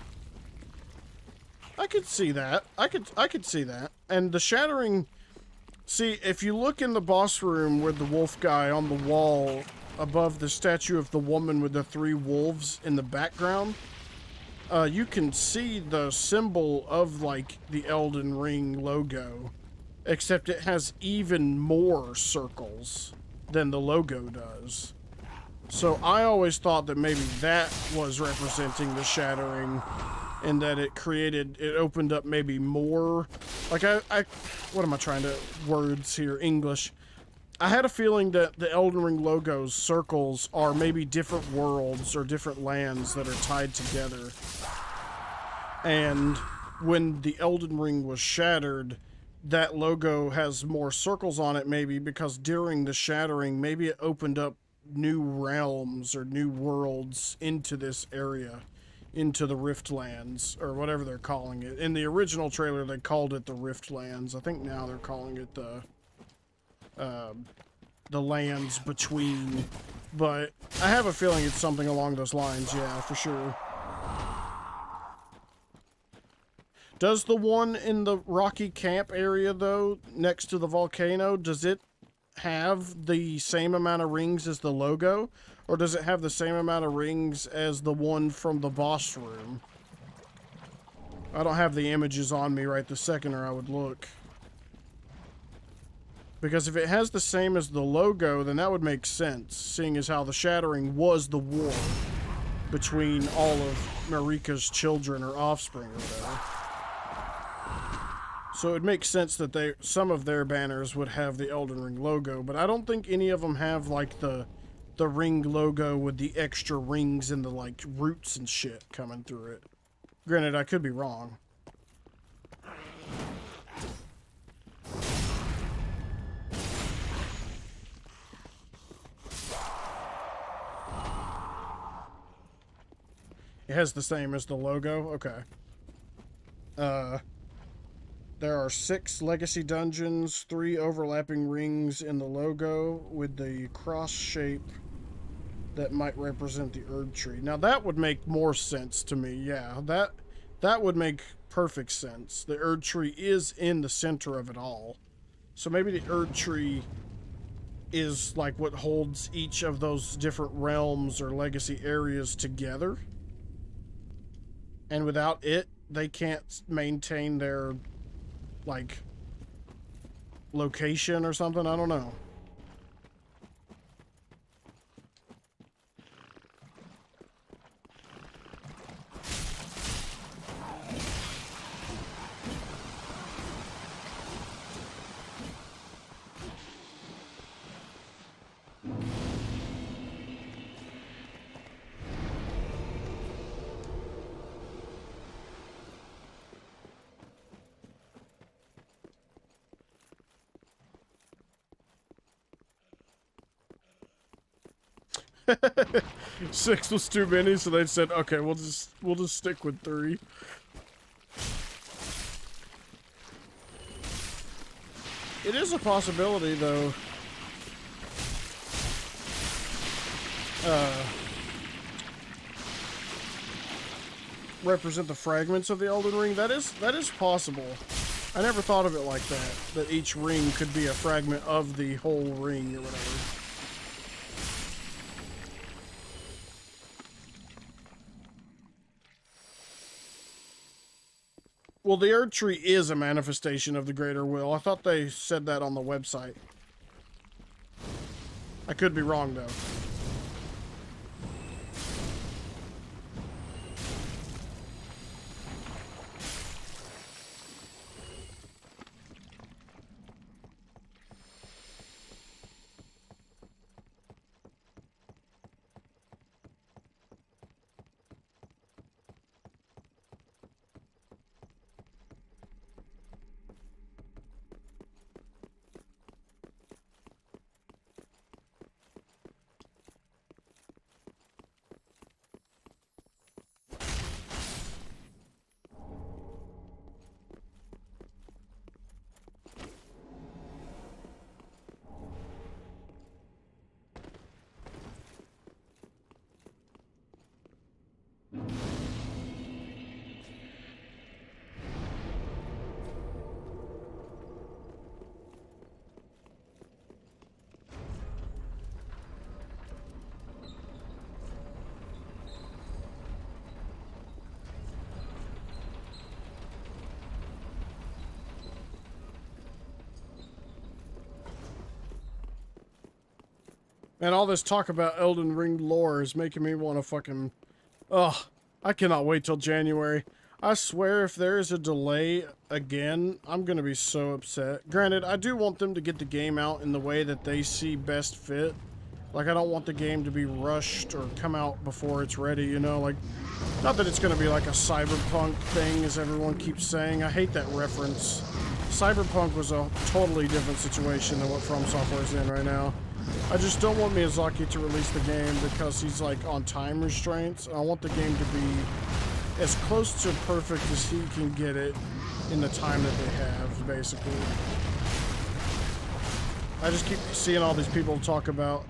Speaker 1: could see that. I could see that. And the shattering... See, if you look in the boss room with the wolf guy on the wall above the statue of the woman with the 3 wolves in the background, you can see the symbol of, like, the Elden Ring logo. Except it has even more circles than the logo does. So I always thought that maybe that was representing the shattering, and that it opened up maybe more. Like what am I trying to words here? English. I had a feeling that the Elden Ring logo's circles are maybe different worlds or different lands that are tied together. And when the Elden Ring was shattered, that logo has more circles on it maybe because during the shattering, maybe it opened up new realms or new worlds into this area, into the Riftlands, or whatever they're calling it. In the original trailer, they called it the Riftlands. I think now they're calling it the lands between, but I have a feeling it's something along those lines, yeah, for sure. Does the one in the rocky camp area, though, next to the volcano, does it have the same amount of rings as the logo? Or does it have the same amount of rings as the one from the boss room? I don't have the images on me right this second, or I would look. Because if it has the same as the logo, then that would make sense, seeing as how the shattering was the war between all of Marika's children or offspring or whatever. So it makes sense that some of their banners would have the Elden Ring logo, but I don't think any of them have, like, the ring logo with the extra rings and the, like, roots and shit coming through it. Granted, I could be wrong. It has the same as the logo? Okay. Uh, there are 6 legacy dungeons, 3 overlapping rings in the logo with the cross shape that might represent the Erd Tree. Now that would make more sense to me. Yeah, that would make perfect sense. The Erd Tree is in the center of it all. So maybe the Erd Tree is like what holds each of those different realms or legacy areas together. And without it, they can't maintain their, like, location or something. I don't know. Six was too many, so they said, okay, we'll just stick with 3. It is a possibility, though. Represent the fragments of the Elden Ring. That is possible. I never thought of it like that. That each ring could be a fragment of the whole ring or whatever. Well, the Erd Tree is a manifestation of the Greater Will. I thought they said that on the website. I could be wrong, though. And all this talk about Elden Ring lore is making me want to fucking... Ugh. I cannot wait till January. I swear if there is a delay again, I'm going to be so upset. Granted, I do want them to get the game out in the way that they see best fit. Like, I don't want the game to be rushed or come out before it's ready, you know? Like, not that it's going to be like a cyberpunk thing, as everyone keeps saying. I hate that reference. Cyberpunk was a totally different situation than what From Software is in right now. I just don't want Miyazaki to release the game because he's like on time restraints. I want the game to be as close to perfect as he can get it in the time that they have, basically. I just keep seeing all these people talk about,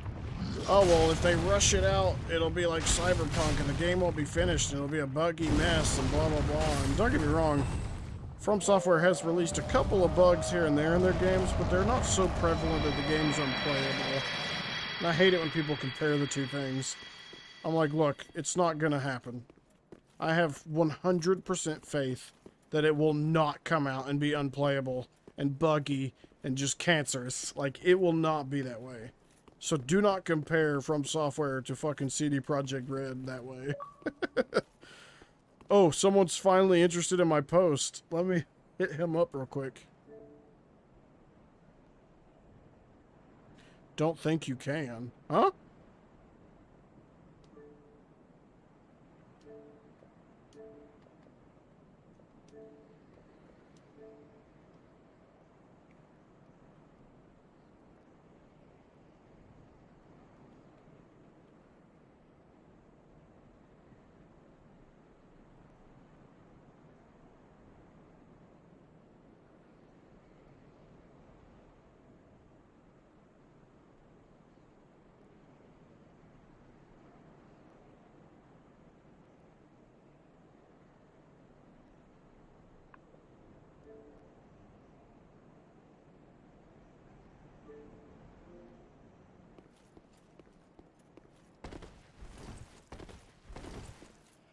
Speaker 1: oh, well, if they rush it out, it'll be like Cyberpunk and the game won't be finished and it'll be a buggy mess and blah, blah, blah. And don't get me wrong, From Software has released a couple of bugs here and there in their games, but they're not so prevalent that the game's unplayable. And I hate it when people compare the two things. I'm like, look, it's not gonna happen. I have 100% faith that it will not come out and be unplayable and buggy and just cancerous. Like, it will not be that way. So do not compare From Software to fucking CD Projekt Red that way. Oh, someone's finally interested in my post. Let me hit him up real quick. Don't think you can. Huh?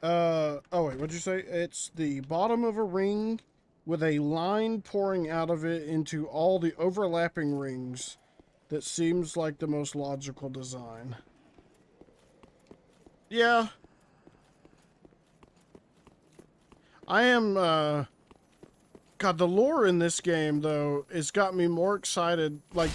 Speaker 1: Oh wait, what'd you say? It's the bottom of a ring with a line pouring out of it into all the overlapping rings. That seems like the most logical design. Yeah. I am, God, the lore in this game, though, has got me more excited. Like,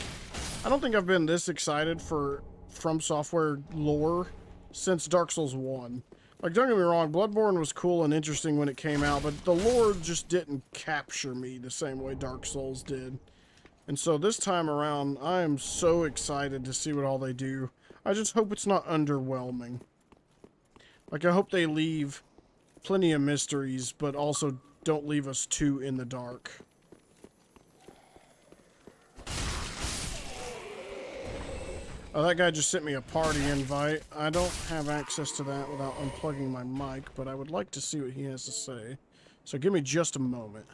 Speaker 1: I don't think I've been this excited for From Software lore since Dark Souls 1. Like, don't get me wrong, Bloodborne was cool and interesting when it came out, but the lore just didn't capture me the same way Dark Souls did. And so this time around, I am so excited to see what all they do. I just hope it's not underwhelming. Like, I hope they leave plenty of mysteries, but also don't leave us too in the dark. Oh, that guy just sent me a party invite. I don't have access to that without unplugging my mic, but I would like to see what he has to say. So give me just a moment.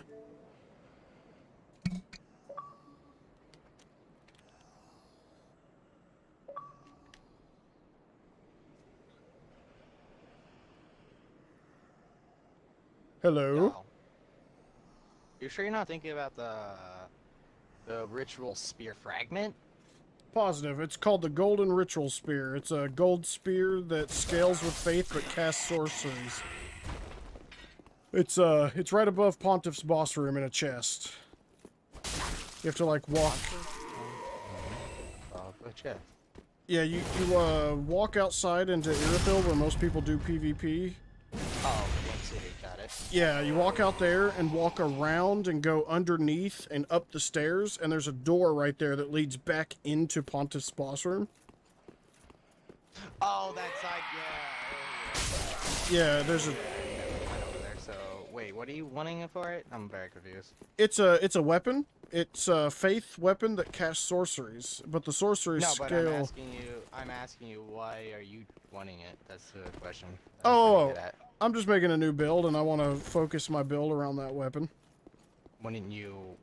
Speaker 1: Hello?
Speaker 14: Yo. You sure you're not thinking about the ritual spear fragment?
Speaker 1: Positive. It's called the Golden Ritual Spear. It's a gold spear that scales with faith but casts sorceries. It's right above Pontiff's boss room in a chest. You have to like walk.
Speaker 14: Oh, the chest.
Speaker 1: Yeah, you walk outside into Irithyll where most people do PvP.
Speaker 14: Oh, one city, got it.
Speaker 1: Yeah, you walk out there and walk around and go underneath and up the stairs, and there's a door right there that leads back into Pontiff's boss room.
Speaker 14: Oh, that side, yeah.
Speaker 1: Yeah, there's a...
Speaker 14: So, wait, what are you wanting it for it? I'm very confused.
Speaker 1: It's a weapon. It's a faith weapon that casts sorceries, but the sorceries scale...
Speaker 14: No, but I'm asking you, why are you wanting it? That's the question.
Speaker 1: Oh, I'm just making a new build, and I want to focus my build around that weapon.
Speaker 14: Wouldn't you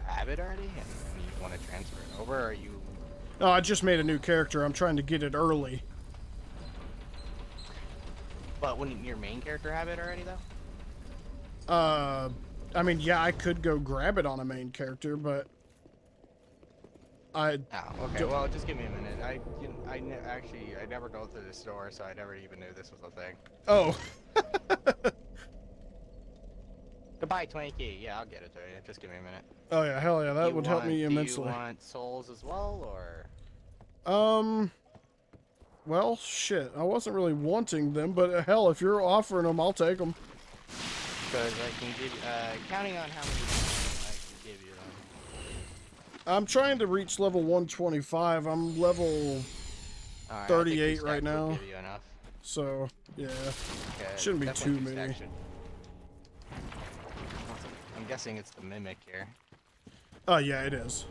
Speaker 14: have it already, and you want to transfer it over, or are you...
Speaker 1: No, I just made a new character. I'm trying to get it early.
Speaker 14: But wouldn't your main character have it already, though?
Speaker 1: I mean, yeah, I could go grab it on a main character, but I...
Speaker 14: Oh, okay, well, just give me a minute. I never go through the store, so I never even knew this was a thing.
Speaker 1: Oh.
Speaker 14: Goodbye, 20k. Yeah, I'll get it to you. Just give me a minute.
Speaker 1: Oh, yeah, hell yeah, that would help me immensely.
Speaker 14: Do you want souls as well, or...?
Speaker 1: Well, shit, I wasn't really wanting them, but hell, if you're offering them, I'll take them.
Speaker 14: Because I can give, counting on how many I can give you them.
Speaker 1: I'm trying to reach level 125. I'm level 38 right now.
Speaker 14: Give you enough.
Speaker 1: So, yeah.
Speaker 14: Okay,
Speaker 1: shouldn't be too many.
Speaker 14: I'm guessing it's the mimic here.
Speaker 1: Oh, yeah, it is.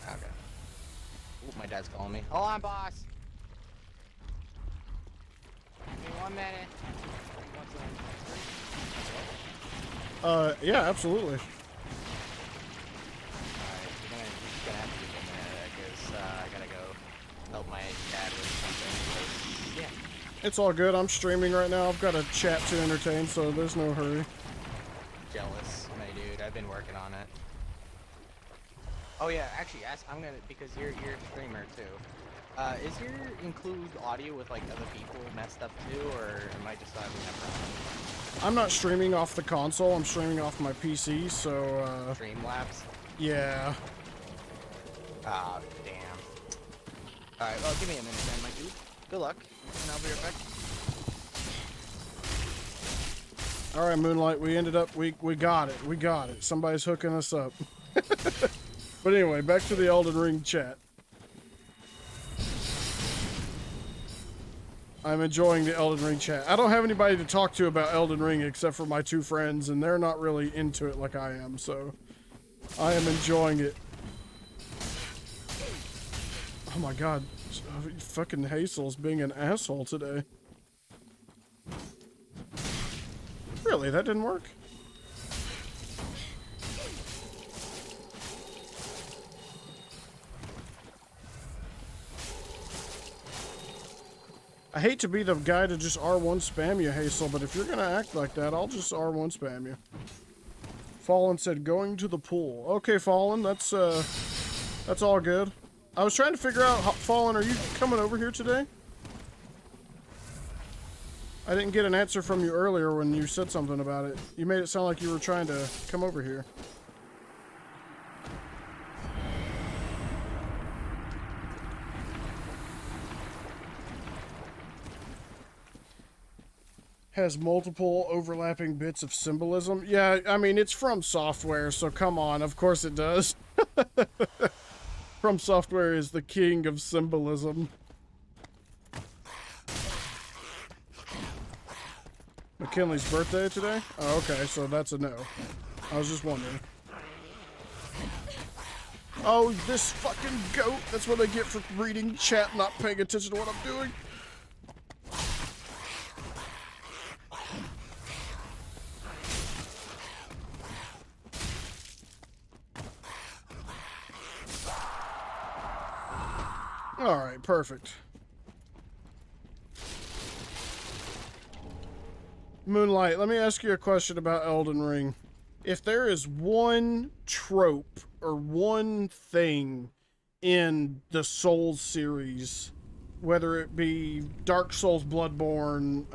Speaker 14: Okay. Ooh, my dad's calling me. Hold on, boss. Give me 1 minute.
Speaker 1: Yeah, absolutely.
Speaker 14: Alright, we're just gonna have to give me a minute, because I gotta go help my dad with something. Yeah.
Speaker 1: It's all good. I'm streaming right now. I've got a chat to entertain, so there's no hurry.
Speaker 14: Jealous, my dude. I've been working on it. Oh yeah, actually, I'm gonna, because you're a streamer too. Is your include audio with like other people messed up too, or am I just having that problem?
Speaker 1: I'm not streaming off the console. I'm streaming off my PC, so
Speaker 14: Streamlabs?
Speaker 1: Yeah.
Speaker 14: Ah, damn. Alright, well, give me a minute then, my dude. Good luck, and I'll be right back.
Speaker 1: All right, Moonlight. We got it. We got it. Somebody's hooking us up. But anyway, back to the Elden Ring chat. I'm enjoying the Elden Ring chat. I don't have anybody to talk to about Elden Ring except for my 2 friends, and they're not really into it like I am, so I am enjoying it. Oh my god, fucking Hazel's being an asshole today. Really, that didn't work? I hate to be the guy to just R1 spam you, Hazel, but if you're gonna act like that, I'll just R1 spam you. Fallen said, going to the pool. Okay, Fallen, that's all good. I was trying to figure out, Fallen, are you coming over here today? I didn't get an answer from you earlier when you said something about it. You made it sound like you were trying to come over here. Has multiple overlapping bits of symbolism. Yeah, I mean, it's From Software, so come on, of course it does. From Software is the king of symbolism. McKinley's birthday today? Oh, okay, so that's a no. I was just wondering. Oh, this fucking goat! That's what I get for reading chat, not paying attention to what I'm doing. Alright, perfect. Moonlight, let me ask you a question about Elden Ring. If there is one trope or one thing in the Souls series, whether it be Dark Souls, Bloodborne,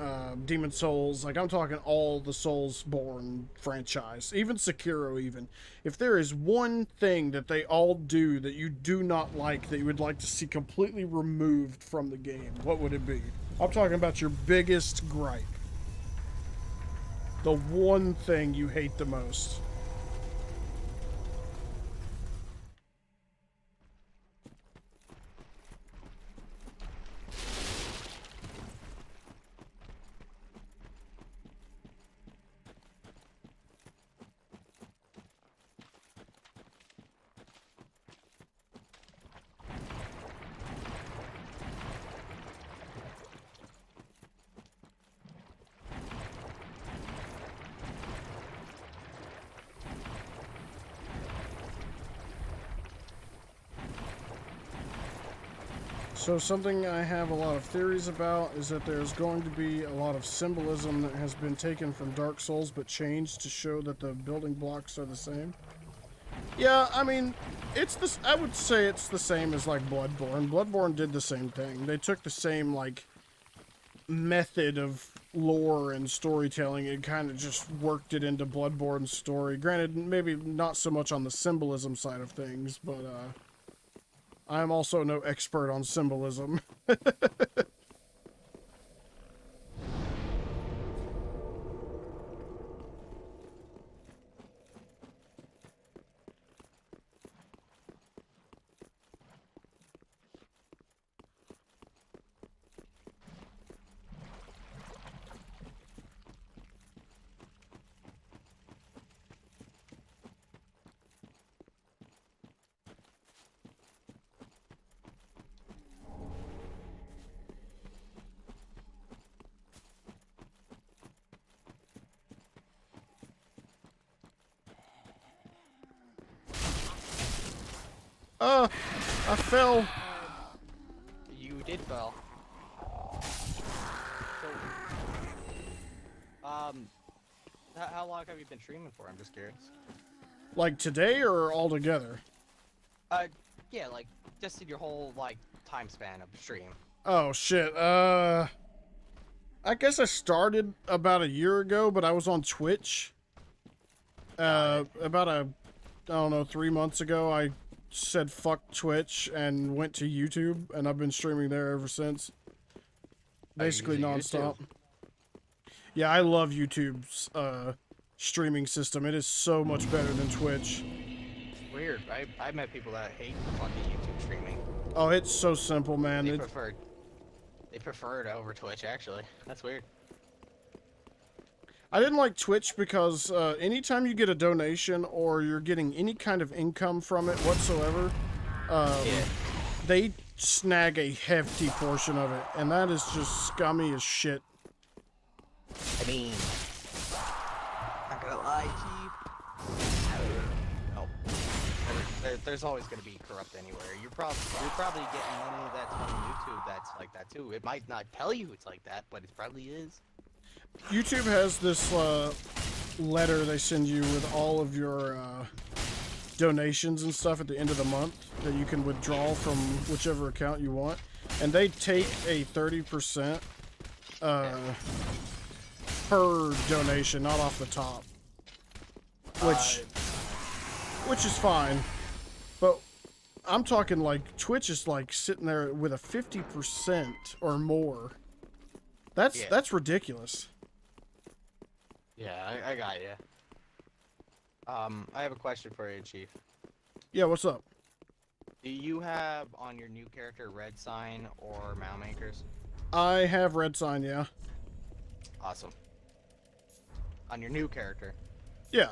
Speaker 1: Demon Souls, like I'm talking all the Soulsborne franchise, even Sekiro even. If there is one thing that they all do that you do not like, that you would like to see completely removed from the game, what would it be? I'm talking about your biggest gripe. The one thing you hate the most. So something I have a lot of theories about is that there's going to be a lot of symbolism that has been taken from Dark Souls but changed to show that the building blocks are the same. Yeah, I mean, it's this. I would say it's the same as like Bloodborne. Bloodborne did the same thing. They took the same like method of lore and storytelling and kind of just worked it into Bloodborne's story. Granted, maybe not so much on the symbolism side of things, but I'm also no expert on symbolism. I fell.
Speaker 14: You did fall. So, how long have you been streaming for? I'm just curious.
Speaker 1: Like today or all together?
Speaker 14: Yeah, like just in your whole like time span of stream.
Speaker 1: Oh shit. I guess I started about a year ago, but I was on Twitch. About I don't know, 3 months ago, I said fuck Twitch and went to YouTube, and I've been streaming there ever since. Basically nonstop. Yeah, I love YouTube's streaming system. It is so much better than Twitch.
Speaker 14: Weird. I met people that hate fucking YouTube streaming.
Speaker 1: Oh, it's so simple, man.
Speaker 14: They prefer it over Twitch, actually. That's weird.
Speaker 1: I didn't like Twitch because anytime you get a donation or you're getting any kind of income from it whatsoever, they snag a hefty portion of it, and that is just scummy as shit.
Speaker 14: I mean, not gonna lie, Keith. there's always gonna be corrupt anywhere. You're probably getting money that's on YouTube that's like that too. It might not tell you it's like that, but it probably is.
Speaker 1: YouTube has this letter they send you with all of your donations and stuff at the end of the month that you can withdraw from whichever account you want, and they take a 30% per donation, not off the top, which is fine. But I'm talking like Twitch is like sitting there with a 50% or more. That's ridiculous.
Speaker 14: Yeah, I got you. I have a question for you, Chief.
Speaker 1: Yeah, what's up?
Speaker 14: Do you have on your new character red sign or mound makers?
Speaker 1: I have red sign, yeah.
Speaker 14: Awesome. On your new character?
Speaker 1: Yeah.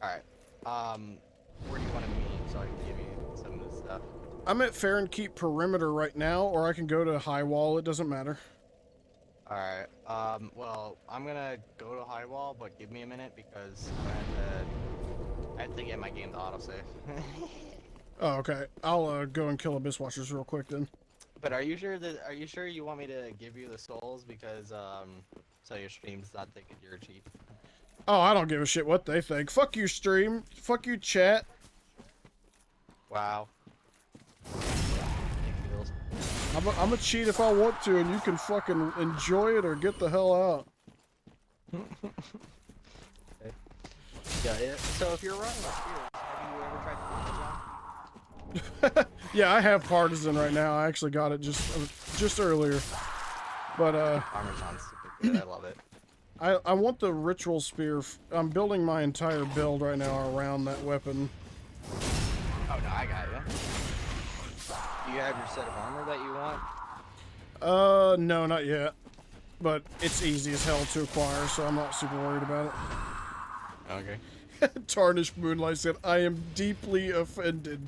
Speaker 14: Alright. Where do you want to meet so I can give you some of this stuff?
Speaker 1: I'm at Fair and Keep Perimeter right now, or I can go to High Wall, it doesn't matter.
Speaker 14: Alright, well, I'm gonna go to High Wall, but give me a minute because I have to get my game to autosave.
Speaker 1: Oh, okay. I'll go and kill Abyss Watchers real quick then.
Speaker 14: But are you sure you want me to give you the souls because so your stream's not thinking you're cheap?
Speaker 1: Oh, I don't give a shit what they think. Fuck you, stream. Fuck you, chat.
Speaker 14: Wow.
Speaker 1: I'm gonna cheat if I want to, and you can fucking enjoy it or get the hell out.
Speaker 14: Yeah. So if you're running a spear, have you ever tried to
Speaker 1: Yeah, I have Partisan right now. I actually got it just earlier. But
Speaker 14: Parmesan's super good. I love it.
Speaker 1: I want the Ritual Spear. I'm building my entire build right now around that weapon.
Speaker 14: Oh no, I got you. Do you have your set of armor that you want?
Speaker 1: No, not yet. But it's easy as hell to acquire, so I'm not super worried about it.
Speaker 14: Okay.
Speaker 1: Tarnished Moonlight said, I am deeply offended.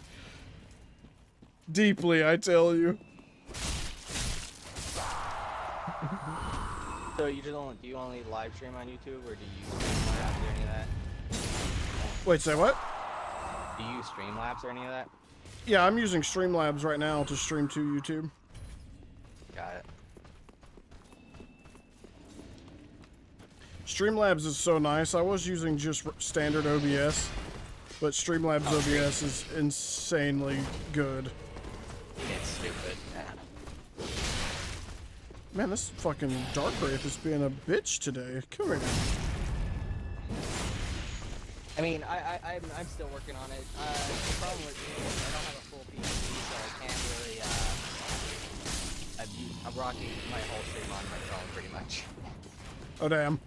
Speaker 1: Deeply, I tell you.
Speaker 14: So do you only live stream on YouTube, or do you use Streamlabs or any of that?
Speaker 1: Wait, say what?
Speaker 14: Do you use Streamlabs or any of that?
Speaker 1: Yeah, I'm using Streamlabs right now to stream to YouTube.
Speaker 14: Got it.
Speaker 1: Streamlabs is so nice. I was using just standard OBS, but Streamlabs OBS is insanely good.
Speaker 14: It's stupid.
Speaker 1: Man, this fucking Dark Wraith is being a bitch today. Come here.
Speaker 14: I mean, I'm still working on it. The problem with me is I don't have a full PC, so I can't really, I'm rocking my whole stream on my phone, pretty much.
Speaker 1: Oh, damn.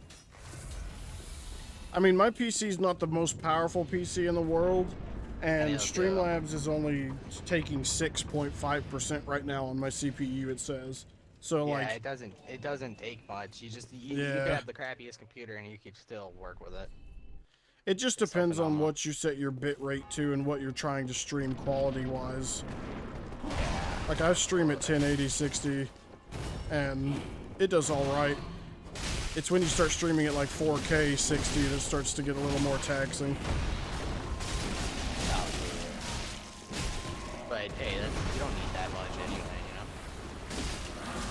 Speaker 1: I mean, my PC's not the most powerful PC in the world, and Streamlabs is only taking 6.5% right now on my CPU, it says. So,
Speaker 14: yeah,
Speaker 1: like...
Speaker 14: it doesn't take much. You can have the crappiest computer and you can still work with it.
Speaker 1: It just depends on what you set your bit rate to and what you're trying to stream quality-wise. Like, I stream at 1080 60, and it does alright. It's when you start streaming at like 4K 60 that starts to get a little more taxing.
Speaker 14: But hey, you don't need that much anyway, you know?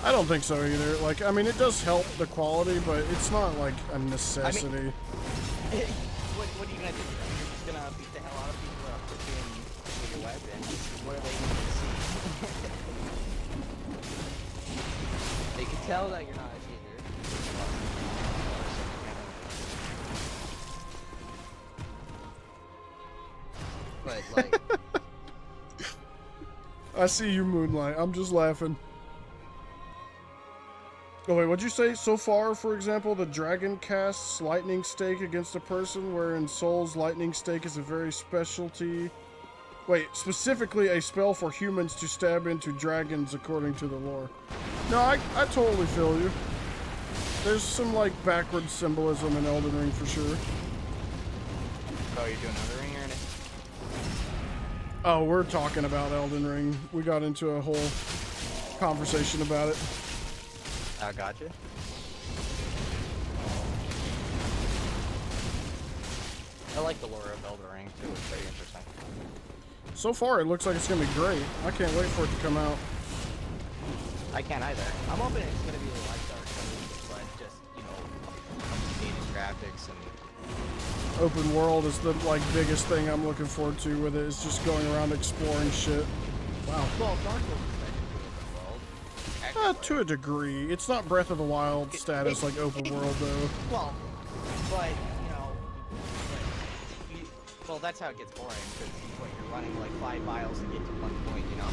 Speaker 1: I don't think so either. Like, I mean, it does help the quality, but it's not like a necessity.
Speaker 14: I mean, what are you gonna do? You're just gonna beat the hell out of people up with your weapons. What are they gonna see? They can tell that you're not a cheater. But like,
Speaker 1: I see you, Moonlight. I'm just laughing. Oh wait, what'd you say? So far, for example, the dragon casts lightning stake against a person, wherein Soul's lightning stake is a very specialty. Wait, specifically a spell for humans to stab into dragons according to the lore. No, I totally feel you. There's some like backward symbolism in Elden Ring for sure.
Speaker 14: oh, you're doing another ring or anything?
Speaker 1: Oh, we're talking about Elden Ring. We got into a whole conversation about it.
Speaker 14: I gotcha. I like the lore of Elden Ring too. It's very interesting.
Speaker 1: So far, it looks like it's gonna be great. I can't wait for it to come out.
Speaker 14: I can't either. I'm hoping it's gonna be like Dark Souls, but just, you know, updated graphics and
Speaker 1: Open world is the like biggest thing I'm looking forward to with it. Is just going around exploring shit. Wow.
Speaker 14: well, Dark Souls is technically open world. Actually,
Speaker 1: To a degree, it's not Breath of the Wild status like open world though.
Speaker 14: well, but you know, well, that's how it gets boring because you're running like 5 miles to get to one point, you know.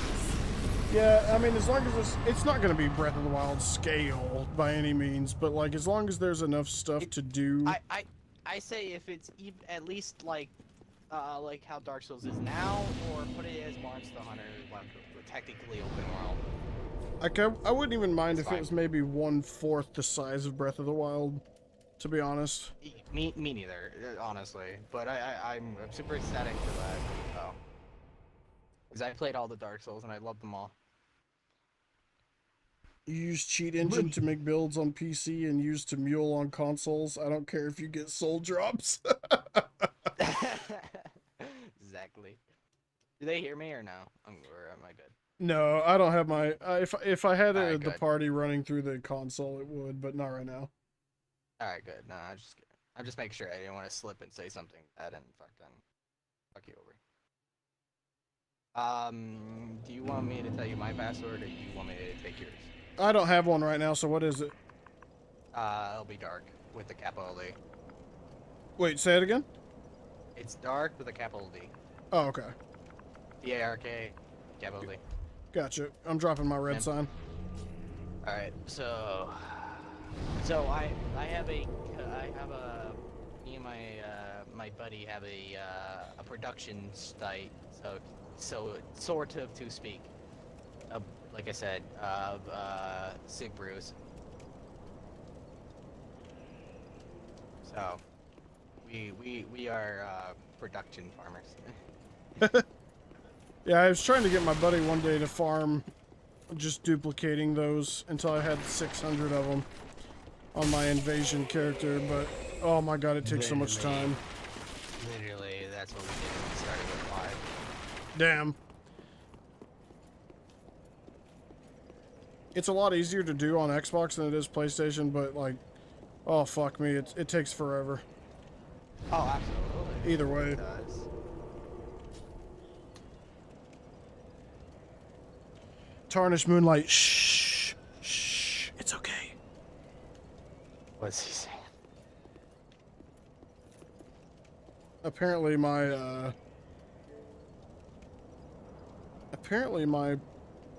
Speaker 1: Yeah, I mean, as long as it's not going to be Breath of the Wild scale by any means, but like as long as there's enough stuff to do.
Speaker 14: I say if it's at least like how Dark Souls is now, or put it as Monster Hunter, like technically open world.
Speaker 1: Like I wouldn't even mind if it was maybe 1/4 the size of Breath of the Wild, to be honest.
Speaker 14: Me neither, honestly. But I'm super ecstatic for that. Oh, because I played all the Dark Souls and I loved them all.
Speaker 1: You use Cheat Engine to make builds on PC and use to mule on consoles. I don't care if you get soul drops.
Speaker 14: Exactly. Do they hear me or no? Or am I good?
Speaker 1: No, I don't have my. If I had
Speaker 14: Alright,
Speaker 1: the
Speaker 14: good.
Speaker 1: party running through the console, it would, but not right now.
Speaker 14: All right, good. No, I'm just making sure I didn't want to slip and say something bad and fuck you over. Do you want me to tell you my password, or do you want me to take yours?
Speaker 1: I don't have one right now, so what is it?
Speaker 14: It'll be dark with the capital D.
Speaker 1: Wait, say it again?
Speaker 14: It's dark with a capital D.
Speaker 1: Oh, okay.
Speaker 14: D-A-R-K, capital D.
Speaker 1: Gotcha. I'm dropping my red sign.
Speaker 14: All right, so I have a me and my buddy have a production site, so sort of to speak. Like I said, Sig Brews. So we are production farmers.
Speaker 1: Yeah, I was trying to get my buddy one day to farm, just duplicating those until I had 600 of them on my invasion character, but oh my god, it takes so much time.
Speaker 14: Literally, that's what we did when we started with 5.
Speaker 1: Damn. It's a lot easier to do on Xbox than it is PlayStation, but like, oh fuck me, it takes forever.
Speaker 14: Oh, absolutely.
Speaker 1: Either way.
Speaker 14: It does.
Speaker 1: Tarnished Moonlight, shh, shh, it's okay.
Speaker 14: What's he saying?
Speaker 1: Apparently my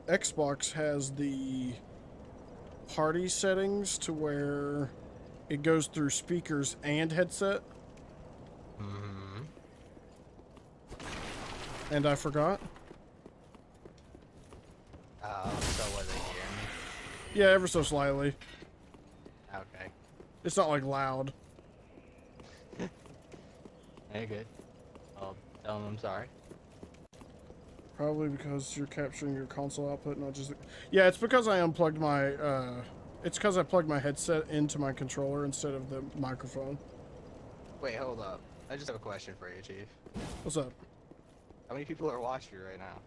Speaker 1: Xbox has the party settings to where it goes through speakers and headset.
Speaker 14: Mm-hmm.
Speaker 1: And I forgot.
Speaker 14: So was it hearing me?
Speaker 1: Yeah, ever so slightly.
Speaker 14: Okay.
Speaker 1: It's not like loud.
Speaker 14: Hey, good. I'll tell him I'm sorry.
Speaker 1: Probably because you're capturing your console output, not just... Yeah, it's because I unplugged my, it's because I plugged my headset into my controller instead of the microphone.
Speaker 14: Wait, hold up. I just have a question for you, Chief.
Speaker 1: What's up?
Speaker 14: How many people are watching you right now?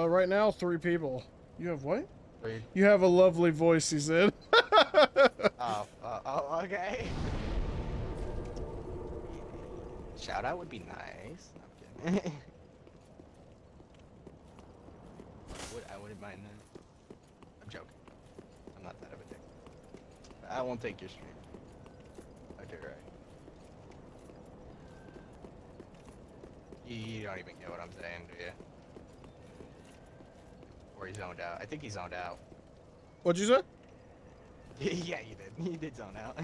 Speaker 1: Right now, 3 people. You have what?
Speaker 14: 3.
Speaker 1: You have a lovely voice, he said.
Speaker 14: Oh, okay. Shout out would be nice. I'm kidding. I wouldn't mind that. I'm joking. I'm not that of a dick. I won't take your stream. Okay, right. You don't even get what I'm saying, do you? Or he zoned out. I think he zoned out.
Speaker 1: What'd you say?
Speaker 14: Yeah, you did. You did zone out.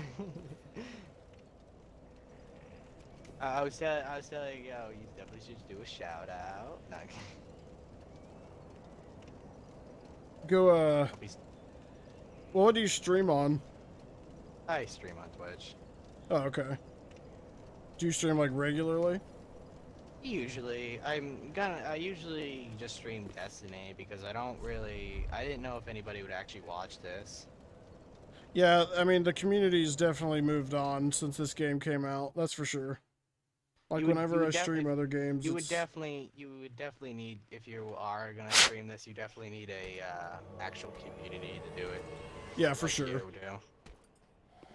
Speaker 14: I was telling yo, you definitely should do a shout out. No,
Speaker 1: Go, well, what do you stream on?
Speaker 14: I stream on Twitch.
Speaker 1: Oh, okay. Do you stream, like, regularly?
Speaker 14: Usually, I usually just stream Destiny because I didn't know if anybody would actually watch this.
Speaker 1: Yeah, I mean, the community's definitely moved on since this game came out, that's for sure. Like
Speaker 14: You
Speaker 1: whenever I
Speaker 14: would
Speaker 1: stream other games,
Speaker 14: you would
Speaker 1: it's...
Speaker 14: definitely need, if you are gonna stream this, you definitely need a actual community to do it.
Speaker 1: Yeah, for
Speaker 14: like
Speaker 1: sure.
Speaker 14: You do.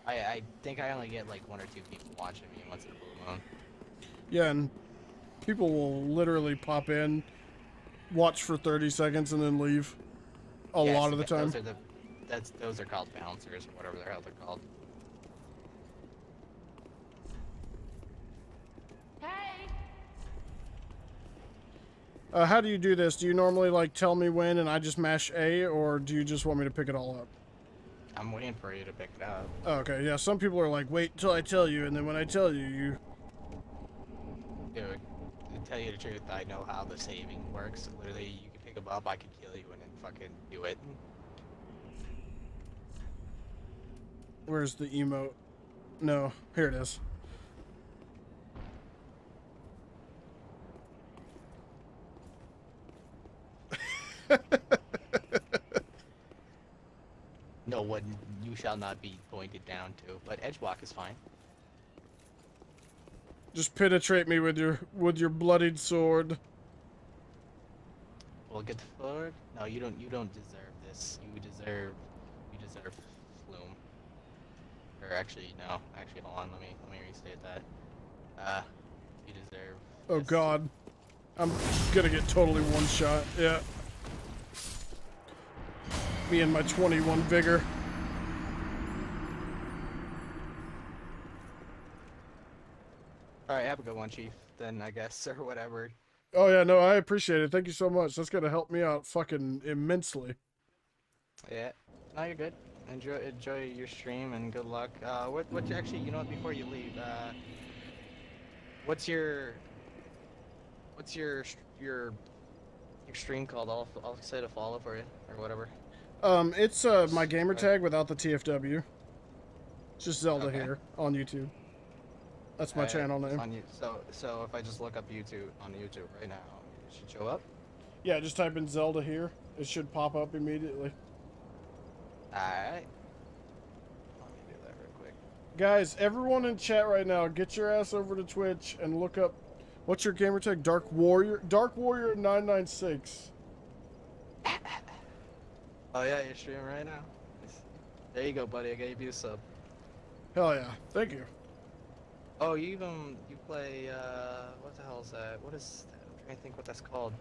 Speaker 14: I think I only get like 1 or 2 people watching me once in a blue moon.
Speaker 1: Yeah, and people will literally pop in, watch for 30 seconds, and then leave. A lot of the time.
Speaker 14: Those are called bouncers or whatever the hell they're called.
Speaker 1: How do you do this? Do you normally like tell me when and I just mash A, or do you just want me to pick it all up?
Speaker 14: I'm waiting for you to pick it up.
Speaker 1: Oh, okay, yeah, some people are like, wait till I tell you, and then when I tell you, you...
Speaker 14: Dude, to tell you the truth, I know how the saving works. Literally, you can pick them up, I can kill you, and then fucking do it.
Speaker 1: Where's the emote? No, here it is.
Speaker 14: No one, you shall not be pointed down to, but edge block is fine.
Speaker 1: Just penetrate me with your bloodied sword.
Speaker 14: Well, get the sword. No, you don't deserve this. You deserve flume. Or actually, no. Actually, hold on. Let me restate that. You deserve.
Speaker 1: Oh God, I'm gonna get totally one shot. Yeah. Me and my 21 vigor.
Speaker 14: Alright, have a good one, Chief. Then, I guess, or whatever.
Speaker 1: Oh yeah, no, I appreciate it. Thank you so much. That's gonna help me out fucking immensely.
Speaker 14: Yeah. No, you're good. Enjoy your stream and good luck. What actually, you know what, before you leave, what's your stream called? I'll say to follow for you, or whatever.
Speaker 1: It's my gamer tag without the TFW. It's just Zelda here on YouTube. That's my channel name.
Speaker 14: So if I just look up YouTube on YouTube right now, it should show up.
Speaker 1: Yeah, just type in Zelda here. It should pop up immediately.
Speaker 14: Alright. Let me do that real quick.
Speaker 1: Guys, everyone in chat right now, get your ass over to Twitch and look up, what's your gamer tag? Dark Warrior 996.
Speaker 14: Oh yeah, you're streaming right now. There you go, buddy. I gave you a sub.
Speaker 1: Hell yeah, thank you.
Speaker 14: Oh, you play what the hell is that? What is that? I'm trying to think what that's called.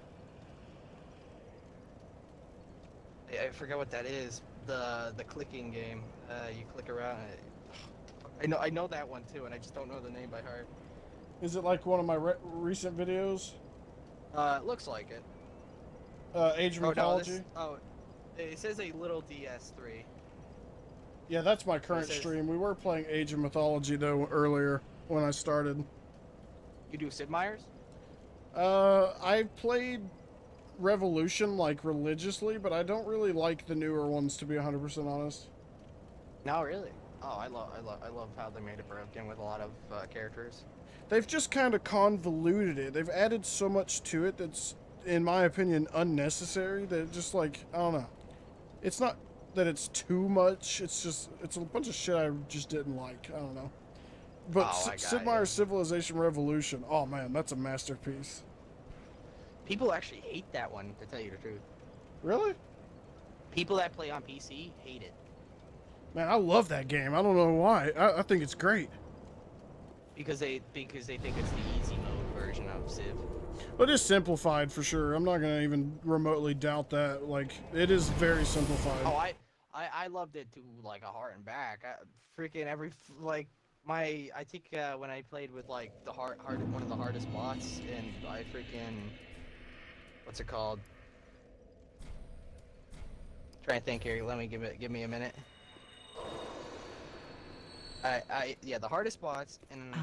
Speaker 14: I forget what that is. The clicking game. You click around. I know that one too, and I just don't know the name by heart.
Speaker 1: Is it like one of my recent videos?
Speaker 14: It looks like it.
Speaker 1: Age of Mythology?
Speaker 14: It says a little DS3.
Speaker 1: Yeah, that's my current stream. We were playing Age of Mythology though earlier when I started.
Speaker 14: You do Sid Meier's?
Speaker 1: I played Revolution like religiously, but I don't really like the newer ones, to be 100% honest.
Speaker 14: No, really? Oh, I love how they made it broken with a lot of characters.
Speaker 1: They've just kind of convoluted it. They've added so much to it that's, in my opinion, unnecessary. That it just like, I don't know. It's not that it's too much. It's just, it's a bunch of shit I just didn't like. I don't know. But Sid Meier's Civilization Revolution, oh man, that's a masterpiece.
Speaker 14: People actually hate that one, to tell you the truth.
Speaker 1: Really?
Speaker 14: People that play on PC hate it.
Speaker 1: Man, I love that game. I don't know why. I think it's great.
Speaker 14: Because they think it's the easy mode version of Civ.
Speaker 1: But it's simplified for sure. I'm not gonna even remotely doubt that. Like, it is very simplified.
Speaker 14: Oh, I loved it to like a heart and back. Freaking every I think when I played with like the one of the hardest bots, and I freaking, what's it called? Trying to think here. Let me give me a minute. Yeah, the hardest bots, and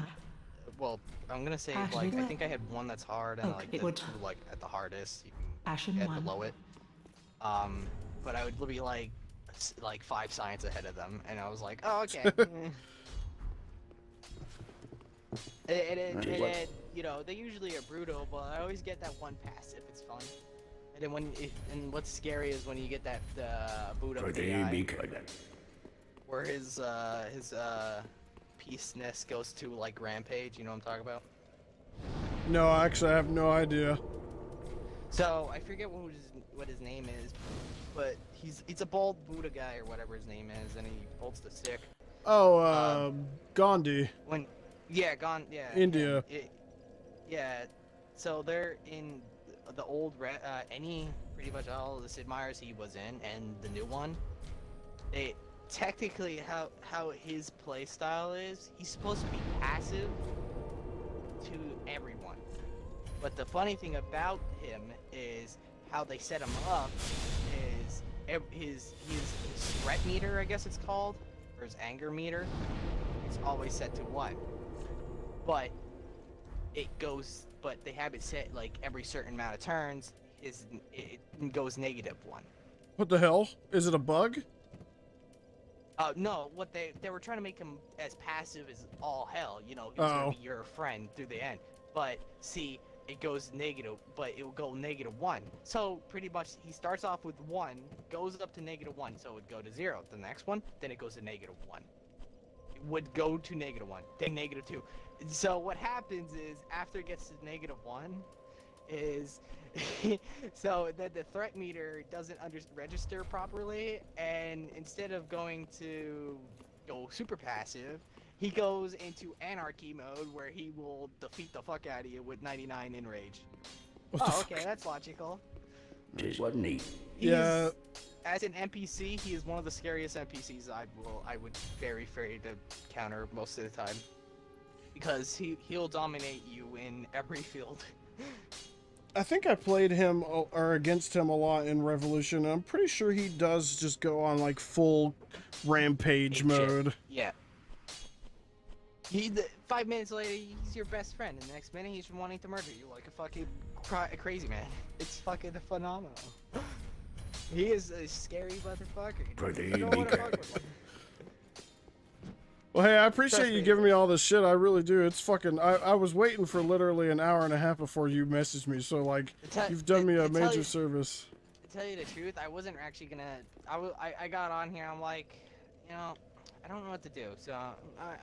Speaker 14: well, I'm gonna say like I think I had one that's hard and like two like at the hardest. You can get below it. But I would be like 5 science ahead of them, and I was like, oh okay. And you know, they usually are brutal, but I always get that one pass if it's fun. And then and what's scary is when you get that boot up AI, where his peaceness goes to like rampage. You know what I'm talking about?
Speaker 1: No, actually, I have no idea.
Speaker 14: So I forget what his name is, but he's a bald Buddha guy or whatever his name is, and he holds the stick.
Speaker 1: Oh, Gandhi.
Speaker 14: Yeah.
Speaker 1: India.
Speaker 14: Yeah. So they're in the old pretty much all the Sid Meier's he was in, and the new one. Technically how his play style is, he's supposed to be passive to everyone. But the funny thing about him is how they set him up is his threat meter, I guess it's called, or his anger meter, it's always set to 1. But they have it set like every certain amount of turns it goes -1.
Speaker 1: What the hell? Is it a bug?
Speaker 14: No, what they were trying to make him as passive as all hell, you know, he's gonna be your friend through the end. But see, it goes negative, but it will go -1. So pretty much he starts off with 1, goes up to -1, so it would go to 0. The next one, then it goes to -1. It would go to -1, then -2. So what happens is after it gets to -1 is so that the threat meter doesn't register properly, and instead of going to go super passive, he goes into anarchy mode where he will defeat the fuck out of you with 99 in rage. Okay, that's logical.
Speaker 8: This was neat.
Speaker 1: Yeah.
Speaker 14: As an NPC, he is one of the scariest NPCs I would very afraid to counter most of the time, because he'll dominate you in every field.
Speaker 1: I think I played him or against him a lot in Revolution. I'm pretty sure he does just go on like full rampage mode.
Speaker 14: Yeah. 5 minutes later, he's your best friend, and the next minute he's wanting to murder you like a fucking crazy man. It's fucking phenomenal. He is a scary motherfucker.
Speaker 8: Pretty
Speaker 14: You don't wanna fuck with him.
Speaker 1: Well, hey, I appreciate you giving me all this shit. I really do. It's fucking. I was waiting for literally an hour and a half before you messaged me. So like, you've done me a major service.
Speaker 14: To tell you the truth, I wasn't actually gonna. I got on here. I'm like, you know, I don't know what to do. So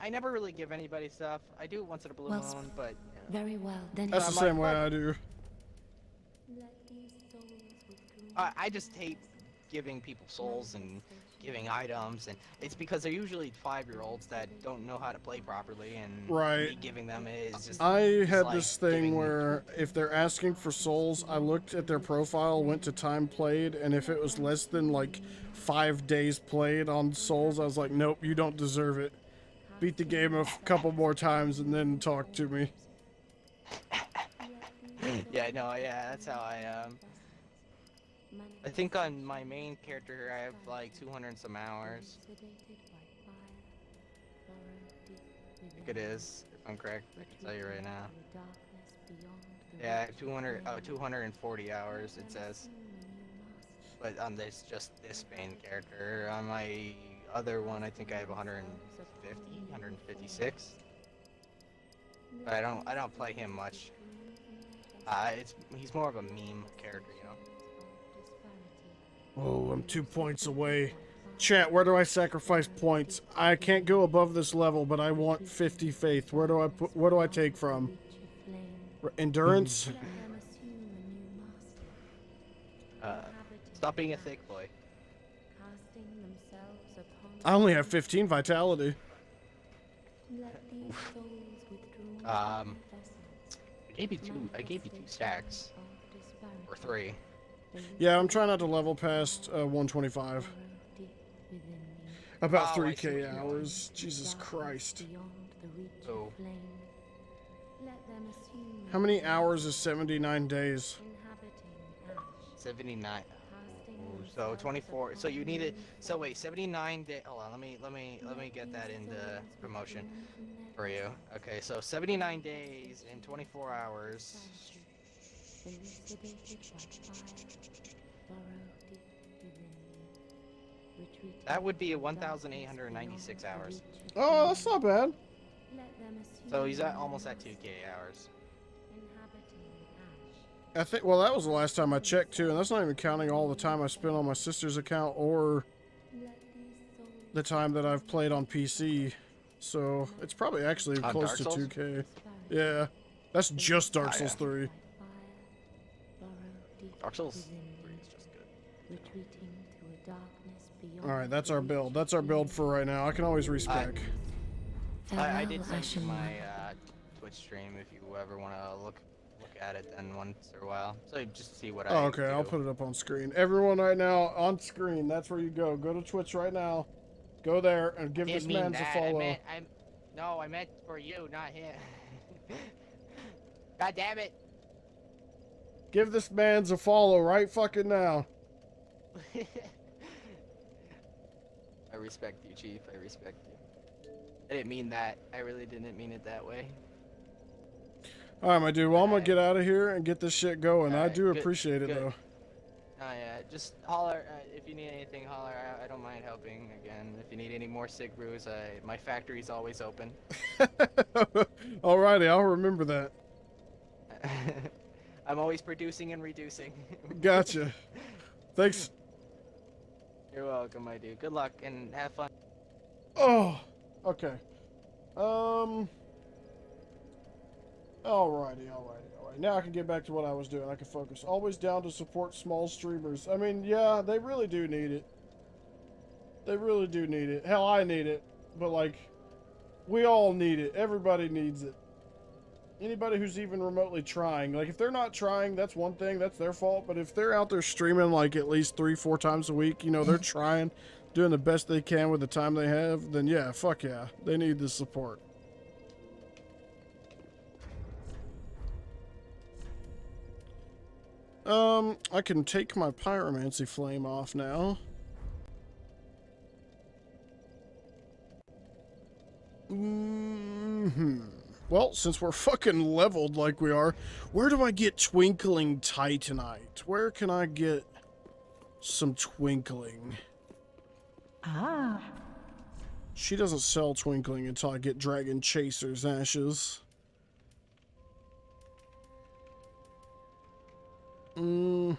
Speaker 14: I never really give anybody stuff. I do it once in a blue moon, but. You know.
Speaker 10: Very well. Then
Speaker 1: that's the same way I do.
Speaker 14: I just hate giving people souls and giving items, and it's because they're usually 5-year-olds that don't know how to play properly, and me giving them is just.
Speaker 1: I had this thing where if they're asking for souls, I looked at their profile, went to time played, and if it was less than like 5 days played on souls, I was like, nope, you don't deserve it. Beat the game a couple more times and then talk to me.
Speaker 14: Yeah, that's how I think on my main character I have like 200 and some hours. I think it is, if I'm correct. I can tell you right now. Yeah, I have 240 hours, it says. But on this main character. On my other one, I think I have 156. But I don't play him much. He's more of a meme character, you know.
Speaker 1: Oh, I'm 2 points away. Chat, where do I sacrifice points? I can't go above this level, but I want 50 faith. Where do I take from? Endurance?
Speaker 14: Stop being a thick boy.
Speaker 1: I only have 15 vitality.
Speaker 14: I gave you two stacks. Or 3.
Speaker 1: Yeah, I'm trying not to level past 125. About 3k hours. Jesus Christ.
Speaker 14: Oh.
Speaker 1: How many hours is 79 days?
Speaker 14: 79. So 24. So you need it. So wait, 79 days. Hold on. Let me get that into promotion for you. Okay, so 79 days and 24 hours. That would be 1,896 hours.
Speaker 1: Oh, that's not bad.
Speaker 14: So he's almost at 2k hours.
Speaker 1: I think, well, that was the last time I checked too, and that's not even counting all the time I spent on my sister's account or the time that I've played on PC. So it's probably actually close to 2k. Yeah. That's just Dark Souls 3.
Speaker 14: Dark Souls 3 is just good.
Speaker 1: Alright, that's our build. That's our build for right now. I can always respec.
Speaker 14: I did send you my Twitch stream if you ever want to look at it then once in a while. So you just see what I
Speaker 1: Oh, okay,
Speaker 14: do.
Speaker 1: I'll put it up on screen. Everyone right now on screen, that's where you go. Go to Twitch right now. Go there and give this man a follow.
Speaker 14: No, I meant for you, not him. God damn it.
Speaker 1: Give this man's a follow right fucking now.
Speaker 14: I respect you, Chief. I respect you. I didn't mean that. I really didn't mean it that way.
Speaker 1: Alright, my dude. Well, I'm gonna get out of here and get this shit going. I do
Speaker 14: good,
Speaker 1: appreciate it,
Speaker 14: good.
Speaker 1: though.
Speaker 14: Oh, yeah. Just holler. If you need anything, holler. I don't mind helping. Again, if you need any more sick brews, my factory's always open.
Speaker 1: Alrighty, I'll remember that.
Speaker 14: I'm always producing and reducing.
Speaker 1: Gotcha. Thanks.
Speaker 14: You're welcome, my dude. Good luck and have fun.
Speaker 1: Oh, okay. Alrighty. Now I can get back to what I was doing. I can focus. Always down to support small streamers. I mean, yeah, they really do need it. They really do need it. Hell, I need it. But, like, we all need it. Everybody needs it. Anybody who's even remotely trying. Like, if they're not trying, that's one thing. That's their fault. But if they're out there streaming, like, at least 3-4 times a week, you know, they're trying, doing the best they can with the time they have, then yeah, fuck yeah. They need the support. I can take my pyromancy flame off now. Well, since we're fucking leveled like we are, where do I get twinkling titanite? Where can I get some twinkling?
Speaker 12: Ah.
Speaker 1: She doesn't sell twinkling until I get Dragon Chaser's ashes. I'm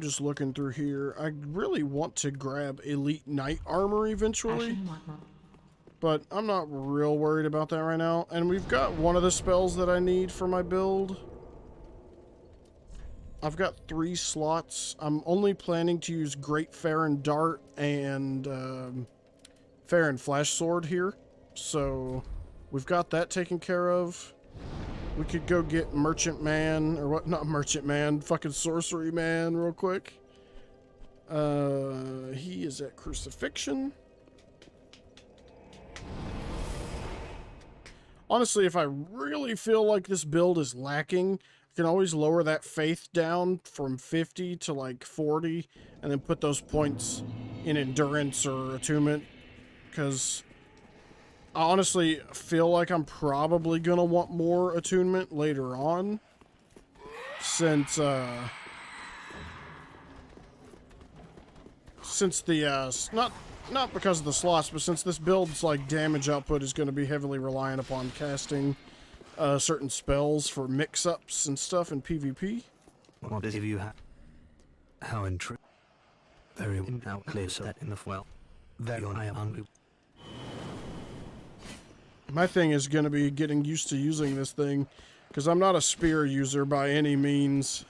Speaker 1: just looking through here. I really want to grab Elite Knight Armor eventually, but I'm not real worried about that right now. And we've got one of the spells that I need for my build. I've got 3 slots. I'm only planning to use Great Farron Dart and Farron Flash Sword here. So we've got that taken care of. We could go get Merchant Man, or what? Not Merchant Man, fucking Sorcery Man real quick. He is at Crucifixion. Honestly, if I really feel like this build is lacking, I can always lower that faith down from 50 to like 40, and then put those points in endurance or attunement, because I honestly feel like I'm probably gonna want more attunement later on, since the not because of the slots, but since this build's like damage output is going to be heavily reliant upon casting certain spells for mix-ups and stuff in PvP.
Speaker 8: What if you have? How intriguing. Very now clear set in the well. Very I am hungry.
Speaker 1: My thing is going to be getting used to using this thing, because I'm not a spear user by any means.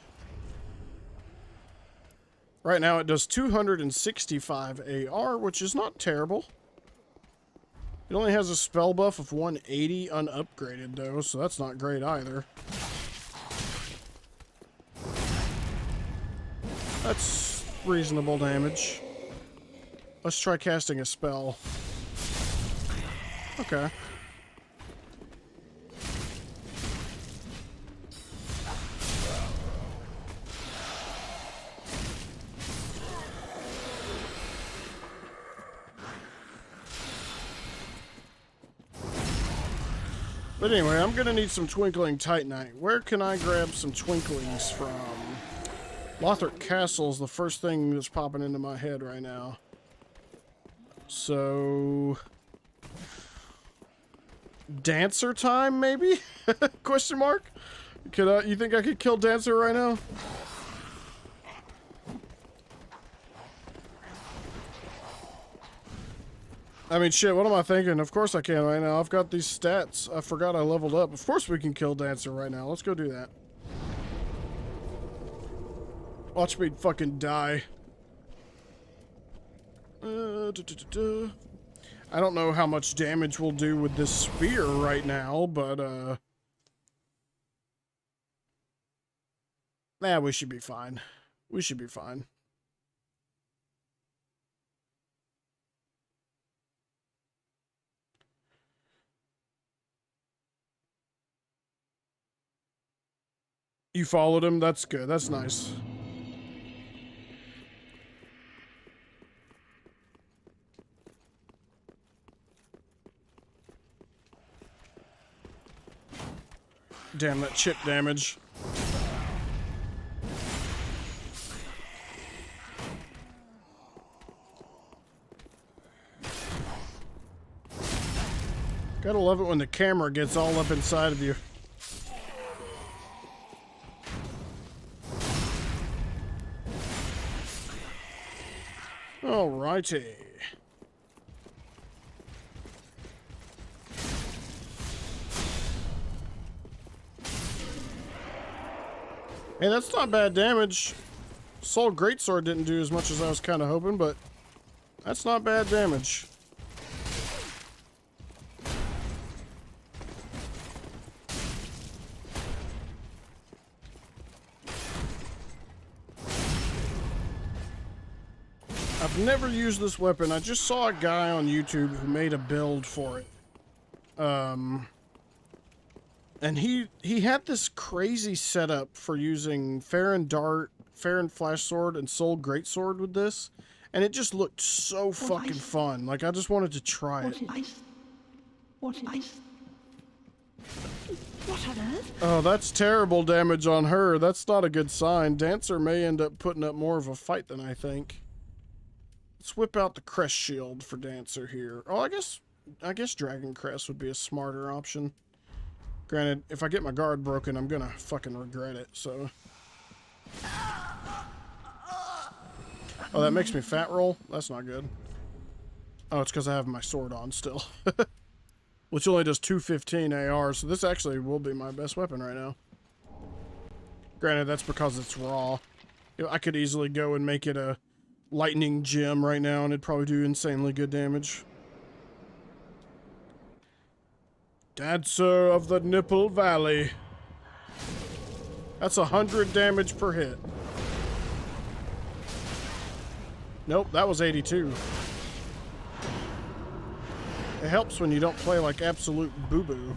Speaker 1: Right now it does 265 AR, which is not terrible. It only has a spell buff of 180 unupgraded though, so that's not great either. That's reasonable damage. Let's try casting a spell. Okay. But anyway, I'm gonna need some Twinkling Titanite. Where can I grab some Twinklings from? Lothric Castle is the first thing that's popping into my head right now. So... Dancer time, maybe? Question mark? You think I could kill Dancer right now? I mean, shit, what am I thinking? Of course I can right now. I've got these stats. I forgot I leveled up. Of course we can kill Dancer right now. Let's go do that. Watch me fucking die. I don't know how much damage we'll do with this spear right now, but, nah, we should be fine. We should be fine. You followed him? That's good. That's nice. Damn, that chip damage. Gotta love it when the camera gets all up inside of you. Alrighty. Hey, that's not bad damage. Soul Greatsword didn't do as much as I was kind of hoping, but that's not bad damage. I've never used this weapon. I just saw a guy on YouTube who made a build for it. And he had this crazy setup for using Farron Dart, Farron Flash Sword, and Soul Greatsword with this. And it just looked so fucking fun. Like, I just wanted to try it.
Speaker 12: What on earth?
Speaker 1: Oh, that's terrible damage on her. That's not a good sign. Dancer may end up putting up more of a fight than I think. Let's whip out the Crest Shield for Dancer here. Oh, I guess Dragon Crest would be a smarter option. Granted, if I get my guard broken, I'm gonna fucking regret it, so. Oh, that makes me fat roll? That's not good. Oh, it's because I have my sword on still. Which only does 215 AR, so this actually will be my best weapon right now. Granted, that's because it's raw. You know, I could easily go and make it a lightning gem right now, and it'd probably do insanely good damage. Dancer of the Nipple Valley. That's 100 damage per hit. Nope, that was 82. It helps when you don't play like absolute boo-boo.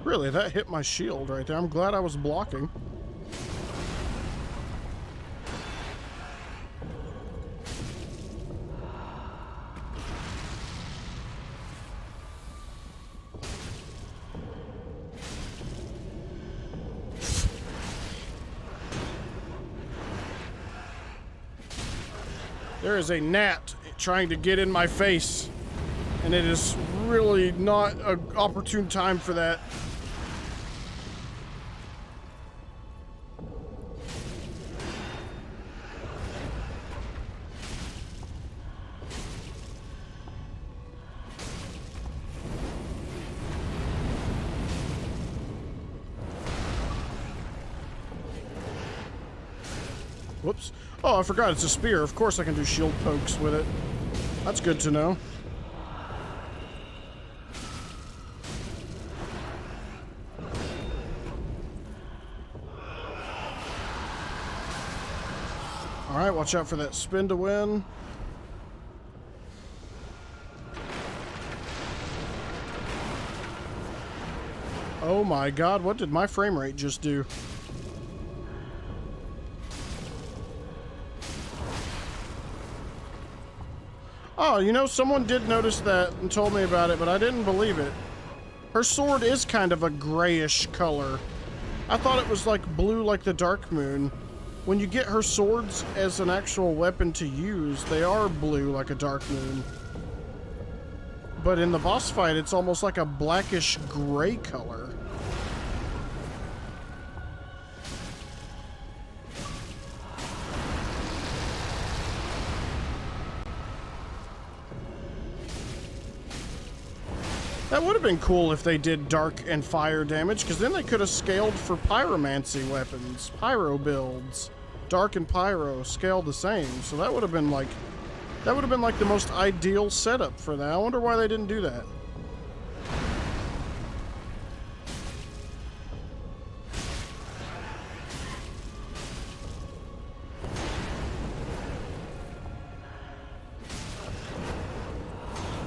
Speaker 1: Really, that hit my shield right there. I'm glad I was blocking. There is a gnat trying to get in my face, and it is really not an opportune time for that. Whoops. Oh, I forgot it's a spear. Of course I can do shield pokes with it. That's good to know. Alright, watch out for that spin to win. Oh my god, what did my frame rate just do? Oh, you know, someone did notice that and told me about it, but I didn't believe it. Her sword is kind of a grayish color. I thought it was like blue like the Dark Moon. When you get her swords as an actual weapon to use, they are blue like a Dark Moon. But in the boss fight, it's almost like a blackish gray color. That would have been cool if they did dark and fire damage, because then they could have scaled for pyromancy weapons, pyro builds. Dark and pyro scale the same, so that would have been like the most ideal setup for that. I wonder why they didn't do that.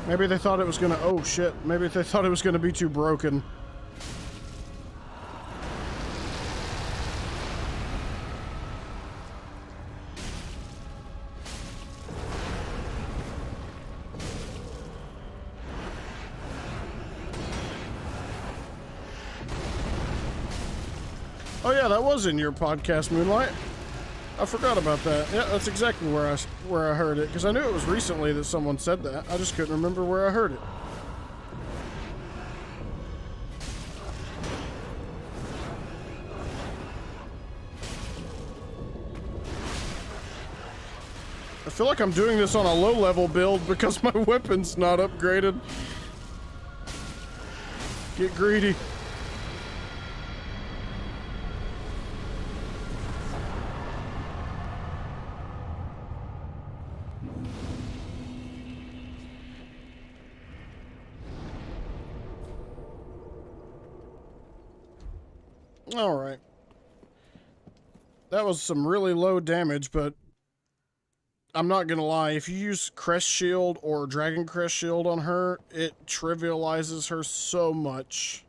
Speaker 1: Maybe they thought it was gonna, oh shit, maybe they thought it was gonna be too broken. Oh yeah, that was in your podcast, Moonlight. I forgot about that. Yeah, that's exactly where I heard it, because I knew it was recently that someone said that. I just couldn't remember where I heard it. I feel like I'm doing this on a low-level build because my weapon's not upgraded. Get greedy. Alright. That was some really low damage, but I'm not gonna lie, if you use Crest Shield or Dragon Crest Shield on her, it trivializes her so much.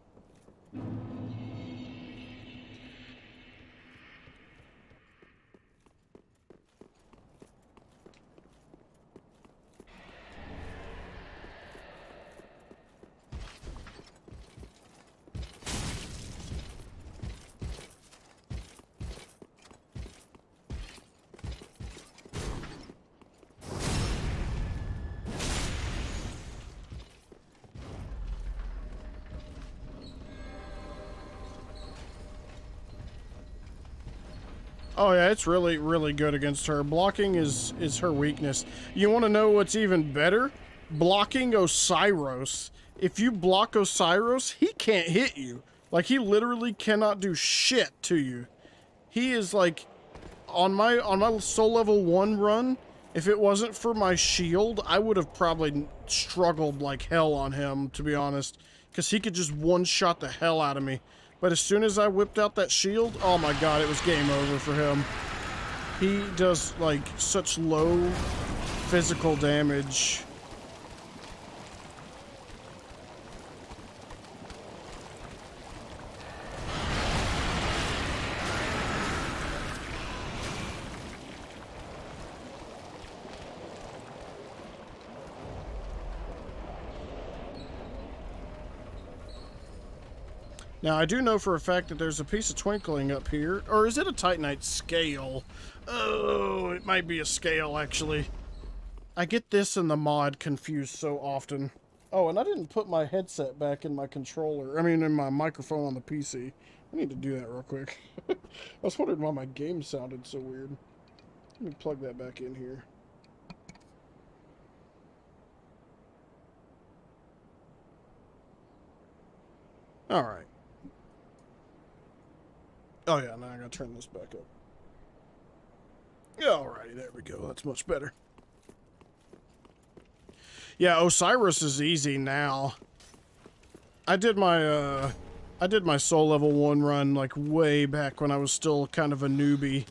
Speaker 1: Oh yeah, it's really, really good against her. Blocking is her weakness. You want to know what's even better? Blocking Osiris. If you block Osiris, he can't hit you. Like, he literally cannot do shit to you. He is like, on my soul level 1 run, if it wasn't for my shield, I would have probably struggled like hell on him, to be honest. Because he could just one-shot the hell out of me. But as soon as I whipped out that shield, oh my god, it was game over for him. He does, like, such low physical damage. Now, I do know for a fact that there's a piece of twinkling up here. Or is it a Titanite scale? Oh, it might be a scale, actually. I get this and the mod confused so often. Oh, and I didn't put my headset back in my controller. I mean, in my microphone on the PC. I need to do that real quick. I was wondering why my game sounded so weird. Let me plug that back in here. Alright. Oh yeah, now I gotta turn this back up. Yeah, alrighty, there we go. That's much better. Yeah, Osiris is easy now. I did my soul level 1 run like way back when I was still kind of a newbie.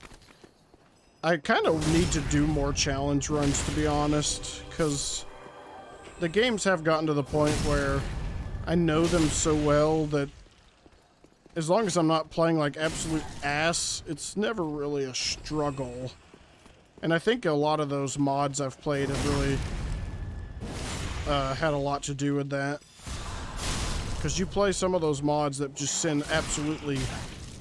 Speaker 1: I kind of need to do more challenge runs, to be honest, because the games have gotten to the point where I know them so well that as long as I'm not playing like absolute ass, it's never really a struggle. And I think a lot of those mods I've played have really had a lot to do with that. Because you play some of those mods that just send absolutely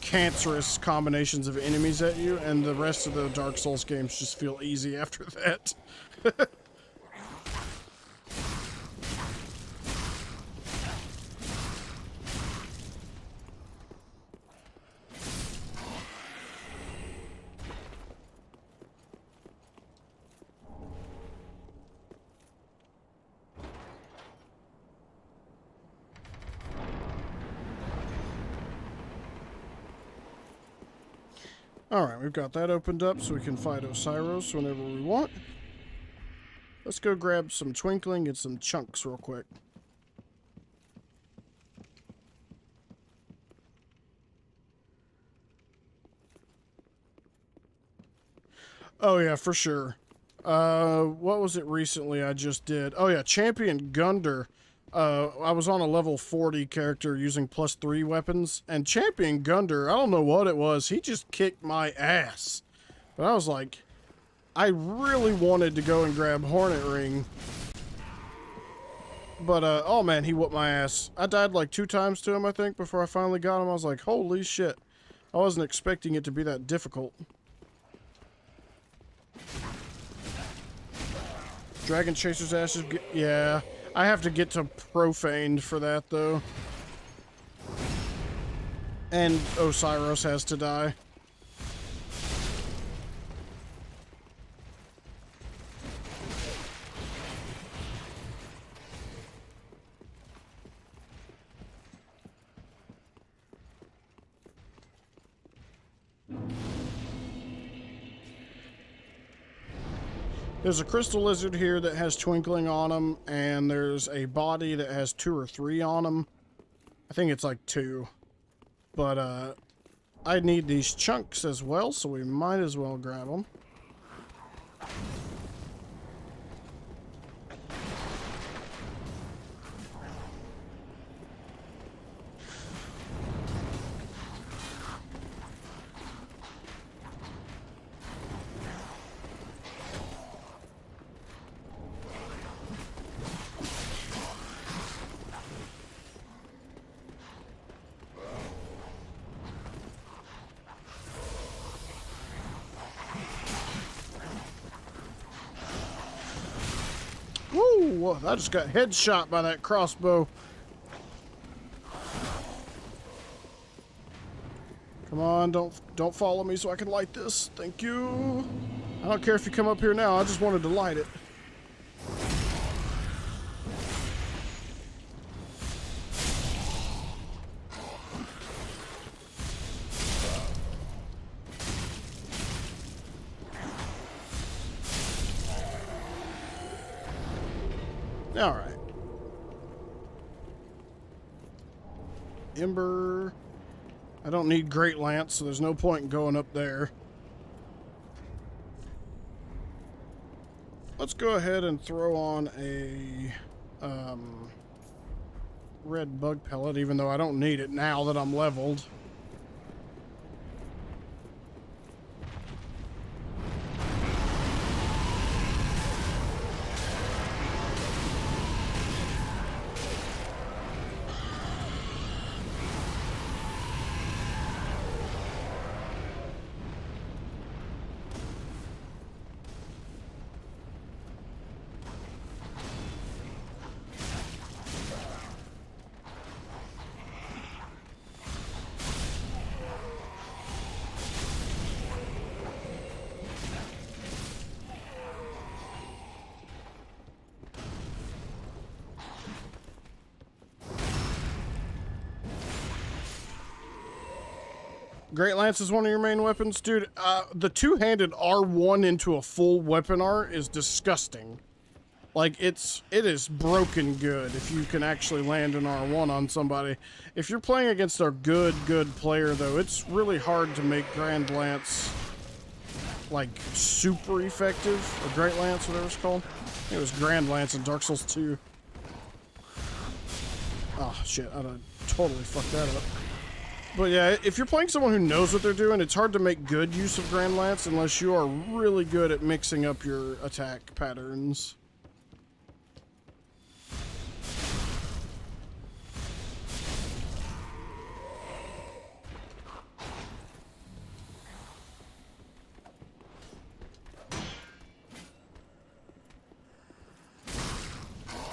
Speaker 1: cancerous combinations of enemies at you, and the rest of the Dark Souls games just feel easy after that. Alright, we've got that opened up so we can fight Osiris whenever we want. Let's go grab some twinkling and some chunks real quick. Oh yeah, for sure. What was it recently I just did? Oh yeah, Champion Gunder. I was on a level 40 character using +3 weapons, and Champion Gunder, I don't know what it was, he just kicked my ass. But I was like, I really wanted to go and grab Hornet Ring. But, oh man, he whooped my ass. I died like 2 times to him, I think, before I finally got him. I was like, holy shit. I wasn't expecting it to be that difficult. Dragon Chaser's ashes, yeah. I have to get to Profaned for that, though. And Osiris has to die. There's a crystal lizard here that has twinkling on him, and there's a body that has 2 or 3 on him. I think it's like 2. But, I need these chunks as well, so we might as well grab them. Woo! I just got headshot by that crossbow. Come on, don't follow me so I can light this. Thank you. I don't care if you come up here now. I just wanted to light it. All right. Ember. I don't need Great Lance, so there's no point in going up there. Let's go ahead and throw on a red bug pellet, even though I don't need it now that I'm leveled. Great Lance is one of your main weapons? Dude, the two-handed R1 into a full weapon art is disgusting. Like, it is broken good if you can actually land an R1 on somebody. If you're playing against a good player, though, it's really hard to make Grand Lance, like, super effective. Or Great Lance, whatever it's called. I think it was Grand Lance in Dark Souls 2. Oh, shit, I totally fucked that up. But yeah, if you're playing someone who knows what they're doing, it's hard to make good use of Grand Lance unless you are really good at mixing up your attack patterns.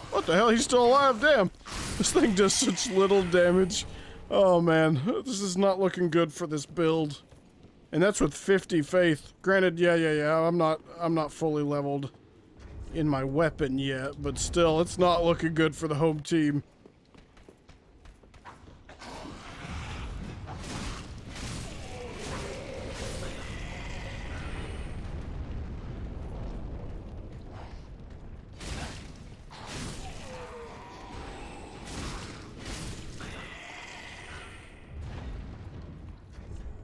Speaker 1: What the hell? He's still alive? Damn. This thing does such little damage. Oh man, this is not looking good for this build. And that's with 50 faith. Granted, yeah, I'm not fully leveled in my weapon yet, but still, it's not looking good for the home team.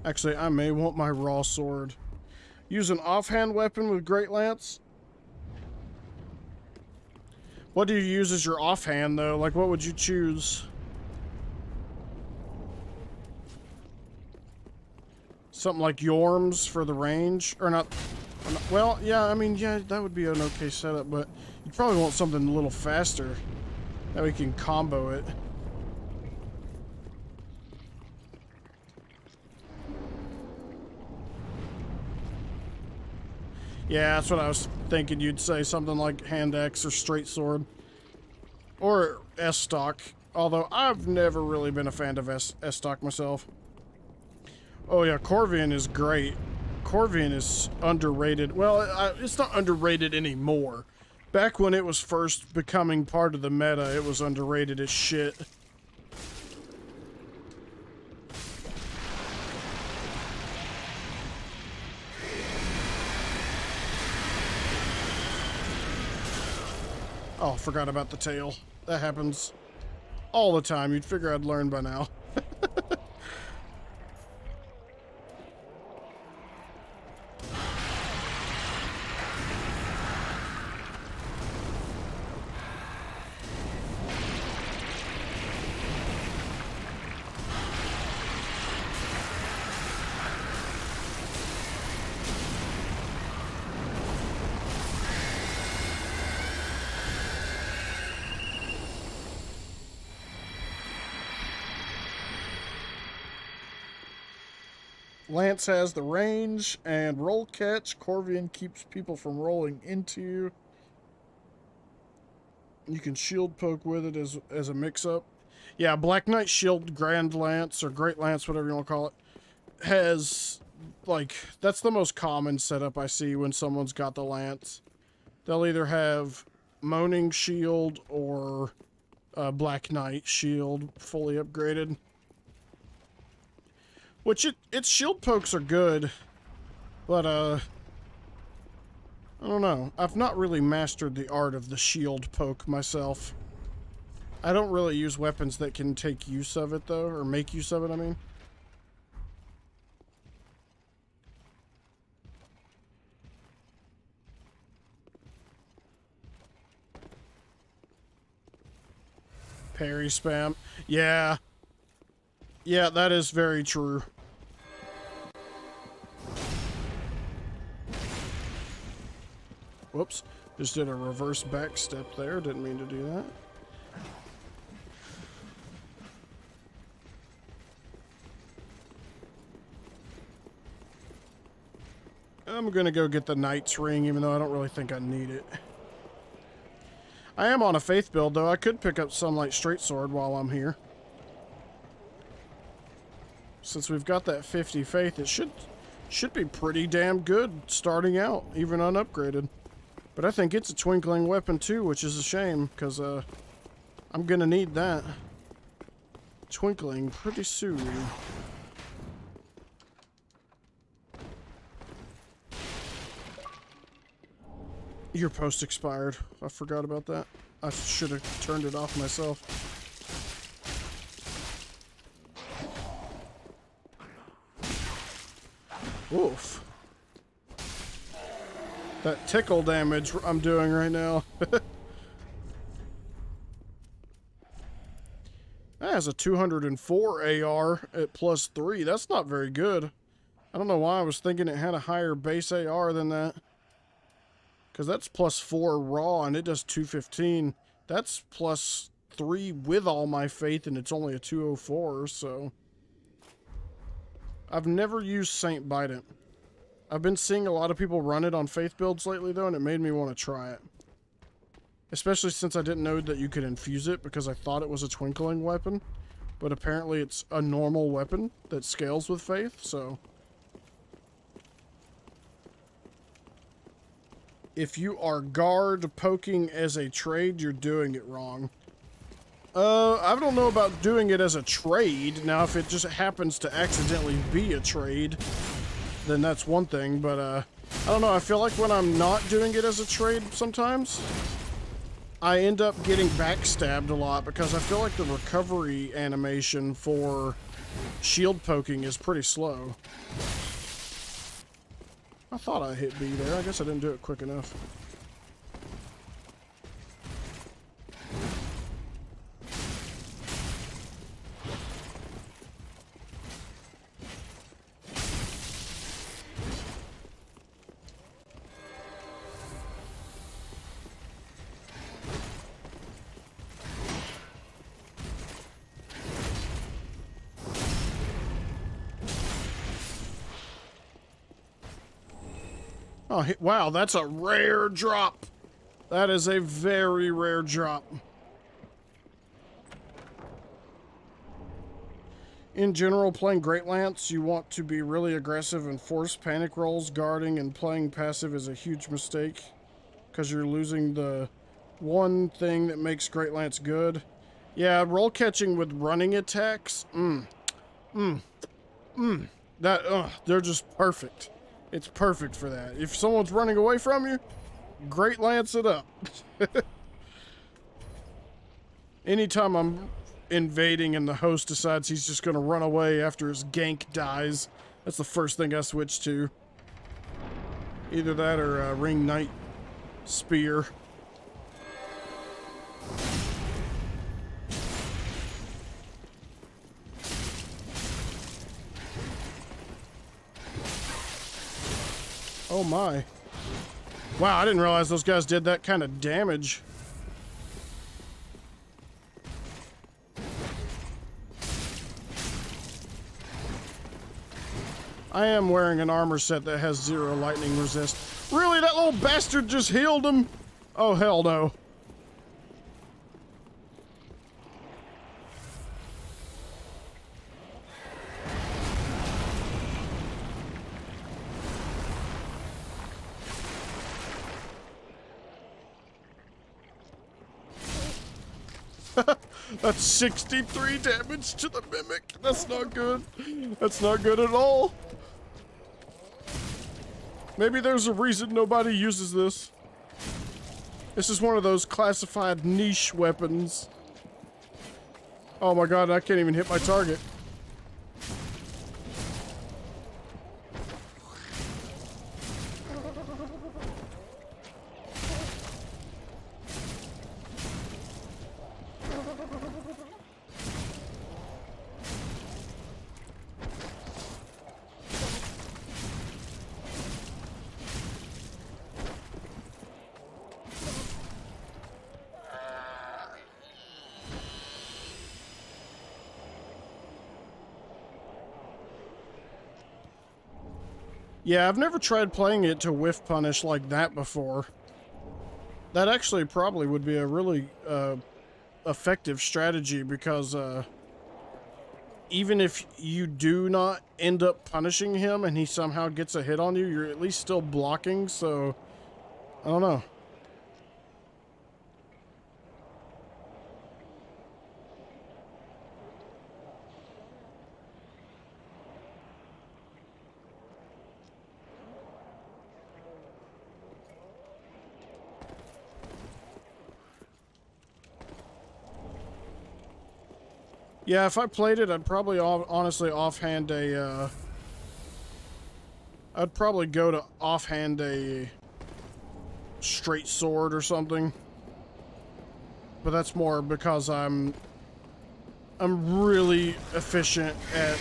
Speaker 1: Actually, I may want my raw sword. Use an offhand weapon with Great Lance? What do you use as your offhand, though? Like, what would you choose? Something like Yorm's for the range? Or not... Well, yeah, I mean, yeah, that would be an okay setup, but you probably want something a little faster. That we can combo it. Yeah, that's what I was thinking you'd say. Something like hand axe or straight sword. Or S-stock. Although I've never really been a fan of S-stock myself. Oh yeah, Corvian is great. Corvian is underrated. Well, it's not underrated anymore. Back when it was first becoming part of the meta, it was underrated as shit. Oh, forgot about the tail. That happens all the time. You'd figure I'd learn by now. Lance has the range and roll catch. Corvian keeps people from rolling into you. You can shield poke with it as a mix-up. Yeah, Black Knight Shield Grand Lance, or Great Lance, whatever you want to call it, has, like, that's the most common setup I see when someone's got the Lance. They'll either have Moaning Shield or Black Knight Shield fully upgraded. Which, its shield pokes are good, but, I don't know. I've not really mastered the art of the shield poke myself. I don't really use weapons that can take use of it, though, or make use of it, I mean. Parry spam. Yeah. Yeah, that is very true. Whoops. Just did a reverse back step there. Didn't mean to do that. I'm gonna go get the Knight's Ring, even though I don't really think I need it. I am on a faith build, though. I could pick up Sunlight Straight Sword while I'm here. Since we've got that 50 faith, it should be pretty damn good starting out, even unupgraded. But I think it's a twinkling weapon too, which is a shame, because I'm gonna need that. Twinkling pretty soon. Your post expired. I forgot about that. I should have turned it off myself. Oof. That tickle damage I'm doing right now. That has a 204 AR at +3. That's not very good. I don't know why I was thinking it had a higher base AR than that. Because that's +4 raw and it does 215. That's +3 with all my faith and it's only a 204, so... I've never used Saint Bident. I've been seeing a lot of people run it on faith builds lately, though, and it made me want to try it. Especially since I didn't know that you could infuse it, because I thought it was a twinkling weapon. But apparently it's a normal weapon that scales with faith, so... If you are guard poking as a trade, you're doing it wrong. I don't know about doing it as a trade. Now, if it just happens to accidentally be a trade, then that's one thing, but, I don't know, I feel like when I'm not doing it as a trade sometimes, I end up getting backstabbed a lot because I feel like the recovery animation for shield poking is pretty slow. I thought I hit B there. I guess I didn't do it quick enough. Oh, wow, that's a rare drop. That is a very rare drop. In general, playing Great Lance, you want to be really aggressive and force panic rolls. Guarding and playing passive is a huge mistake because you're losing the one thing that makes Great Lance good. Yeah, roll catching with running attacks. They're just perfect. It's perfect for that. If someone's running away from you, Great Lance it up. Anytime I'm invading and the host decides he's just gonna run away after his gank dies, that's the first thing I switch to. Either that or Ring Knight Spear. Oh my. Wow, I didn't realize those guys did that kind of damage. I am wearing an armor set that has 0 lightning resist. Really? That little bastard just healed him? Oh, hell no. That's 63 damage to the Mimic. That's not good. That's not good at all. Maybe there's a reason nobody uses this. This is one of those classified niche weapons. Oh my god, I can't even hit my target. Yeah, I've never tried playing it to whiff punish like that before. That actually probably would be a really effective strategy because even if you do not end up punishing him and he somehow gets a hit on you, you're at least still blocking, so I don't know. Yeah, if I played it, I'd probably honestly offhand a, I'd probably go to offhand a straight sword or something. But that's more because I'm really efficient at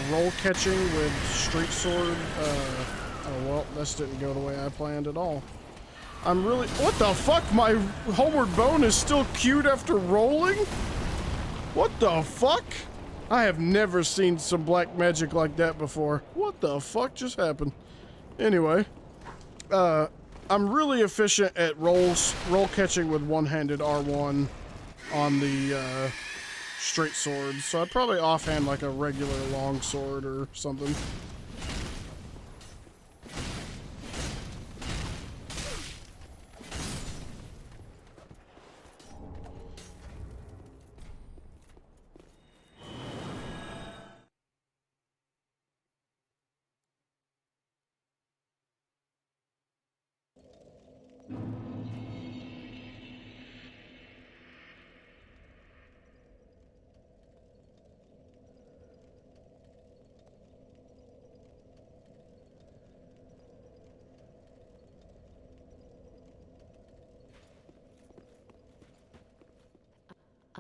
Speaker 1: roll catching with straight sword. Oh well, this didn't go the way I planned at all. I'm really, what the fuck? My homeward bone is still queued after rolling? What the fuck? I have never seen some black magic like that before. What the fuck just happened? Anyway, I'm really efficient at roll catching with one-handed R1 on the straight sword, so I'd probably offhand like a regular long sword or something.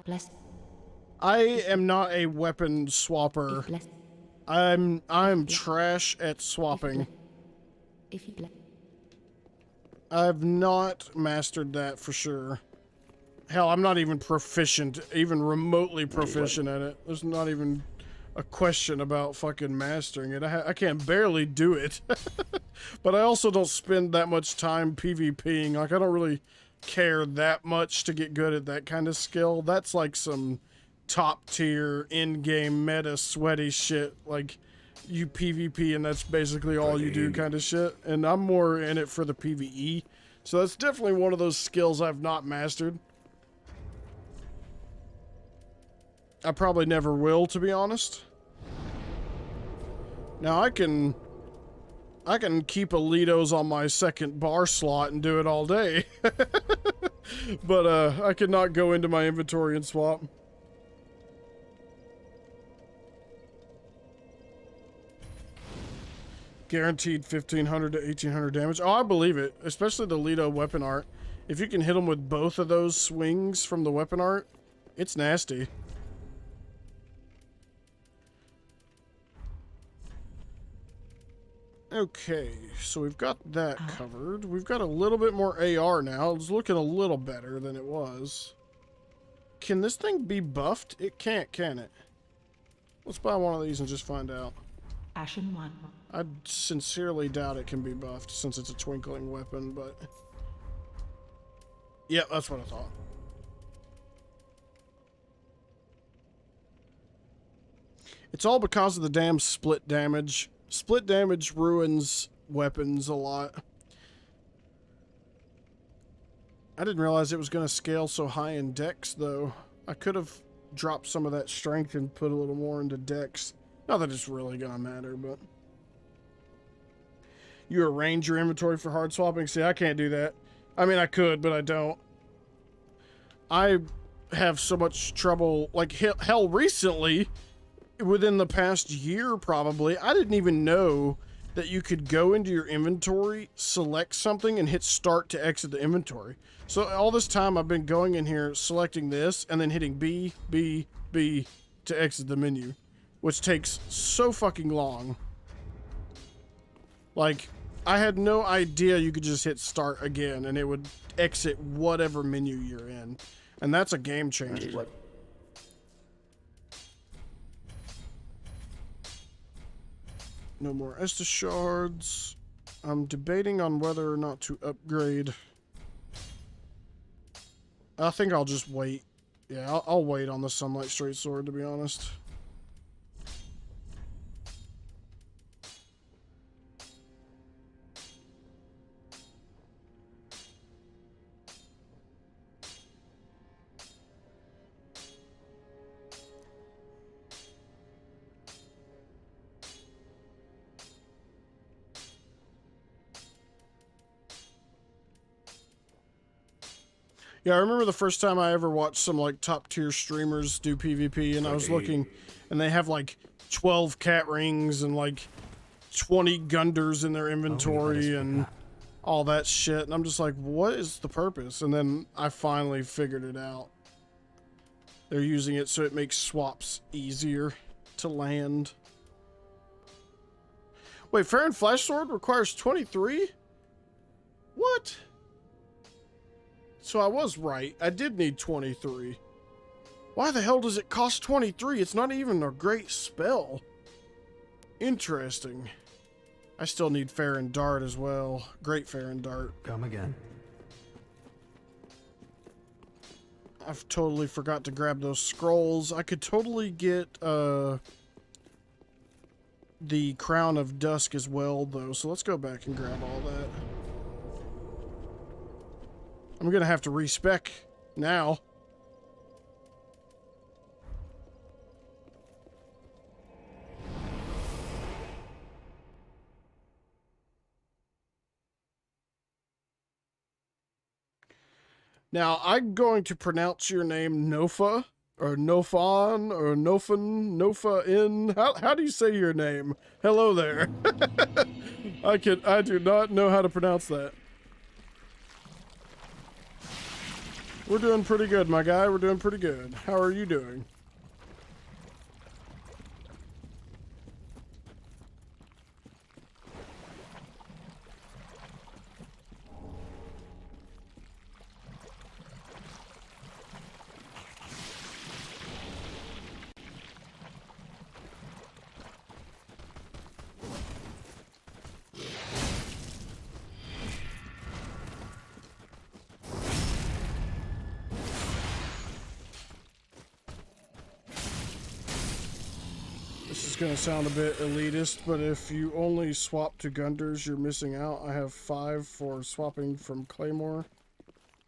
Speaker 10: Bless.
Speaker 1: I am not a weapon swapper.
Speaker 10: Bless.
Speaker 1: I'm trash at swapping.
Speaker 10: If you bless.
Speaker 1: I've not mastered that for sure. Hell, I'm not even proficient, even remotely proficient at it. There's not even a question about fucking mastering it. I can barely do it. But I also don't spend that much time PvPing. Like, I don't really care that much to get good at that kind of skill. That's like some top tier in-game meta sweaty shit. Like, you PvP and that's basically all you do kind of shit. And I'm more in it for the PvE. So that's definitely one of those skills I've not mastered. I probably never will, to be honest. Now I can keep Alitos on my second bar slot and do it all day. But I could not go into my inventory and swap. Guaranteed 1500 to 1800 damage. Oh, I believe it. Especially the Alito weapon art. If you can hit them with both of those swings from the weapon art, it's nasty. Okay, so we've got that covered. We've got a little bit more AR now. It's looking a little better than it was. Can this thing be buffed? It can't, can it? Let's buy one of these and just find out.
Speaker 12: Ashen one.
Speaker 1: I sincerely doubt it can be buffed since it's a twinkling weapon, but... yeah, that's what I thought. It's all because of the damn split damage. Split damage ruins weapons a lot. I didn't realize it was going to scale so high in dex, though. I could have dropped some of that strength and put a little more into dex. Not that it's really going to matter, but... you arrange your inventory for hard swapping? See, I can't do that. I mean, I could, but I don't. I have so much trouble. Like, hell, recently, within the past year probably, I didn't even know that you could go into your inventory, select something, and hit start to exit the inventory. So all this time I've been going in here, selecting this, and then hitting B, B, B to exit the menu, which takes so fucking long. Like, I had no idea you could just hit start again and it would exit whatever menu you're in. And that's a game changer. No more Estus shards. I'm debating on whether or not to upgrade. I think I'll just wait. Yeah, I'll wait on the Sunlight Straight Sword, to be honest. Yeah, I remember the first time I ever watched some, like, top-tier streamers do PvP, and I was looking, and they have, like, 12 cat rings and, like, 20 Gunders in their inventory and all that shit, and I'm just like, what is the purpose? And then I finally figured it out. They're using it so it makes swaps easier to land. Wait, Farron Flash Sword requires 23? What? So I was right. I did need 23. Why the hell does it cost 23? It's not even a great spell. Interesting. I still need Farron Dart as well. Great Farron Dart.
Speaker 9: Come again.
Speaker 1: I've totally forgot to grab those scrolls. I could totally get the Crown of Dusk as well, though. So let's go back and grab all that. I'm gonna have to respec now. Now, I'm going to pronounce your name Nofa, or Nofan, or Nofan, Nofa-in. How do you say your name? Hello there. I do not know how to pronounce that. We're doing pretty good, my guy. We're doing pretty good. How are you doing? This is going to sound a bit elitist, but if you only swap to Gunders, you're missing out. I have 5 for swapping from Claymore,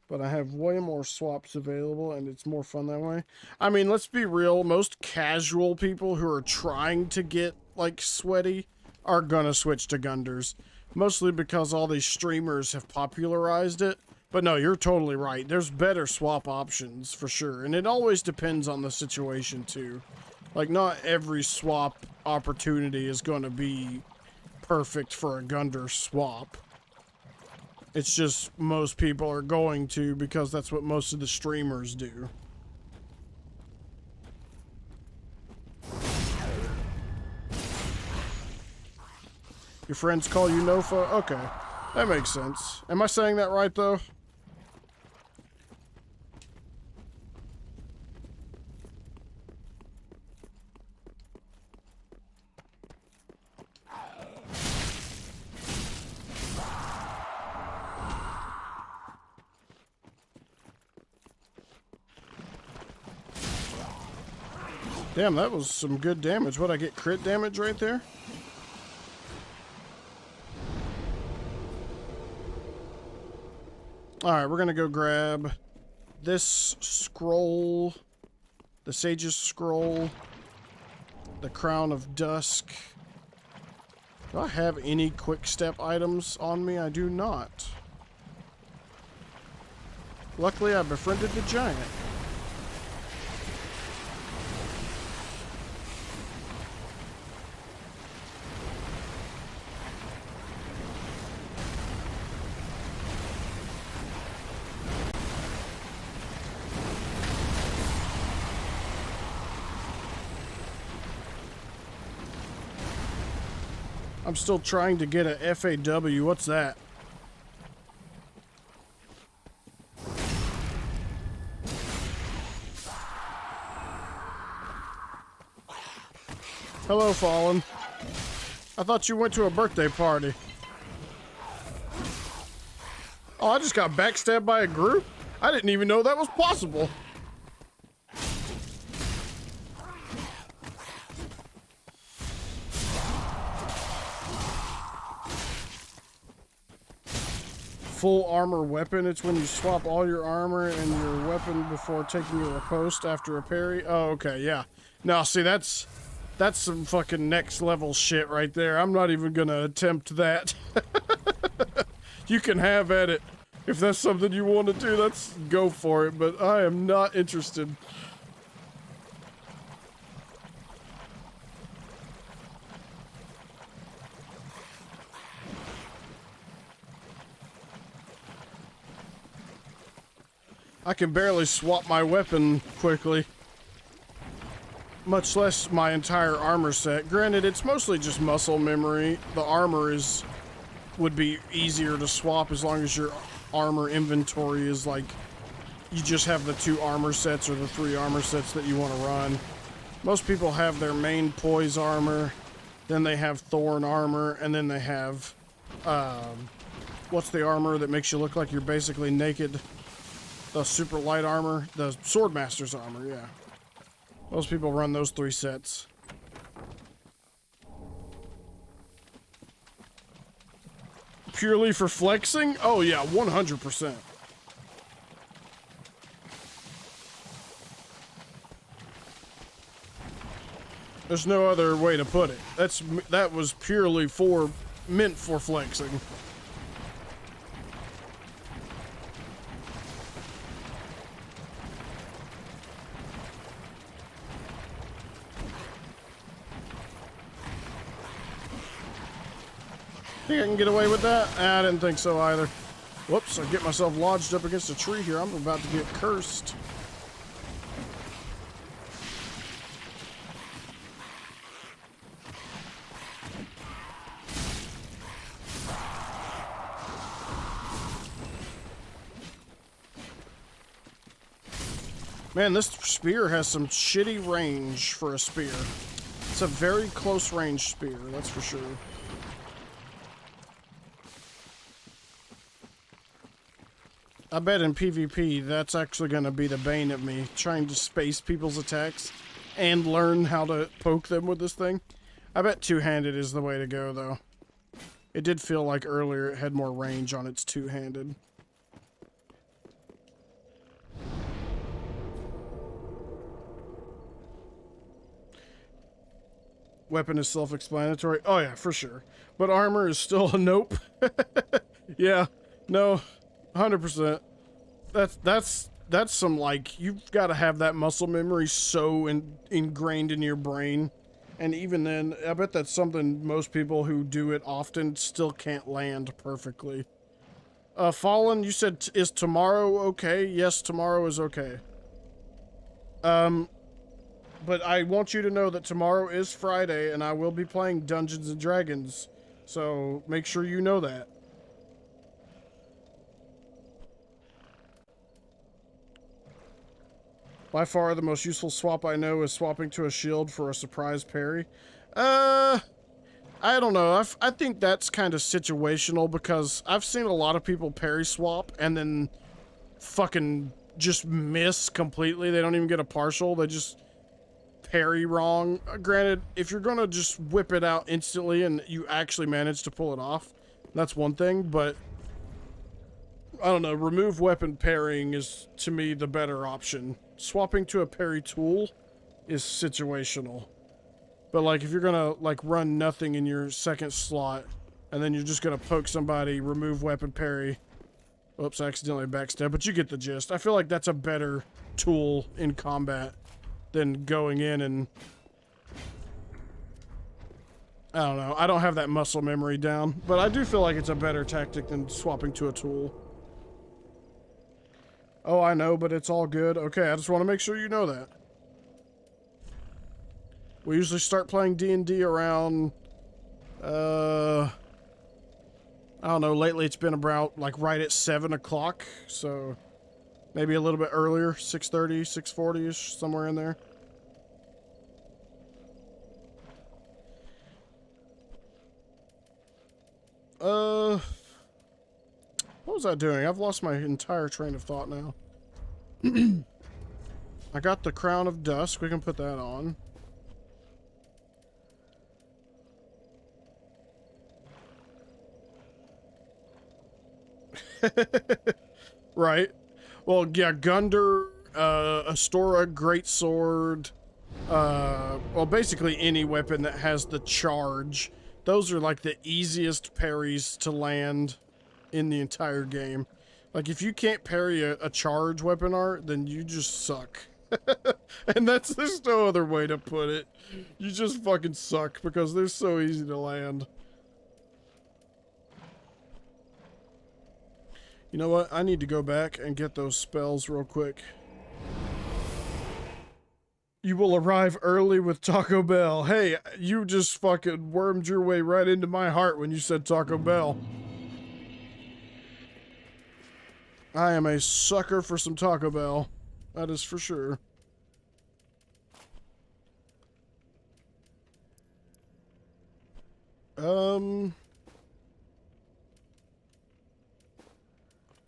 Speaker 1: but I have way more swaps available, and it's more fun that way. I mean, let's be real. Most casual people who are trying to get, like, sweaty are going to switch to Gunders, mostly because all these streamers have popularized it. But no, you're totally right. There's better swap options, for sure, and it always depends on the situation, too. Like, not every swap opportunity is going to be perfect for a Gunder swap. It's just most people are going to because that's what most of the streamers do. Your friends call you Nofa? Okay, that makes sense. Am I saying that right, though? Damn, that was some good damage. What'd I get? Crit damage right there? Alright, we're gonna go grab this scroll, the Sage's Scroll, the Crown of Dusk. Do I have any quick step items on me? I do not. Luckily, I befriended the giant. I'm still trying to get a FAW. What's that? Hello, Fallen. I thought you went to a birthday party. Oh, I just got backstabbed by a group? I didn't even know that was possible. Full armor weapon. It's when you swap all your armor and your weapon before taking your riposte after a parry. Oh, okay, yeah. Now, see, that's some fucking next level shit right there. I'm not even gonna attempt that. You can have at it. If that's something you want to do, let's go for it, but I am not interested. I can barely swap my weapon quickly. Much less my entire armor set. Granted, it's mostly just muscle memory. The armor would be easier to swap as long as your armor inventory is like, you just have the 2 armor sets or the 3 armor sets that you want to run. Most people have their main poise armor, then they have thorn armor, and then they have, what's the armor that makes you look like you're basically naked? The super light armor, the Swordmaster's armor, yeah. Most people run those 3 sets. Purely for flexing? Oh yeah, 100%. There's no other way to put it. That was purely meant for flexing. Think I can get away with that? I didn't think so either. Whoops, I get myself lodged up against a tree here. I'm about to get cursed. Man, this spear has some shitty range for a spear. It's a very close range spear, that's for sure. I bet in PvP, that's actually going to be the bane of me, trying to space people's attacks and learn how to poke them with this thing. I bet two-handed is the way to go, though. It did feel like earlier it had more range on its two-handed. Weapon is self-explanatory. Oh yeah, for sure. But armor is still a nope. Yeah, no, 100%. That's some, like, you've got to have that muscle memory so ingrained in your brain. And even then, I bet that's something most people who do it often still can't land perfectly. Fallen, you said, is tomorrow okay? Yes, tomorrow is okay. But I want you to know that tomorrow is Friday, and I will be playing Dungeons & Dragons. So, make sure you know that. By far, the most useful swap I know is swapping to a shield for a surprise parry. I don't know. I think that's kind of situational, because I've seen a lot of people parry swap, and then fucking just miss completely. They don't even get a partial. They just parry wrong. Granted, if you're gonna just whip it out instantly and you actually manage to pull it off, that's one thing, but I don't know, remove weapon parrying is to me the better option. Swapping to a parry tool is situational. But like if you're gonna like run nothing in your second slot and then you're just gonna poke somebody, remove weapon parry. Oops, I accidentally backstep, but you get the gist. I feel like that's a better tool in combat than going in and... I don't know. I don't have that muscle memory down, but I do feel like it's a better tactic than swapping to a tool. Oh, I know, but it's all good. Okay, I just want to make sure you know that. We usually start playing D&D around... I don't know, lately it's been about, like, right at 7 o'clock, so... Maybe a little bit earlier, 6:30, 6:40-ish, somewhere in there. What was I doing? I've lost my entire train of thought now. I got the Crown of Dusk. We can put that on. Right. Well, yeah, Gunder, Astora, Greatsword, well, basically any weapon that has the charge. Those are like the easiest parries to land in the entire game. Like, if you can't parry a charge weapon art, then you just suck. And there's no other way to put it. You just fucking suck because they're so easy to land. You know what? I need to go back and get those spells real quick. You will arrive early with Taco Bell. Hey, you just fucking wormed your way right into my heart when you said Taco Bell. I am a sucker for some Taco Bell. That is for sure.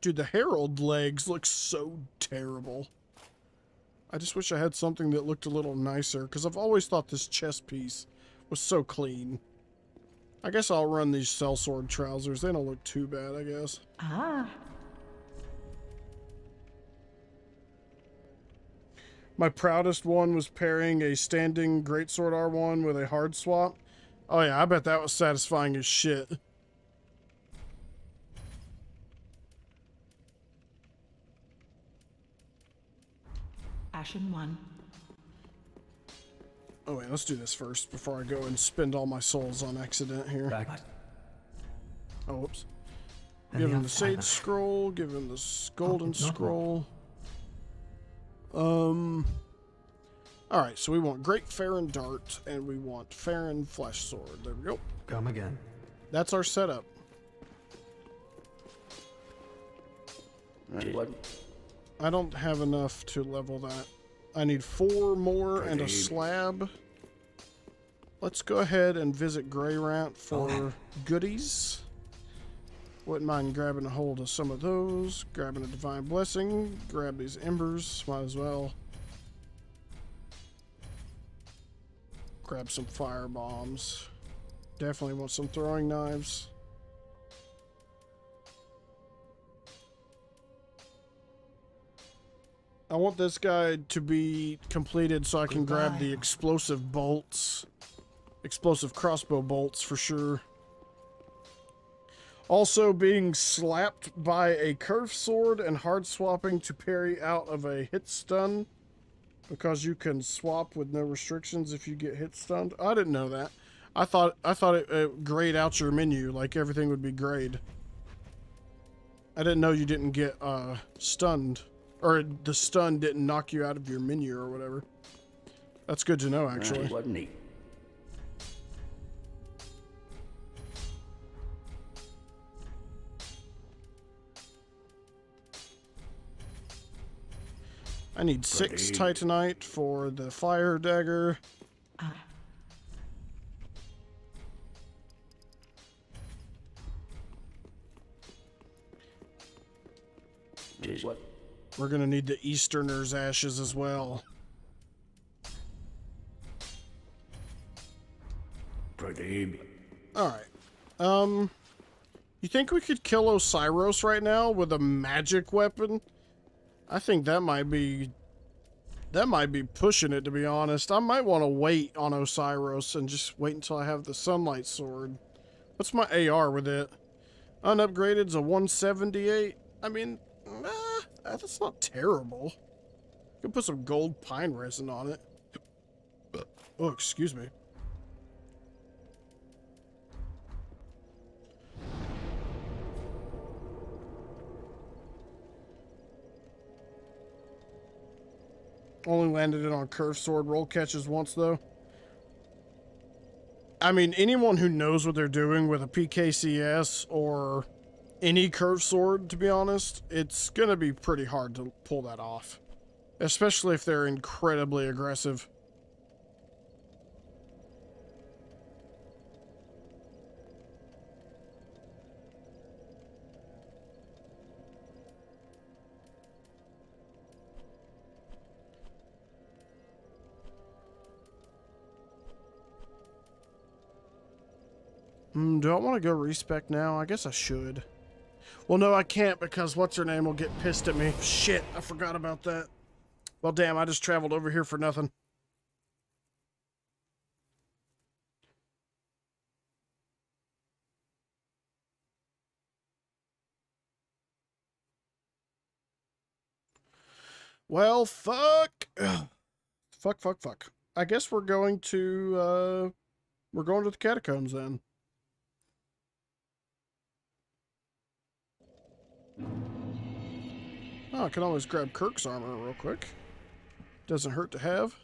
Speaker 1: Dude, the Herald legs look so terrible. I just wish I had something that looked a little nicer, because I've always thought this chest piece was so clean. I guess I'll run these sellsword trousers. They don't look too bad, I guess.
Speaker 12: Ah.
Speaker 1: My proudest one was pairing a standing greatsword R1 with a hard swap. Oh yeah, I bet that was satisfying as shit.
Speaker 12: Ashen one.
Speaker 1: Oh wait, let's do this first before I go and spend all my souls on accident here.
Speaker 8: Back.
Speaker 1: Oh, whoops.
Speaker 11: And
Speaker 1: Give
Speaker 11: the
Speaker 1: him the sage
Speaker 11: Alfana.
Speaker 1: scroll. Give him the golden
Speaker 11: not wrong.
Speaker 1: scroll. Alright, so we want Great Farron Dart, and we want Farron Flesh Sword. There we go.
Speaker 11: Come again.
Speaker 1: That's our setup.
Speaker 8: What?
Speaker 1: I don't have enough to level that. I need 4 more and a slab. Let's go ahead and visit Grey Rant for goodies. Wouldn't mind grabbing a hold of some of those. Grabbing a Divine Blessing. Grab these embers. Might as well. Grab some fire bombs. Definitely want some throwing knives. I want this guy to be completed so I can grab the explosive bolts. Explosive crossbow bolts for sure. Also being slapped by a curved sword and hard swapping to parry out of a hit stun. Because you can swap with no restrictions if you get hit stunned. I didn't know that. I thought it grayed out your menu, like everything would be grayed. I didn't know you didn't get stunned, or the stun didn't knock you out of your menu or whatever. That's good to know, actually.
Speaker 8: Right, wasn't he?
Speaker 1: I need 6 Titanite for the fire dagger.
Speaker 8: What?
Speaker 1: We're gonna need the Easterner's ashes as well. Alright. You think we could kill Osiris right now with a magic weapon? I think that might be pushing it, to be honest. I might want to wait on Osiris and just wait until I have the sunlight sword. What's my AR with it? Unupgrated's a 178. I mean, that's not terrible. Could put some gold pine resin on it. Oh, excuse me. Only landed it on curved sword roll catches once, though. I mean, anyone who knows what they're doing with a PKCS or any curved sword, to be honest, it's gonna be pretty hard to pull that off. Especially if they're incredibly aggressive. Do I want to go respec now? I guess I should. Well, no, I can't because what's-her-name will get pissed at me. Shit, I forgot about that. Well, damn, I just traveled over here for nothing. Well, fuck. Fuck. I guess we're going to the catacombs then. Oh, I can always grab Kirk's armor real quick. Doesn't hurt to have.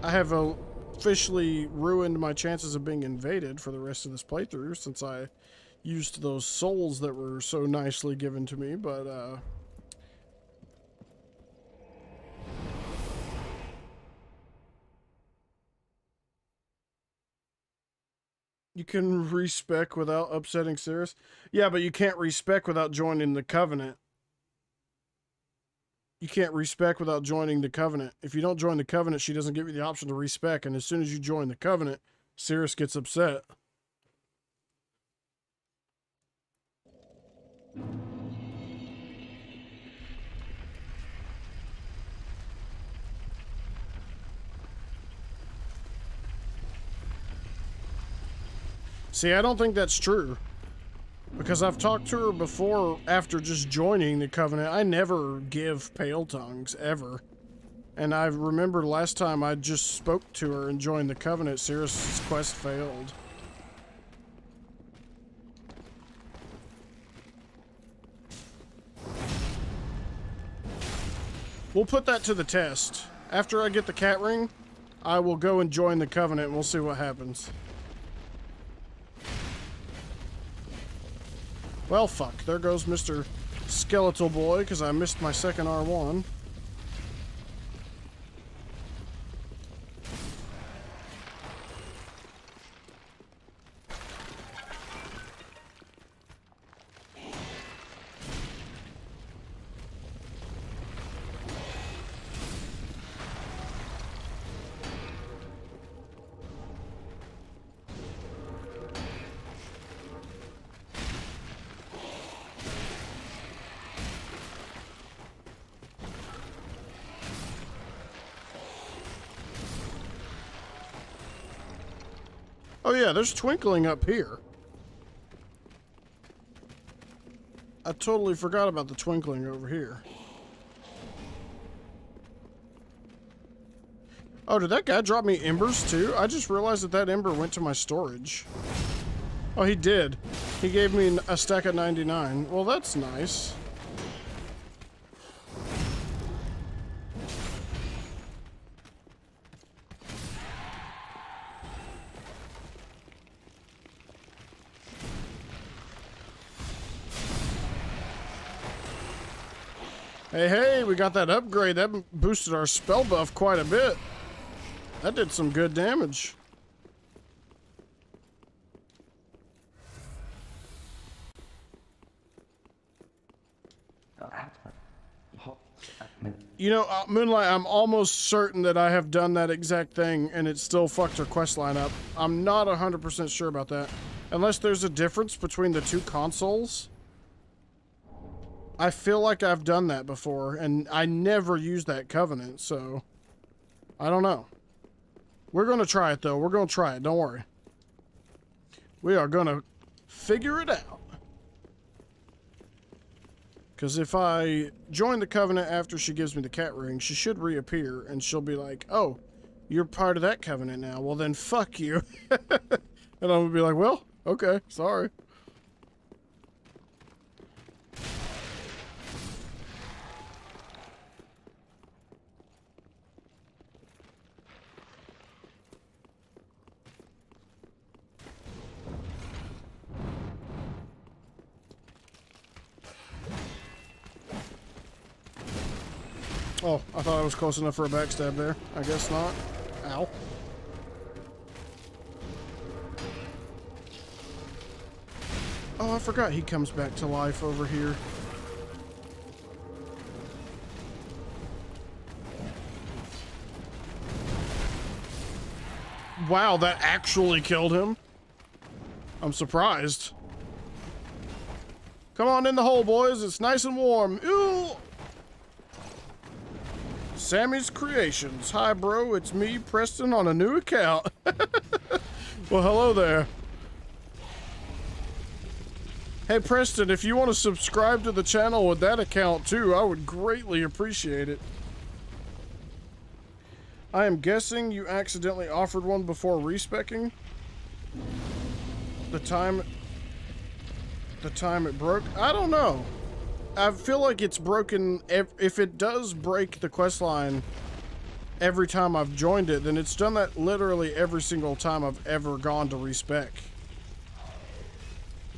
Speaker 1: I have officially ruined my chances of being invaded for the rest of this playthrough since I used those souls that were so nicely given to me, but you can respec without upsetting Cirrus. Yeah, but you can't respec without joining the Covenant. You can't respec without joining the Covenant. If you don't join the Covenant, she doesn't give you the option to respec, and as soon as you join the Covenant, Cirrus gets upset. See, I don't think that's true. Because I've talked to her before after just joining the Covenant. I never give Pale Tongues, ever. And I remember last time I just spoke to her and joined the Covenant, Cirrus' quest failed. We'll put that to the test. After I get the cat ring, I will go and join the Covenant and we'll see what happens. Well, fuck. There goes Mr. Skeletal Boy, because I missed my second R1. Oh yeah, there's twinkling up here. I totally forgot about the twinkling over here. Oh, did that guy drop me embers too? I just realized that that ember went to my storage. Oh, he did. He gave me a stack of 99. Well, that's nice. Hey, we got that upgrade. That boosted our spell buff quite a bit. That did some good damage. You know, Moonlight, I'm almost certain that I have done that exact thing and it still fucked her questline up. I'm not 100% sure about that. Unless there's a difference between the two consoles. I feel like I've done that before, and I never used that Covenant, so I don't know. We're going to try it, though. We're going to try it. Don't worry. We are going to figure it out. Because if I join the Covenant after she gives me the cat ring, she should reappear, and she'll be like, oh, you're part of that Covenant now. Well, then fuck you. And I'm going to be like, well, okay, sorry. Oh, I thought I was close enough for a backstab there. I guess not. Ow. Oh, I forgot he comes back to life over here. Wow, that actually killed him. I'm surprised. Come on in the hole, boys. It's nice and warm. Ew. Sammy's Creations. Hi, bro. It's me, Preston, on a new account. Well, hello there. Hey, Preston, if you want to subscribe to the channel with that account, too, I would greatly appreciate it. I am guessing you accidentally offered one before respecking. The time it broke? I don't know. I feel like it's broken. If it does break the questline every time I've joined it, then it's done that literally every single time I've ever gone to respec.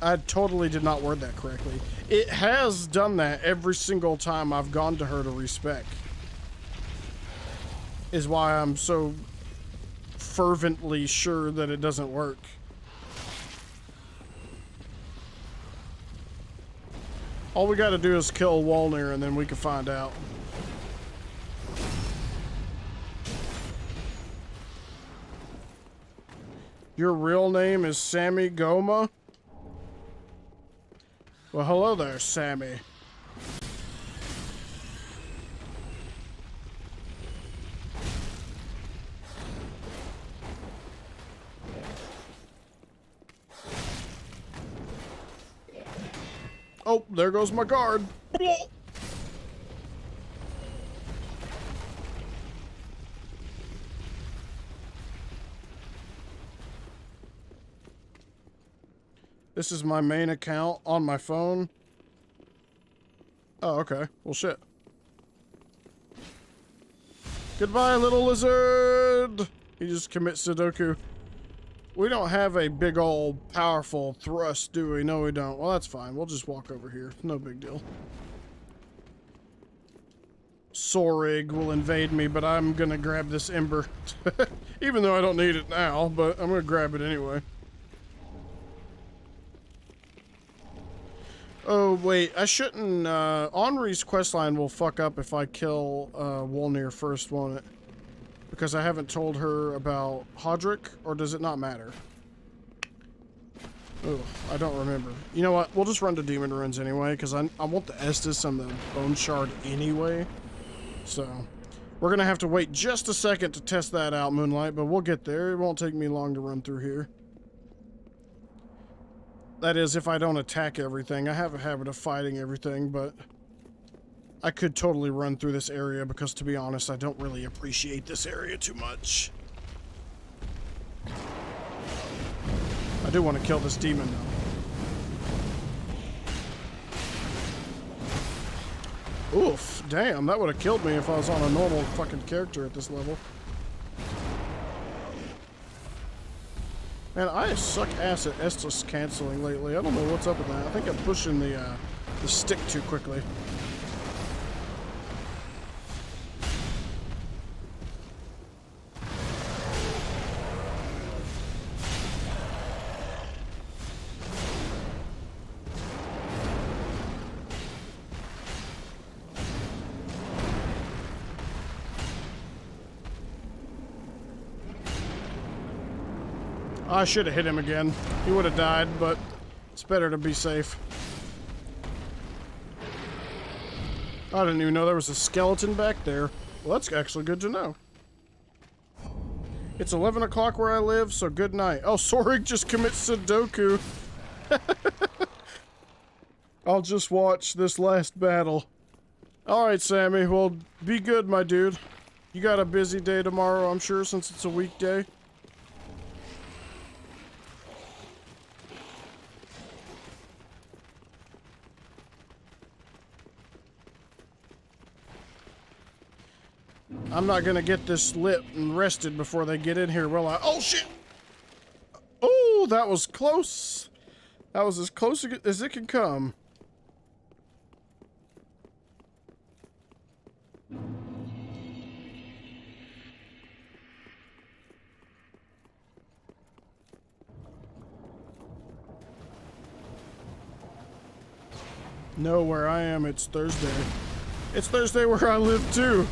Speaker 1: I totally did not word that correctly. It has done that every single time I've gone to her to respec. Is why I'm so fervently sure that it doesn't work. All we gotta do is kill Walner and then we can find out. Your real name is Sammy Goma? Well, hello there, Sammy. Oh, there goes my guard. This is my main account on my phone. Oh, okay. Well, shit. Goodbye, little lizard! He just commits Sudoku. We don't have a big old powerful thrust, do we? No, we don't. Well, that's fine. We'll just walk over here. No big deal. Sorig will invade me, but I'm gonna grab this ember. Even though I don't need it now, but I'm gonna grab it anyway. Oh, wait. I shouldn't... Henri's questline will fuck up if I kill Wolnir first, won't it? Because I haven't told her about Hodrick, or does it not matter? Oh, I don't remember. You know what? We'll just run to Demon Ruins anyway, because I want the Estus and the Bone Shard anyway. So, we're going to have to wait just a second to test that out, Moonlight, but we'll get there. It won't take me long to run through here. That is, if I don't attack everything. I have a habit of fighting everything, but I could totally run through this area because, to be honest, I don't really appreciate this area too much. I do want to kill this demon, though. Oof, damn, that would have killed me if I was on a normal fucking character at this level. Man, I suck ass at Estus canceling lately. I don't know what's up with that. I think I'm pushing the stick too quickly. I should have hit him again. He would have died, but it's better to be safe. I didn't even know there was a skeleton back there. Well, that's actually good to know. It's 11 o'clock where I live, so good night. Oh, Sorig just commits Sudoku. I'll just watch this last battle. Alright, Sammy. Well, be good, my dude. You got a busy day tomorrow, I'm sure, since it's a weekday. I'm not gonna get this lit and rested before they get in here, will I? Oh, shit! Oh, that was close. That was as close as it can come. No, where I am, it's Thursday. It's Thursday where I live, too.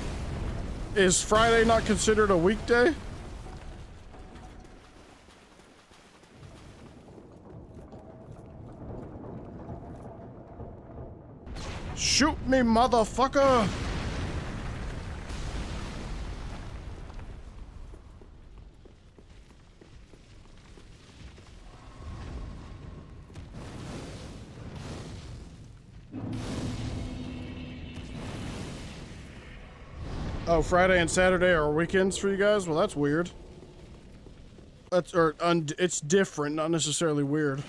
Speaker 1: Is Friday not considered a weekday? Shoot me, motherfucker! Oh, Friday and Saturday are weekends for you guys? Well, that's weird. It's different, not necessarily weird.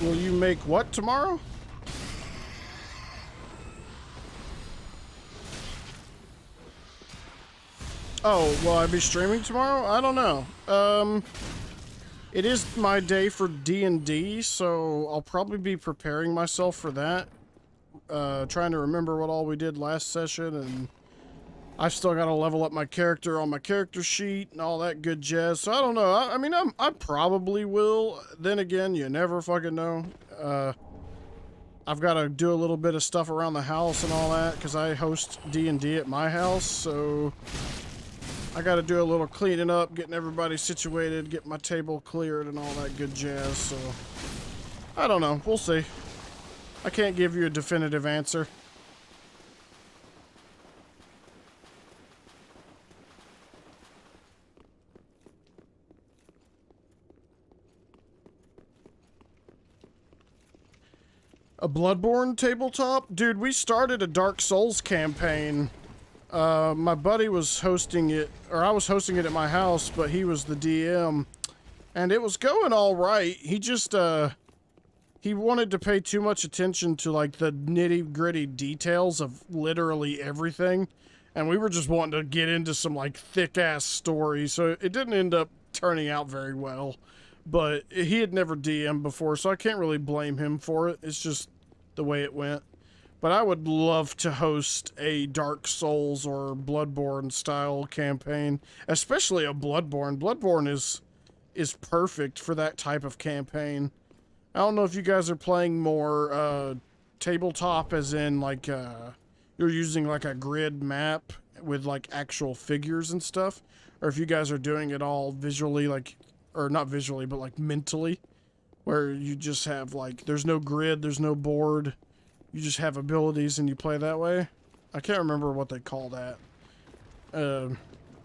Speaker 1: Will you make what tomorrow? Oh, will I be streaming tomorrow? I don't know. It is my day for D&D, so I'll probably be preparing myself for that. Trying to remember what all we did last session, and I've still got to level up my character on my character sheet and all that good jazz. So I don't know. I mean, I probably will. Then again, you never fucking know. I've got to do a little bit of stuff around the house and all that because I host D&D at my house. So I got to do a little cleaning up, getting everybody situated, get my table cleared and all that good jazz. So I don't know. We'll see. I can't give you a definitive answer. A Bloodborne tabletop? Dude, we started a Dark Souls campaign. My buddy was hosting it, or I was hosting it at my house, but he was the DM. And it was going all right. He just, he wanted to pay too much attention to, like, the nitty-gritty details of literally everything. And we were just wanting to get into some, like, thick-ass story, so it didn't end up turning out very well. But he had never DM'd before, so I can't really blame him for it. It's just the way it went. But I would love to host a Dark Souls or Bloodborne style campaign, especially a Bloodborne. Bloodborne is perfect for that type of campaign. I don't know if you guys are playing more tabletop, as in like you're using like a grid map with like actual figures and stuff, or if you guys are doing it all visually, like, or not visually, but like mentally, where you just have like, there's no grid, there's no board, you just have abilities and you play that way. I can't remember what they call that.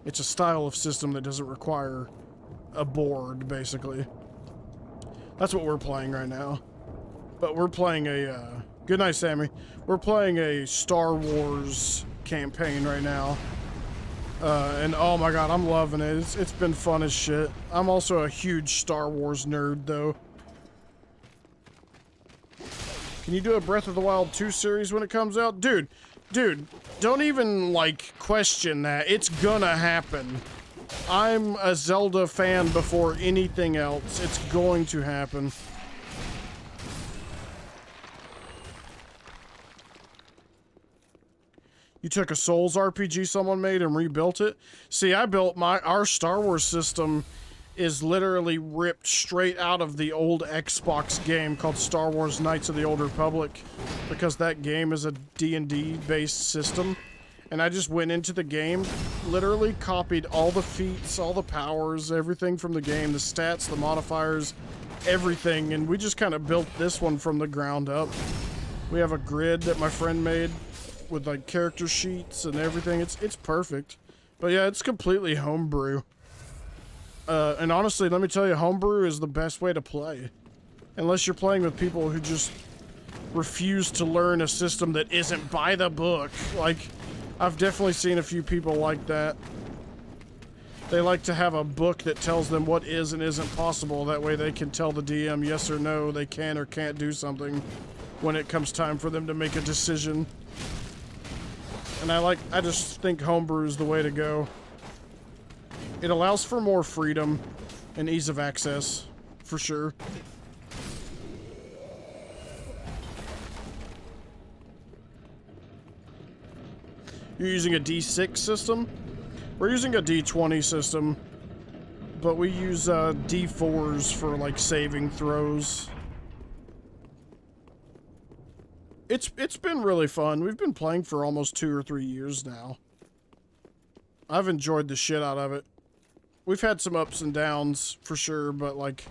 Speaker 1: It's a style of system that doesn't require a board, basically. That's what we're playing right now. But we're playing a, good night, Sammy. We're playing a Star Wars campaign right now. And oh my god, I'm loving it. It's been fun as shit. I'm also a huge Star Wars nerd, though. Can you do a Breath of the Wild 2 series when it comes out? Dude, don't even, like, question that. It's gonna happen. I'm a Zelda fan before anything else. It's going to happen. You took a Souls RPG someone made and rebuilt it? See, I built our Star Wars system is literally ripped straight out of the old Xbox game called Star Wars Knights of the Old Republic, because that game is a D&D based system. And I just went into the game, literally copied all the feats, all the powers, everything from the game, the stats, the modifiers, everything, and we just kind of built this one from the ground up. We have a grid that my friend made with like character sheets and everything. It's perfect. But yeah, it's completely homebrew. And honestly, let me tell you, homebrew is the best way to play. Unless you're playing with people who just refuse to learn a system that isn't by the book. Like, I've definitely seen a few people like that. They like to have a book that tells them what is and isn't possible. That way they can tell the DM yes or no, they can or can't do something when it comes time for them to make a decision. And I just think homebrew is the way to go. It allows for more freedom and ease of access, for sure. You're using a D6 system? We're using a D20 system, but we use D4s for like saving throws. It's been really fun. We've been playing for almost 2 or 3 years now. I've enjoyed the shit out of it. We've had some ups and downs, for sure, but, like,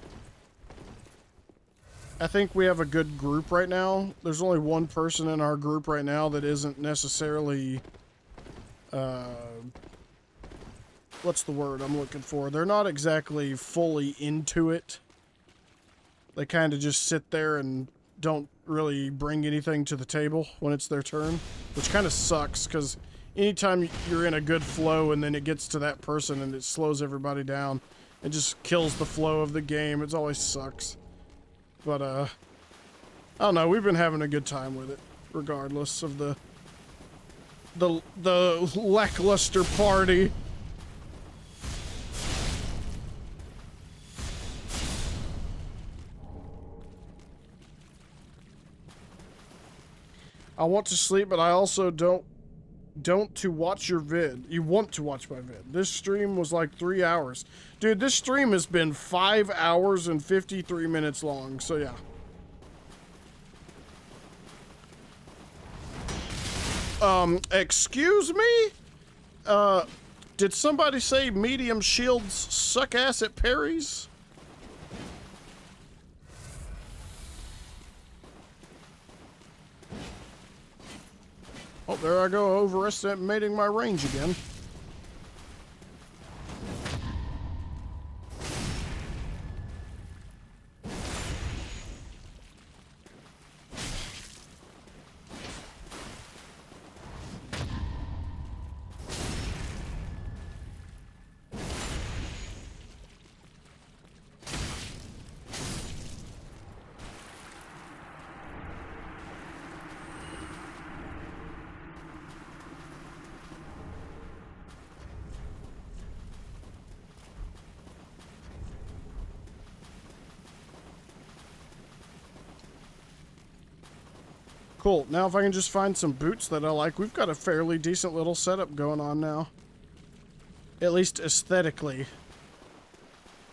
Speaker 1: I think we have a good group right now. There's only one person in our group right now that isn't necessarily, what's the word I'm looking for? They're not exactly fully into it. They kind of just sit there and don't really bring anything to the table when it's their turn, which kind of sucks, because anytime you're in a good flow and then it gets to that person and it slows everybody down, it just kills the flow of the game. It always sucks. But, I don't know. We've been having a good time with it, regardless of the lackluster party. I want to sleep, but I also don't to watch your vid. You want to watch my vid. This stream was like 3 hours. Dude, this stream has been 5 hours and 53 minutes long, so yeah. Excuse me? Did somebody say medium shields suck ass at parries? Oh, there I go, overestimating my range again. Cool. Now if I can just find some boots that I like, we've got a fairly decent little setup going on now. At least aesthetically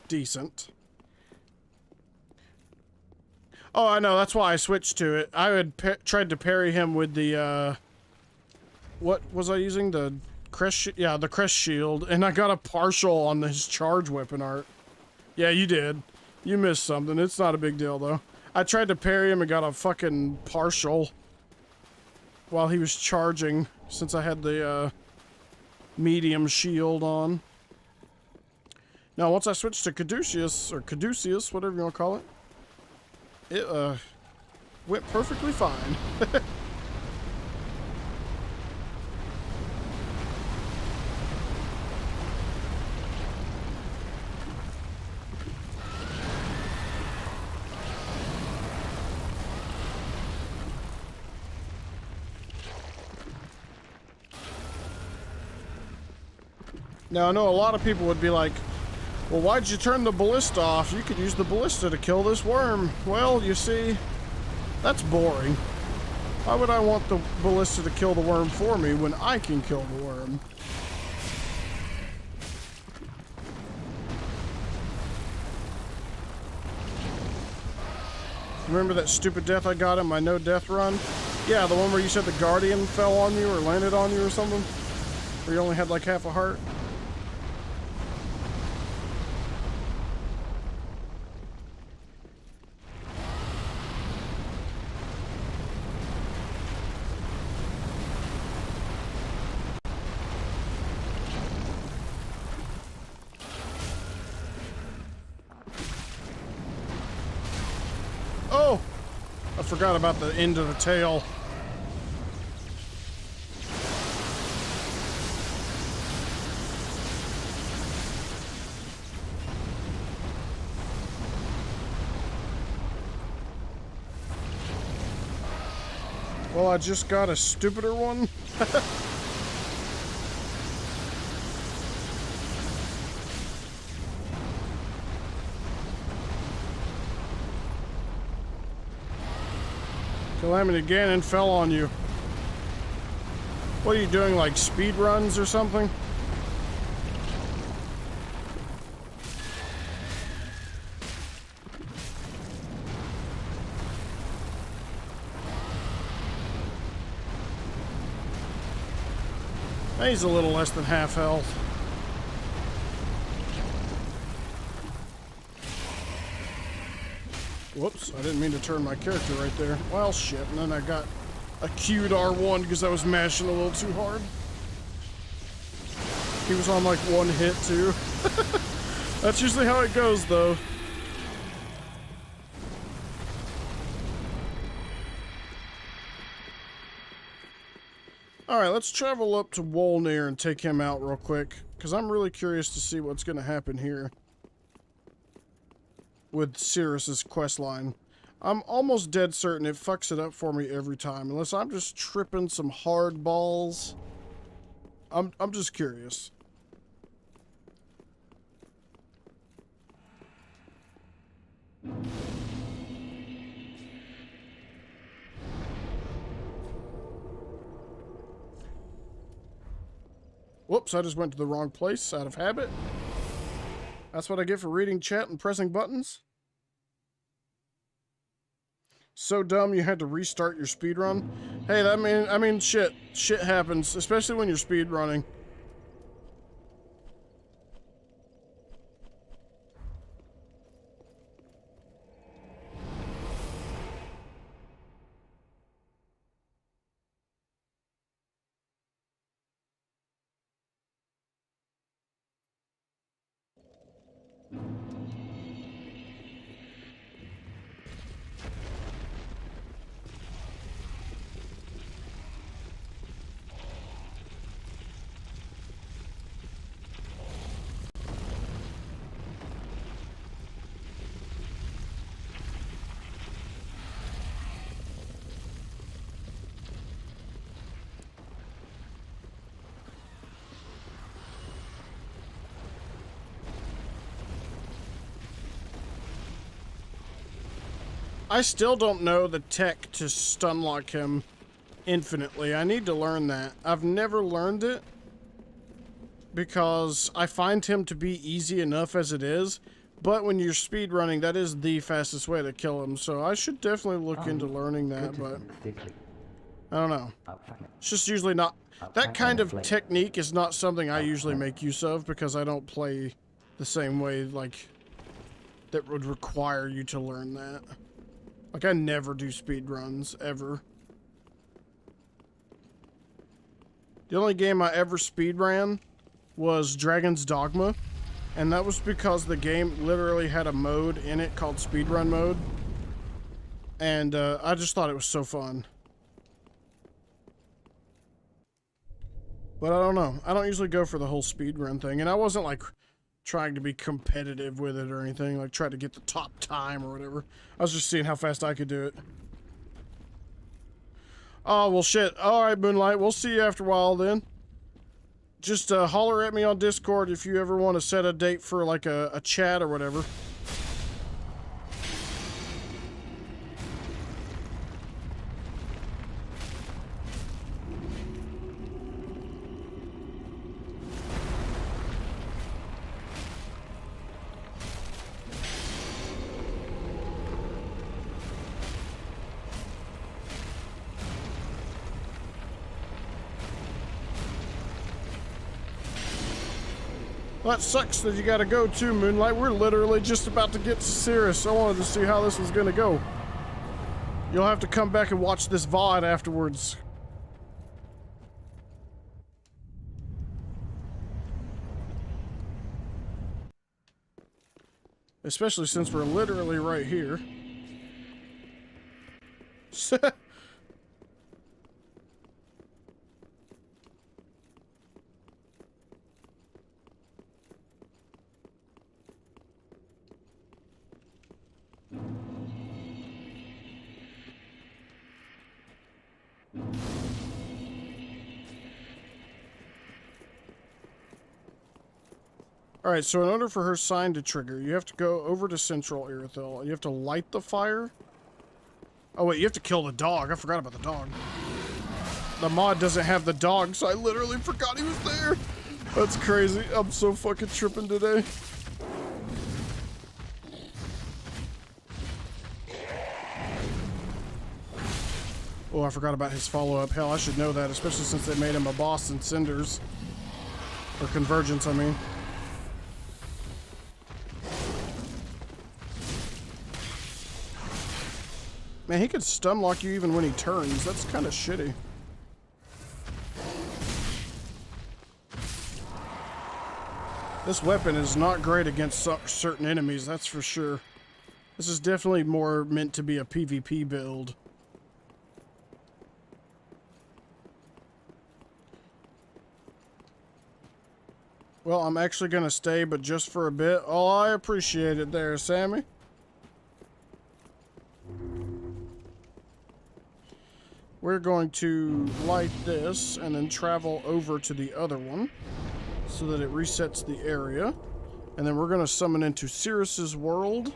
Speaker 1: decent. Oh, I know. That's why I switched to it. I had tried to parry him with the, what was I using? The crest, yeah, the crest shield, and I got a partial on his charge weapon art. Yeah, you did. You missed something. It's not a big deal, though. I tried to parry him and got a fucking partial while he was charging, since I had the, medium shield on. Now, once I switched to Caduceus, or Caduceus, whatever you want to call it, it, went perfectly fine. Now, I know a lot of people would be like, well, why'd you turn the ballista off? You could use the ballista to kill this worm. Well, you see, that's boring. Why would I want the ballista to kill the worm for me when I can kill the worm? Remember that stupid death I got in my no death run? Yeah, the one where you said the guardian fell on you or landed on you or something? Where you only had like half a heart? Oh! I forgot about the end of the tail. Well, I just got a stupider one. Calamity Ganon fell on you. What are you doing, like speed runs or something? He's a little less than half health. Whoops, I didn't mean to turn my character right there. Well, shit, and then I got a queued R1 because I was mashing a little too hard. He was on like one hit, too. That's usually how it goes, though. Alright, let's travel up to Wolnir and take him out real quick, because I'm really curious to see what's going to happen here with Cirrus's questline. I'm almost dead certain it fucks it up for me every time, unless I'm just tripping some hard balls. I'm just curious. Whoops, I just went to the wrong place out of habit. That's what I get for reading chat and pressing buttons. So dumb you had to restart your speedrun. Hey, I mean shit. Shit happens, especially when you're speedrunning. I still don't know the tech to stun lock him infinitely. I need to learn that. I've never learned it because I find him to be easy enough as it is. But when you're speed running, that is the fastest way to kill him. So I should definitely look into learning that, but I don't know. It's just usually not... That kind of technique is not something I usually make use of because I don't play the same way, like, that would require you to learn that. Like, I never do speed runs, ever. The only game I ever speed ran was Dragon's Dogma, and that was because the game literally had a mode in it called speedrun mode, and I just thought it was so fun. But I don't know. I don't usually go for the whole speedrun thing, and I wasn't like trying to be competitive with it or anything, like try to get the top time or whatever. I was just seeing how fast I could do it. Oh, well shit. Alright, Moonlight, we'll see you after a while then. Just holler at me on Discord if you ever want to set a date for like a chat or whatever. Well, that sucks that you gotta go too, Moonlight. We're literally just about to get to Cirrus. I wanted to see how this was gonna go. You'll have to come back and watch this VOD afterwards. Especially since we're literally right here. Alright, so in order for her sign to trigger, you have to go over to Central Irithyll. You have to light the fire. Oh wait, you have to kill the dog. I forgot about the dog. The mod doesn't have the dog, so I literally forgot he was there. That's crazy. I'm so fucking tripping today. Oh, I forgot about his follow-up. Hell, I should know that, especially since they made him a boss in Cinders. Or Convergence, I mean. Man, he could stun lock you even when he turns. That's kind of shitty. This weapon is not great against certain enemies, that's for sure. This is definitely more meant to be a PvP build. Well, I'm actually going to stay, but just for a bit. Oh, I appreciate it there, Sammy. We're going to light this and then travel over to the other one so that it resets the area. And then we're going to summon into Cirrus's world.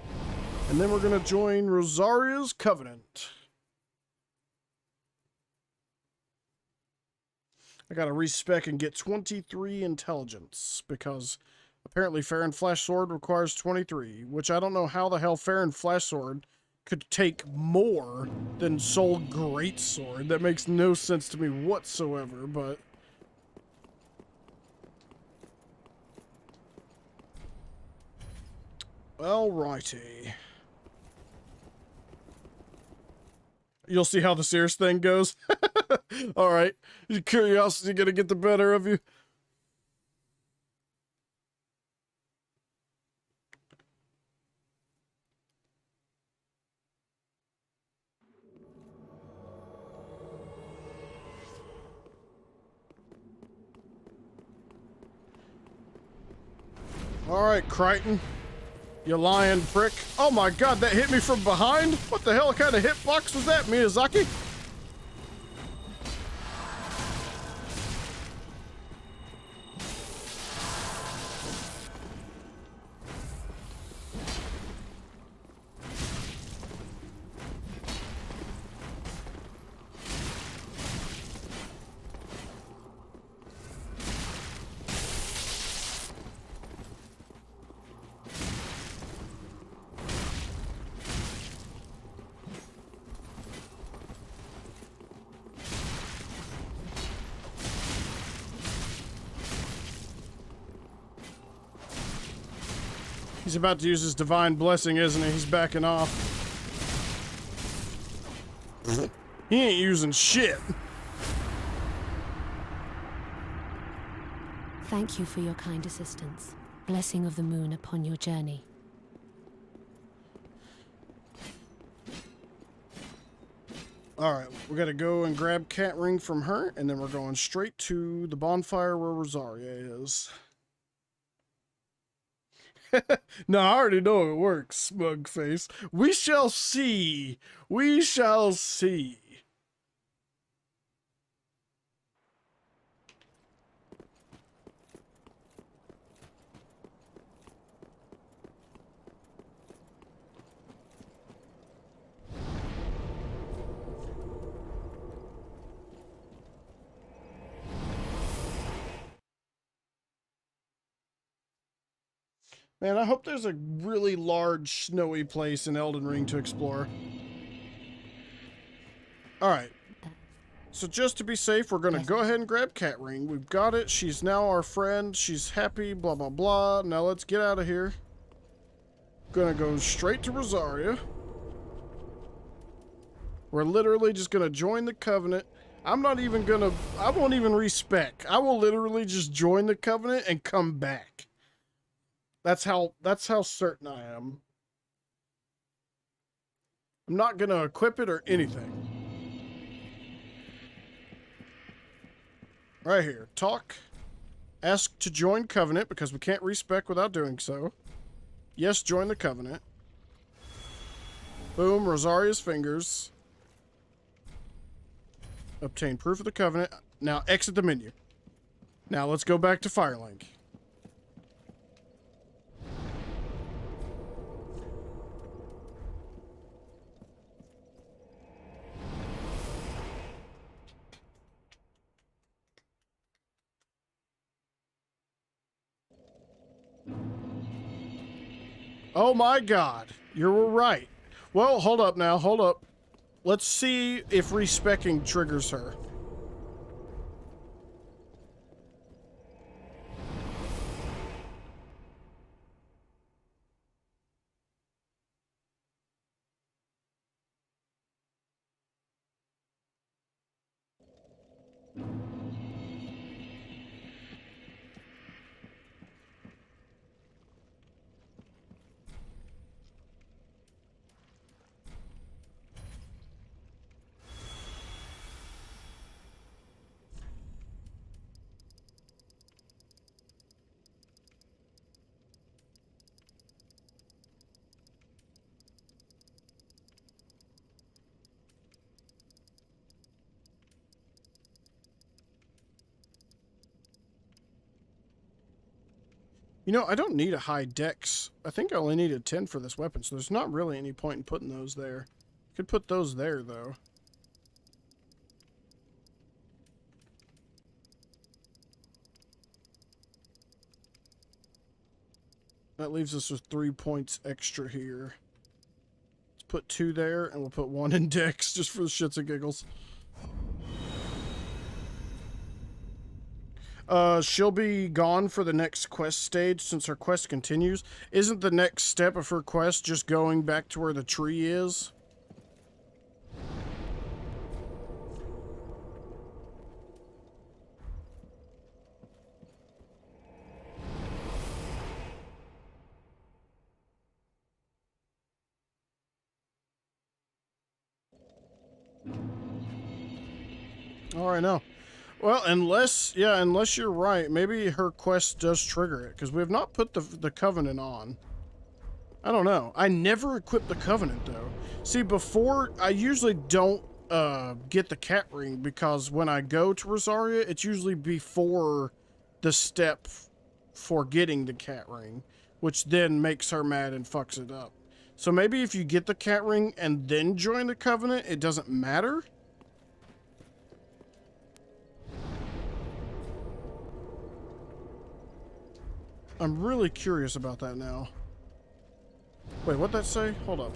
Speaker 1: And then we're going to join Rosaria's Covenant. I got to respec and get 23 intelligence because apparently Fair and Flash Sword requires 23, which I don't know how the hell Fair and Flash Sword could take more than Soul Greatsword. That makes no sense to me whatsoever, but... Alrighty. You'll see how the Cirrus thing goes. Alright. Your curiosity gonna get the better of you. Alright, Crichton. You lying prick. Oh my god, that hit me from behind? What the hell kind of hitbox was that, Miyazaki? He's about to use his divine blessing, isn't he? He's backing off. He ain't using shit.
Speaker 13: Thank you for your kind assistance. Blessing of the moon upon your journey.
Speaker 1: Alright, we gotta go and grab Cat Ring from her, and then we're going straight to the bonfire where Rosaria is. No, I already know it works, smug face. We shall see. We shall see. Man, I hope there's a really large snowy place in Elden Ring to explore. Alright. So just to be safe, we're going to go ahead and grab Cat Ring. We've got it. She's now our friend. She's happy, blah, blah, blah. Now let's get out of here. Gonna go straight to Rosaria. We're literally just going to join the Covenant. I'm not even going to... I won't even respec. I will literally just join the Covenant and come back. That's how certain I am. I'm not going to equip it or anything. Right here. Talk. Ask to join Covenant because we can't respec without doing so. Yes, join the Covenant. Boom, Rosaria's fingers. Obtain proof of the Covenant. Now exit the menu. Now let's go back to Firelink. Oh my god, you were right. Well, hold up now, hold up. Let's see if respecking triggers her. You know, I don't need a high dex. I think I only need a 10 for this weapon, so there's not really any point in putting those there. Could put those there, though. That leaves us with 3 points extra here. Let's put 2 there, and we'll put 1 in dex, just for the shits and giggles. She'll be gone for the next quest stage since her quest continues. Isn't the next step of her quest just going back to where the tree is? Oh, I know. Well, unless you're right, maybe her quest does trigger it, because we have not put the Covenant on. I don't know. I never equip the Covenant, though. See, before, I usually don't get the Cat Ring, because when I go to Rosaria, it's usually before the step for getting the Cat Ring, which then makes her mad and fucks it up. So maybe if you get the Cat Ring and then join the Covenant, it doesn't matter? I'm really curious about that now. Wait, what'd that say? Hold up.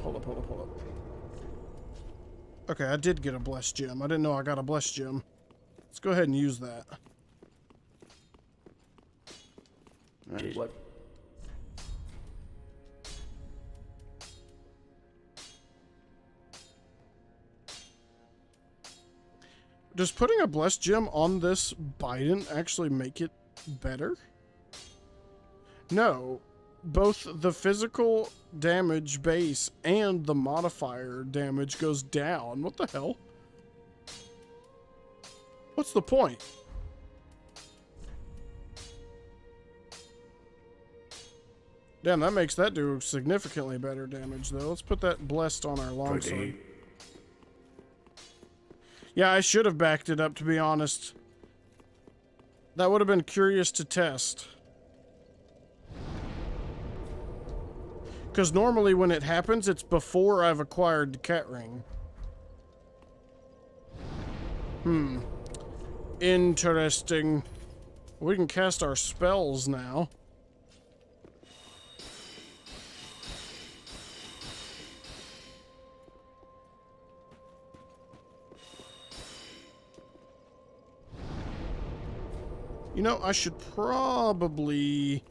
Speaker 1: Okay, I did get a blessed gem. I didn't know I got a blessed gem. Let's go ahead and use that. Right. Does putting a blessed gem on this Biden actually make it better? No. Both the physical damage base and the modifier damage goes down. What the hell? What's the point? Damn, that makes that do significantly better damage, though. Let's put that blessed on our longsword. Yeah, I should have backed it up, to be honest. That would have been curious to test. Because normally when it happens, it's before I've acquired the cat ring. Interesting. We can cast our spells now. You know, I should probably...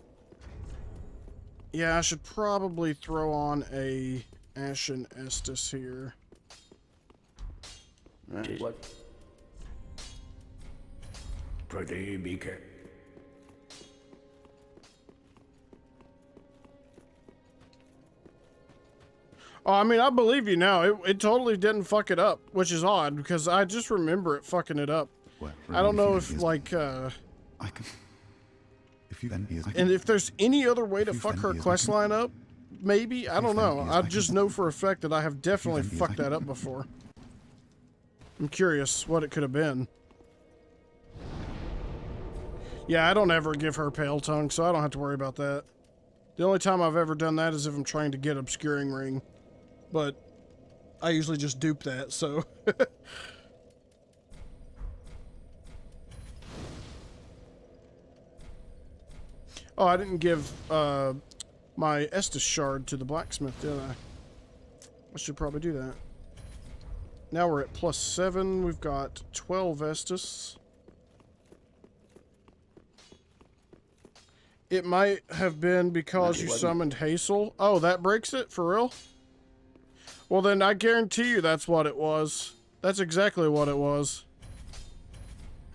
Speaker 1: Yeah, I should probably throw on a Ashen Estus here.
Speaker 8: What? Pretty BK.
Speaker 1: Oh, I mean, I believe you now. It totally didn't fuck it up, which is odd, because I just remember it fucking it up.
Speaker 5: Well,
Speaker 1: I don't know if, like,
Speaker 5: I can... If you then
Speaker 1: and if there's any other way to fuck her quest line up, maybe? I don't know. I just know for a fact that I have definitely fucked that up before. I'm curious what it could have been. Yeah, I don't ever give her Pale Tongue, so I don't have to worry about that. The only time I've ever done that is if I'm trying to get Obscuring Ring. But I usually just dupe that, so... Oh, I didn't give my Estus shard to the blacksmith, did I? I should probably do that. Now we're at +7. We've got 12 Estus. It might have been because you summoned Hazel. Oh, that breaks it? For real? Well, then I guarantee you that's what it was. That's exactly what it was.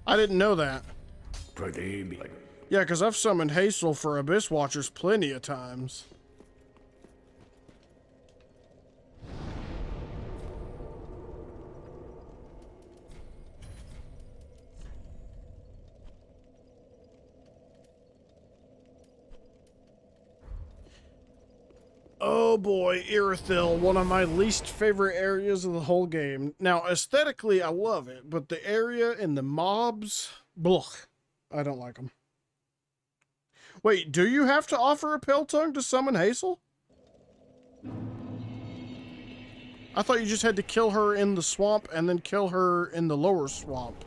Speaker 1: I didn't know that. Yeah, because I've summoned Hazel for Abyss Watchers plenty of times. Oh boy, Irithyll, one of my least favorite areas of the whole game. Now, aesthetically, I love it, but the area and the mobs, blech, I don't like them. Wait, do you have to offer a Pale Tongue to summon Hazel? I thought you just had to kill her in the swamp and then kill her in the lower swamp.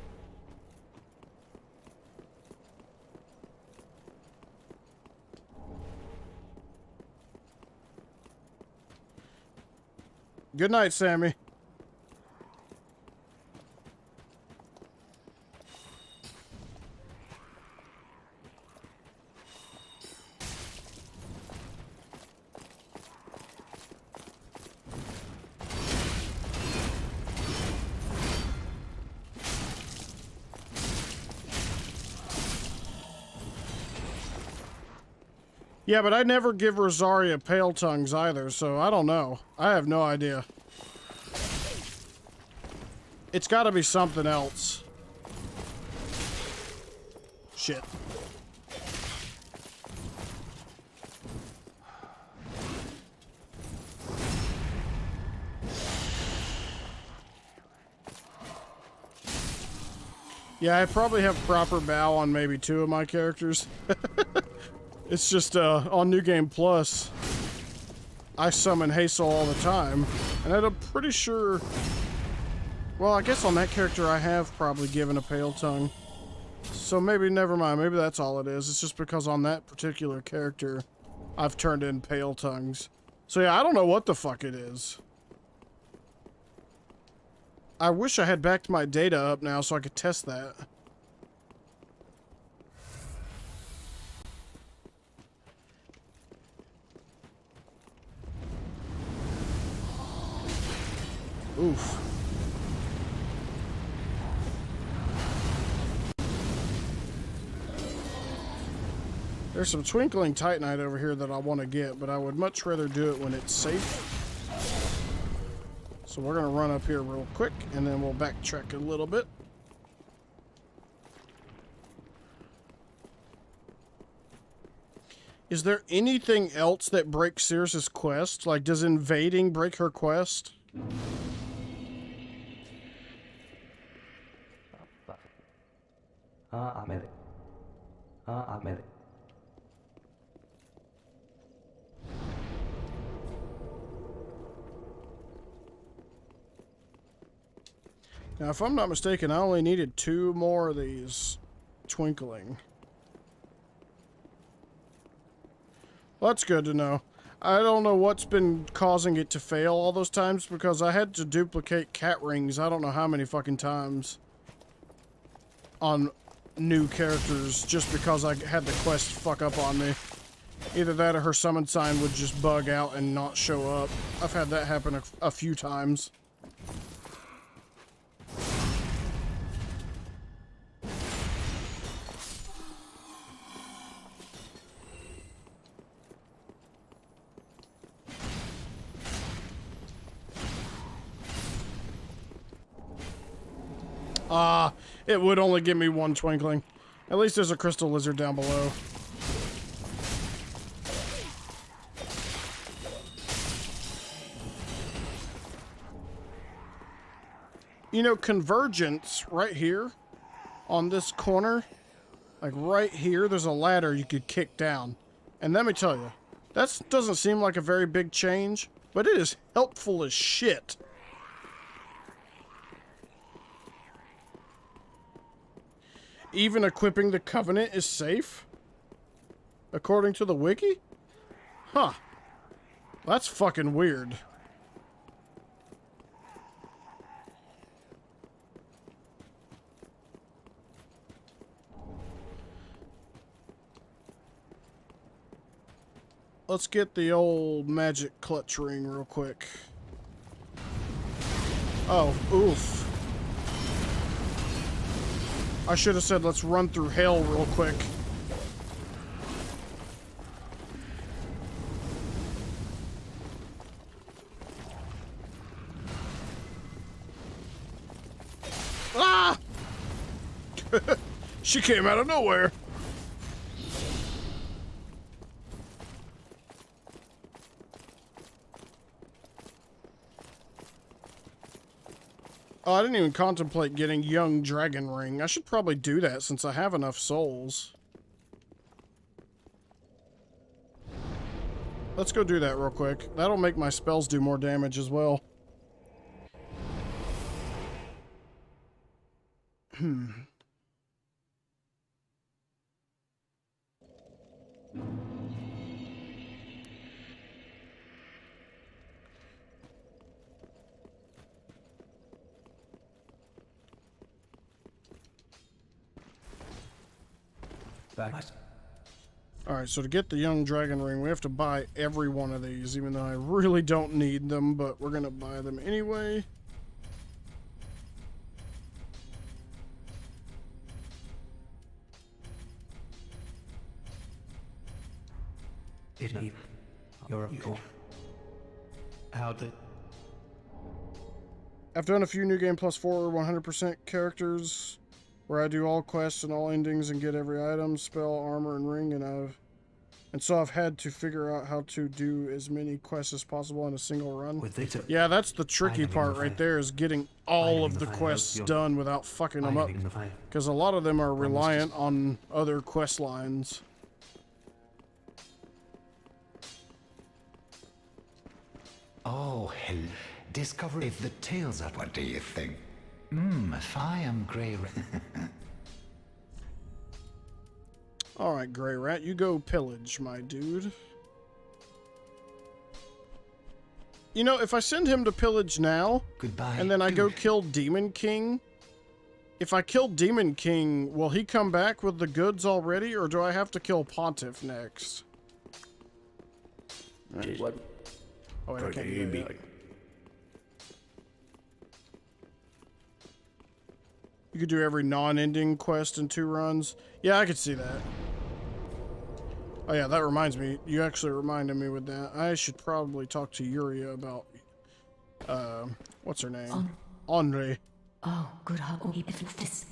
Speaker 1: Good night, Sammy. Yeah, but I never give Rosaria Pale Tongues either, so I don't know. I have no idea. It's gotta be something else. Shit. Yeah, I probably have proper bow on maybe 2 of my characters. It's just, on New Game Plus, I summon Hazel all the time, and I'm pretty sure... Well, I guess on that character I have probably given a Pale Tongue. So maybe, never mind, maybe that's all it is. It's just because on that particular character, I've turned in Pale Tongues. So yeah, I don't know what the fuck it is. I wish I had backed my data up now so I could test that. Oof. There's some twinkling titanite over here that I want to get, but I would much rather do it when it's safe. So we're going to run up here real quick, and then we'll backtrack a little bit. Is there anything else that breaks Circe's quest? Like, does invading break her quest? Now, if I'm not mistaken, I only needed 2 more of these twinkling. Well, that's good to know. I don't know what's been causing it to fail all those times, because I had to duplicate cat rings I don't know how many fucking times on new characters just because I had the quest fuck up on me. Either that or her summon sign would just bug out and not show up. I've had that happen a few times. It would only give me 1 twinkling. At least there's a crystal lizard down below. You know, convergence right here on this corner, like right here, there's a ladder you could kick down. And let me tell you, that doesn't seem like a very big change, but it is helpful as shit. Even equipping the Covenant is safe? According to the wiki? Huh. That's fucking weird. Let's get the old magic clutch ring real quick. Oh, oof. I should have said let's run through hell real quick. Ah! She came out of nowhere. Oh, I didn't even contemplate getting Young Dragon Ring. I should probably do that since I have enough souls. Let's go do that real quick. That'll make my spells do more damage as well. Alright, so to get the Young Dragon Ring, we have to buy every one of these, even though I really don't need them, but we're gonna buy them anyway.
Speaker 15: You're a cool. How did...
Speaker 1: I've done a few New Game Plus 4 100% characters where I do all quests and all endings and get every item, spell, armor, and ring, and so I've had to figure out how to do as many quests as possible in a single run. Yeah, that's the tricky part right there, is getting all of the quests done without fucking them up, because a lot of them are reliant on other quest lines.
Speaker 5: Oh, hell. Discover if the tales are... What do you think? If I am Grey Rat...
Speaker 1: Alright, Grey Rat, you go pillage, my dude. You know, if I send him to pillage now,
Speaker 5: Goodbye,
Speaker 1: and then I go kill Demon King, if I kill Demon King, will he come back with the goods already, or do I have to kill Pontiff next? Right. Oh, wait, I can't do that. You could do every non-ending quest in 2 runs. Yeah, I could see that. Oh yeah, that reminds me. You actually reminded me with that. I should probably talk to Yuria about, what's her name? Andre.
Speaker 10: Oh, good heart, if this,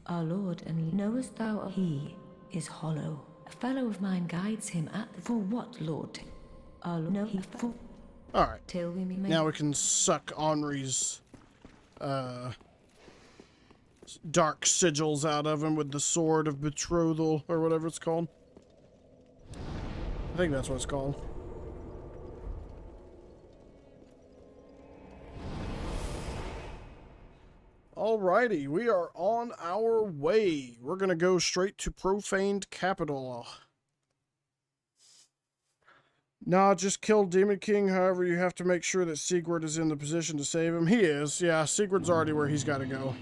Speaker 10: our lord, and knowest thou he is hollow. A fellow of mine guides him at the, for what, lord? Our lord, no, he for.
Speaker 1: All right.
Speaker 10: Till we meet.
Speaker 1: Now we can suck Henri's, dark sigils out of him with the sword of betrothal or whatever it's called. I think that's what it's called. Alrighty, we are on our way. We're gonna go straight to Profaned Capital. Nah, just kill Demon King. However, you have to make sure that Sigurd is in the position to save him. He is. Yeah, Sigurd's already where he's got to go.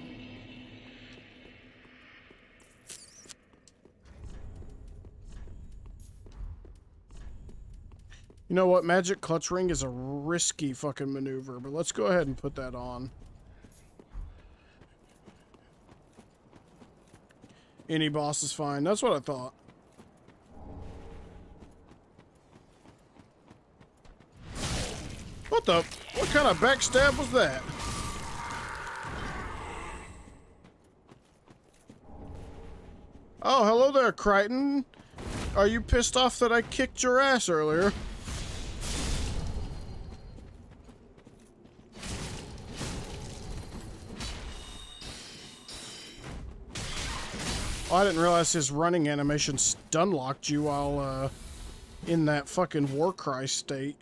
Speaker 1: You know what? Magic Clutch Ring is a risky fucking maneuver, but let's go ahead and put that on. Any boss is fine. That's what I thought. What the? What kind of backstab was that? Oh, hello there, Crichton. Are you pissed off that I kicked your ass earlier? Oh, I didn't realize his running animation stun locked you while in that fucking Warcry state.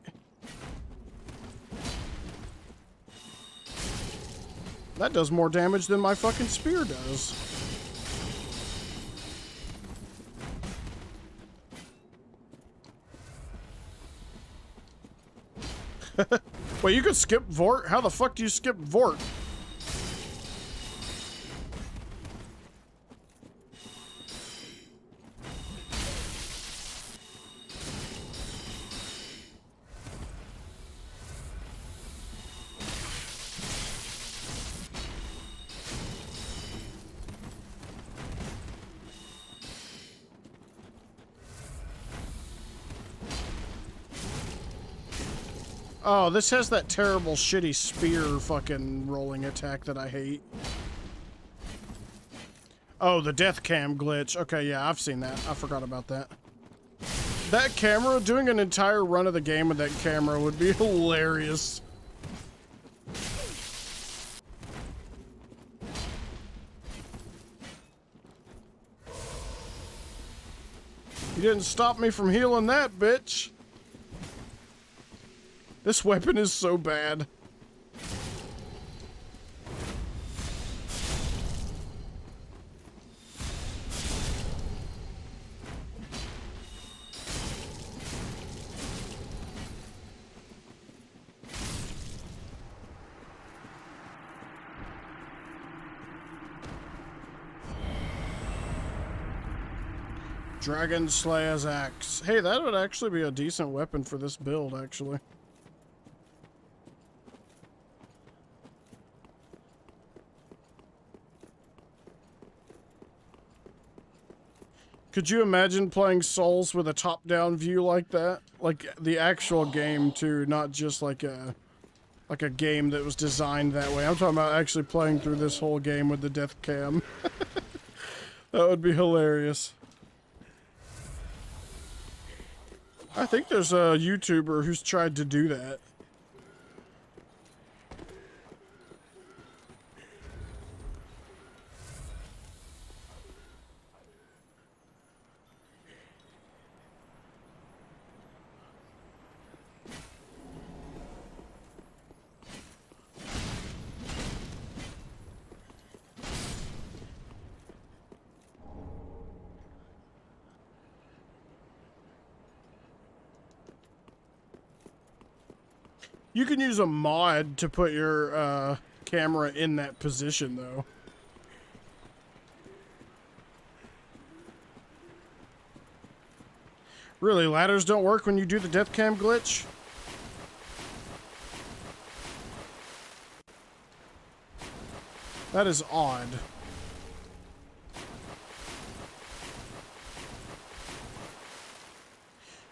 Speaker 1: That does more damage than my fucking spear does. Wait, you could skip Vort? How the fuck do you skip Vort? Oh, this has that terrible shitty spear fucking rolling attack that I hate. Oh, the death cam glitch. Okay, yeah, I've seen that. I forgot about that. That camera, doing an entire run of the game with that camera would be hilarious. You didn't stop me from healing that, bitch. This weapon is so bad. Dragon Slayer's Axe. Hey, that would actually be a decent weapon for this build, actually. Could you imagine playing Souls with a top-down view like that? Like the actual game too, not just like a game that was designed that way. I'm talking about actually playing through this whole game with the death cam. That would be hilarious. I think there's a YouTuber who's tried to do that. You can use a mod to put your camera in that position, though. Really, ladders don't work when you do the death cam glitch? That is odd.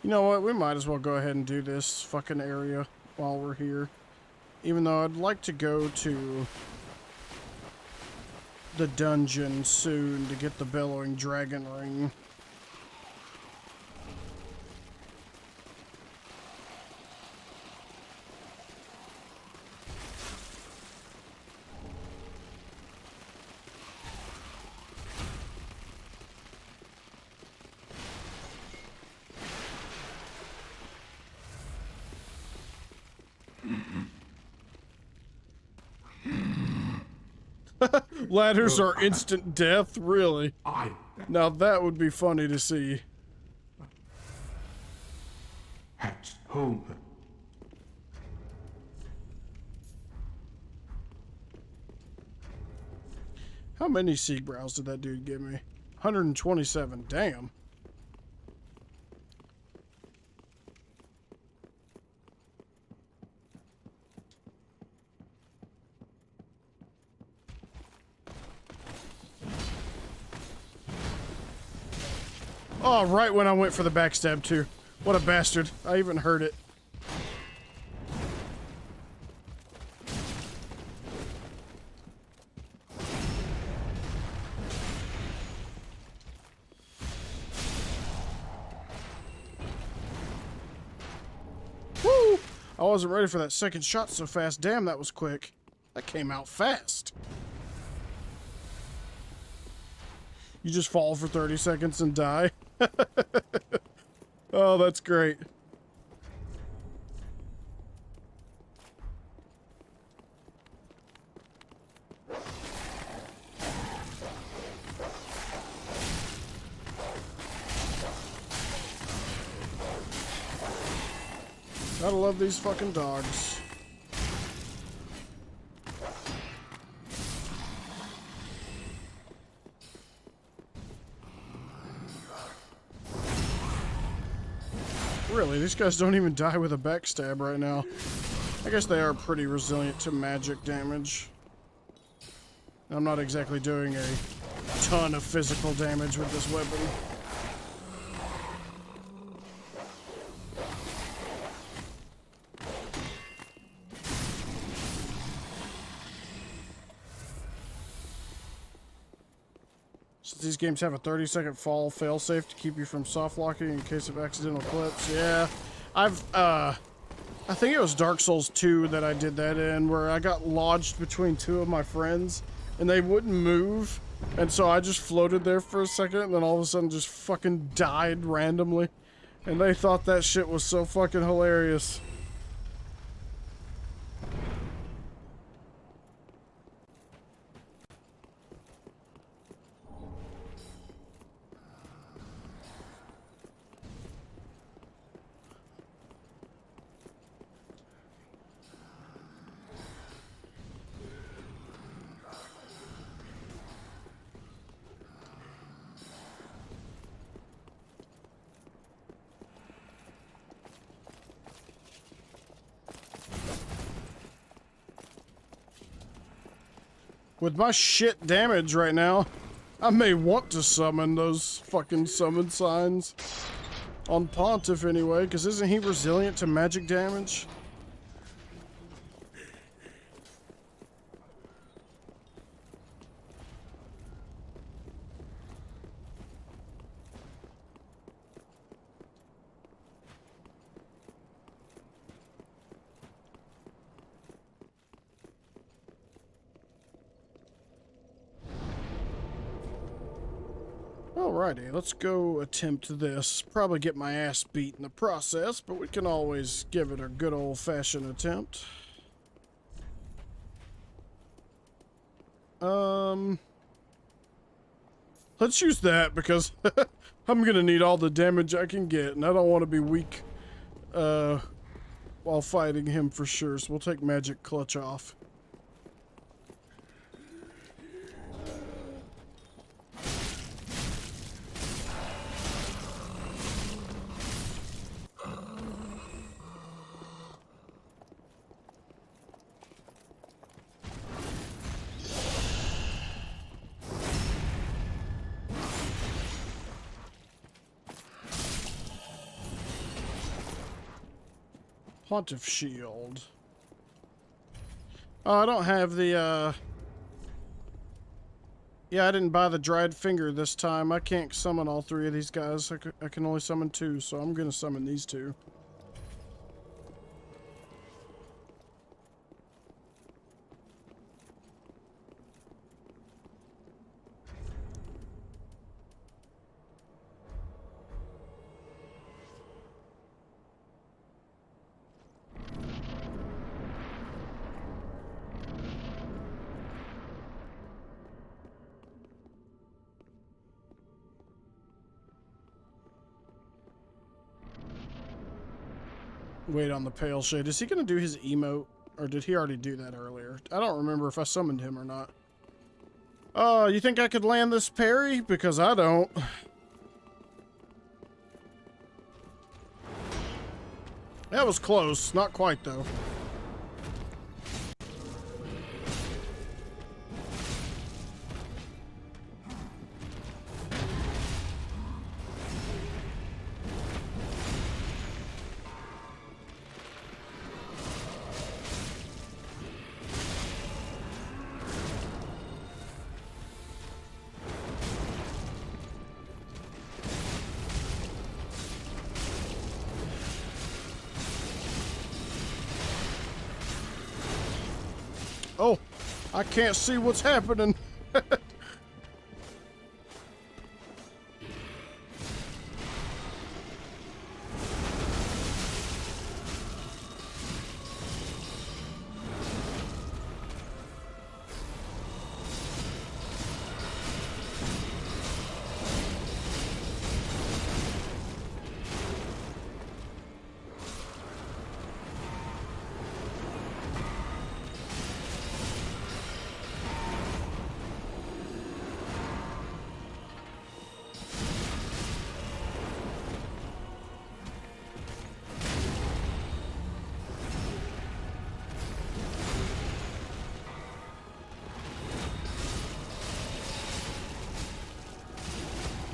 Speaker 1: You know what? We might as well go ahead and do this fucking area while we're here. Even though I'd like to go to the dungeon soon to get the bellowing dragon ring. Ladders are instant death, really. Now that would be funny to see.
Speaker 9: At home.
Speaker 1: How many seed brows did that dude give me? 127, damn. Oh, right when I went for the backstab too. What a bastard. I even heard it. Woo! I wasn't ready for that second shot so fast. Damn, that was quick. That came out fast. You just fall for 30 seconds and die. Oh, that's great. Gotta love these fucking dogs. Really, these guys don't even die with a backstab right now. I guess they are pretty resilient to magic damage. I'm not exactly doing a ton of physical damage with this weapon. Since these games have a 30-second fall failsafe to keep you from soft locking in case of accidental clips. Yeah, I think it was Dark Souls 2 that I did that in, where I got lodged between two of my friends and they wouldn't move, and so I just floated there for a second and then all of a sudden just fucking died randomly, and they thought that shit was so fucking hilarious. With my shit damage right now, I may want to summon those fucking summon signs on Pontiff anyway, because isn't he resilient to magic damage? Alrighty, let's go attempt this. Probably get my ass beat in the process, but we can always give it a good old-fashioned attempt. Let's use that because I'm gonna need all the damage I can get, and I don't want to be weak while fighting him for sure, so we'll take Magic Clutch off. Pontiff Shield. Oh, I don't have the, yeah, I didn't buy the dried finger this time. I can't summon all three of these guys. I can only summon two, so I'm gonna summon these two. Wait on the pale shade. Is he gonna do his emote? Or did he already do that earlier? I don't remember if I summoned him or not. You think I could land this parry? Because I don't. That was close. Not quite, though. Oh, I can't see what's happening.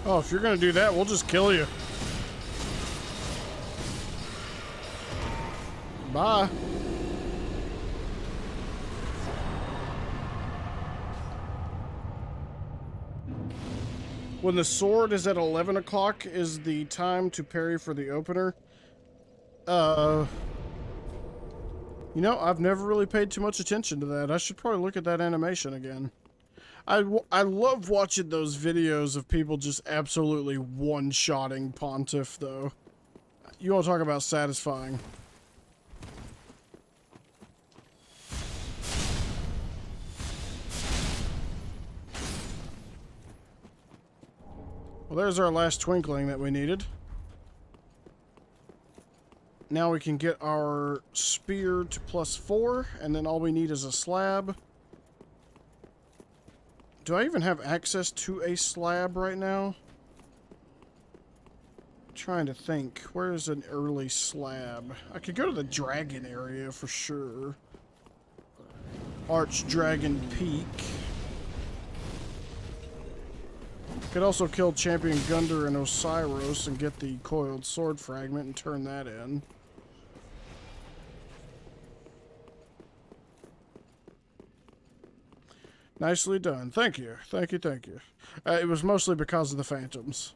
Speaker 1: Oh, if you're gonna do that, we'll just kill you. Bye. When the sword is at 11 o'clock is the time to parry for the opener. You know, I've never really paid too much attention to that. I should probably look at that animation again. I love watching those videos of people just absolutely one-shotting Pontiff, though. You want to talk about satisfying. Well, there's our last twinkling that we needed. Now we can get our spear to +4, and then all we need is a slab. Do I even have access to a slab right now? I'm trying to think. Where's an early slab? I could go to the dragon area for sure. Archdragon Peak. Could also kill Champion Gunder and Osiros and get the coiled sword fragment and turn that in. Nicely done. Thank you. Thank you, thank you. It was mostly because of the phantoms.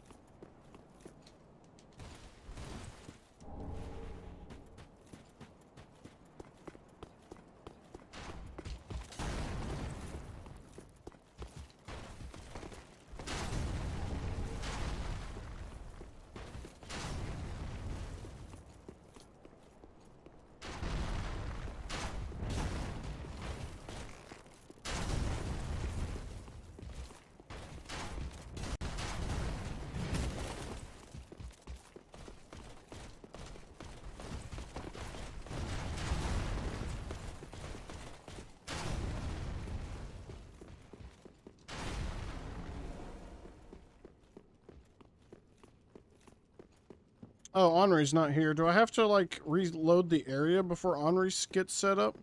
Speaker 1: Oh, Henri's not here. Do I have to, like, reload the area before Henri gets set up?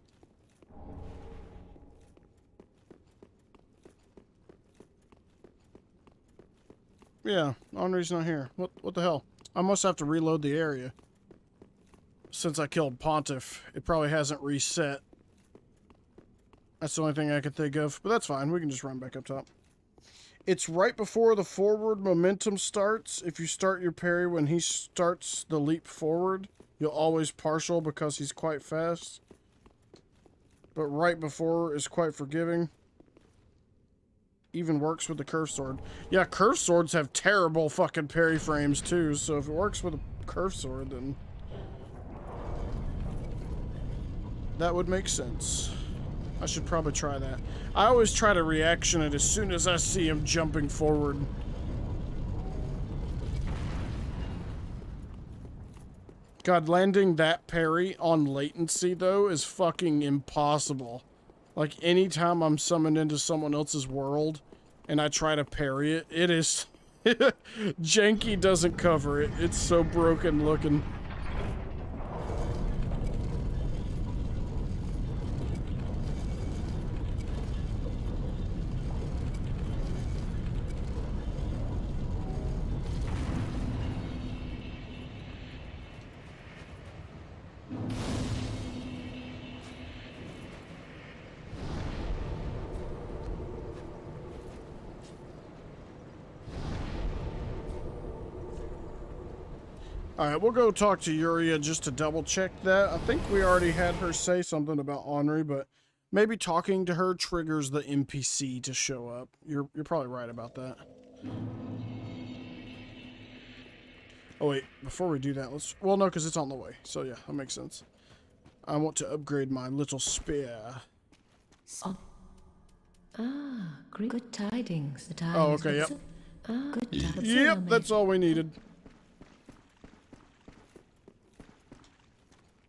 Speaker 1: Yeah, Henri's not here. What the hell? I must have to reload the area. since I killed Pontiff, it probably hasn't reset. That's the only thing I could think of, but that's fine. We can just run back up top. It's right before the forward momentum starts. If you start your parry when he starts the leap forward, you'll always partial because he's quite fast. But right before is quite forgiving. Even works with the curve sword. Yeah, curve swords have terrible fucking parry frames too, so if it works with a curve sword, then that would make sense. I should probably try that. I always try to reaction it as soon as I see him jumping forward. God, landing that parry on latency, though, is fucking impossible. Like, anytime I'm summoned into someone else's world and I try to parry it, it is... Janky doesn't cover it. It's so broken looking. Alright, we'll go talk to Yuria just to double check that. I think we already had her say something about Henri, but maybe talking to her triggers the NPC to show up. You're probably right about that. Oh wait, before we do that, let's... Well, no, because it's on the way. So yeah, that makes sense. I want to upgrade my little spear.
Speaker 10: Oh. Ah, good tidings. The tidings.
Speaker 1: Oh, okay, yep.
Speaker 10: Good tidings.
Speaker 1: Yep, that's all we needed.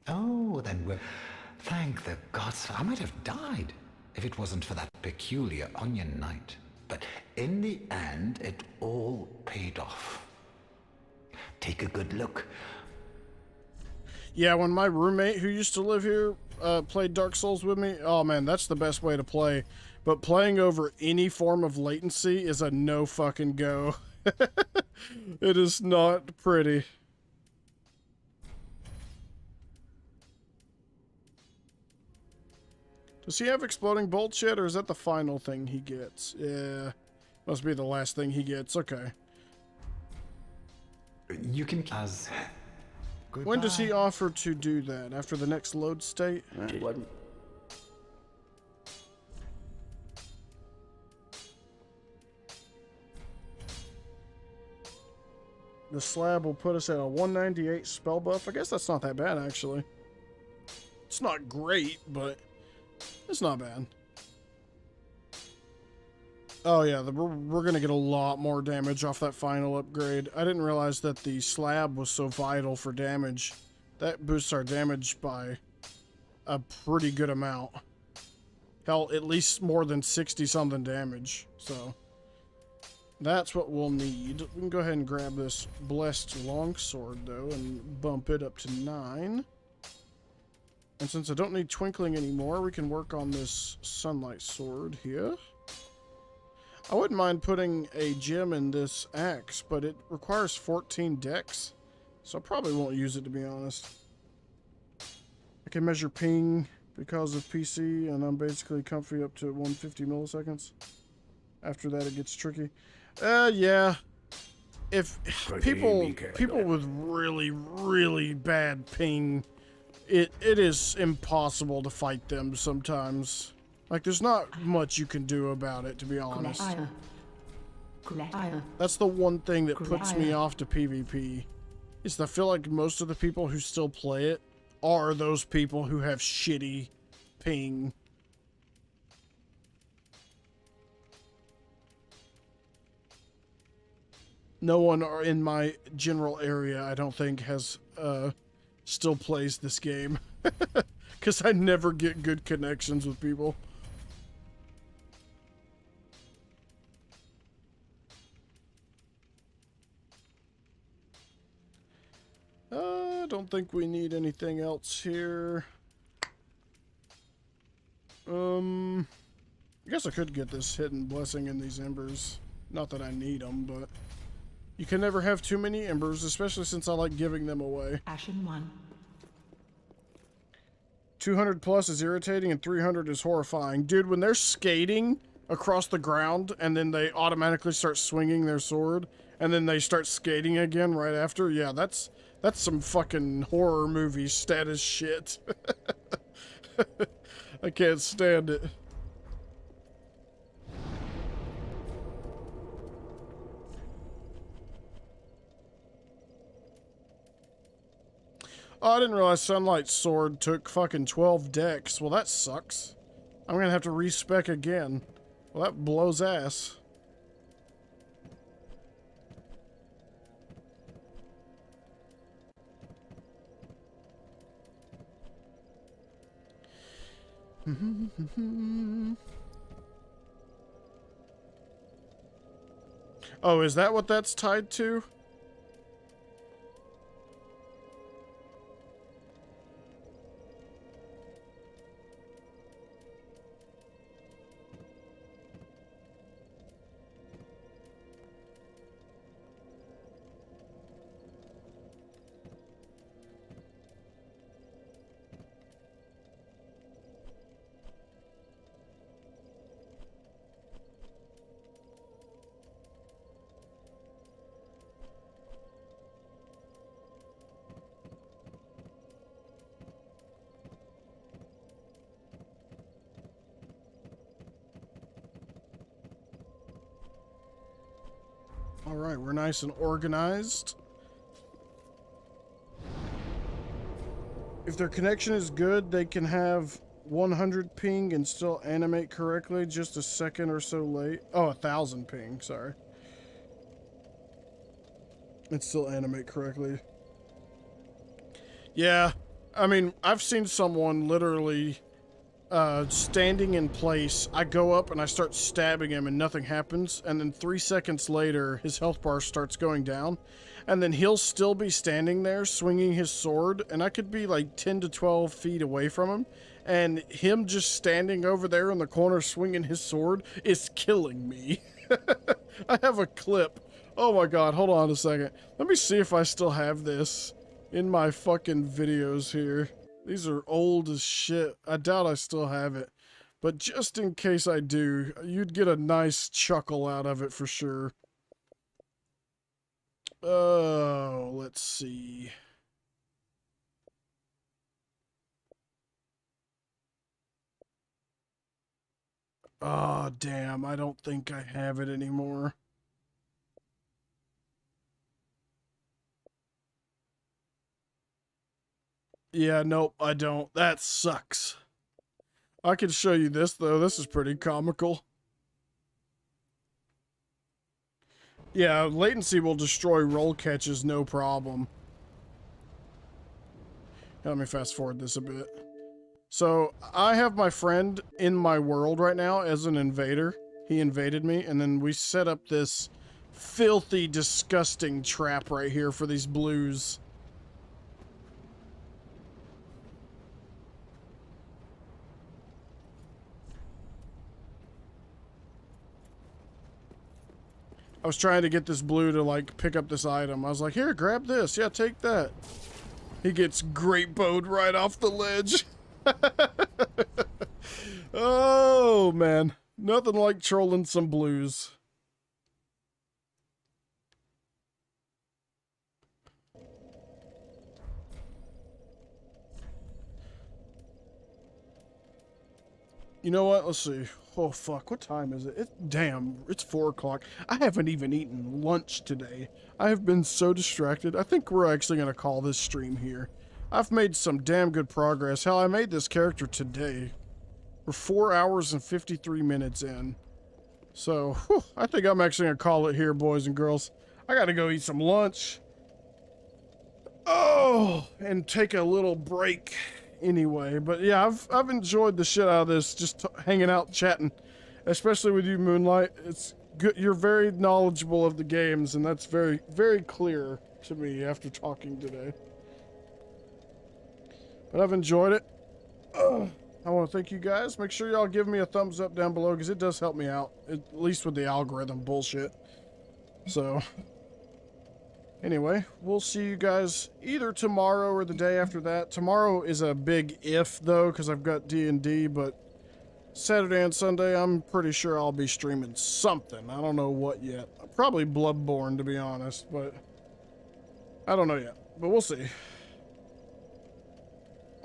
Speaker 5: Oh, then we're... Thank the gods, I might have died if it wasn't for that peculiar onion night. But in the end, it all paid off. Take a good look.
Speaker 1: Yeah, when my roommate who used to live here played Dark Souls with me, oh man, that's the best way to play. But playing over any form of latency is a no fucking go. It is not pretty. Does he have exploding bolts yet, or is that the final thing he gets? Yeah, must be the last thing he gets. Okay.
Speaker 5: You can... As...
Speaker 1: When does he offer to do that? After the next load state? The slab will put us at a 198 spell buff. I guess that's not that bad, actually. It's not great, but it's not bad. Oh yeah, we're going to get a lot more damage off that final upgrade. I didn't realize that the slab was so vital for damage. That boosts our damage by a pretty good amount. Hell, at least more than 60-something damage. So that's what we'll need. We can go ahead and grab this blessed longsword, though, and bump it up to 9. And since I don't need twinkling anymore, we can work on this sunlight sword here. I wouldn't mind putting a gem in this axe, but it requires 14 dex, so I probably won't use it, to be honest. I can measure ping because of PC, and I'm basically comfy up to 150 milliseconds. After that, it gets tricky. Yeah. If people with really, really bad ping, it is impossible to fight them sometimes. Like, there's not much you can do about it, to be honest. That's the one thing that puts me off to PvP, is I feel like most of the people who still play it are those people who have shitty ping. No one in my general area, I don't think, has still plays this game. Because I never get good connections with people. I don't think we need anything else here. I guess I could get this hidden blessing in these embers. Not that I need them, but you can never have too many embers, especially since I like giving them away.
Speaker 12: Ashen 1.
Speaker 1: 200 plus is irritating and 300 is horrifying. Dude, when they're skating across the ground and then they automatically start swinging their sword and then they start skating again right after, yeah, that's some fucking horror movie status shit. I can't stand it. Oh, I didn't realize Sunlight's sword took fucking 12 decks. Well, that sucks. I'm gonna have to respec again. Well, that blows ass. Oh, is that what that's tied to? All right, we're nice and organized. If their connection is good, they can have 100 ping and still animate correctly just a second or so late. Oh, 1,000 ping, sorry. And still animate correctly. Yeah, I mean, I've seen someone literally standing in place. I go up and I start stabbing him and nothing happens. And then 3 seconds later, his health bar starts going down. And then he'll still be standing there swinging his sword. And I could be like 10 to 12 feet away from him. And him just standing over there in the corner swinging his sword is killing me. I have a clip. Oh my god, hold on a second. Let me see if I still have this in my fucking videos here. These are old as shit. I doubt I still have it. But just in case I do, you'd get a nice chuckle out of it for sure. Oh, let's see. Oh, damn. I don't think I have it anymore. Yeah, nope, I don't. That sucks. I can show you this, though. This is pretty comical. Yeah, latency will destroy roll catches, no problem. Let me fast forward this a bit. So, I have my friend in my world right now as an invader. He invaded me, and then we set up this filthy, disgusting trap right here for these blues. I was trying to get this blue to, like, pick up this item. I was like, here, grab this. Yeah, take that. He gets great bowed right off the ledge. Oh, man. Nothing like trolling some blues. You know what? Let's see. Oh, fuck. What time is it? Damn, it's 4 o'clock. I haven't even eaten lunch today. I have been so distracted. I think we're actually going to call this stream here. I've made some damn good progress. Hell, I made this character today. We're 4 hours and 53 minutes in. So, whew, I think I'm actually going to call it here, boys and girls. I got to go eat some lunch. Oh, and take a little break. Anyway, but yeah, I've enjoyed the shit out of this, just hanging out, chatting, especially with you, Moonlight. It's good. You're very knowledgeable of the games, and that's very, very clear to me after talking today. But I've enjoyed it. I want to thank you guys. Make sure y'all give me a thumbs up down below, because it does help me out, at least with the algorithm bullshit. So, Anyway, we'll see you guys either tomorrow or the day after that. Tomorrow is a big if, though, because I've got D&D, but Saturday and Sunday, I'm pretty sure I'll be streaming something. I don't know what yet. Probably Bloodborne, to be honest, but I don't know yet. But we'll see.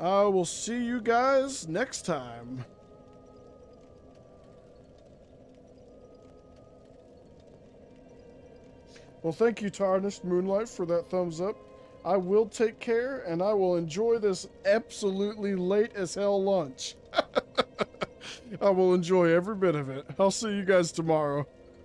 Speaker 1: I will see you guys next time. Well, thank you, Tarnished Moonlight, for that thumbs up. I will take care, and I will enjoy this absolutely late as hell lunch. I will enjoy every bit of it. I'll see you guys tomorrow.